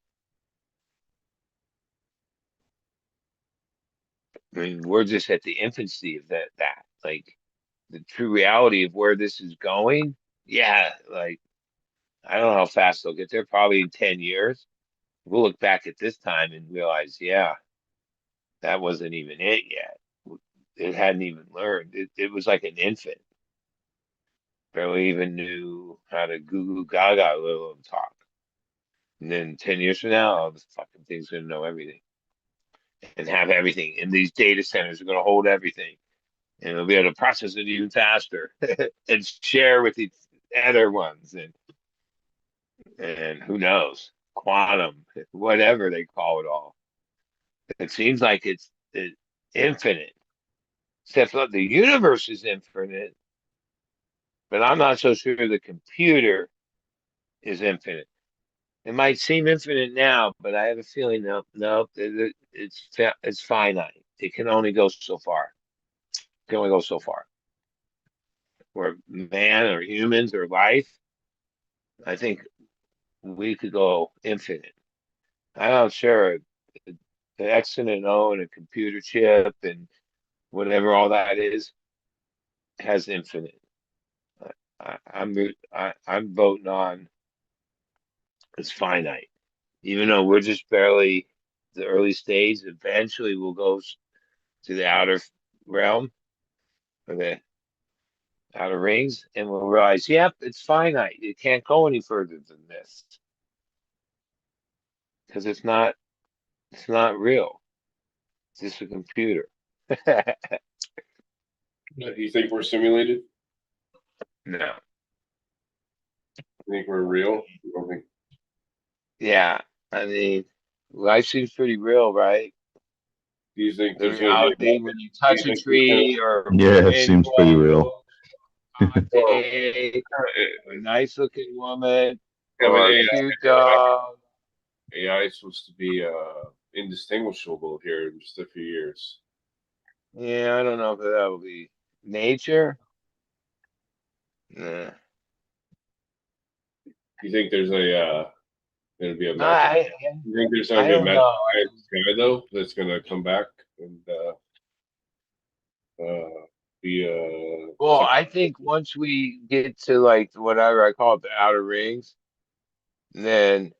I mean, we're just at the infancy of that. Like the true reality of where this is going. Yeah, like I don't know how fast they'll get there, probably in 10 years. We'll look back at this time and realize, yeah, that wasn't even it yet. It hadn't even learned. It was like an infant. Barely even knew how to goo goo gaga, let alone talk. And then 10 years from now, oh, this fucking thing's gonna know everything and have everything. And these data centers are gonna hold everything. And it'll be able to process it even faster and share with the other ones. And who knows? Quantum, whatever they call it all. It seems like it's infinite. Except for the universe is infinite, but I'm not so sure the computer is infinite. It might seem infinite now, but I have a feeling no, it's finite. It can only go so far. It can only go so far. Where man or humans or life, I think we could go infinite. I'm not sure the X and an O and a computer chip and whatever all that is has infinite. I'm voting on it's finite. Even though we're just barely the early stage, eventually we'll go to the outer realm or the outer rings, and we'll realize, yep, it's finite. It can't go any further than this because it's not real. It's just a computer.
You think we're simulated?
No.
You think we're real? You don't think?
Yeah. I mean, Life seems pretty real, right?
Do you think
The
there's going to be
reality when you
do you
touch a
think there's gonna,
tree or
Yeah, it
wind
seems pretty real.
blow, hot day, a nice looking woman,
I mean,
or a cute dog.
AI is supposed to be indistinguishable here in just a few years.
Yeah, I don't know if that will be nature. Nah.
You think there's a going to be a magic?
I
You think there's going
I
to be a
don't
magic
know.
guy though that's going to come back and be
Well, I think once we get to like whatever I call it, the outer rings, then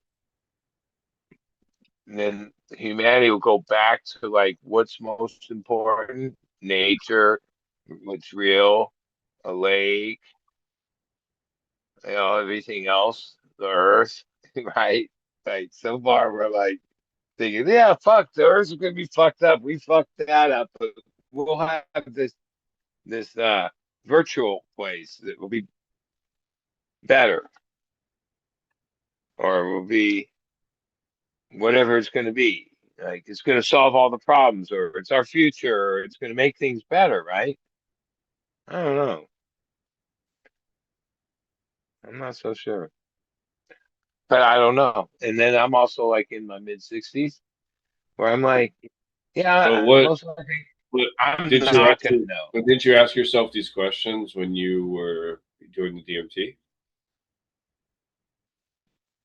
humanity will go back to like what's most important, nature, what's real, a lake, everything else, the earth, right? Like so far we're like thinking, yeah, fuck, the earth's gonna be fucked up. We fucked that up, but we'll have this virtual place that will be better, or will be whatever it's gonna be. Like it's gonna solve all the problems, or it's our future, or it's gonna make things better, right? I don't know. I'm not so sure. But I don't know. And then I'm also like in my mid 60s where I'm like,
but
yeah,
what
most likely
what
I'm
did you
not gonna
actually
know.
but didn't you ask yourself these questions when you were doing the DMT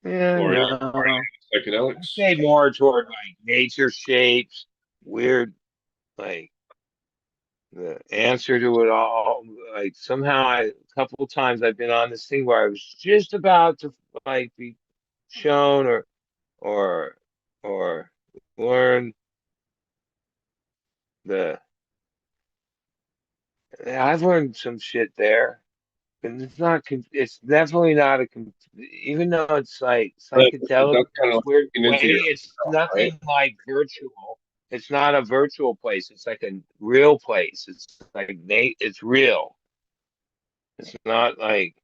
Yeah,
or
no. I
psychedelics?
say more toward like nature shapes, weird, like the answer to it all. Like somehow a couple of times I've been on this thing where I was just about to like be shown or or learn the I've learned some shit there. And it's not, it's definitely not even though it's like
But
psychedelic
that's
in
kind
this
of
weird
looking
way,
into
it's
yourself, right?
nothing like virtual. It's not a virtual place. It's like a real place. It's like it's real. It's not like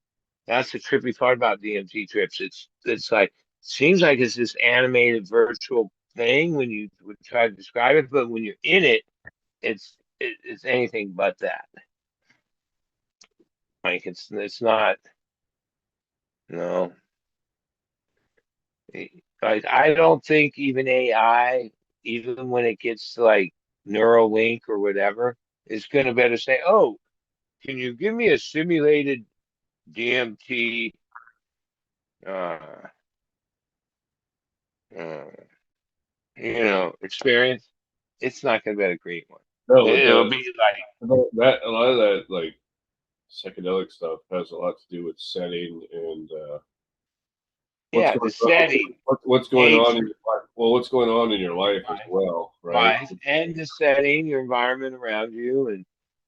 that's the trippy part about DMT trips. It's like seems like it's this animated virtual thing when you would try to describe it, but when you're in it, it's anything but that. Like it's not. No, like I don't think even AI, even when it gets to like Neuralink or whatever, is going to better say, "Oh, can you give me a simulated DMT uh, uh, experience?" It's not going to be a great one.
No,
It'll be like,
that a lot of that like psychedelic stuff has a lot to do with setting and what's
yeah,
going
the setting,
what's going on in
nature,
your life. Well, what's going on in your life as
right,
well, right?
right, and the setting, your environment around you, and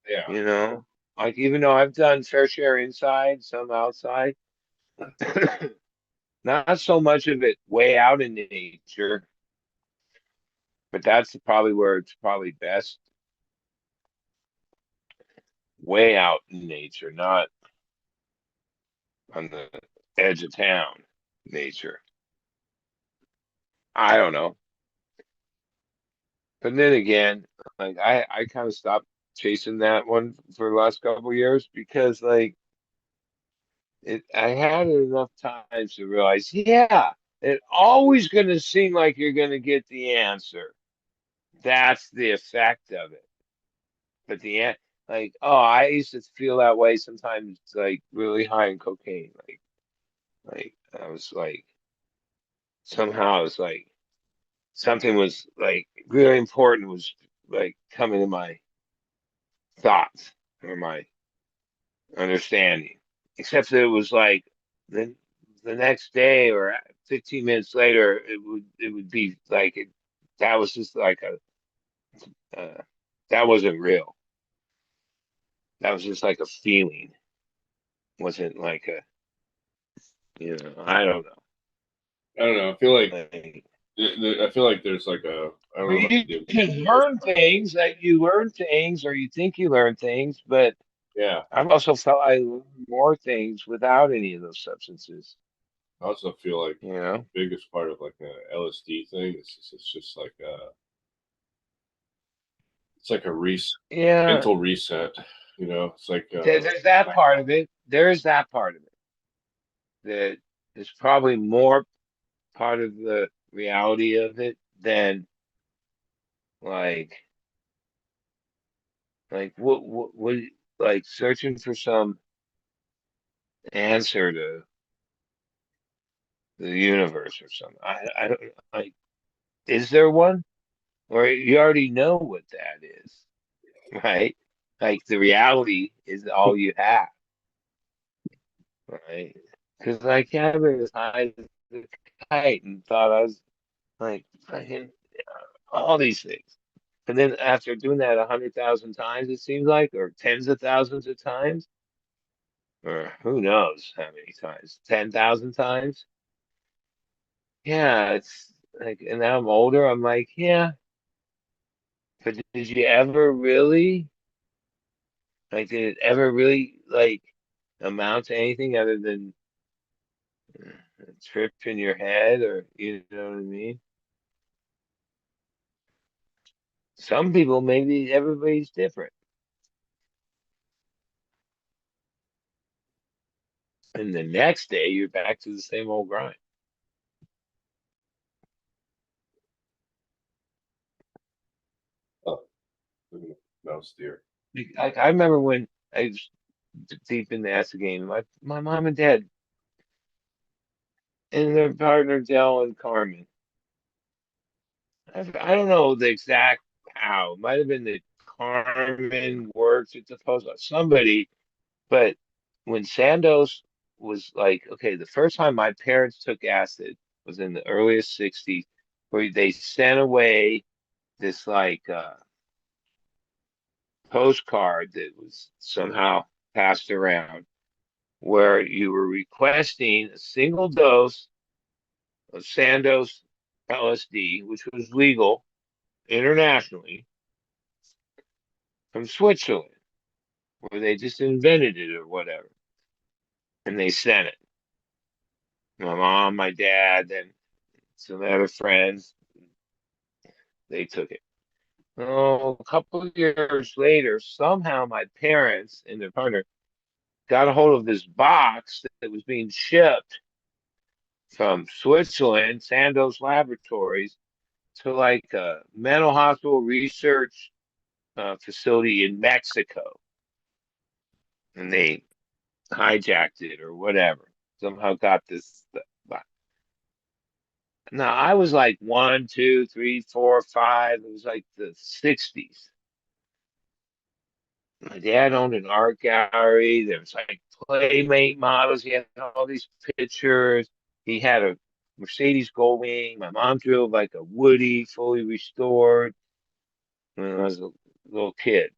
Yeah.
you know, like even though I've done fair share inside, some outside. Not so much of it way out in nature, but that's probably where it's probably best. Way out in nature, not on the edge of town nature. I don't know. But then again, like I kind of stopped chasing that one for the last couple of years because like I had enough times to realize, yeah, it's always gonna seem like you're gonna get the answer. That's the effect of it. But the end, like, oh, I used to feel that way sometimes, like really high in cocaine. Like I was like, somehow I was like, something was like really important was like coming to my thoughts or my understanding. Except that it was like the the next day or 15 minutes later, it would be like that was just like that wasn't real. That was just like a feeling. Wasn't like a I don't know.
I don't know. I feel like
Like,
I feel like there's like a I don't know about
you
the
can learn things that you learn things or you think you learn things, but
yeah.
I've also felt I learned more things without any of those substances.
I also feel like
You know?
the biggest part of like the LSD thing is it's just like it's like a
Yeah,
mental reset. It's like
there's that part of it. There's that part of it. That is probably more part of the reality of it than like what like searching for some answer to the universe or something. I don't like. Is there one? Or you already know what that is, right? Like the reality is all you have, right? Because like yeah, I was high as a kite and thought I was like fucking all these things. And then after doing that 100,000 times, it seems like, or tens of thousands of times, or who knows how many times, 10,000 times. Yeah, it's like, and now I'm older. I'm like, yeah, but did you ever really, like, did it ever really, like, amount to anything other than a trip in your head, or you know what I mean? Some people, maybe everybody's different. And the next day, you're back to the same old grind.
oh, mouse deer.
Like, I remember when I was deep in the acid game, my mom and dad and their partner Dell and Carmen. I don't know the exact how. It might have been that Carmen worked at the post office, somebody, but when Sandoz was like, okay, the first time my parents took acid was in the earliest 60s, where they sent away this like postcard that was somehow passed around where you were requesting a single dose of Sandoz LSD, which was legal internationally, from Switzerland, where they just invented it or whatever. And they sent it. My mom, my dad, and some other friends, they took it. Oh, a couple of years later, somehow my parents and their partner got a hold of this box that was being shipped from Switzerland, Sandoz Laboratories, to like a mental hospital research facility in Mexico. And they hijacked it or whatever. Somehow got this. Now I was like one, two, three, four, five. It was like the 60s. My dad owned an art gallery. There was like Playmate models. He had all these pictures. He had a Mercedes Goldwing. My mom drove like a Woody, fully restored when I was a little kid.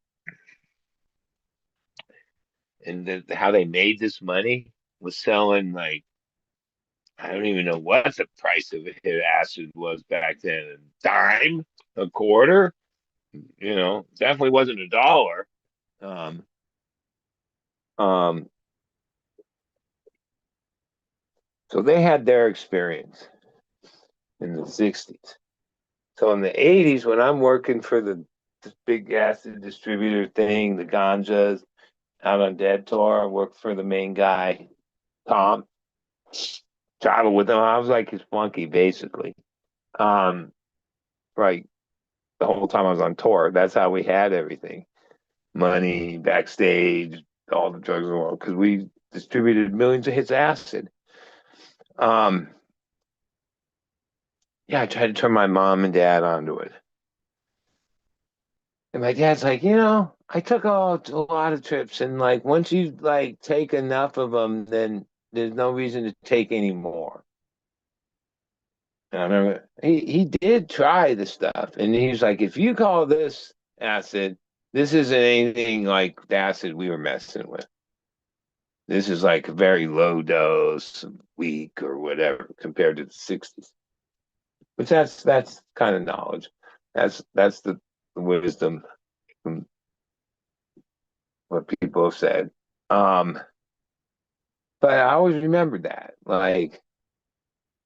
And how they made this money was selling like I don't even know what the price of a hit acid was back then. A dime, a quarter, definitely wasn't $1. Um, um, so they had their experience in the 60s. So in the 80s, when I'm working for this big acid distributor thing, the Ganjas out on Dead Tour, I worked for the main guy, Tom, traveled with him. I was like his flunky, basically. Right. The whole time I was on tour, that's how we had everything. Money, backstage, all the drugs in the world, because we distributed millions of hits of acid. Um, yeah, I tried to turn my mom and dad onto it. And my dad's like, I took a lot of trips, and like once you like take enough of them, then there's no reason to take any more. And I remember he did try the stuff, and he was like, if you call this acid, this isn't anything like the acid we were messing with. This is like a very low dose, weak or whatever compared to the 60s. But that's kind of knowledge. That's the wisdom from what people have said. But I always remembered that. Like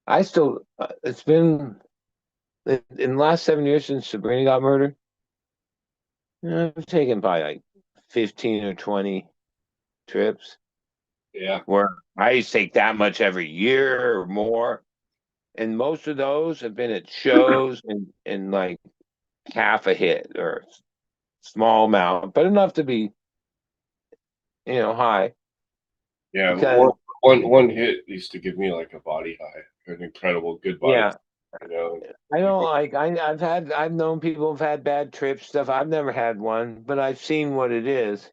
I still, it's been in the last 7 years since Sabrina got murdered. I've taken probably like 15 or 20 trips
Yeah.
where I used to take that much every year or more. And most of those have been at shows and like half a hit or small amount, but enough to be, high.
Yeah.
Because
One hit used to give me like a body high, an incredible good body.
yeah,
You know.
I don't like I've known people who've had bad trips stuff. I've never had one, but I've seen what it is.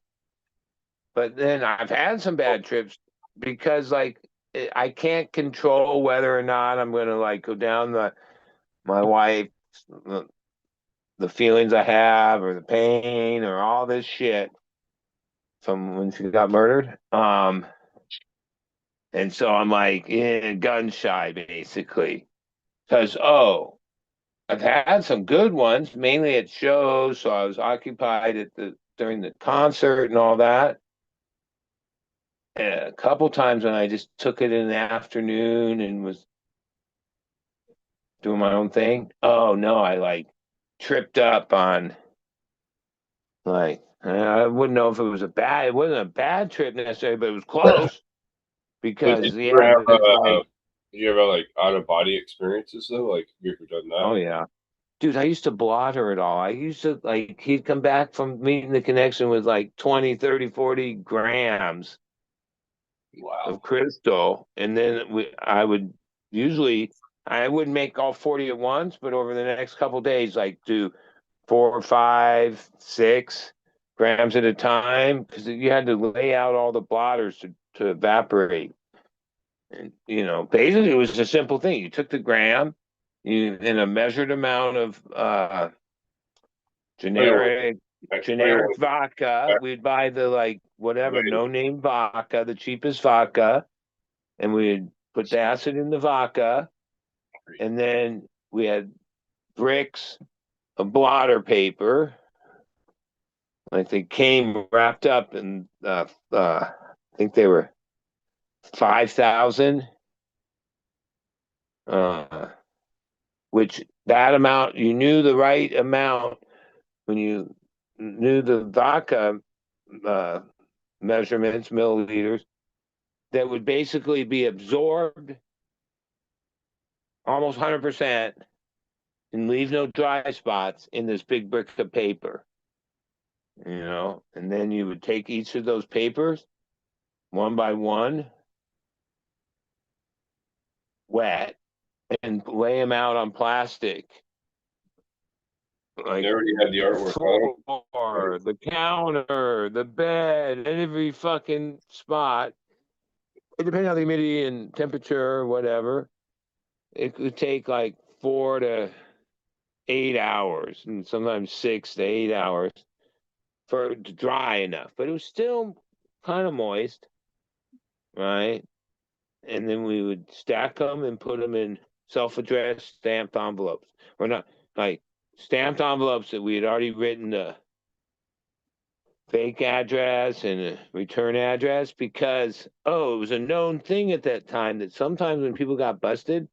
But then I've had some bad trips because like I can't control whether or not I'm gonna like go down my wife the feelings I have or the pain or all this shit from when she got murdered. And so I'm like gun shy basically. Because I've had some good ones, mainly at shows, so I was occupied during the concert and all that. And a couple times when I just took it in the afternoon and was doing my own thing. Oh no, I like tripped up on like I wouldn't know if it wasn't a bad trip necessarily, but it was close
So
because
did you ever have
there's like
did you ever like out of body experiences though? Like have you ever done that?
oh yeah. Dude, I used to blot her it all. I used to like he'd come back from meeting the connection with like 20, 30, 40 grams
Wow.
of crystal. And then I wouldn't make all 40 at once, but over the next couple days, like do 4, 5, 6 grams at a time because you had to lay out all the blotters to evaporate. And basically it was a simple thing. You took the gram, you in a measured amount of
Tell
generic
I tell you what,
vodka. We'd buy the like whatever
amazing.
no name vodka, the cheapest vodka, and we'd put the acid in the vodka, and then we had bricks of blotter paper. Like they came wrapped up in I think they were 5,000. Which that amount you knew the right amount when you knew the vodka uh, measurements, milliliters, that would basically be absorbed almost 100% and leave no dry spots in this big brick of paper. And then you would take each of those papers one by one, wet, and lay them out on plastic. Like
they already had the artwork on them.
floor, the counter, the bed, every fucking spot. It depending on the humidity and temperature or whatever. It could take like 4 to 8 hours, and sometimes 6 to 8 hours for it to dry enough. But it was still kind of moist, right? And then we would stack them and put them in self-addressed stamped envelopes, or not like stamped envelopes that we had already written the fake address and a return address because it was a known thing at that time that sometimes when people got busted,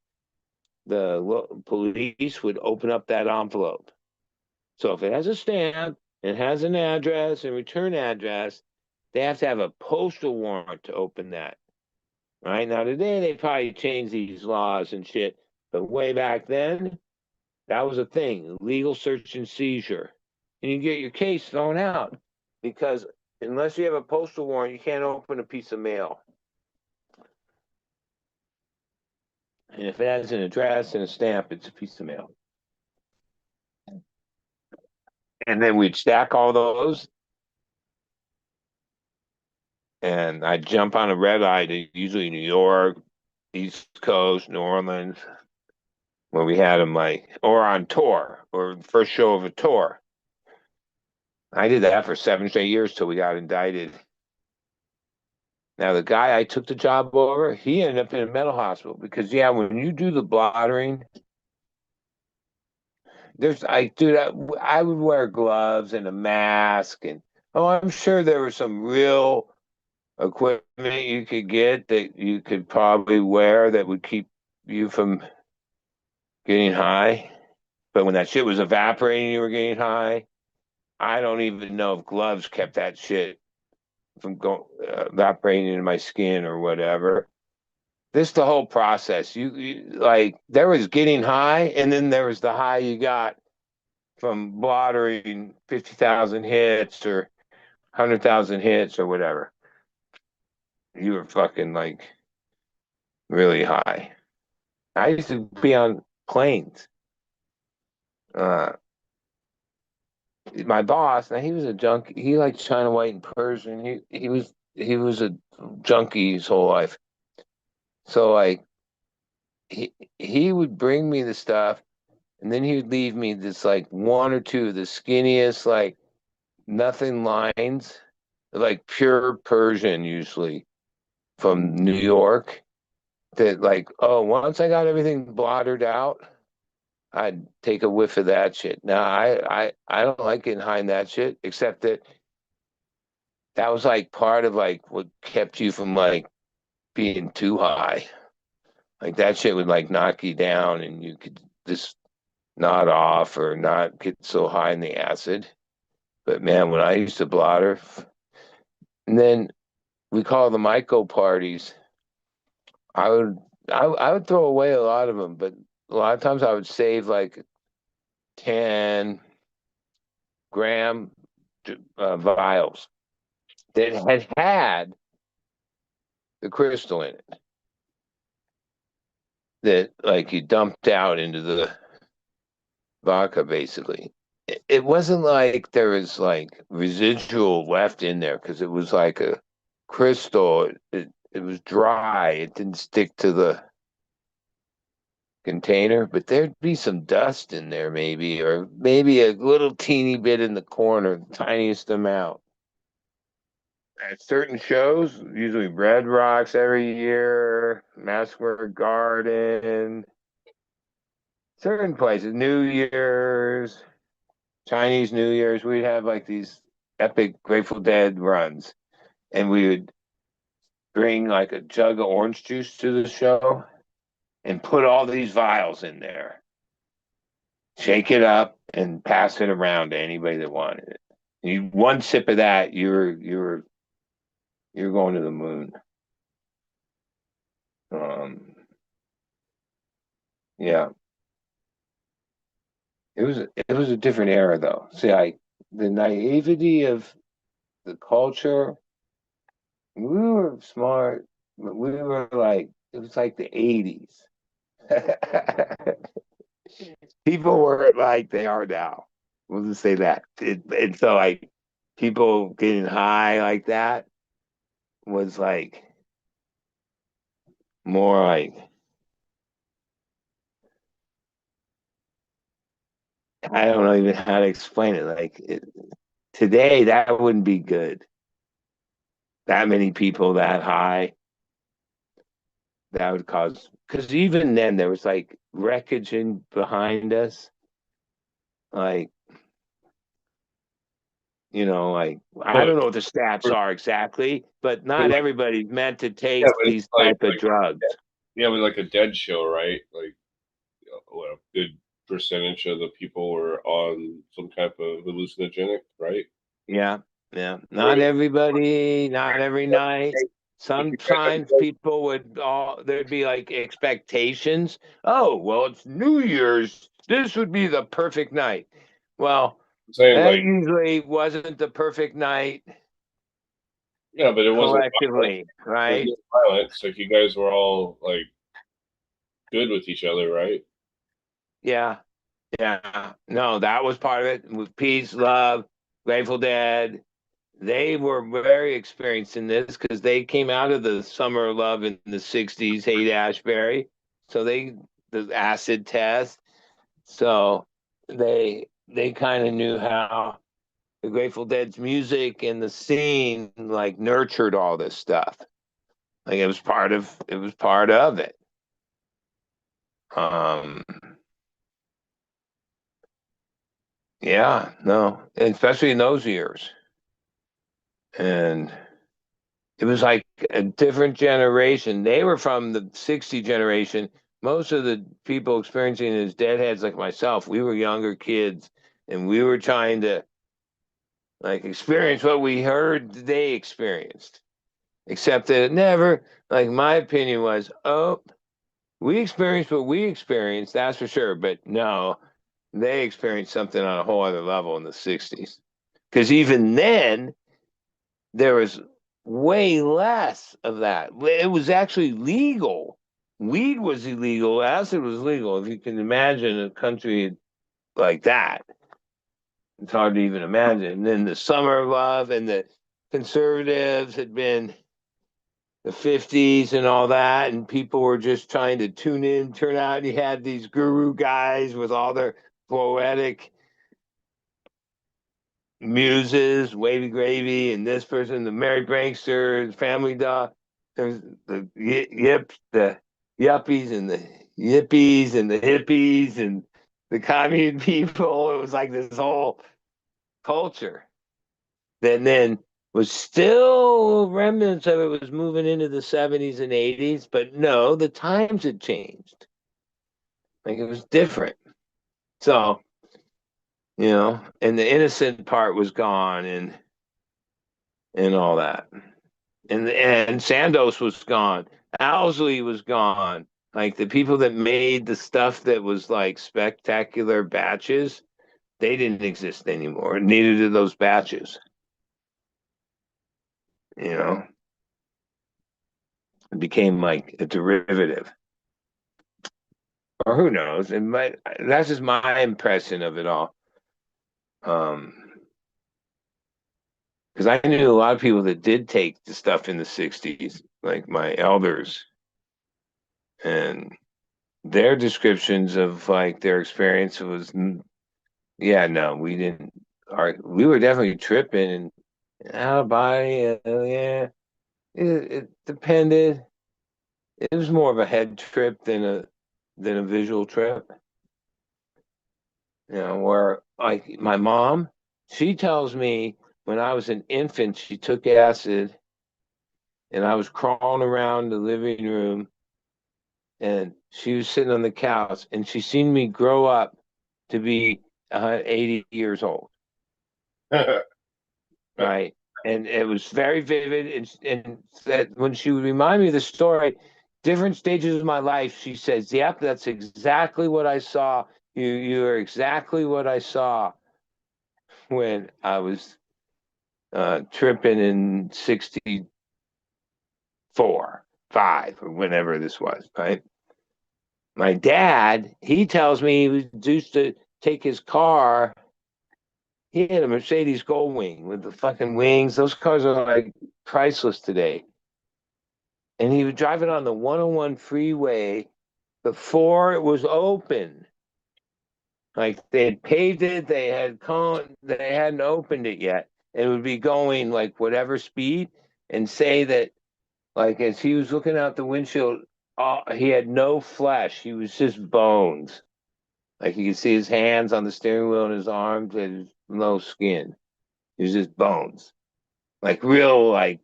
the police would open up that envelope. So if it has a stamp, it has an address and return address, they have to have a postal warrant to open that. Right now, today they probably changed these laws and shit, but way back then, that was a thing: legal search and seizure, and you get your case thrown out because unless you have a postal warrant, you can't open a piece of mail. And if it has an address and a stamp, it's a piece of mail. And then we'd stack all those, and I'd jump on a red eye to usually New York, East Coast, New Orleans, where we had them or on tour, or first show of a tour. I did that for 7 straight years till we got indicted. Now, the guy I took the job over, he ended up in a mental hospital because, when you do the blottering, I would wear gloves and a mask, and I'm sure there was some real equipment you could get that you could probably wear that would keep you from getting high. But when that shit was evaporating, you were getting high. I don't even know if gloves kept that shit from going evaporating into my skin or whatever. This the whole process. You like there was getting high, and then there was the high you got from blottering 50,000 hits or 100,000 hits or whatever. You were fucking like really high. I used to be on planes. Uh, my boss, now he was a junkie. He liked China White and Persian. He was a junkie his whole life. So like he would bring me the stuff, and then he would leave me this like one or two, the skinniest, like nothing lines, like pure Persian usually from New York. That like, oh, once I got everything blotted out, I'd take a whiff of that shit. Now I don't like getting high in that shit, except that was like part of like what kept you from like being too high. Like that shit would like knock you down and you could just nod off or not get so high in the acid. But man, when I used to blotter, and then we call them Myco parties, I would I would throw away a lot of them, but a lot of times I would save like 10-gram vials that had the crystal in it that like you dumped out into the vodka basically. It wasn't like there was like residual left in there because it was like a crystal. It was dry. It didn't stick to the container, but there'd be some dust in there maybe, or maybe a little teeny bit in the corner, the tiniest amount. At certain shows, usually Red Rocks every year, Madison Square Garden, certain places, New Year's, Chinese New Year's, we'd have like these epic Grateful Dead runs, and we would bring like a jug of orange juice to the show and put all these vials in there, shake it up, and pass it around to anybody that wanted it. One sip of that, you're going to the moon. Yeah, it was a different era though. See, the naivety of the culture. We were smart, but we were like it was like the 80s. People weren't like they are now. We'll just say that. And so like people getting high like that was like more like I don't know even how to explain it. Today that wouldn't be good. That many people that high, that would cause because even then there was like wreckage in behind us. Like, like I
But
don't know what the stats are exactly, but
but
not
like
everybody's meant to take
yeah, but
these
it's like
type of drugs.
yeah, but like a dead show, right? Like what a good percentage of the people were on some type of hallucinogenic, right?
Yeah, yeah. Not
Whereas
everybody, not every night.
if you guys
Sometimes people there'd be like expectations. Oh, well, it's New Year's. This would be the perfect night. Well,
I'm saying
that
like
usually wasn't the perfect night
yeah, but it wasn't violent.
collectively,
It
right?
wasn't violent. So if you guys were all like good with each other, right?
Yeah, yeah. No, that was part of it. With peace, love, Grateful Dead. They were very experienced in this because they came out of the summer of love in the 60s, Haight Ashbury. So the acid test. So they kind of knew how the Grateful Dead's music and the scene like nurtured all this stuff. Like it was part of it. Um yeah, no, especially in those years. And it was like a different generation. They were from the 60 generation, most of the people experiencing it as deadheads like myself, we were younger kids and we were trying to like experience what we heard they experienced. Except that it never, like my opinion was, oh, we experienced what we experienced, that's for sure. But no, they experienced something on a whole other level in the 60s. Because even then, there was way less of that. It was actually legal. Weed was illegal, acid was legal. If you can imagine a country like that, it's hard to even imagine. And then the summer of love and the conservatives had been the 50s and all that, and people were just trying to tune in, turn out. You had these guru guys with all their poetic muses, Wavy Gravy, and this person, the Mary Prankster, Family Dog. There's the the yuppies, and the yippies, and the hippies, and the commune people. It was like this whole culture that then was still remnants of it was moving into the 70s and 80s, but no, the times had changed. Like it was different. So, and the innocent part was gone and all that. And Sandoz was gone. Owsley was gone. Like the people that made the stuff that was like spectacular batches, they didn't exist anymore. Neither did those batches. It became like a derivative. Or who knows? That's just my impression of it all. Because I knew a lot of people that did take the stuff in the 60s, like my elders, and their descriptions of like their experience was, yeah, no, we didn't. We were definitely tripping and out of body. Yeah, it depended. It was more of a head trip than a visual trip. Where like my mom, she tells me when I was an infant, she took acid and I was crawling around the living room and she was sitting on the couch and she seen me grow up to be 80 years old. Right. And it was very vivid. And that when she would remind me of the story, different stages of my life, she says, yep, that's exactly what I saw. You are exactly what I saw when I was tripping in 64, 5, or whenever this was, right? My dad, he tells me he was used to take his car. He had a Mercedes Goldwing with the fucking wings. Those cars are like priceless today. And he would drive it on the 101 freeway before it was open. Like they had paved it, they hadn't opened it yet. It would be going like whatever speed, and say that like as he was looking out the windshield, he had no flesh. He was just bones. Like you could see his hands on the steering wheel and his arms and no skin. He was just bones. Like real, like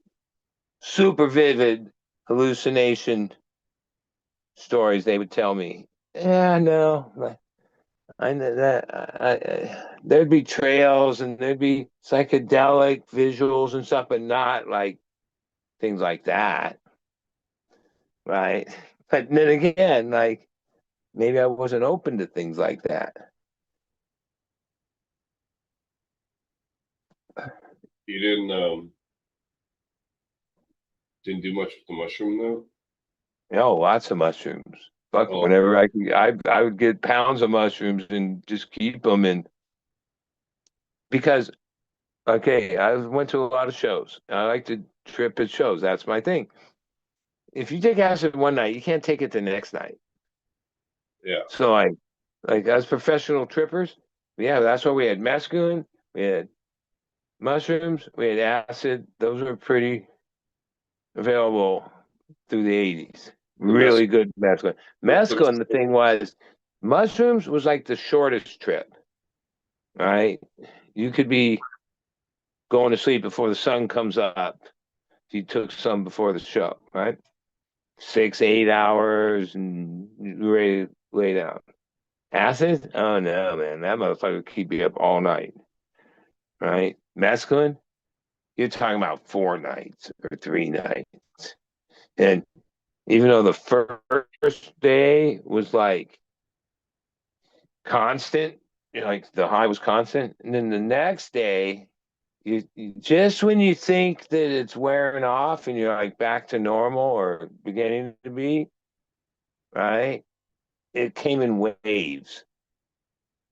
super vivid hallucination stories they would tell me. Yeah, no, I know that there'd be trails and there'd be psychedelic visuals and stuff, but not like things like that, right? But then again, like maybe I wasn't open to things like that.
You didn't do much with the mushroom though.
Lots of mushrooms. Fuck,
Oh,
whenever I could, I would get pounds of mushrooms and just keep them in because okay, I went to a lot of shows. I like to trip at shows. That's my thing. If you take acid one night, you can't take it the next night.
yeah.
So like as professional trippers, yeah, that's why we had mescaline, we had mushrooms, we had acid. Those were pretty available through the 80s.
The
Really good mescaline.
what's the
Mescaline, the thing was, mushrooms was like the shortest trip, right? You could be going to sleep before the sun comes up if you took some before the show, right? 6, 8 hours and you're ready to lay down. Acid? Oh no, man. That motherfucker will keep you up all night. Right? Mescaline? You're talking about 4 nights or 3 nights. And even though the first day was like constant, like the high was constant, and then the next day, just when you think that it's wearing off and you're like back to normal or beginning to be, right? It came in waves,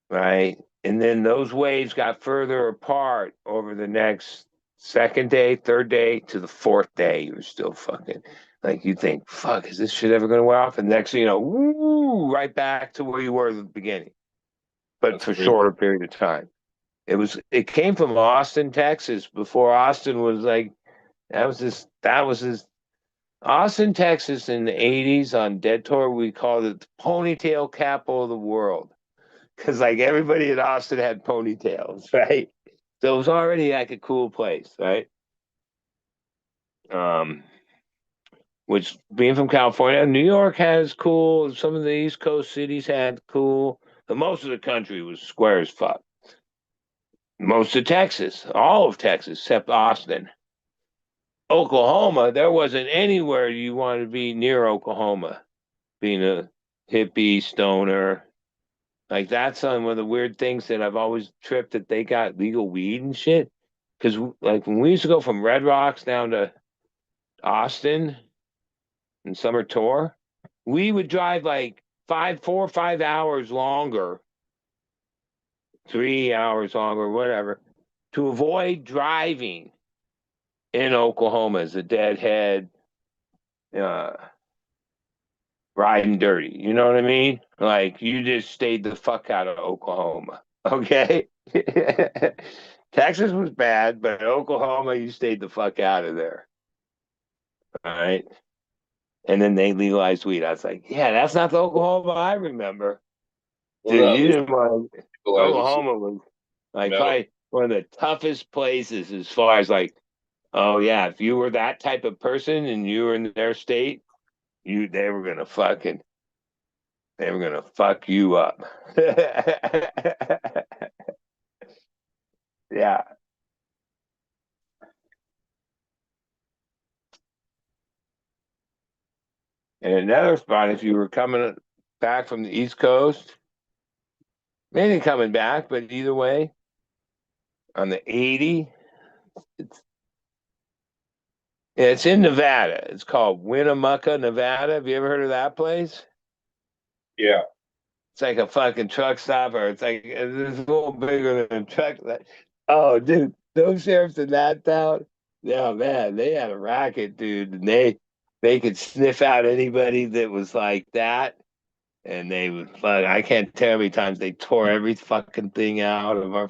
right? And then those waves got further apart over the next second day, third day to the fourth day. You're still fucking like you think, fuck, is this shit ever going to wear off? And next thing you know, woo, right back to where you were at the beginning, but
That's
for a
crazy.
shorter period of time. It came from Austin, Texas, before Austin was like that was his Austin, Texas in the 80s on Dead Tour. We called it the ponytail capital of the world because like everybody in Austin had ponytails, right? So it was already like a cool place, right? Um, which being from California, New York has cool. Some of the East Coast cities had cool. But most of the country was square as fuck. Most of Texas, all of Texas, except Austin. Oklahoma, there wasn't anywhere you wanted to be near Oklahoma, being a hippie stoner. Like that's one of the weird things that I've always tripped that they got legal weed and shit. Because like when we used to go from Red Rocks down to Austin in summer tour, we would drive like 4 or 5 hours longer, 3 hours longer, whatever, to avoid driving in Oklahoma as a deadhead, uh, riding dirty. You know what I mean? Like you just stayed the fuck out of Oklahoma. Okay. Texas was bad, but Oklahoma, you stayed the fuck out of there. All right. And then they legalized weed. I was like, yeah, that's not the Oklahoma I remember.
Well,
Dude,
no,
you didn't want
legalized
Oklahoma was like
metal.
probably one of the toughest places as far as like, oh yeah, if you were that type of person and you were in their state, they were gonna fuck you up. Yeah. And another spot, if you were coming back from the East Coast, maybe coming back, but either way, on the 80, it's it's in Nevada. It's called Winnemucca, Nevada. Have you ever heard of that place?
Yeah.
It's like a fucking truck stop, or it's like it's a little bigger than a truck. Oh, dude, those sheriffs in that town, yeah, man, they had a racket, dude, and they could sniff out anybody that was like that, and they would fuck. I can't tell how many times they tore every fucking thing out of our,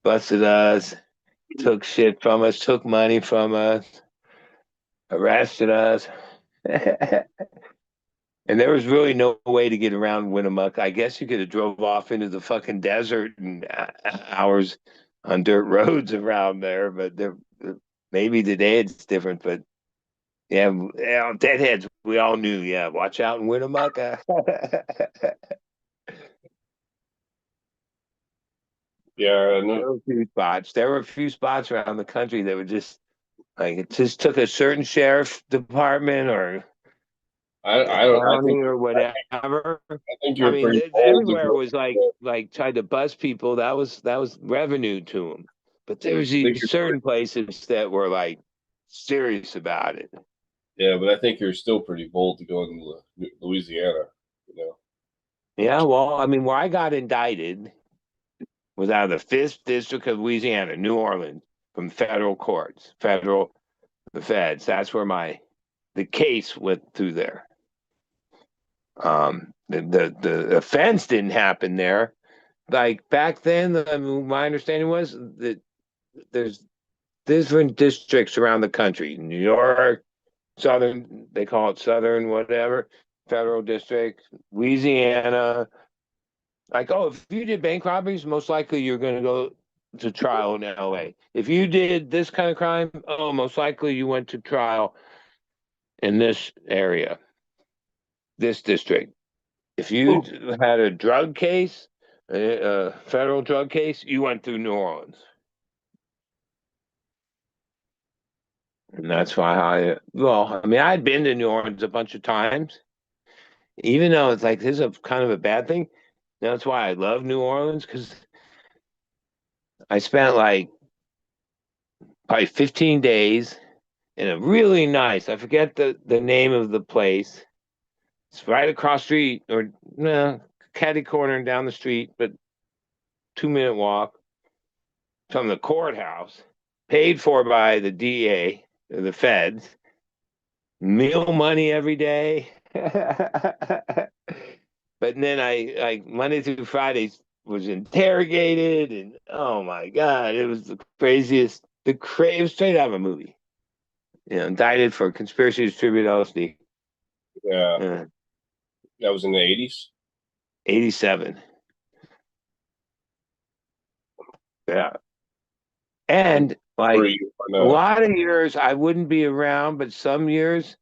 busted us, took shit from us, took money from us, arrested us. And there was really no way to get around Winnemucca. I guess you could have drove off into the fucking desert and hours on dirt roads around there, but maybe today it's different. But yeah, yeah, deadheads, we all knew. Yeah, watch out in Winnemucca.
Yeah.
There were a few spots. There were a few spots around the country that were just like it just took a certain sheriff department or a
I don't.
county or whatever.
I think
I
you're
mean,
pretty bold to
everywhere
go.
was like tried to buzz people. That was revenue to them. But there was
I think
these
you're
certain places that were like serious about it.
Yeah, but I think you're still pretty bold to go into Louisiana. You know.
Yeah, well, I mean, where I got indicted was out of the Fifth District of Louisiana, New Orleans, from federal courts, the feds. That's where the case went through there. The offense didn't happen there. Like back then, I mean, my understanding was that there's different districts around the country. New York, Southern, they call it Southern, whatever, federal district, Louisiana. Like, oh, if you did bank robberies, most likely you're going to go to trial in LA. If you did this kind of crime, oh, most likely you went to trial in this area. this district. If you had a drug case, a federal drug case, you went through New Orleans. And that's why I mean, I'd been to New Orleans a bunch of times, even though it's like, this is a kind of a bad thing. That's why I love New Orleans, because I spent like probably 15 days in a really nice, I forget the name of the place. It's right across the street, or catty corner and down the street, but 2-minute walk from the courthouse, paid for by the DA, the feds, meal money every day. But then I, like, Monday through Friday was interrogated, and oh my God, it was the craziest. It was straight out of a movie. Indicted for conspiracy to distribute LSD.
Yeah. That was in the 80s.
87. Yeah. And like a lot of years I wouldn't be around, but some years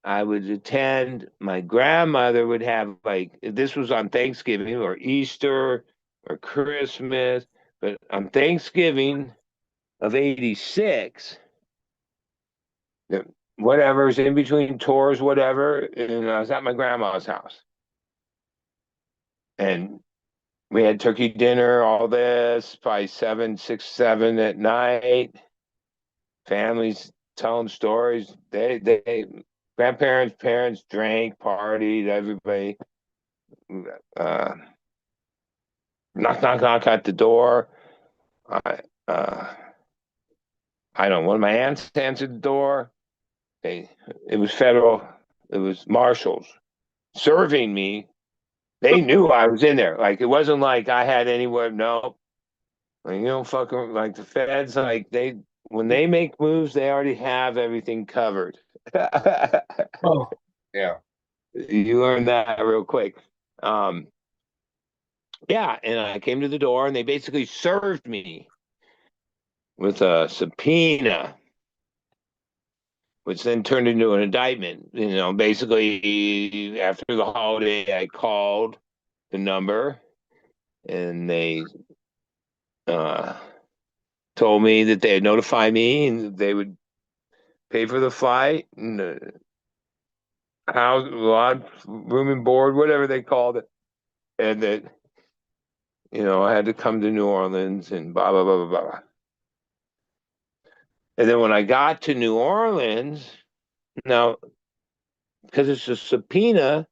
I would attend. My grandmother would have, like, this was on Thanksgiving or Easter or Christmas, but on Thanksgiving of 86, whatever's in between tours, whatever, and I was at my grandma's house. And we had turkey dinner, all this, probably 6, 7 at night. Families telling stories. They grandparents, parents drank, partied, everybody. Knock, knock, knock at the door. I don't know. One of my aunts answered the door. It was federal. It was marshals serving me. They knew I was in there. Like, it wasn't like I had anywhere. No, like, fucking, like, the feds. Like, when they make moves, they already have everything covered.
Oh, yeah.
You learned that real quick. Yeah, and I came to the door, and they basically served me with a subpoena, which then turned into an indictment. Basically, after the holiday, I called the number, and they told me that they'd notify me, and they would pay for the flight and the house, lodge, room and board, whatever they called it, and that I had to come to New Orleans and blah blah blah blah blah. And then when I got to New Orleans, now, because it's a subpoena,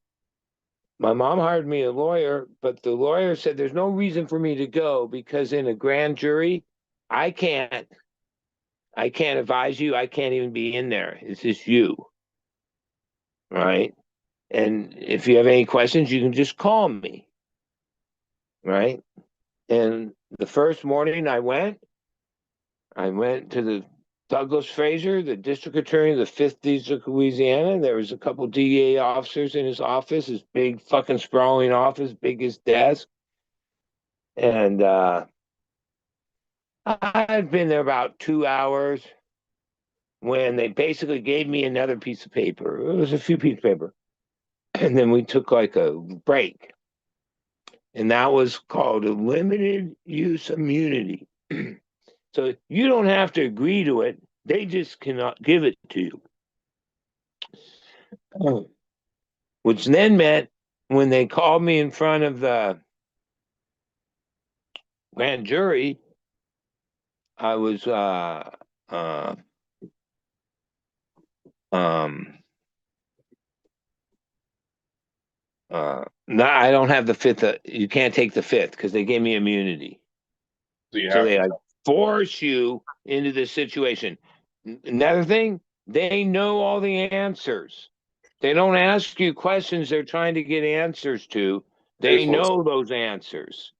my mom hired me a lawyer, but the lawyer said there's no reason for me to go, because in a grand jury, I can't advise you. I can't even be in there. It's just you. Right? And if you have any questions, you can just call me. Right? And the first morning I went to the Douglas Fraser, the district attorney of the 5th District of Louisiana. There was a couple DEA officers in his office, his big fucking sprawling office, biggest desk. And I'd been there about 2 hours when they basically gave me another piece of paper. It was a few pieces of paper. And then we took like a break. And that was called a limited use immunity. So you don't have to agree to it. They just cannot give it to you. Which then meant when they called me in front of the grand jury, I was no, I don't have the 5th. You can't take the 5th because they gave me immunity.
So
they force you into this situation. Another thing, they know all the answers. They don't ask you questions they're trying to get answers to. They know those answers.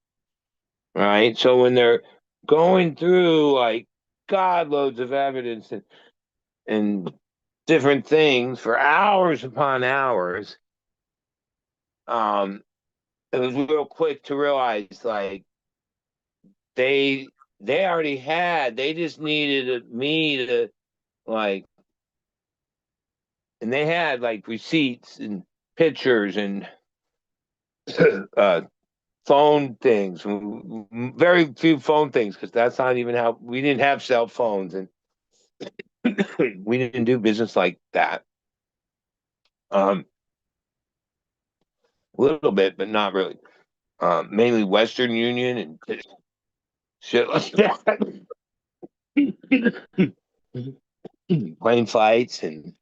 Right? So when they're going through, like, God loads of evidence and different things for hours upon hours, it was real quick to realize, like, they already they just needed me to, like, and they had, like, receipts and pictures and phone things. Very few phone things because that's not even how we didn't have cell phones and we didn't do business like that. A little bit, but not really. Mainly Western Union and shit like that. Plane flights and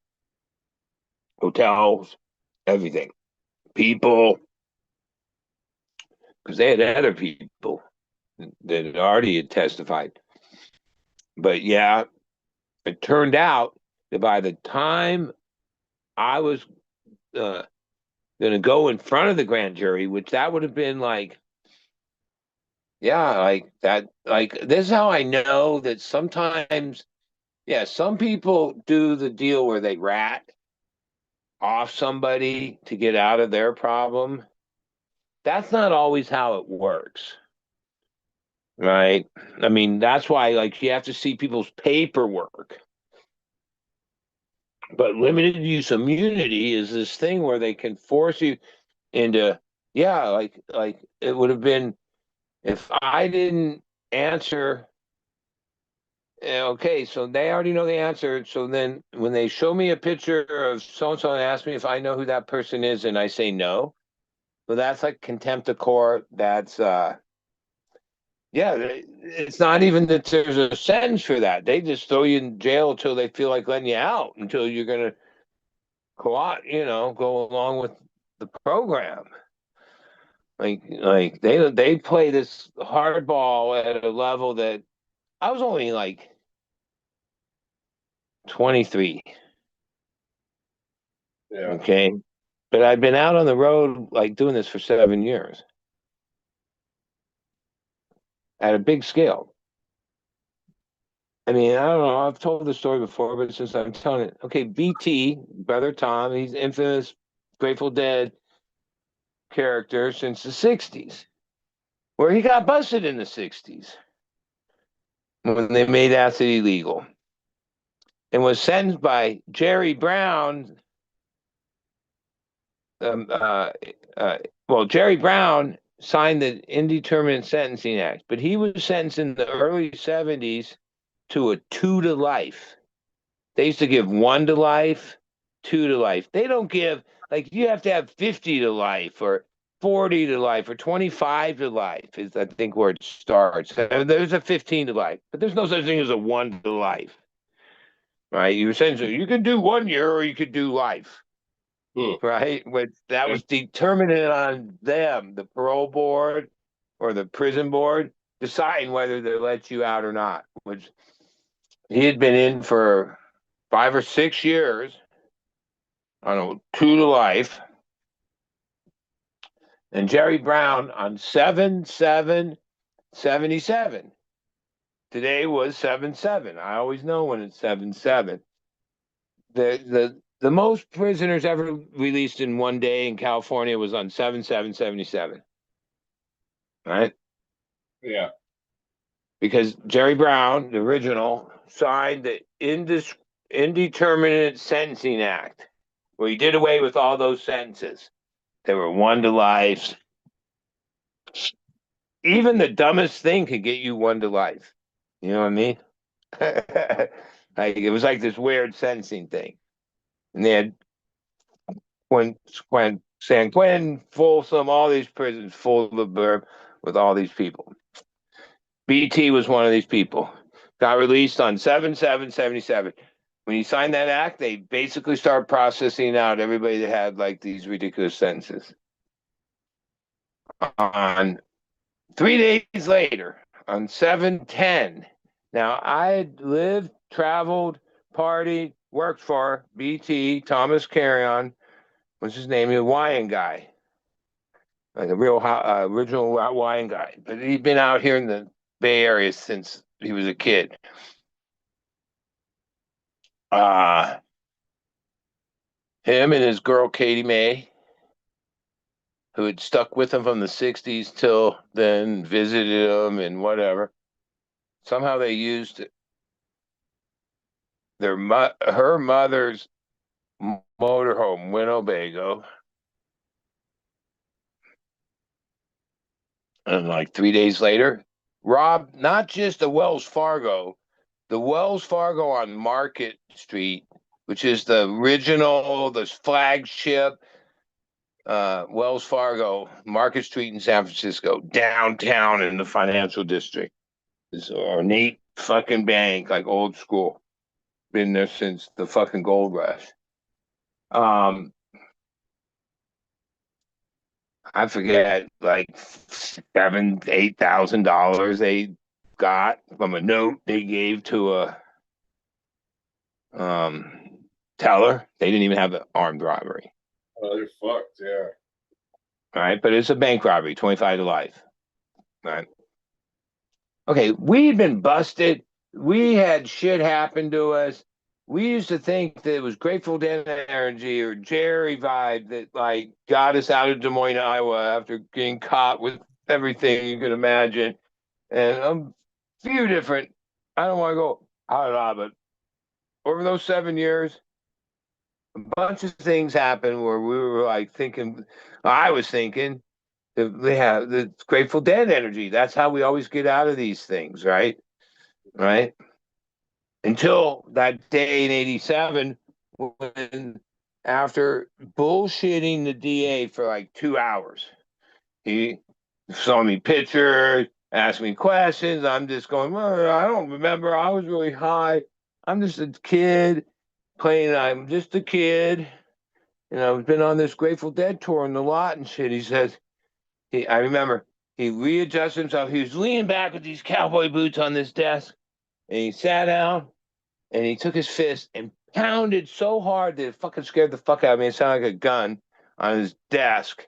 hotels, everything. People, because they had other people that had already had testified. But yeah, it turned out that by the time I was going to go in front of the grand jury, which that would have been like, yeah, like that, like this is how I know that sometimes, yeah, some people do the deal where they rat off somebody to get out of their problem. That's not always how it works, right? I mean, that's why, like, you have to see people's paperwork. But limited use immunity is this thing where they can force you into, yeah, like it would have been if I didn't answer. Okay, so they already know the answer. So then when they show me a picture of so and so and ask me if I know who that person is, and I say no, well, that's like contempt of court. That's yeah, it's not even that there's a sentence for that. They just throw you in jail until they feel like letting you out, until you're gonna go along with the program. Like they play this hardball at a level that I was only like 23.
Yeah.
Okay. But I've been out on the road like doing this for 7 years at a big scale. I mean, I don't know. I've told the story before, but since I'm telling it, okay, BT, Brother Tom, he's infamous Grateful Dead character since the 60s, where he got busted in the 60s when they made acid illegal and was sentenced by Jerry Brown. Um, uh, Jerry Brown signed the Indeterminate Sentencing Act, but he was sentenced in the early 70s to a 2 to life. They used to give 1 to life, 2 to life. They don't give, like, you have to have 50 to life or 40 to life or 25 to life, is I think where it starts. There's a 15 to life, but there's no such thing as a 1 to life, right? You essentially, you could do 1 year or you could do life. Right? But that was determined on them, the parole board or the prison board, deciding whether they let you out or not. Which he had been in for 5 or 6 years on a 2 to life. And Jerry Brown on 7/7/77. Today was 7/7. I always know when it's 7/7. The most prisoners ever released in one day in California was on 7/7/77. Right?
Yeah.
Because Jerry Brown, the original, signed the Indeterminate Sentencing Act, where he did away with all those sentences. They were 1 to life. Even the dumbest thing could get you 1 to life. You know what I mean? Like it was like this weird sentencing thing. And they had San Quentin, Folsom, all these prisons full of the burb with all these people. BT was one of these people. Got released on 7/7/77. When you signed that act, they basically started processing out everybody that had like these ridiculous sentences. On 3 days later, on 7/10, now I had lived, traveled, partied, worked for BT, Thomas Carrion, what's his name? He was a Hawaiian guy, like a real original Hawaiian guy. But he'd been out here in the Bay Area since he was a kid. Him and his girl Katie May, who had stuck with him from the 60s till then, visited him and whatever. Somehow they used her mother's motorhome, Winnebago, And like 3 days later, Rob, not just the Wells Fargo on Market Street, which is the original, the flagship Wells Fargo, Market Street in San Francisco, downtown in the financial district. This ornate fucking bank, like old school. Been there since the fucking gold rush. I forget, like $7,000-8,000 they got from a note they gave to a teller. They didn't even have an armed robbery.
Oh, they're fucked. Yeah.
Right, but it's a bank robbery, 25 to life. Right. Okay, we'd been busted. We had shit happen to us. We used to think that it was Grateful Dead energy or Jerry vibe that like got us out of Des Moines, Iowa after getting caught with everything you could imagine. And a few different, I don't want to go out loud, but over those 7 years, a bunch of things happened where we were like thinking, I was thinking, they have the Grateful Dead energy. That's how we always get out of these things, right? Right. Until that day in '87, when after bullshitting the DA for like 2 hours, he saw me pictures, asked me questions. I'm just going, well, I don't remember. I was really high. I'm just a kid playing. I'm just a kid. And I've been on this Grateful Dead tour in the lot and shit. He says, I remember he readjusted himself. He was leaning back with these cowboy boots on this desk, and he sat down and he took his fist and pounded so hard that it fucking scared the fuck out of me. It sounded like a gun on his desk,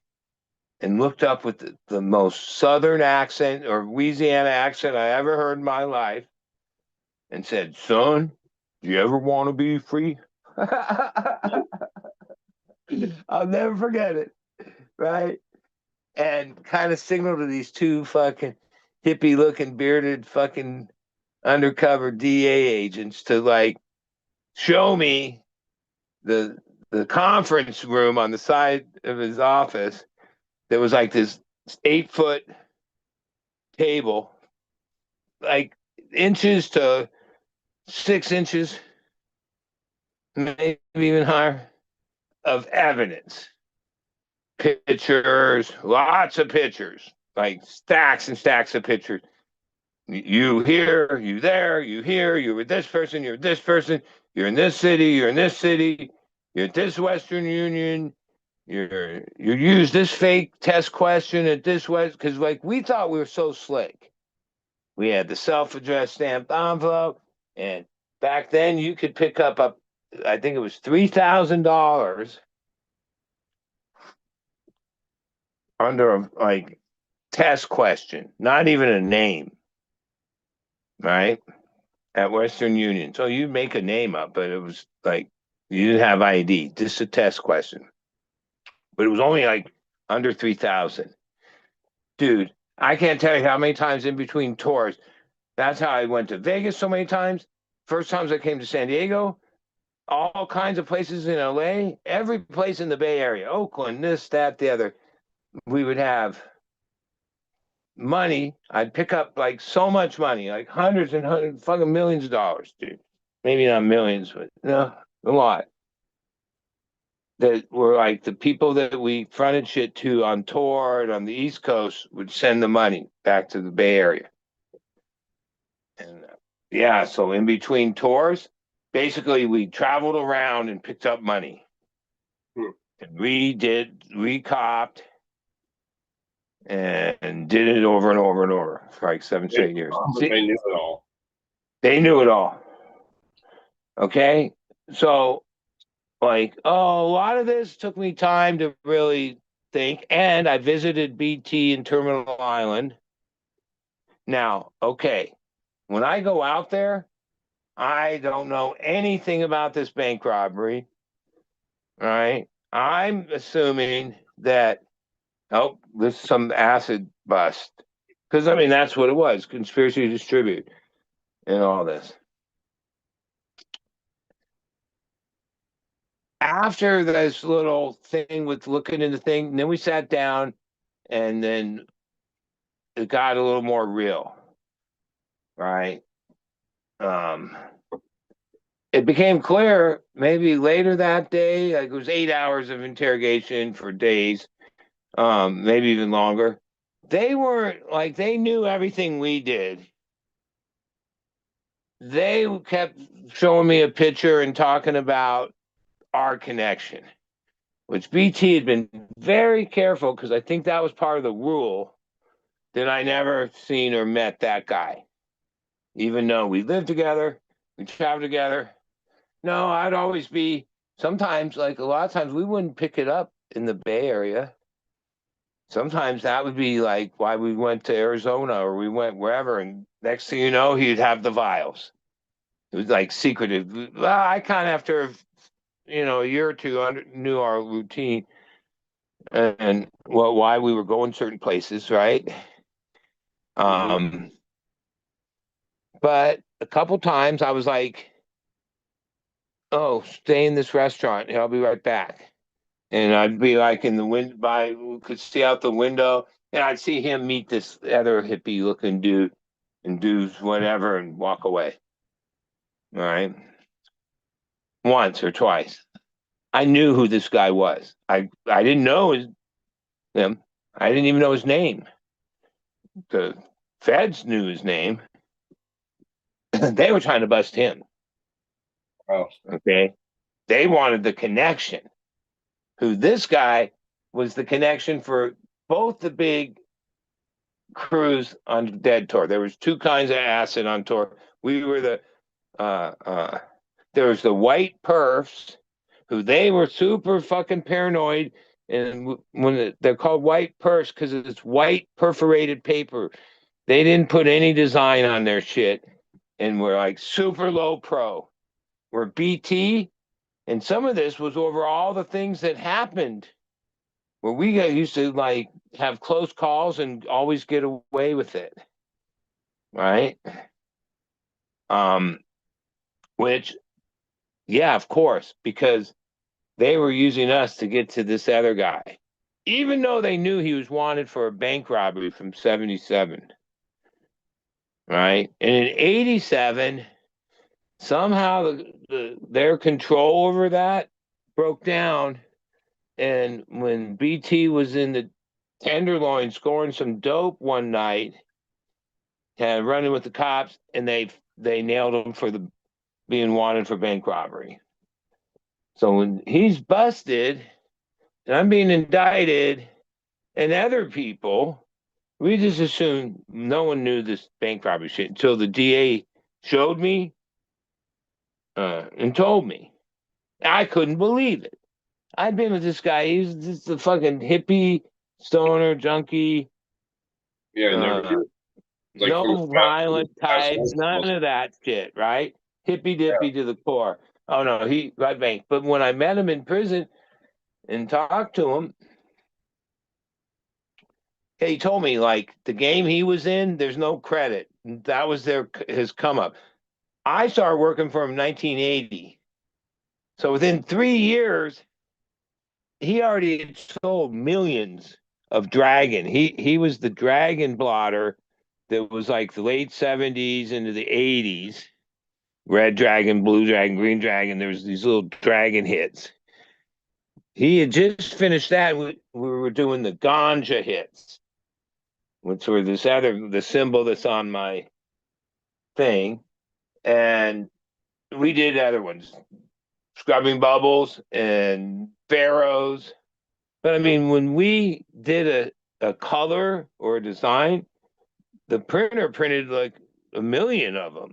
and looked up with the most southern accent or Louisiana accent I ever heard in my life and said, "Son, do you ever want to be free?" I'll never forget it. Right. And kind of signaled to these two fucking hippie looking bearded fucking undercover DA agents to like show me the conference room on the side of his office. There was like this 8-foot table, like inches to 6 inches, maybe even higher, of evidence. Pictures, lots of pictures, like stacks and stacks of pictures. You here, you there, you here, you're with this person, you're with this person, you're in this city, you're in this city, you're at this Western Union, you use this fake test question at this West, because like we thought we were so slick. We had the self-addressed stamped envelope, and back then you could pick up I think it was $3,000 under a like test question, not even a name, right? At Western Union. So you make a name up, but it was like you didn't have ID, just a test question. But it was only like under 3,000. Dude, I can't tell you how many times in between tours. That's how I went to Vegas so many times. First times I came to San Diego, all kinds of places in LA, every place in the Bay Area, Oakland, this, that, the other. We would have money. I'd pick up like so much money, like hundreds and hundreds, fucking millions of dollars, dude. Maybe not millions, but no, a lot. That were like the people that we fronted shit to on tour and on the East Coast would send the money back to the Bay Area. And yeah, so in between tours, basically we traveled around and picked up money. And we copped and did it over and over and over for like 7 straight years.
They knew it all.
They knew it all. Okay. So like, oh, a lot of this took me time to really think. And I visited BT in Terminal Island. Now, okay, when I go out there, I don't know anything about this bank robbery. All right. I'm assuming that, oh, there's some acid bust. Because, I mean, that's what it was, conspiracy to distribute and all this. After this little thing with looking in the thing, and then we sat down, and then it got a little more real, right? It became clear maybe later that day, like it was 8 hours of interrogation for days, maybe even longer. They weren't like they knew everything we did. They kept showing me a picture and talking about our connection, which BT had been very careful because I think that was part of the rule that I never seen or met that guy, even though we lived together, we traveled together. No, I'd always be sometimes, like a lot of times, we wouldn't pick it up in the Bay Area. Sometimes that would be like why we went to Arizona or we went wherever, and next thing you know, he'd have the vials. It was like secretive. Well, I kind of after a year or two knew our routine and well why we were going certain places, right? Um, but a couple times I was like, "Oh, stay in this restaurant. I'll be right back." And I'd be like in the wind by could see out the window, and I'd see him meet this other hippie looking dude and do whatever and walk away. All right. Once or twice. I knew who this guy was. I didn't know him. I didn't even know his name. The feds knew his name. They were trying to bust him.
Oh,
Okay. They wanted the connection. Who this guy was the connection for both the big crews on Dead Tour. There was two kinds of acid on tour. We were there was the white perfs, who they were super fucking paranoid, and when they're called white perfs because it's white perforated paper. They didn't put any design on their shit, and we're like super low pro. We're BT, and some of this was over all the things that happened where we got used to like have close calls and always get away with it, right? Um, which, yeah, of course, because they were using us to get to this other guy, even though they knew he was wanted for a bank robbery from 77, right? And in 87, somehow their control over that broke down. And when BT was in the Tenderloin scoring some dope one night, had running with the cops, and they nailed him for being wanted for bank robbery. So when he's busted and I'm being indicted and other people, we just assumed no one knew this bank robbery shit until the DA showed me and told me. I couldn't believe it. I'd been with this guy. He's just a fucking hippie, stoner, junkie,
yeah, never
uh,
like from
no violent types, none of that shit, right? Hippy dippy to the core. Oh no, he got bank. But when I met him in prison and talked to him, he told me like the game he was in, there's no credit. That was his come up. I started working for him in 1980. So within 3 years, he already had sold millions of Dragon. He was the Dragon blotter that was like the late 70s into the 80s. Red Dragon, Blue Dragon, Green Dragon. There was these little Dragon hits. He had just finished that. We were doing the ganja hits, which were the symbol that's on my thing. And we did other ones, Scrubbing Bubbles and Pharaohs. But I mean, when we did a color or a design, the printer printed like a million of them.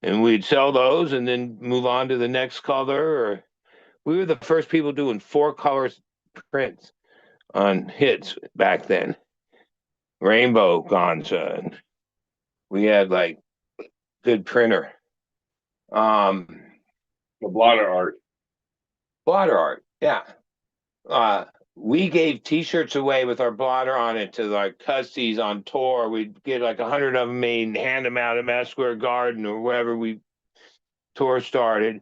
And we'd sell those and then move on to the next color. Or we were the first people doing 4 color prints on hits back then. Rainbow Ganja. And we had like good printer. Um,
the blotter art.
blotter art, yeah. We gave T-shirts away with our blotter on it to like cussies on tour. We'd get like 100 of them made and hand them out at Madison Square Garden or wherever we tour started.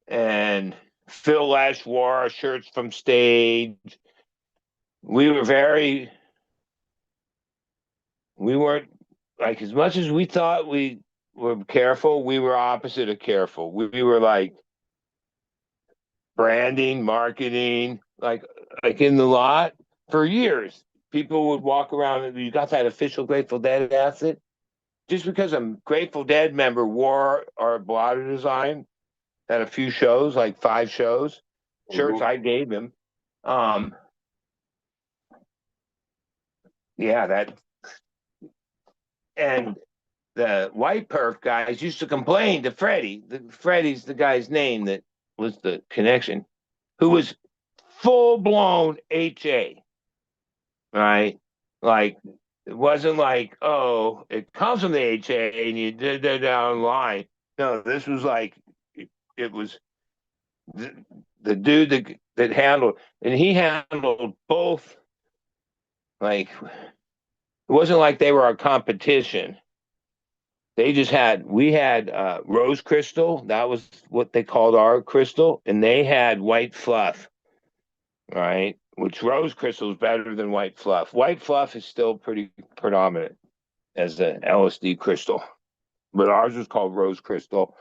And Phil Lesh wore our shirts from stage. We were very We weren't like as much as we thought we were careful. We were opposite of careful. We were like branding, marketing, like in the lot for years. People would walk around and you got that official Grateful Dead outfit. Just because a Grateful Dead member wore our blotter design at a few shows, like 5 shows, shirts I gave him. Yeah, that and the White Perf guys used to complain to Freddie. Freddie's the guy's name that was the connection, who was full blown HA, right? Like it wasn't like, oh, it comes from the HA and you did that down the line. No, this was like it was the dude that handled, and he handled both. Like it wasn't like they were our competition. We had rose crystal. That was what they called our crystal, and they had white fluff, right? Which rose crystal is better than white fluff. White fluff is still pretty predominant as the LSD crystal, but ours was called rose crystal.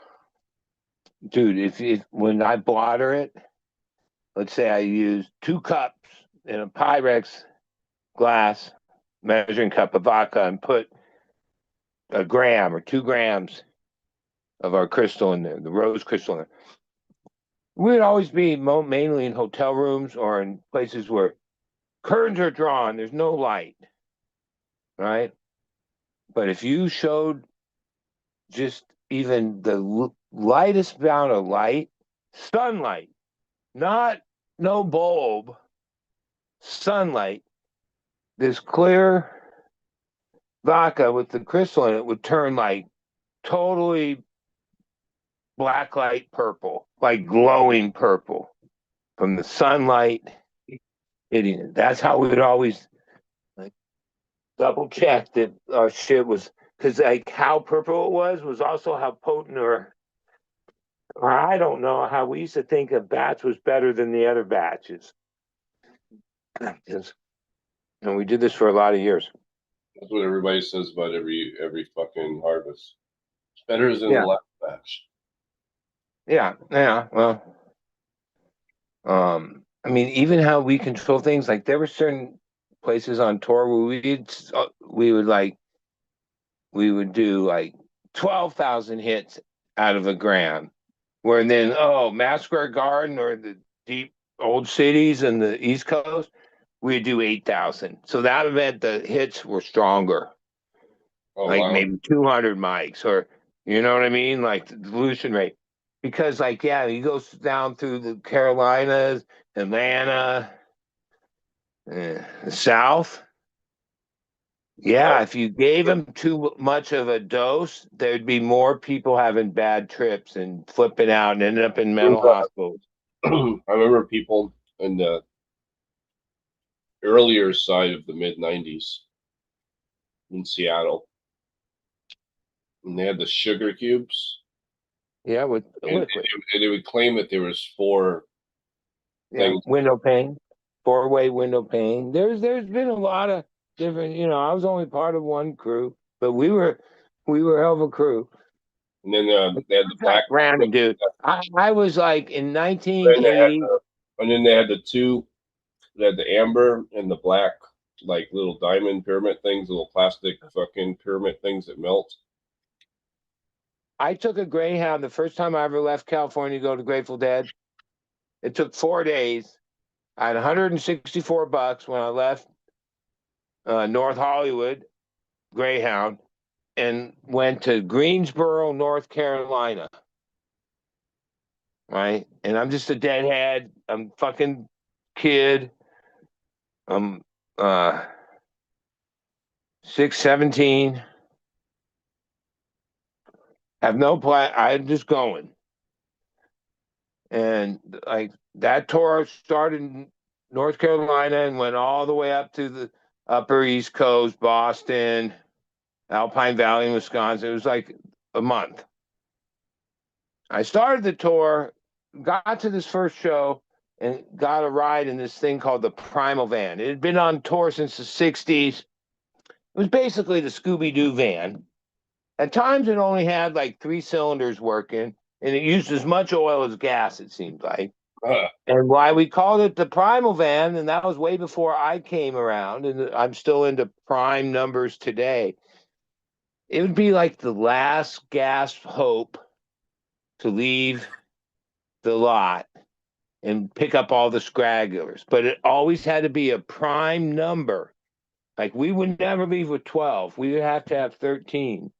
Dude, if when I blotter it, let's say I use 2 cups in a Pyrex glass measuring cup of vodka and put a gram or 2 grams of our crystal in there, the rose crystal in there. We'd always be mainly in hotel rooms or in places where curtains are drawn, there's no light, right? But if you showed just even the lightest amount of light, sunlight, not no bulb, sunlight, this clear vodka with the crystal in it would turn like totally black light purple, like glowing purple from the sunlight hitting it. That's how we would always like double check that our shit was, because like how purple it was also how potent or I don't know how we used to think a batch was better than the other batches. And we did this for a lot of years.
That's what everybody says about every fucking harvest. It's better than
Yeah.
the last batch.
Yeah, well, I mean, even how we control things, like there were certain places on tour where we would do like 12,000 hits out of a gram, where then Madison Square Garden or the deep old cities and the East Coast, we'd do 8,000. So that meant the hits were stronger,
Wow.
maybe 200 mics, or you know what I mean, like the dilution rate. Because you go down through the Carolinas, Atlanta, the South. Yeah, if you gave them too much of a dose, there'd be more people having bad trips and flipping out and ending up in mental hospitals.
I remember people in the earlier side of the mid 90s in Seattle, and they had the sugar cubes.
Yeah, with liquid.
And it would claim that there was 4 things.
Window pane, 4-way window pane. There's been a lot of different. I was only part of one crew, but we were hell of a crew.
And then they had the black
random, dude. I was like in 1980.
And then they had the 2. They had the amber and the black, like little diamond pyramid things, little plastic fucking pyramid things that melt.
I took a Greyhound the first time I ever left California to go to Grateful Dead. It took 4 days. I had $164 when I left North Hollywood, Greyhound, and went to Greensboro, North Carolina. Right? And I'm just a deadhead. I'm fucking kid. I'm 17. Have no plan. I'm just going. And like that tour started in North Carolina and went all the way up to the upper East Coast, Boston, Alpine Valley, Wisconsin. It was like a month. I started the tour, got to this first show, and got a ride in this thing called the Primal Van. It had been on tour since the 60s. was basically the Scooby-Doo van. At times it only had like 3 cylinders working, and it used as much oil as gas, it seemed like. And why we called it the Primal van, and that was way before I came around, and I'm still into prime numbers today. It would be like the last gasp hope to leave the lot and pick up all the scragglers, but it always had to be a prime number. Like we would never leave with 12. We would have to have 13.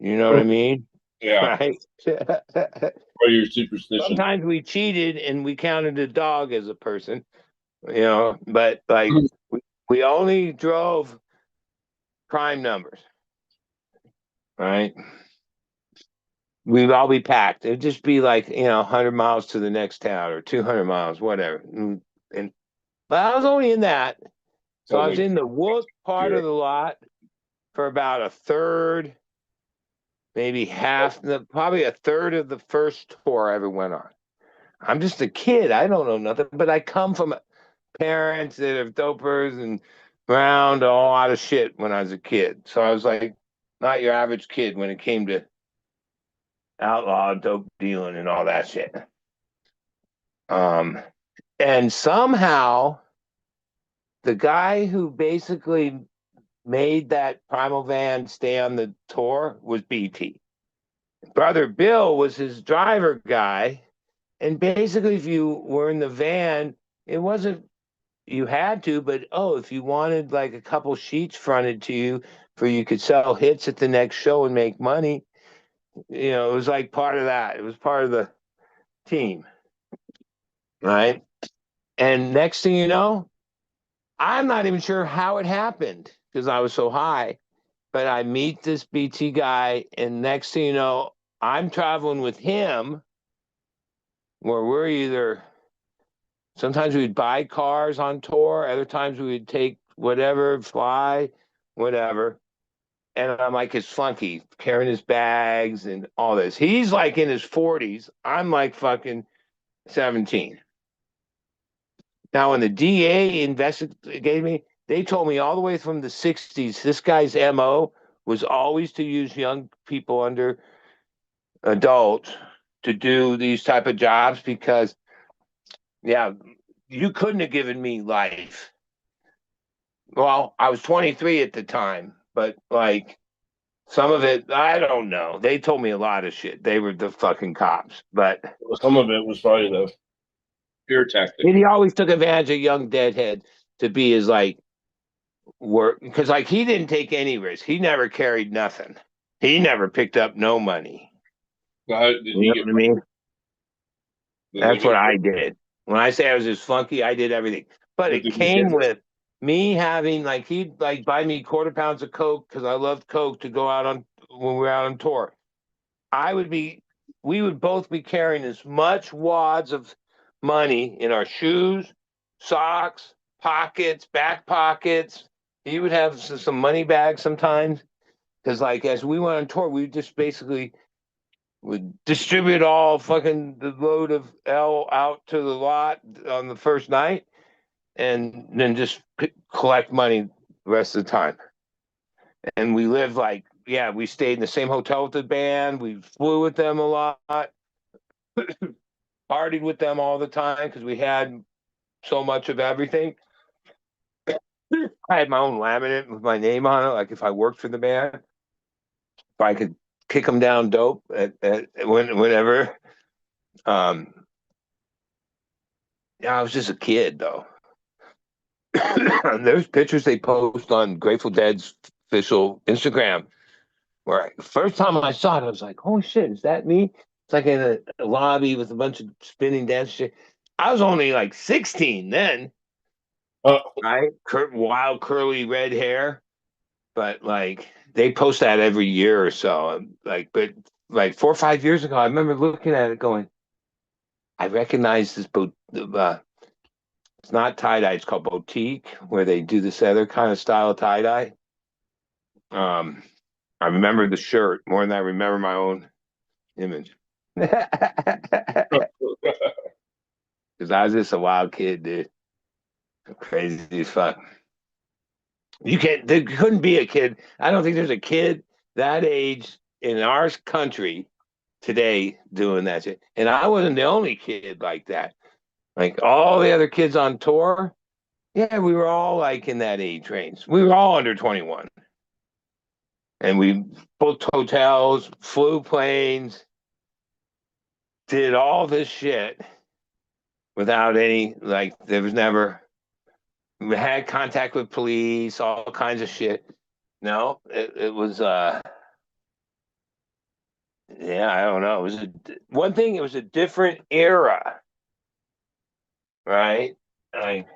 You know what I mean?
Yeah.
Right.
Or your superstition.
Sometimes we cheated and we counted a dog as a person, but like we only drove prime numbers. Right. We'd all be packed. It'd just be like, 100 miles to the next town or 200 miles, whatever. But I was only in that. So I was in the wood part of the lot for about a third, maybe half, probably a third of the first tour I ever went on. I'm just a kid. I don't know nothing, but I come from parents that are dopers and around a lot of shit when I was a kid. So I was like, not your average kid when it came to outlaw dope dealing and all that shit. And somehow the guy who basically made that Primal van stay on the tour was BT. Brother Bill was his driver guy. And basically, if you were in the van, it wasn't, you had to, but if you wanted like a couple sheets fronted to you for you could sell hits at the next show and make money, it was like part of that. It was part of the team. Right. And next thing you know, I'm not even sure how it happened because I was so high, but I meet this BT guy, and next thing you know, I'm traveling with him where we're either sometimes we'd buy cars on tour, other times we would take whatever, fly, whatever. And I'm like his flunky, carrying his bags and all this. He's like in his 40s. I'm like fucking 17. Now, when the DA investigated me, they told me all the way from the 60s, this guy's MO was always to use young people under adults to do these type of jobs because, you couldn't have given me life. Well, I was 23 at the time, but like some of it, I don't know. They told me a lot of shit. They were the fucking cops, but
Some of it was probably the fear tactic.
he always took advantage of young deadhead to be his like work because like he didn't take any risk. He never carried nothing. He never picked up no money.
Did
You know what I mean? That's what I did. When I say I was just funky, I did everything. But it came with me having like he'd like buy me quarter pounds of Coke because I loved Coke to go out on when we were out on tour. We would both be carrying as much wads of money in our shoes, socks, pockets, back pockets. He would have some money bags sometimes because like as we went on tour, we just basically would distribute all fucking the load of L out to the lot on the first night and then just collect money the rest of the time. And we lived like, we stayed in the same hotel with the band. We flew with them a lot, partied with them all the time because we had so much of everything. I had my own laminate with my name on it, like if I worked for the band, if I could kick them down dope whenever. I was just a kid though. There's pictures they post on Grateful Dead's official Instagram where first time I saw it, I was like, holy shit, is that me? It's like in a lobby with a bunch of spinning dance shit. I was only like 16 then. Right? Wild curly red hair. But like they post that every year or so. But 4 or 5 years ago, I remember looking at it going, I recognize this it's not tie-dye, it's called boutique, where they do this other kind of style of tie-dye. I remember the shirt more than I remember my own image. Because I was just a wild kid, dude. Crazy as fuck. You can't. There couldn't be a kid. I don't think there's a kid that age in our country today doing that shit. And I wasn't the only kid like that. Like all the other kids on tour, yeah, we were all like in that age range. We were all under 21. And we booked hotels, flew planes, did all this shit without any, like, there was never, we had contact with police, all kinds of shit. No, it was, yeah, I don't know. It was one thing, it was a different era, right? Like,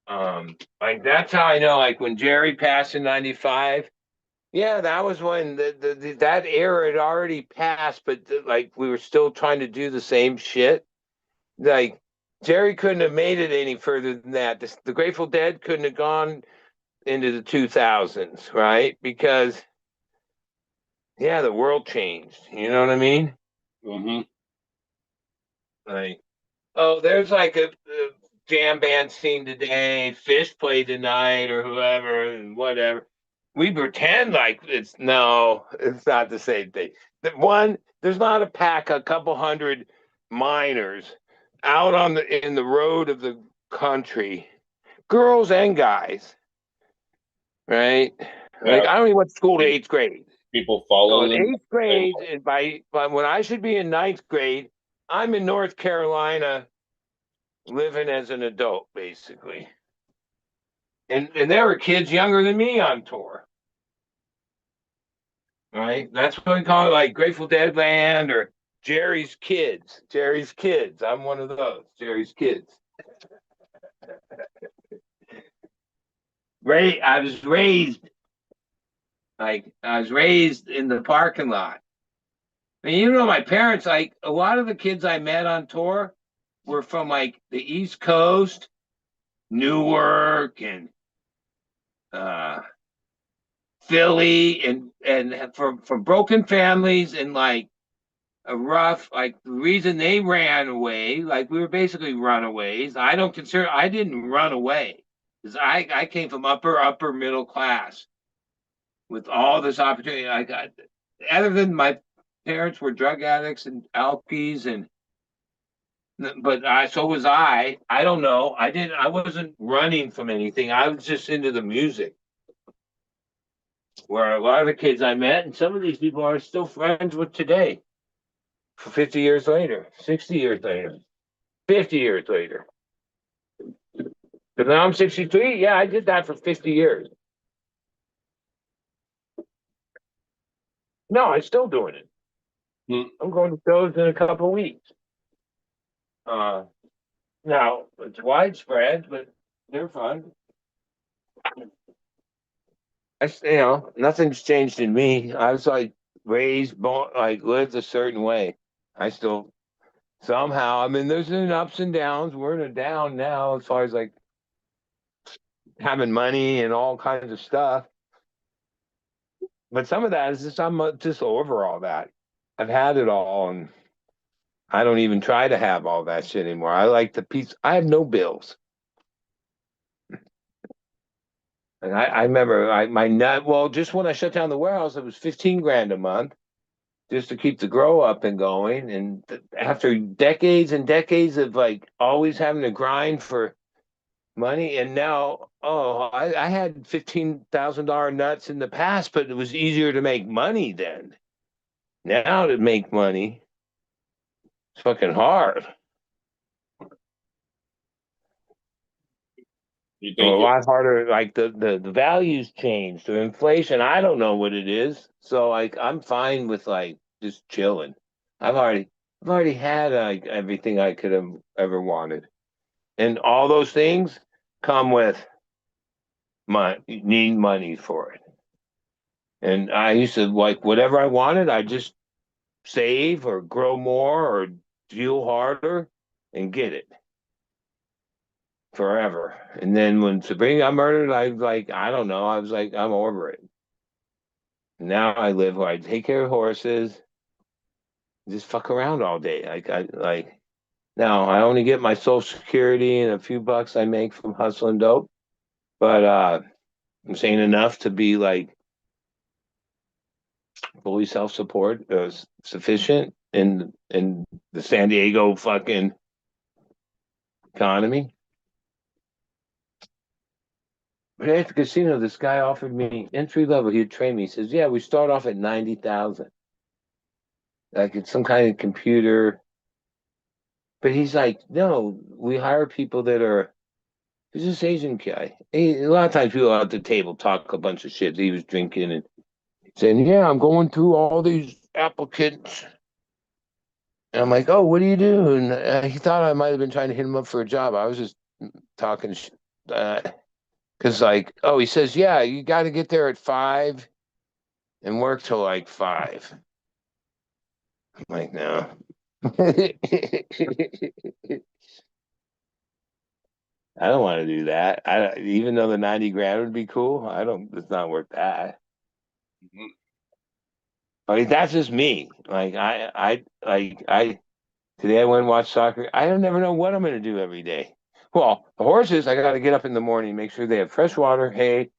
like that's how I know, like when Jerry passed in 95, yeah, that was when that era had already passed, but like we were still trying to do the same shit. Like Jerry couldn't have made it any further than that. The Grateful Dead couldn't have gone into the 2000s, right? Because yeah, the world changed. You know what I mean?
Mm-hmm.
Like, oh, there's like a jam band scene today. Fish played tonight, or whoever, and whatever. We pretend like it's no, it's not the same thing. One, there's not a pack, a couple hundred miners out on the in the road of the country, girls and guys, right? Like
Yeah.
I don't even went to school to eighth grade.
People
So
follow
in
them.
eighth grade, and by when I should be in ninth grade, I'm in North Carolina living as an adult, basically. And there were kids younger than me on tour. Right? That's what we call it, like Grateful Dead Land or Jerry's Kids. Jerry's Kids. I'm one of those. Jerry's Kids. I was raised in the parking lot. I mean, you know, my parents, like a lot of the kids I met on tour were from like the East Coast, Newark and Philly and from broken families and like a rough, like the reason they ran away, like we were basically runaways. I didn't run away because I came from upper middle class with all this opportunity. I got, other than my parents were drug addicts and alkies and but so was I. I don't know. I wasn't running from anything. I was just into the music. Where a lot of the kids I met, and some of these people are still friends with today, for 50 years later, 60 years later, 50 years later. But now I'm 63. Yeah, I did that for 50 years. No, I'm still doing it. I'm going to shows in a couple of weeks. Now it's widespread, but they're fun. Nothing's changed in me. I was like raised, born, like lived a certain way. I still somehow, I mean, there's an ups and downs. We're in a down now as far as like having money and all kinds of stuff. But some of that is just I'm just over all that. I've had it all, and I don't even try to have all that shit anymore. I like the peace. I have no bills, and I remember my net. Well, just when I shut down the warehouse, it was 15 grand a month just to keep the grow up and going. And after decades and decades of like always having to grind for money, and now I had $15,000 nuts in the past, but it was easier to make money then. Now to make money, it's fucking hard.
You
A
think
lot harder. Like the values change. The inflation, I don't know what it is. So like I'm fine with like just chilling. I've already had like everything I could have ever wanted, and all those things come with need money for it. And I used to like whatever I wanted, I just save or grow more or deal harder and get it forever. And then when Sabrina got murdered, I was like, I don't know. I was like, I'm over it. Now I live where I take care of horses, just fuck around all day. Like now I only get my social security and a few bucks I make from hustling dope. But I'm saying enough to be like fully self-support, sufficient in the San Diego fucking economy. But at the casino, this guy offered me entry level. He'd train me. He says, "Yeah, we start off at 90,000. Like it's some kind of computer." But he's like, "No, we hire people that are." He's this Asian guy. A lot of times people at the table talk a bunch of shit. He was drinking and saying, "Yeah, I'm going through all these applicants." And I'm like, "Oh, what do you do?" And he thought I might have been trying to hit him up for a job. I was just talking, because like, oh, he says, "Yeah, you got to get there at 5 and work till like 5." I'm like, no. I don't want to do that. Even though the 90 grand would be cool, I don't. It's not worth that.
Mhm.
I mean, that's just me. Like I today I went and watched soccer. I don't never know what I'm going to do every day. Well, the horses, I got to get up in the morning, make sure they have fresh water, hay,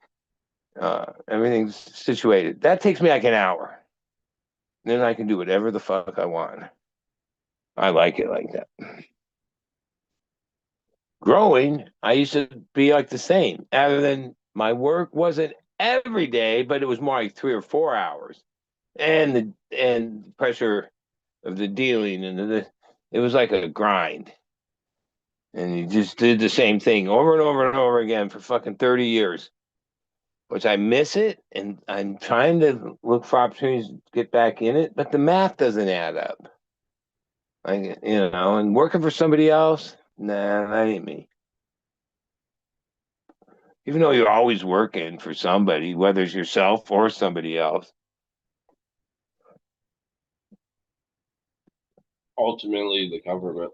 everything's situated. That takes me like an hour. Then I can do whatever the fuck I want. I like it like that. Growing, I used to be like the same. Other than my work wasn't every day, but it was more like 3 or 4 hours, and the pressure of the dealing and it was like a grind, and you just did the same thing over and over and over again for fucking 30 years, which I miss it, and I'm trying to look for opportunities to get back in it, but the math doesn't add up. Like and working for somebody else, nah, that ain't me. Even though you're always working for somebody, whether it's yourself or somebody else.
Ultimately, the government.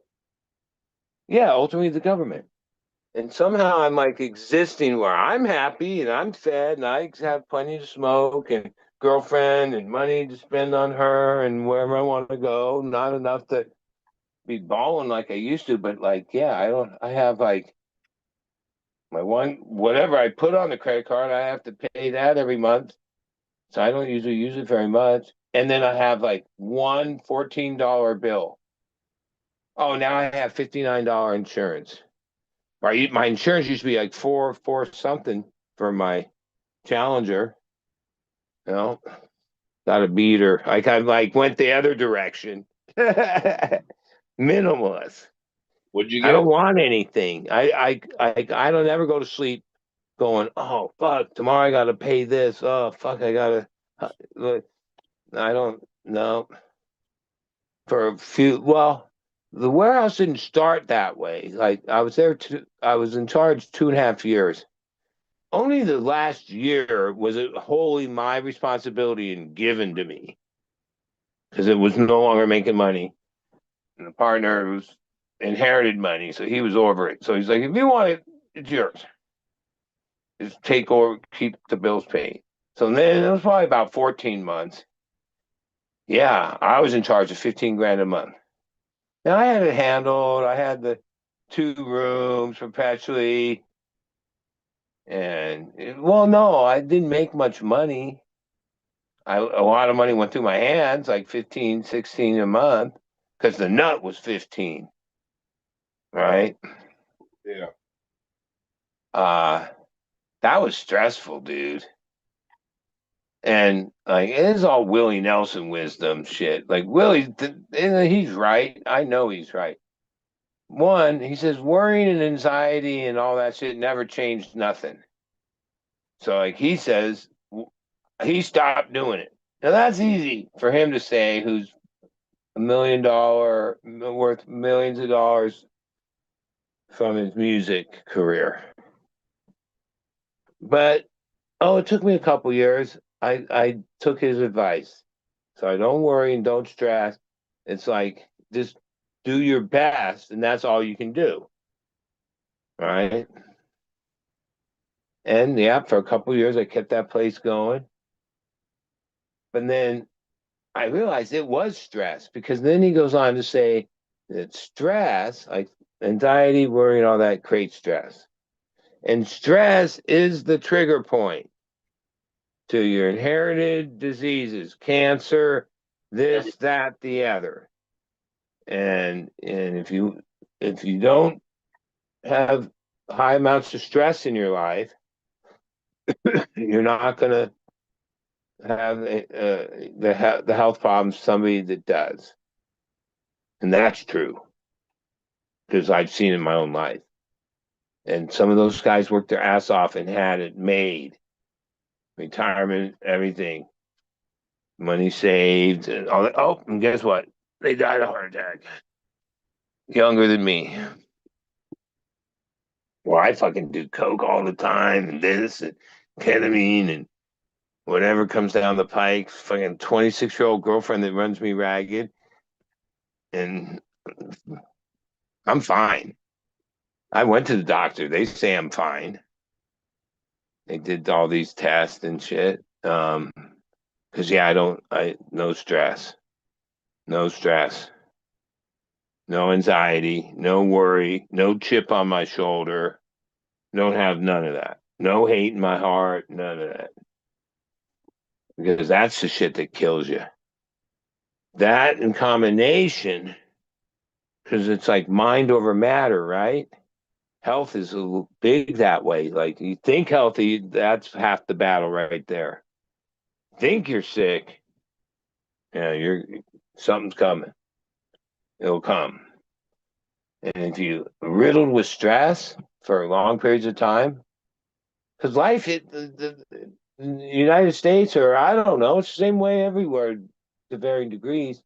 Yeah, ultimately the government. And somehow I'm like existing where I'm happy and I'm fed and I have plenty to smoke and girlfriend and money to spend on her and wherever I want to go. Not enough to be balling like I used to, but like, yeah, I have like my one, whatever I put on the credit card, I have to pay that every month. So I don't usually use it very much. And then I have like one $14 bill. Oh, now I have $59 insurance. Right, my insurance used to be like four something for my Challenger. You know, got a beater. Like I like went the other direction. Minimalist.
What'd you
I don't
get?
want anything. I don't ever go to sleep going, oh fuck, tomorrow I gotta pay this. Oh fuck, I gotta. Look, I don't know. For a few, well, the warehouse didn't start that way. Like I was in charge 2.5 years. Only the last year was it wholly my responsibility and given to me because it was no longer making money. And the partner was inherited money, so he was over it. So he's like, if you want it, it's yours. Just take over, keep the bills paid. So then it was probably about 14 months. Yeah, I was in charge of 15 grand a month. Now I had it handled. I had the 2 rooms perpetually. And well, no, I didn't make much money. A lot of money went through my hands, like 15, 16 a month, because the nut was 15, right?
Yeah.
Uh, that was stressful, dude. And like it is all Willie Nelson wisdom shit. Like he's right. I know he's right. One, he says worrying and anxiety and all that shit never changed nothing. So like he says, he stopped doing it. Now that's easy for him to say, who's $1 million worth millions of dollars from his music career. But it took me a couple years. I took his advice. So I don't worry and don't stress. It's like just do your best, and that's all you can do. Right. And yeah, for a couple years I kept that place going. But then I realized it was stress because then he goes on to say that stress, like anxiety, worry, and all that creates stress. And stress is the trigger point to your inherited diseases, cancer, this, that, the other. And if you don't have high amounts of stress in your life, you're not going to have the health problems somebody that does. And that's true because I've seen it in my own life. And some of those guys worked their ass off and had it made. Retirement, everything, money saved, and all that. Oh, and guess what? They died of a heart attack. Younger than me. Well, I fucking do coke all the time, and this, and ketamine, and whatever comes down the pike. Fucking 26-year-old girlfriend that runs me ragged, and I'm fine. I went to the doctor. They say I'm fine. They did all these tests and shit. Because no stress, no anxiety, no worry, no chip on my shoulder. Don't have none of that. No hate in my heart, none of that. Because that's the shit that kills you. That in combination, because it's like mind over matter, right? Health is big that way. Like you think healthy, that's half the battle right there. Think you're sick, something's coming. It'll come. And if you riddled with stress for long periods of time, because life, the United States, or I don't know, it's the same way everywhere to varying degrees.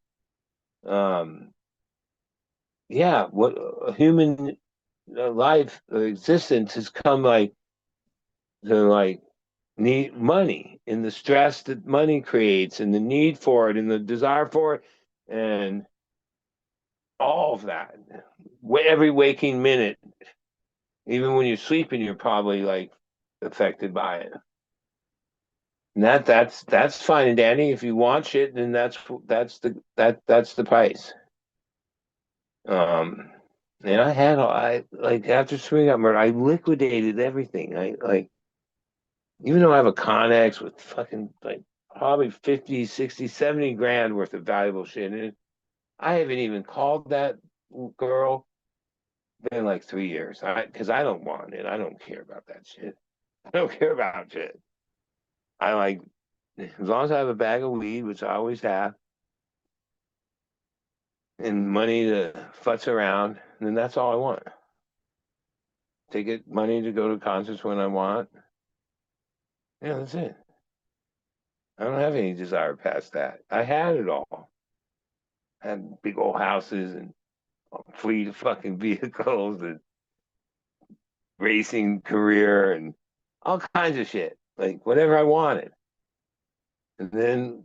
What human life existence has come to need money and the stress that money creates and the need for it and the desire for it and all of that. Every waking minute, even when you're sleeping, you're probably like affected by it. And that's fine and dandy. If you want shit, then that's the price. And I like after Swing got murdered, I liquidated everything. Even though I have a Connex with fucking like probably 50, 60, 70 grand worth of valuable shit in it, I haven't even called that girl in like 3 years. Because I don't want it. I don't care about that shit. I don't care about shit. I like, as long as I have a bag of weed, which I always have, and money to futz around, then that's all I want. Money to go to concerts when I want. Yeah, that's it. I don't have any desire past that. I had it all. I had big old houses and fleet of fucking vehicles and racing career and all kinds of shit. Like whatever I wanted. And then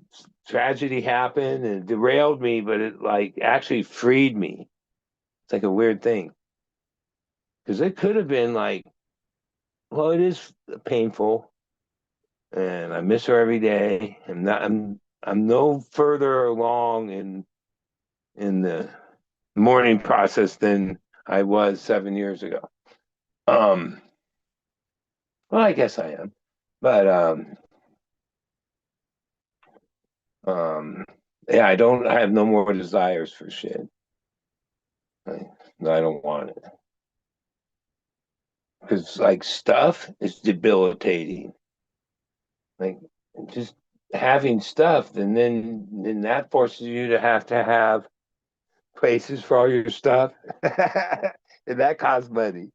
tragedy happened and it derailed me, but it like actually freed me. It's like a weird thing. Because it could have been like, well, it is painful. And I miss her every day. I'm no further along in the mourning process than I was 7 years ago. Well, I guess I am, but yeah, I have no more desires for shit. I don't want it because like stuff is debilitating. Like just having stuff, and then that forces you to have places for all your stuff, and that costs money.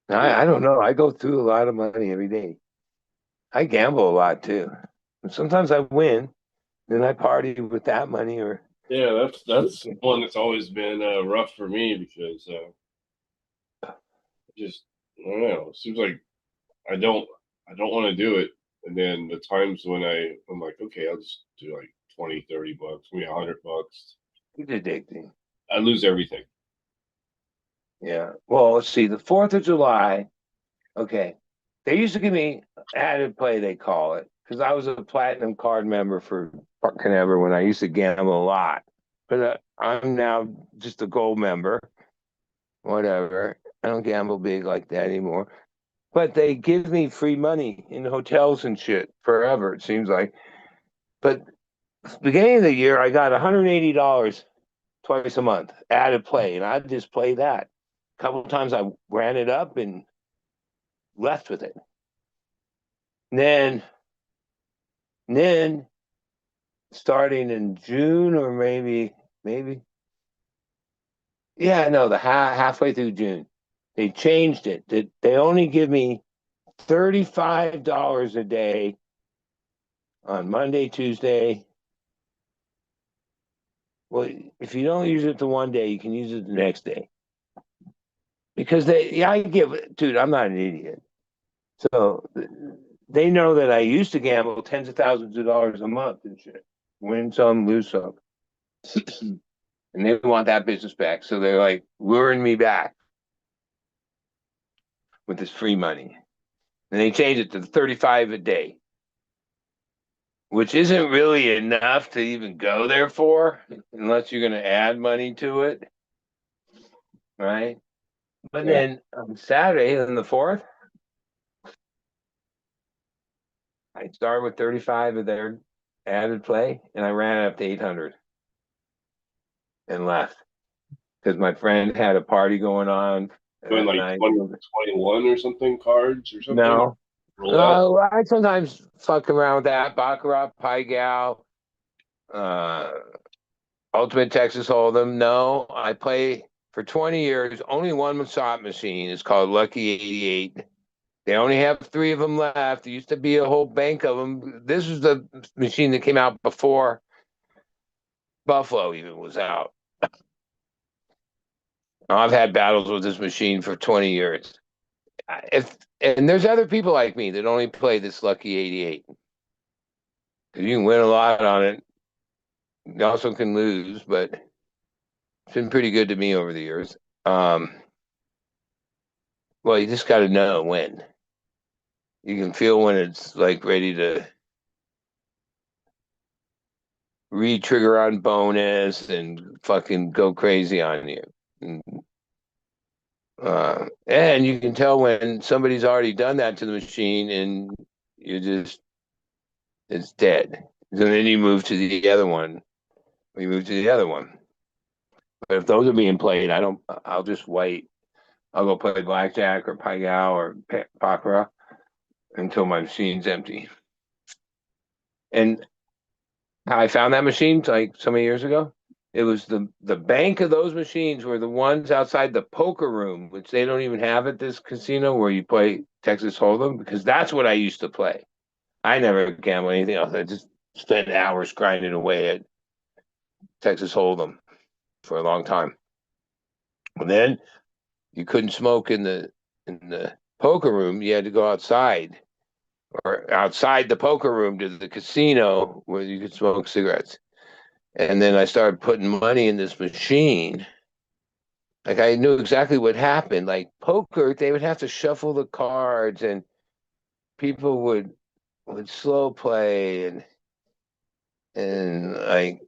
I don't know. I go through a lot of money every day. I gamble a lot too. And sometimes I win, then I party with that money or
Yeah, that's one that's always been rough for me because just I don't know. It seems like I don't want to do it, and then the times when I'm like, okay, I'll just do like 20, 30 bucks, maybe $100.
it's addicting.
I lose everything.
Yeah. Well, let's see. The 4th of July. Okay. They used to give me added play, they call it, because I was a platinum card member for fucking ever when I used to gamble a lot. But I'm now just a gold member. whatever. I don't gamble big like that anymore. But they give me free money in hotels and shit forever, it seems like. But beginning of the year, I got $180 twice a month added play, and I just play that. A couple of times I ran it up and left with it. And then starting in June or maybe, yeah, no, the halfway through June, they changed it. They only give me $35 a day on Monday, Tuesday. Well, if you don't use it the one day, you can use it the next day. Because dude, I'm not an idiot. So they know that I used to gamble tens of thousands of dollars a month and shit. Win some, lose some. And they want that business back. So they're like luring me back with this free money. And they changed it to 35 a day, which isn't really enough to even go there for, unless you're going to add money to it. Right? But then on Saturday, on the 4th, I started with 35 of their added play, and I ran it up to 800 and left because my friend had a party going on.
Doing like 21 or something cards or something.
No, I sometimes fuck around with that. Baccarat, Pai Gow, Ultimate Texas Hold'em. No, I play for 20 years. Only one slot machine. It's called Lucky 88. They only have 3 of them left. There used to be a whole bank of them. This is the machine that came out before Buffalo even was out. I've had battles with this machine for 20 years. And there's other people like me that only play this Lucky 88. Because you can win a lot on it. You also can lose, but it's been pretty good to me over the years. Well, you just got to know when. You can feel when it's like ready to re-trigger on bonus and fucking go crazy on you. And you can tell when somebody's already done that to the machine and it's dead. And then you move to the other one. We move to the other one. But if those are being played, I'll just wait. I'll go play blackjack or Pai Gow or Baccarat until my machine's empty. And how I found that machine like so many years ago, it was the bank of those machines were the ones outside the poker room, which they don't even have at this casino where you play Texas Hold'em, because that's what I used to play. I never gambled anything else. I just spent hours grinding away at Texas Hold'em for a long time. And then you couldn't smoke in the poker room. You had to go outside or outside the poker room to the casino where you could smoke cigarettes. And then I started putting money in this machine. Like I knew exactly what happened. Like poker, they would have to shuffle the cards and people would slow play and like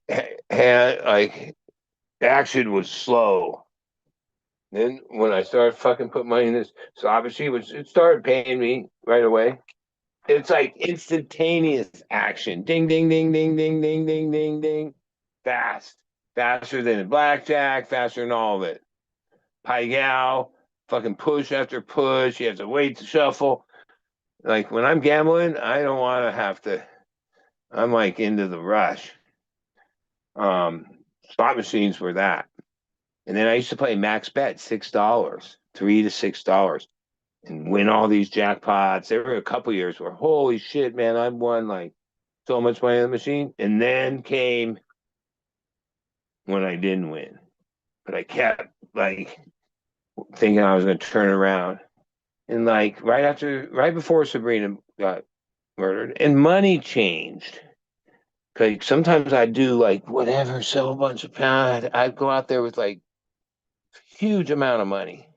action was slow. Then when I started fucking putting money in this, so obviously it started paying me right away. It's like instantaneous action. Ding, ding, ding, ding, ding, ding, ding, ding, ding. Faster than blackjack, faster than all of it. Pai Gow, fucking push after push. You have to wait to shuffle. Like when I'm gambling, I don't want to have to. I'm like into the rush. Slot machines were that. And then I used to play max bet, $6, $3 to $6, and win all these jackpots. There were a couple years where, holy shit, man, I won like so much money on the machine. And then came when I didn't win. But I kept like thinking I was going to turn around. And like right before Sabrina got murdered, and money changed. Like sometimes I'd do like whatever, sell a bunch of pounds. I'd go out there with like huge amount of money,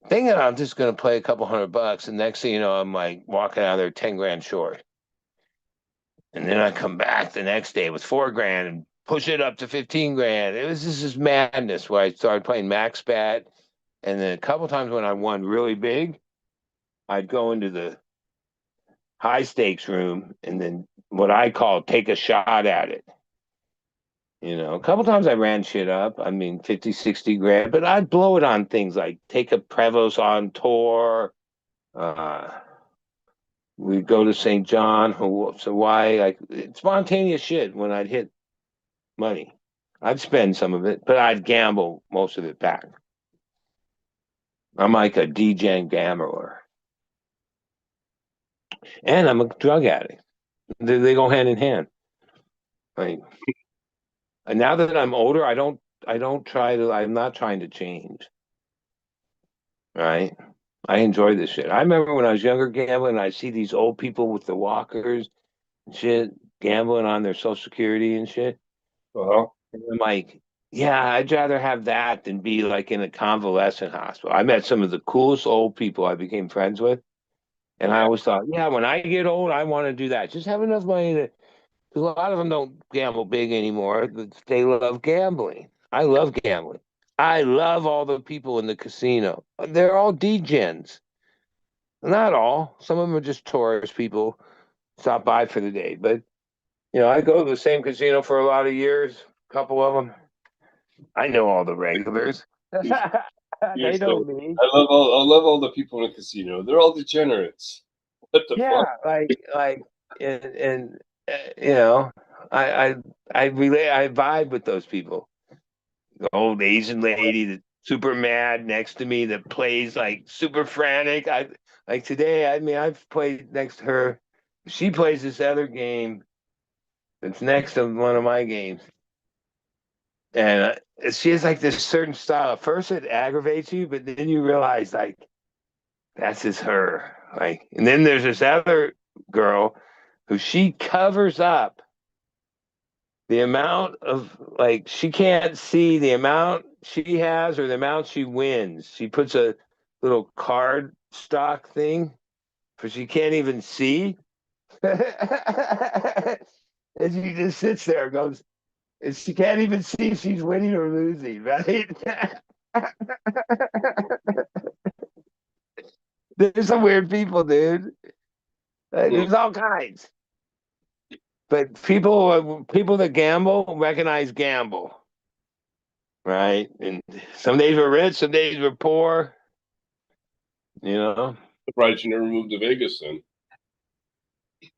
thinking I'm just going to play a couple $100, and next thing you know, I'm like walking out of there 10 grand short. And then I come back the next day with 4 grand and push it up to 15 grand. This is madness where I started playing max bet. And then a couple times when I won really big, I'd go into the high stakes room and then what I call take a shot at it. A couple times I ran shit up. I mean, 50, 60 grand, but I'd blow it on things like take a Prevost on tour. We'd go to St. John, Hawaii, like spontaneous shit when I'd hit money. I'd spend some of it, but I'd gamble most of it back. I'm like a degen gambler. And I'm a drug addict. They go hand in hand. Like, and now that I'm older, I'm not trying to change. Right? I enjoy this shit. I remember when I was younger gambling, I see these old people with the walkers and shit gambling on their Social Security and shit.
Well,
And I'm like, yeah, I'd rather have that than be like in a convalescent hospital. I met some of the coolest old people I became friends with. And I always thought, yeah, when I get old, I want to do that. Just have enough money to, because a lot of them don't gamble big anymore. But they love gambling. I love gambling. I love all the people in the casino. They're all degens. Not all. Some of them are just tourist people, stop by for the day. But, I go to the same casino for a lot of years, a couple of them. I know all the regulars.
you're
They know
so,
me.
I love all the people in the casino. They're all degenerates. What the
Yeah,
fuck?
and you know, I I relate. I vibe with those people. The old Asian lady that's super mad next to me that plays like super frantic. I like today. I mean, I've played next to her. She plays this other game that's next to one of my games, and she has like this certain style. At first, it aggravates you, but then you realize like that's just her. Like, and then there's this other girl who she covers up the amount of like she can't see the amount she has or the amount she wins. She puts a little card stock thing, but she can't even see. And she just sits there and goes, and she can't even see if she's winning or losing, right? There's some weird people, dude. There's all kinds. But people that gamble recognize gamble, right? And some days we're rich, some days we're poor. You know.
Surprised you never moved to Vegas then.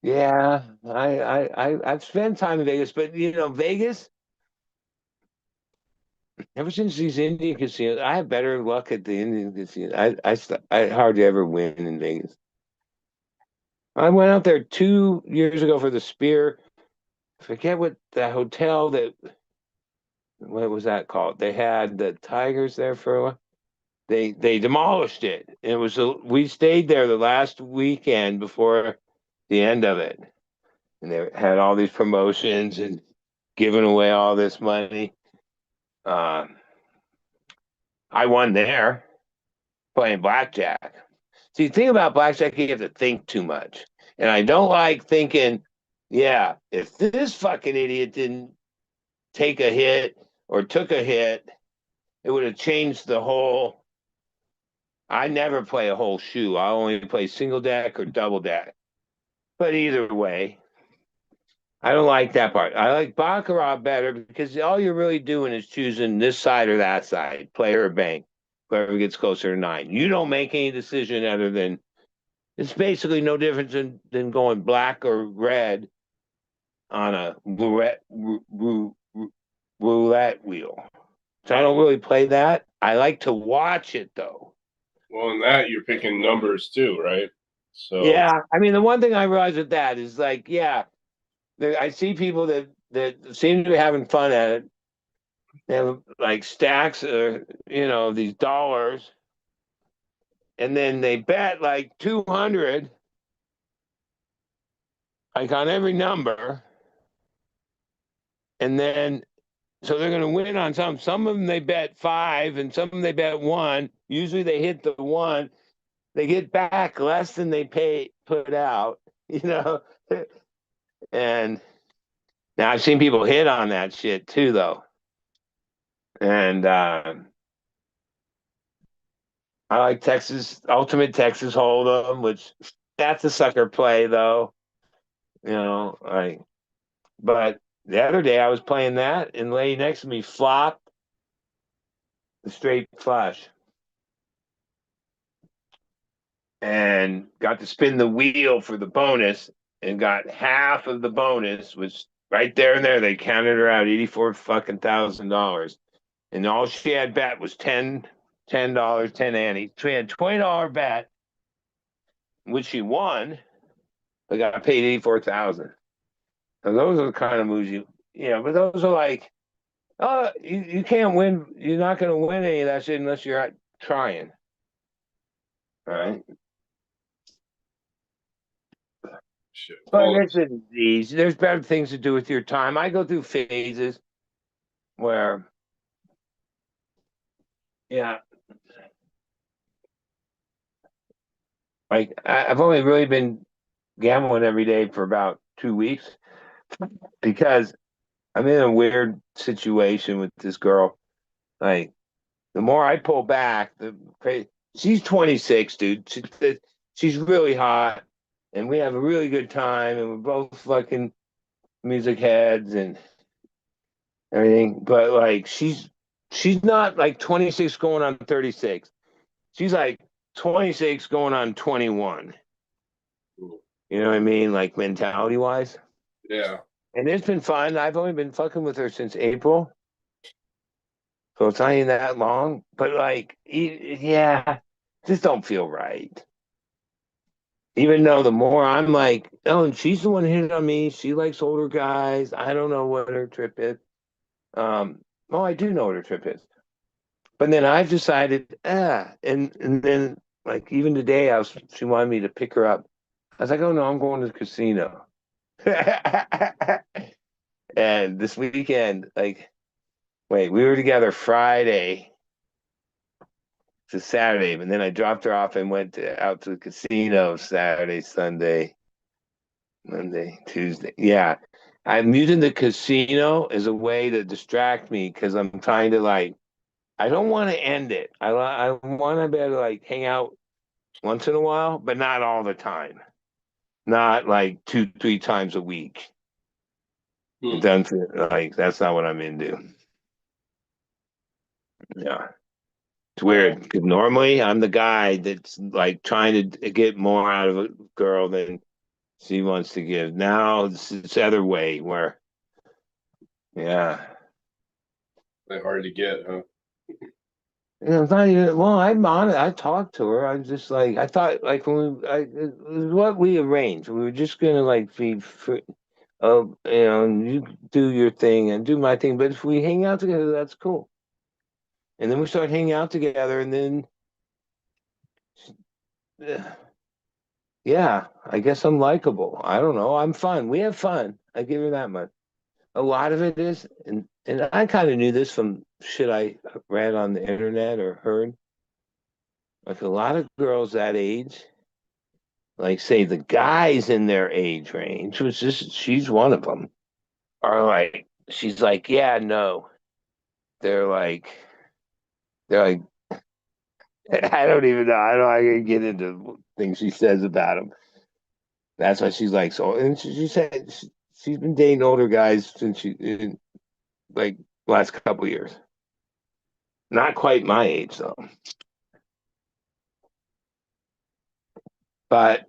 Yeah, I've spent time in Vegas, but Vegas. Ever since these Indian casinos, I have better luck at the Indian casinos. I hardly ever win in Vegas. I went out there 2 years ago for the Spear. Forget what the hotel what was that called? They had the Tigers there for a while. They demolished it. We stayed there the last weekend before the end of it, and they had all these promotions and giving away all this money. I won there playing blackjack. See, the thing about blackjack, you have to think too much, and I don't like thinking. Yeah, if this fucking idiot didn't take a hit or took a hit, it would have changed the whole. I never play a whole shoe. I only play single deck or double deck. But either way, I don't like that part. I like Baccarat better because all you're really doing is choosing this side or that side, player or bank, whoever gets closer to 9. You don't make any decision other than it's basically no difference than going black or red on a roulette wheel. So I don't really play that. I like to watch it though.
Well, in that you're picking numbers too, right? So
Yeah, I mean the one thing I realize with that is like, yeah, I see people that seem to be having fun at it. They have like stacks of these dollars, and then they bet like 200, like on every number, and then so they're going to win on some. Some of them they bet 5, and some of them they bet 1. Usually they hit the 1. They get back less than they put out, and Now I've seen people hit on that shit too, though, and I like Texas Ultimate Texas Hold'em, which that's a sucker play though. Like, but the other day I was playing that, and lady next to me flopped the straight flush and got to spin the wheel for the bonus and got half of the bonus, was right there and there. They counted her out $84,000, and all she had bet was $10, 10 ante. She had $20 bet, which she won, but got paid 84,000. So those are the kind of moves but those are like, oh, you can't win. You're not going to win any of that shit unless you're out trying. All right.
Shit.
But
Well,
it's a disease. There's better things to do with your time. I go through phases where, yeah, like I've only really been gambling every day for about 2 weeks because I'm in a weird situation with this girl. Like, the more I pull back, the crazy. She's 26, dude. She's really hot, and we have a really good time, and we're both fucking music heads and everything. But like, she's not like 26 going on 36. She's like 26 going on 21. You know what I mean? Like, mentality wise.
yeah.
And it's been fun. I've only been fucking with her since April. So it's not even that long. But like, yeah, just don't feel right. Even though the more I'm like, oh, and she's the one who hit on me. She likes older guys. I don't know what her trip is. Well, I do know what her trip is. But then I've decided, and then like even today, she wanted me to pick her up. I was like, oh no, I'm going to the casino. And this weekend, like, wait, we were together Friday to Saturday, but then I dropped her off and went out to the casino Saturday, Sunday, Monday, Tuesday. Yeah. I'm using the casino as a way to distract me because I'm trying to like, I don't want to end it. I want to be able to like hang out once in a while, but not all the time. Not like 2, 3 times a week.
Hmm.
It doesn't feel like that's not what I'm into. Yeah. It's weird because normally I'm the guy that's like trying to get more out of a girl than she wants to give. Now it's the other way where, yeah.
They're hard to get, huh?
It's not even, well, I'm on it. I talked to her. I'm just like, I thought like it was what we arranged. We were just gonna like be free, and you do your thing and do my thing. But if we hang out together, that's cool. And then we start hanging out together, and then, yeah, I guess I'm likable. I don't know. I'm fun. We have fun. I give her that much. A lot of it is, and I kind of knew this from shit I read on the internet or heard. Like a lot of girls that age, like say the guys in their age range, which is she's one of them, are like she's like, yeah, no. They're like they're like I don't even know. I don't I can get into things she says about them. That's why she's like so. And she said she's been dating older guys since like last couple years. Not quite my age though, but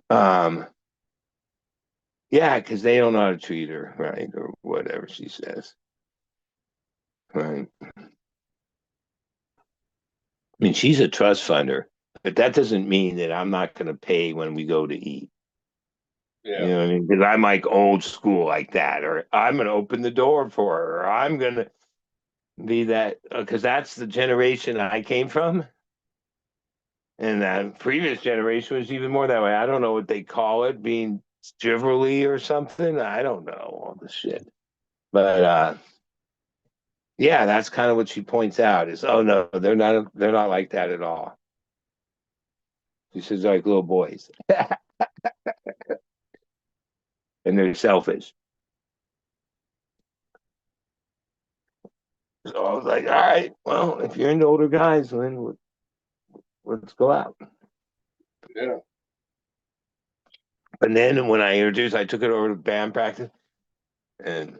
yeah, because they don't know how to treat her right or whatever she says, right? I mean, she's a trust funder, but that doesn't mean that I'm not going to pay when we go to eat. You
Yeah.
know what I mean? Because I'm like old school like that, or I'm going to open the door for her, or I'm going to be that, because that's the generation I came from. And that previous generation was even more that way. I don't know what they call it, being chivalry or something. I don't know all the shit. But yeah, that's kind of what she points out is, oh no, they're not like that at all. She says they're like little boys. And they're selfish. right, well, if you're into older guys, then let's go out.
Yeah.
And then when I introduced, I took it over to band practice, and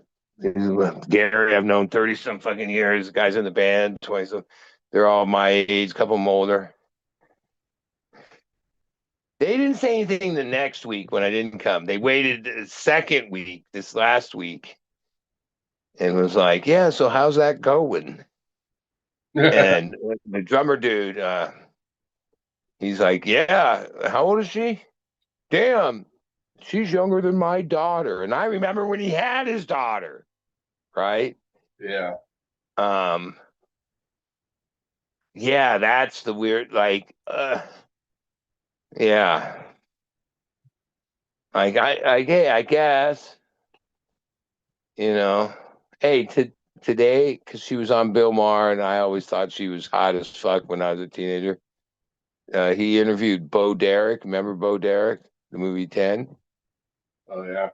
Gary, I've known 30 some fucking years. Guys in the band, 20 some. They're all my age, a couple of them older. They didn't say anything the next week when I didn't come. They waited the second week, this last week, and was like, "Yeah, so how's that going?" And the drummer dude, he's like, "Yeah, how old is she? Damn, she's younger than my daughter." And I remember when he had his daughter, right?
Yeah.
Um, yeah, that's the weird, like, yeah, like I guess, you know, hey, today, because she was on Bill Maher, and I always thought she was hot as fuck when I was a teenager. He interviewed Bo Derek. Remember Bo Derek, the movie 10?
Oh yeah.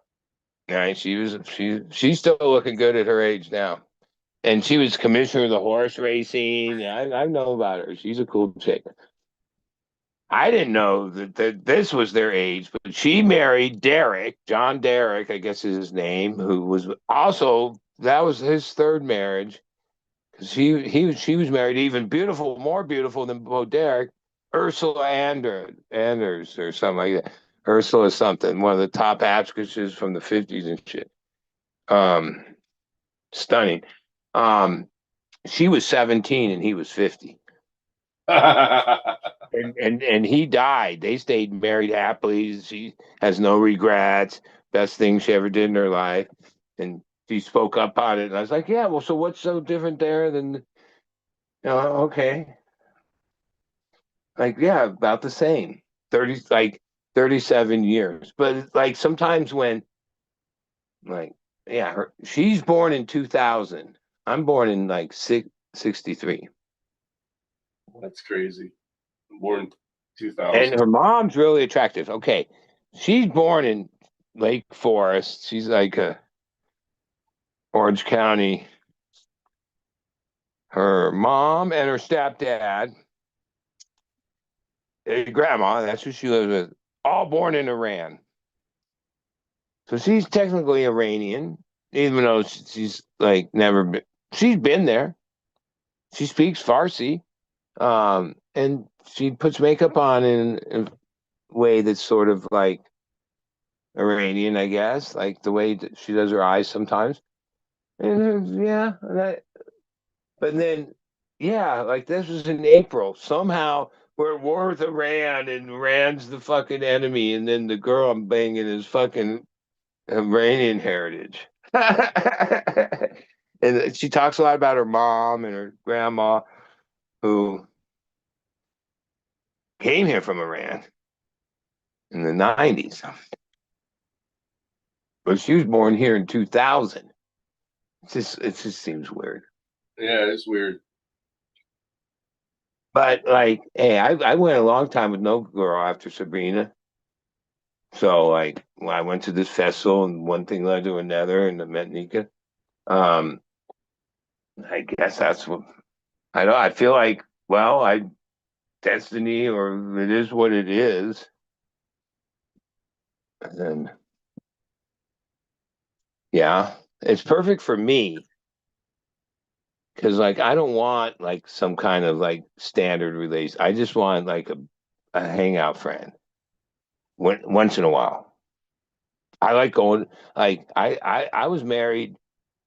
Yeah, she's still looking good at her age now. And she was commissioner of the horse racing. I know about her. She's a cool chick. I didn't know that this was their age, but she married Derek, John Derek, I guess is his name, who was also that was his third marriage. Because she was married even more beautiful than Bo Derek, Ursula Anders or something like that. Ursula something, one of the top actresses from the 50s and shit. Um, Stunning. Um, she was 17 and he was 50. And he died. They stayed married happily. She has no regrets. Best thing she ever did in her life. And she spoke up on it. And I was like, yeah, well, so what's so different there than, okay. Like, yeah, about the same. 37 years. But like sometimes when, like, yeah, she's born in 2000. I'm born in like 63.
That's crazy. Born
And
2000.
her mom's really attractive. Okay. She's born in Lake Forest. She's like a Orange County. Her mom and her stepdad, grandma, that's who she lives with, all born in Iran. So she's technically Iranian, even though she's like never been, she's been there. She speaks Farsi. And she puts makeup on in a way that's sort of like Iranian, I guess, like the way that she does her eyes sometimes. And yeah, but then, yeah, like this was in April. Somehow we're at war with Iran, and Iran's the fucking enemy, and then the girl I'm banging is fucking Iranian heritage. And she talks a lot about her mom and her grandma who came here from Iran in the 90s. But she was born here in 2000. It just seems weird.
Yeah, it's weird.
But like, hey, I went a long time with no girl after Sabrina. So like, when I went to this festival, and one thing led to another, and I met Nika. Um, I guess that's what I know. I feel like, well, I destiny, or it is what it is. And yeah, it's perfect for me because like I don't want like some kind of like standard release. I just want like a hangout friend once in a while. I like going like I was married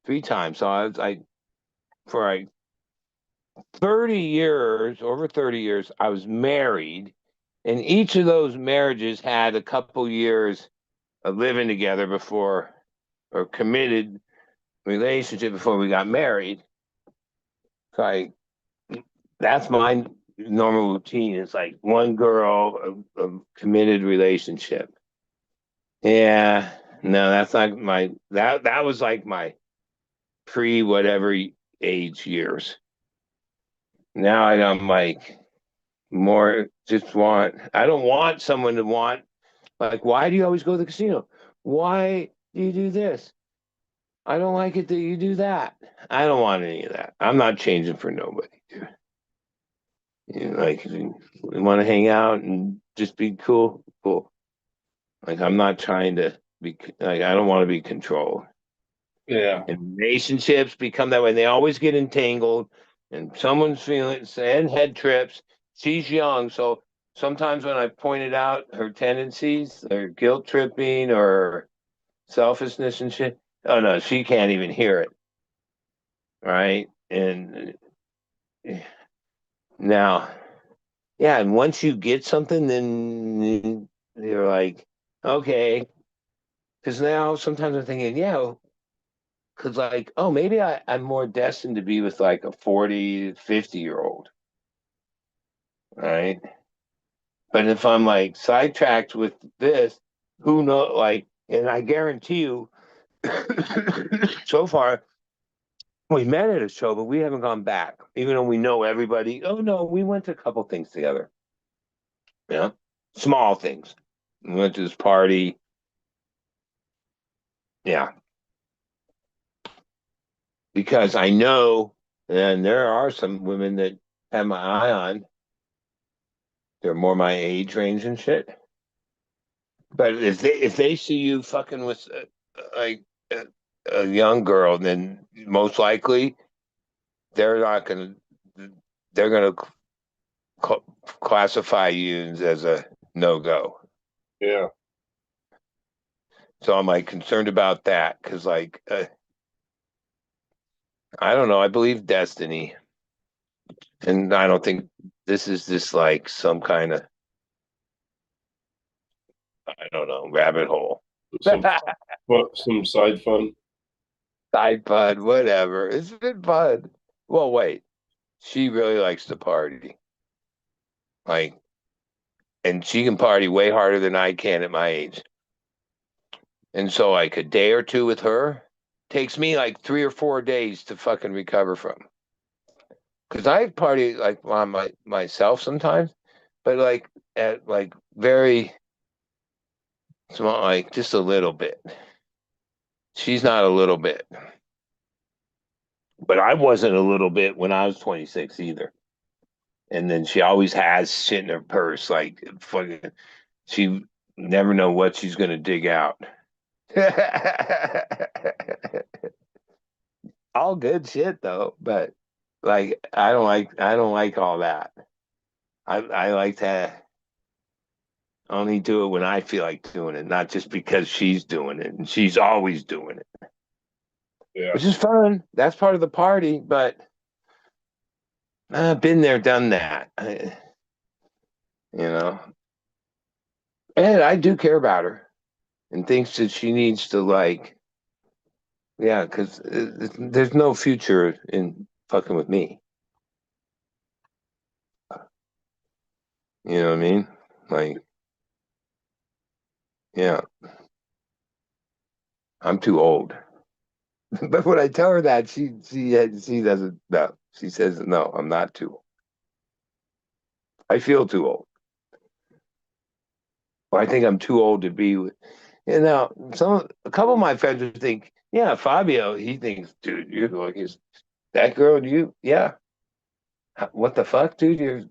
3 times, so I was like for like 30 years, over 30 years, I was married, and each of those marriages had a couple years of living together before, or committed relationship before we got married. So that's my normal routine. It's like one girl, a committed relationship. Yeah, no, that's not that was like my pre whatever age years. Now I'm like more just want, I don't want someone to want, like, why do you always go to the casino? Why do you do this? I don't like it that you do that. I don't want any of that. I'm not changing for nobody, dude. You know, like, if you want to hang out and just be cool, cool. Like, I'm not trying to be, like, I don't want to be controlled.
Yeah.
And relationships become that way. They always get entangled, and someone's feeling and head trips. She's young, so sometimes when I pointed out her tendencies, or guilt tripping, or selfishness and shit, oh no, she can't even hear it, right? And now, yeah, and once you get something, then you're like, okay, because now sometimes I'm thinking, yeah, because like, oh, maybe I'm more destined to be with like a 40, 50-year old, right? But if I'm like sidetracked with this, who knows? Like, and I guarantee you, so far, we met at a show, but we haven't gone back, even though we know everybody. Oh, no, we went to a couple things together. Yeah. Small things. We went to this party. Yeah. Because I know, and there are some women that have my eye on. They're more my age range and shit. But if they see you fucking with like a young girl, then most likely they're not gonna they're gonna classify you as a no go.
Yeah.
So I'm like concerned about that because like I don't know. I believe destiny, and I don't think this is just like some kind of I don't know rabbit hole.
Some some side fun.
Side fun, whatever. It's been fun. Well, wait. She really likes to party. Like, and she can party way harder than I can at my age. And so, like, a day or two with her takes me like 3 or 4 days to fucking recover from. Because I party like on myself sometimes, but like at like very small, like just a little bit. She's not a little bit, but I wasn't a little bit when I was 26 either. And then she always has shit in her purse, like fucking. She never know what she's gonna dig out. All good shit though, but like I don't like all that. I like to only do it when I feel like doing it, not just because she's doing it and she's always doing it,
Yeah.
which is fun. That's part of the party, but I've been there, done that. You know, and I do care about her and thinks that she needs to like, yeah, because there's no future in fucking with me. You know what I mean? Like, yeah, I'm too old. But when I tell her that, she doesn't know. She says, "No, I'm not too old. I feel too old. Or I think I'm too old to be with." You know, a couple of my friends would think, "Yeah, Fabio." He thinks, "Dude, you're like is that girl? You, yeah. What the fuck, dude?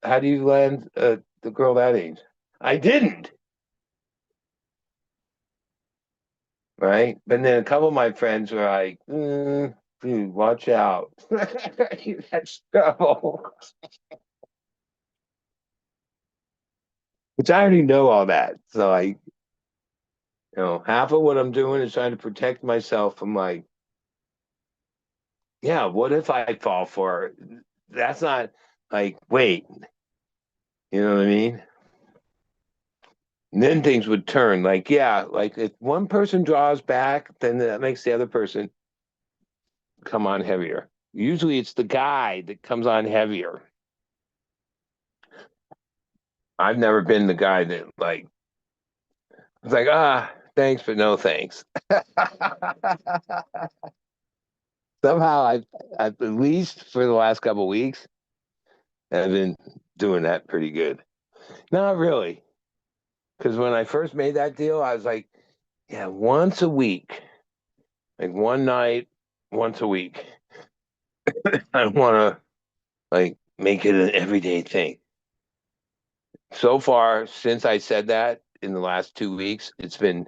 How do you land the girl that age?" I didn't, right? But then a couple of my friends were like, "Dude, watch out. That's trouble." Which I already know all that. So like, half of what I'm doing is trying to protect myself from like, yeah, what if I fall for her? That's not like, wait, you know what I mean? And then things would turn like, yeah, like if one person draws back, then that makes the other person come on heavier. Usually it's the guy that comes on heavier. I've never been the guy that like, it's like, thanks, but no thanks. Somehow I've at least for the last couple of weeks, I've been doing that pretty good. Not really, because when I first made that deal, I was like, yeah, once a week, like one night, once a week. I want to like make it an everyday thing. So far, since I said that in the last 2 weeks, it's been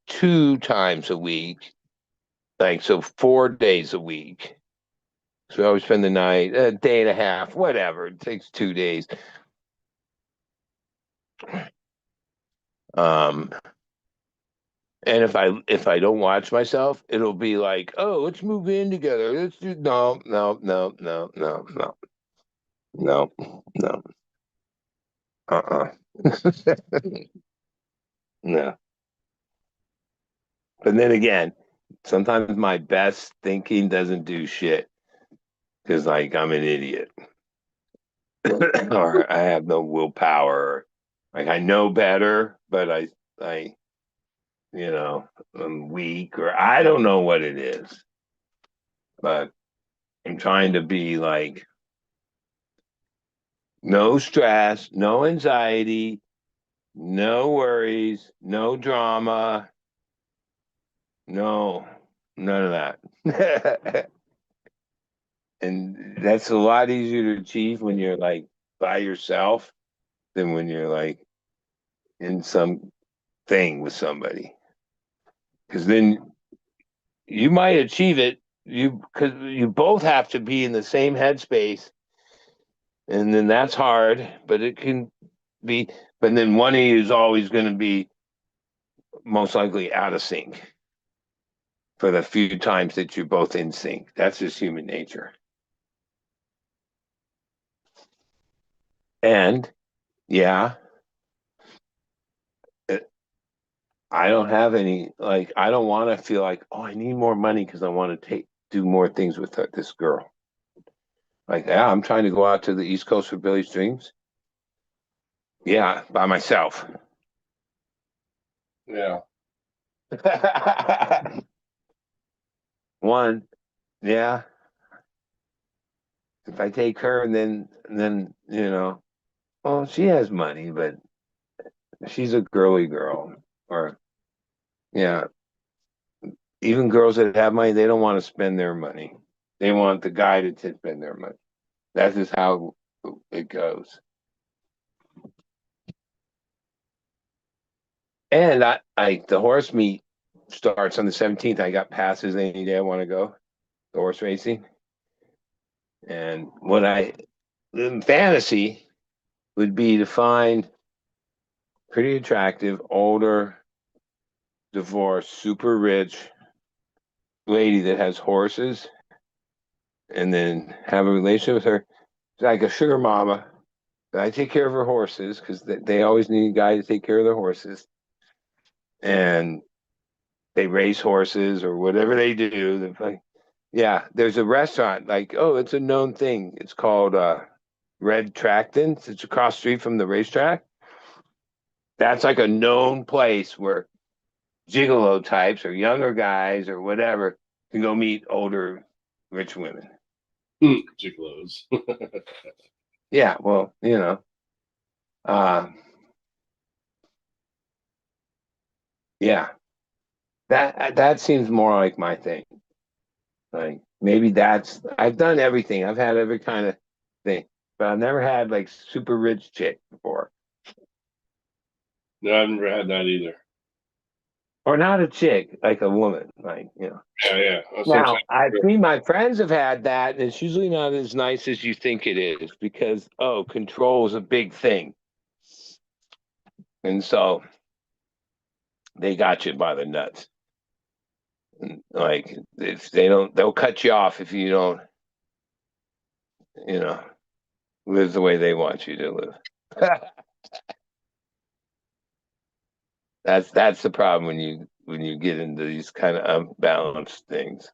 2 times a week, like so 4 days a week. So I always spend the night, a day and a half, whatever. It takes 2 days. Um, and if I don't watch myself, it'll be like, oh, let's move in together. Let's do no, no, no, no, no, no, no, no. Uh-uh. No. But then again, sometimes my best thinking doesn't do shit because like I'm an idiot or I have no willpower. Like I know better, but I I'm weak or I don't know what it is. But I'm trying to be like no stress, no anxiety, no worries, no drama, no, none of that. And that's a lot easier to achieve when you're like by yourself than when you're like in some thing with somebody. Because then you might achieve it. Because you both have to be in the same headspace, and then that's hard. But it can be. But then one of you is always going to be most likely out of sync for the few times that you're both in sync. That's just human nature. And yeah, I don't have any like I don't want to feel like oh I need more money because I want to do more things with this girl. Like yeah, I'm trying to go out to the East Coast for Billy's Dreams. Yeah, by myself.
Yeah.
One, yeah. If I take her and then well she has money, but she's a girly girl. Or yeah, even girls that have money, they don't want to spend their money. They want the guy to spend their money. That's just how it goes. And I the horse meet starts on the 17th. I got passes any day I want to go, the horse racing. And what I in fantasy would be to find pretty attractive, older, divorced, super rich lady that has horses and then have a relationship with her. It's like a sugar mama. I take care of her horses because they always need a guy to take care of their horses. And they race horses or whatever they do. They're like, yeah, there's a restaurant like, oh, it's a known thing. It's called Red Tractons. It's across the street from the racetrack. That's like a known place where gigolo types or younger guys or whatever can go meet older rich women.
Gigolos.
Yeah, well, yeah, that seems more like my thing. Like maybe I've done everything. I've had every kind of thing, but I've never had like super rich chick before.
No, I've never had that either.
Or not a chick, like a woman. Like,
Yeah, yeah. That's what I'm
Now,
saying.
I've seen my friends have had that, and it's usually not as nice as you think it is because, oh, control is a big thing. And so they got you by the nuts. And, like, if they don't, they'll cut you off if you don't, you know, live the way they want you to live. That's the problem when you get into these kind of unbalanced things.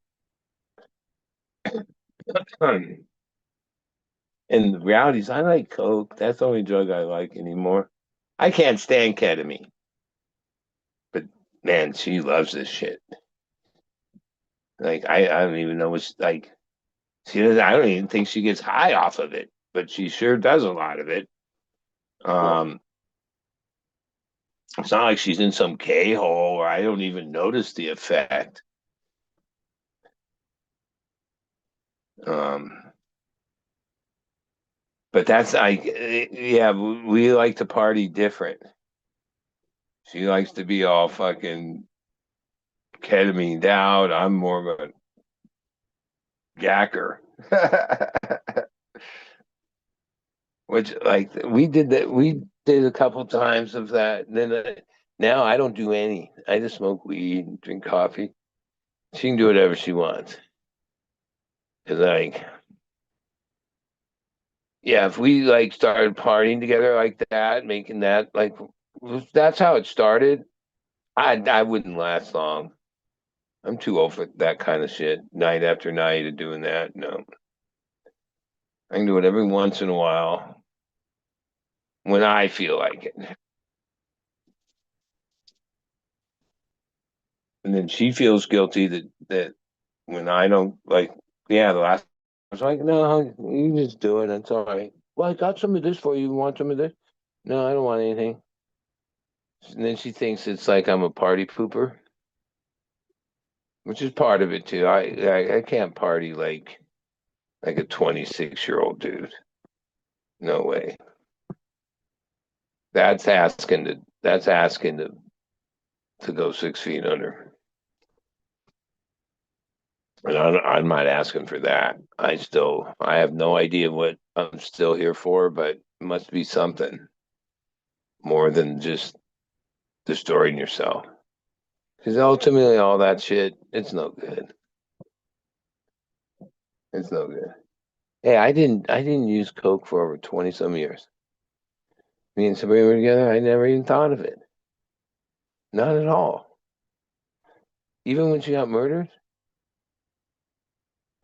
And the reality is, I like coke. That's the only drug I like anymore. I can't stand ketamine, but man, she loves this shit. Like I don't even know what's like. She doesn't. I don't even think she gets high off of it, but she sure does a lot of it. Um, It's not like she's in some K-hole or I don't even notice the effect. But that's like, yeah, we like to party different. She likes to be all fucking ketamine out. I'm more of a jacker. Which like we did that. We did a couple times of that. And then now I don't do any. I just smoke weed and drink coffee. She can do whatever she wants. Cause like, yeah, if we like started partying together like that, making that like, that's how it started. I wouldn't last long. I'm too old for that kind of shit. Night after night of doing that. No, I can do it every once in a while when I feel like it. And then she feels guilty that when I don't like, yeah, the last I was like, no, you just do it. It's all right. Well, I got some of this for you. You want some of this? No, I don't want anything. And then she thinks it's like I'm a party pooper, which is part of it too. I can't party like a 26-year-old dude. No way. That's asking to go 6 feet under. And I'm not asking for that. I have no idea what I'm still here for, but it must be something more than just destroying yourself. Because ultimately, all that shit, it's no good. It's no good. Hey, I didn't use coke for over 20 some years. Me and somebody were together. I never even thought of it. Not at all. Even when she got murdered,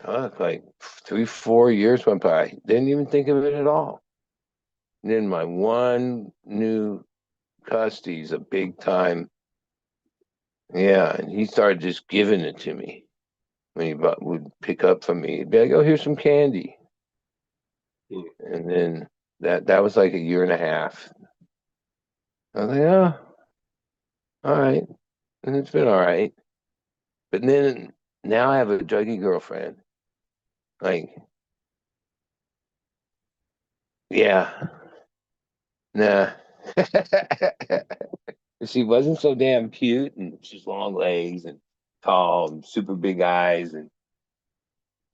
like 3, 4 years went by. Didn't even think of it at all. And then my one new Custy's a big time. Yeah, and he started just giving it to me when he would pick up from me. He'd be like, "Oh, here's some candy," and then that was like a year and a half. I was like, "Oh, all right," and it's been all right. But then now I have a druggy girlfriend. Like, yeah, nah. She wasn't so damn cute, and she's long legs and tall and super big eyes and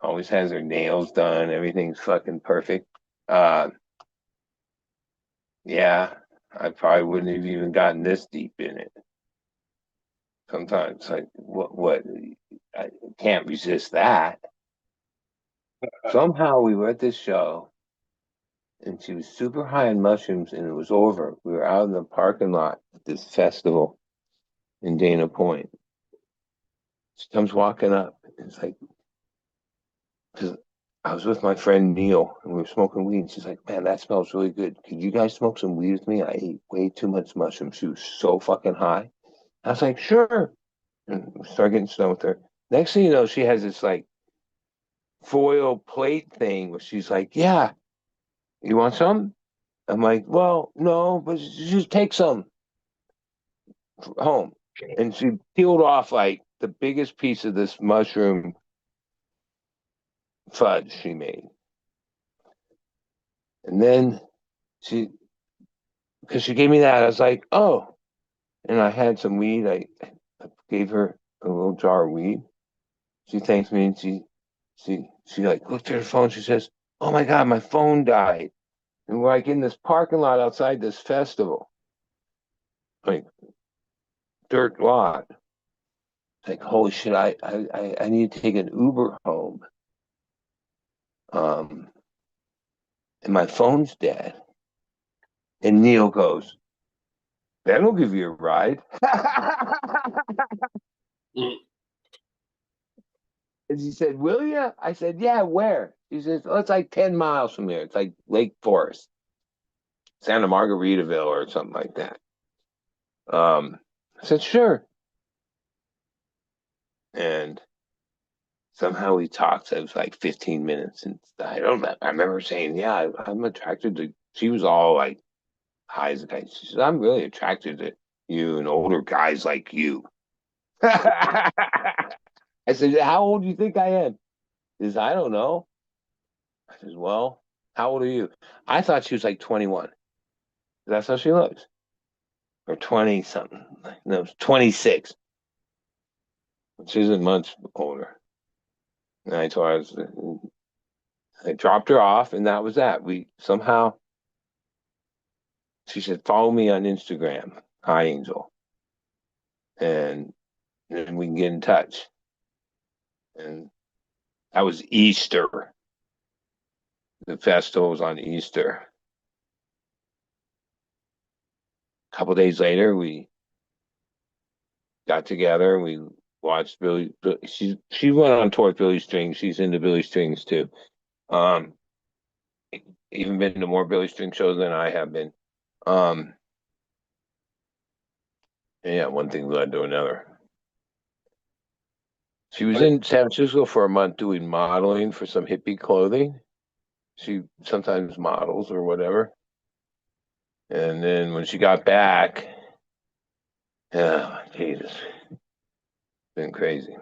always has her nails done. Everything's fucking perfect. Uh, yeah, I probably wouldn't have even gotten this deep in it. Sometimes, like, what? I can't resist that. Somehow we were at this show, and she was super high on mushrooms, and it was over. We were out in the parking lot at this festival in Dana Point. She comes walking up. And it's like, because I was with my friend Neil and we were smoking weed. And she's like, "Man, that smells really good. Could you guys smoke some weed with me? I ate way too much mushroom." She was so fucking high. I was like, "Sure." And we started getting stoned with her. Next thing you know, she has this like foil plate thing where she's like, "Yeah, you want some?" I'm like, "Well, no, but just take some home." And she peeled off like the biggest piece of this mushroom fudge she made. And then because she gave me that, I was like, "Oh." And I had some weed. I gave her a little jar of weed. She thanks me and she like looked at her phone. She says, "Oh my God, my phone died." And we're like in this parking lot outside this festival, like dirt lot. It's like, holy shit, I need to take an Uber home. Um, and my phone's dead. And Neil goes, "Then I'll give you a ride." And she said, "Will you?" I said, "Yeah, where?" She says, "Oh, it's like 10 miles from here. It's like Lake Forest, Santa Margaritaville or something like that." I said, "Sure." And somehow we talked. So it was like 15 minutes. And I don't know. I remember saying, "Yeah, I'm attracted to," she was all like high as a kite. She said, "I'm really attracted to you and older guys like you. I said, how old do you think I am? He says, I don't know. I says, well, how old are you? I thought she was like 21. That's how she looks. Or 20 something. No, 26. She's a month older. And I told her, I dropped her off, and that was that. We somehow, she said, follow me on Instagram. Hi, Angel. And then we can get in touch. And that was Easter. The festival was on Easter. A couple days later, we got together and we watched Billy. She went on tour with Billy Strings. She's into Billy Strings too. Um, even been to more Billy String shows than I have been. Yeah, one thing led to another. She was in San Francisco for a month doing modeling for some hippie clothing. She sometimes models or whatever. And then when she got back, Jesus, been crazy.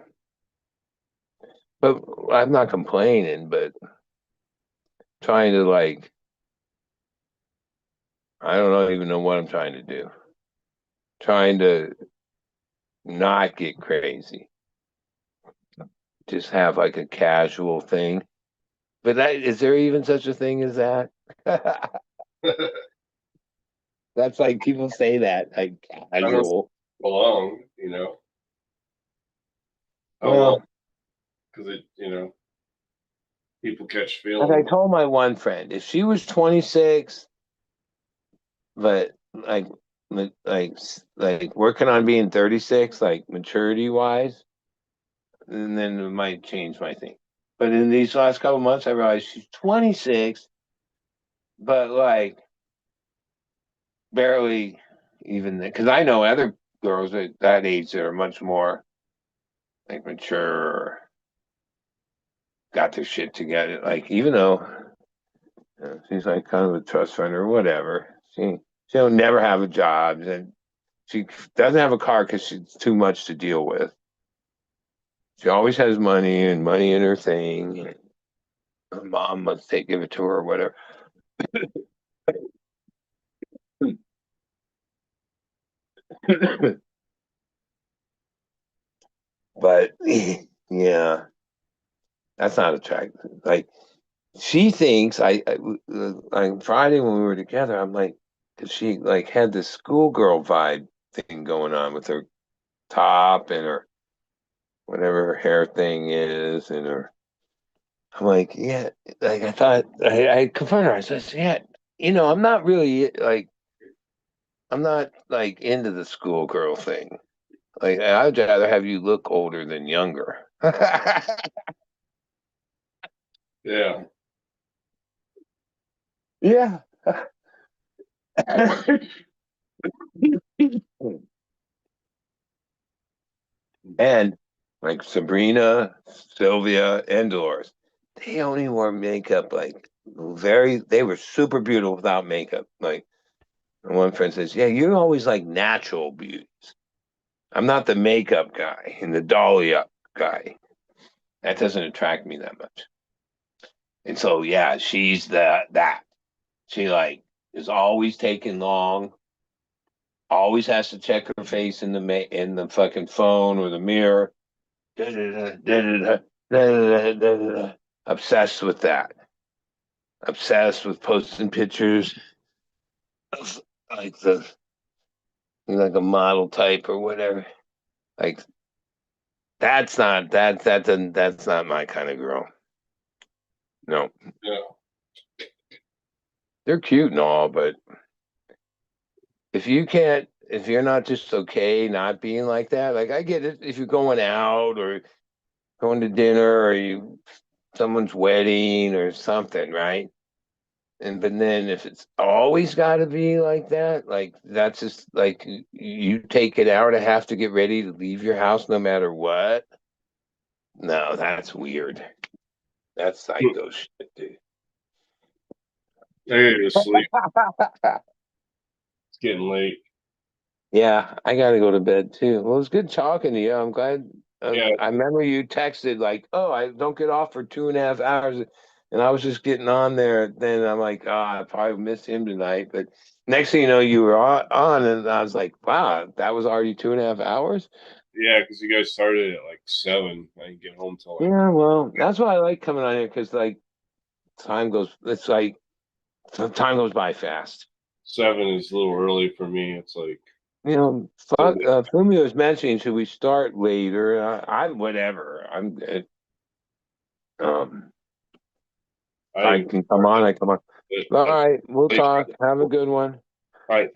But I'm not complaining, but trying to like, I don't even know what I'm trying to do. Trying to not get crazy. Just have like a casual thing. But is there even such a thing as that? That's like people say that, like casual.
Belong, you know.
Well,
because people catch
like I
feelings.
told my one friend, if she was 26, but like working on being 36, like maturity wise, and then it might change my thing. But in these last couple months, I realized she's 26, but like barely even because I know other girls at that age that are much more like mature or got their shit together. Like even though she's like kind of a trust fund or whatever, she'll never have a job and she doesn't have a car because she's too much to deal with. She always has money and money in her thing. Her mom must give it to her or whatever. But yeah, that's not attractive. Like she thinks on Friday when we were together, I'm like, because she like had this schoolgirl vibe thing going on with her top and her whatever her hair thing is and her. I'm like, yeah, like I thought I confronted her. I said, yeah, I'm not really like I'm not like into the schoolgirl thing. Like I'd rather have you look older than younger.
Yeah.
Yeah. And like Sabrina, Sylvia, and Dolores, they only wore makeup like they were super beautiful without makeup. Like one friend says, yeah, you're always like natural beauties. I'm not the makeup guy and the dolly up guy. That doesn't attract me that much. And so yeah, she's that. She like is always taking long, always has to check her face in the fucking phone or the mirror. Obsessed with that. Obsessed with posting pictures of like like a model type or whatever. Like that's not my kind of girl. No.
Yeah.
They're cute and all, but if you're not just okay not being like that, like I get it if you're going out or going to dinner or someone's wedding or something, right? But then if it's always got to be like that, like that's just like you take an hour and a half to get ready to leave your house no matter what. No, that's weird. That's psycho shit, dude.
I gotta go sleep. It's getting late.
Yeah, I gotta go to bed too. Well, it's good talking to you. I'm glad.
Yeah.
I remember you texted like, "Oh, I don't get off for 2.5 hours," and I was just getting on there. Then I'm like, "Oh, I probably missed him tonight." But next thing you know, you were on, and I was like, "Wow, that was already 2.5 hours."
Yeah, because you guys started at like 7. I didn't get home till like
Yeah, well, that's why I like coming on here because like time goes. It's like time goes by fast.
7 is a little early for me. It's like
Fuck, Fumio was mentioning, should we start later? I'm whatever. I'm good. If
I
I
didn't
can come
start
on,
it,
I come on.
but
All right, we'll
late.
talk. Have a good one.
All right,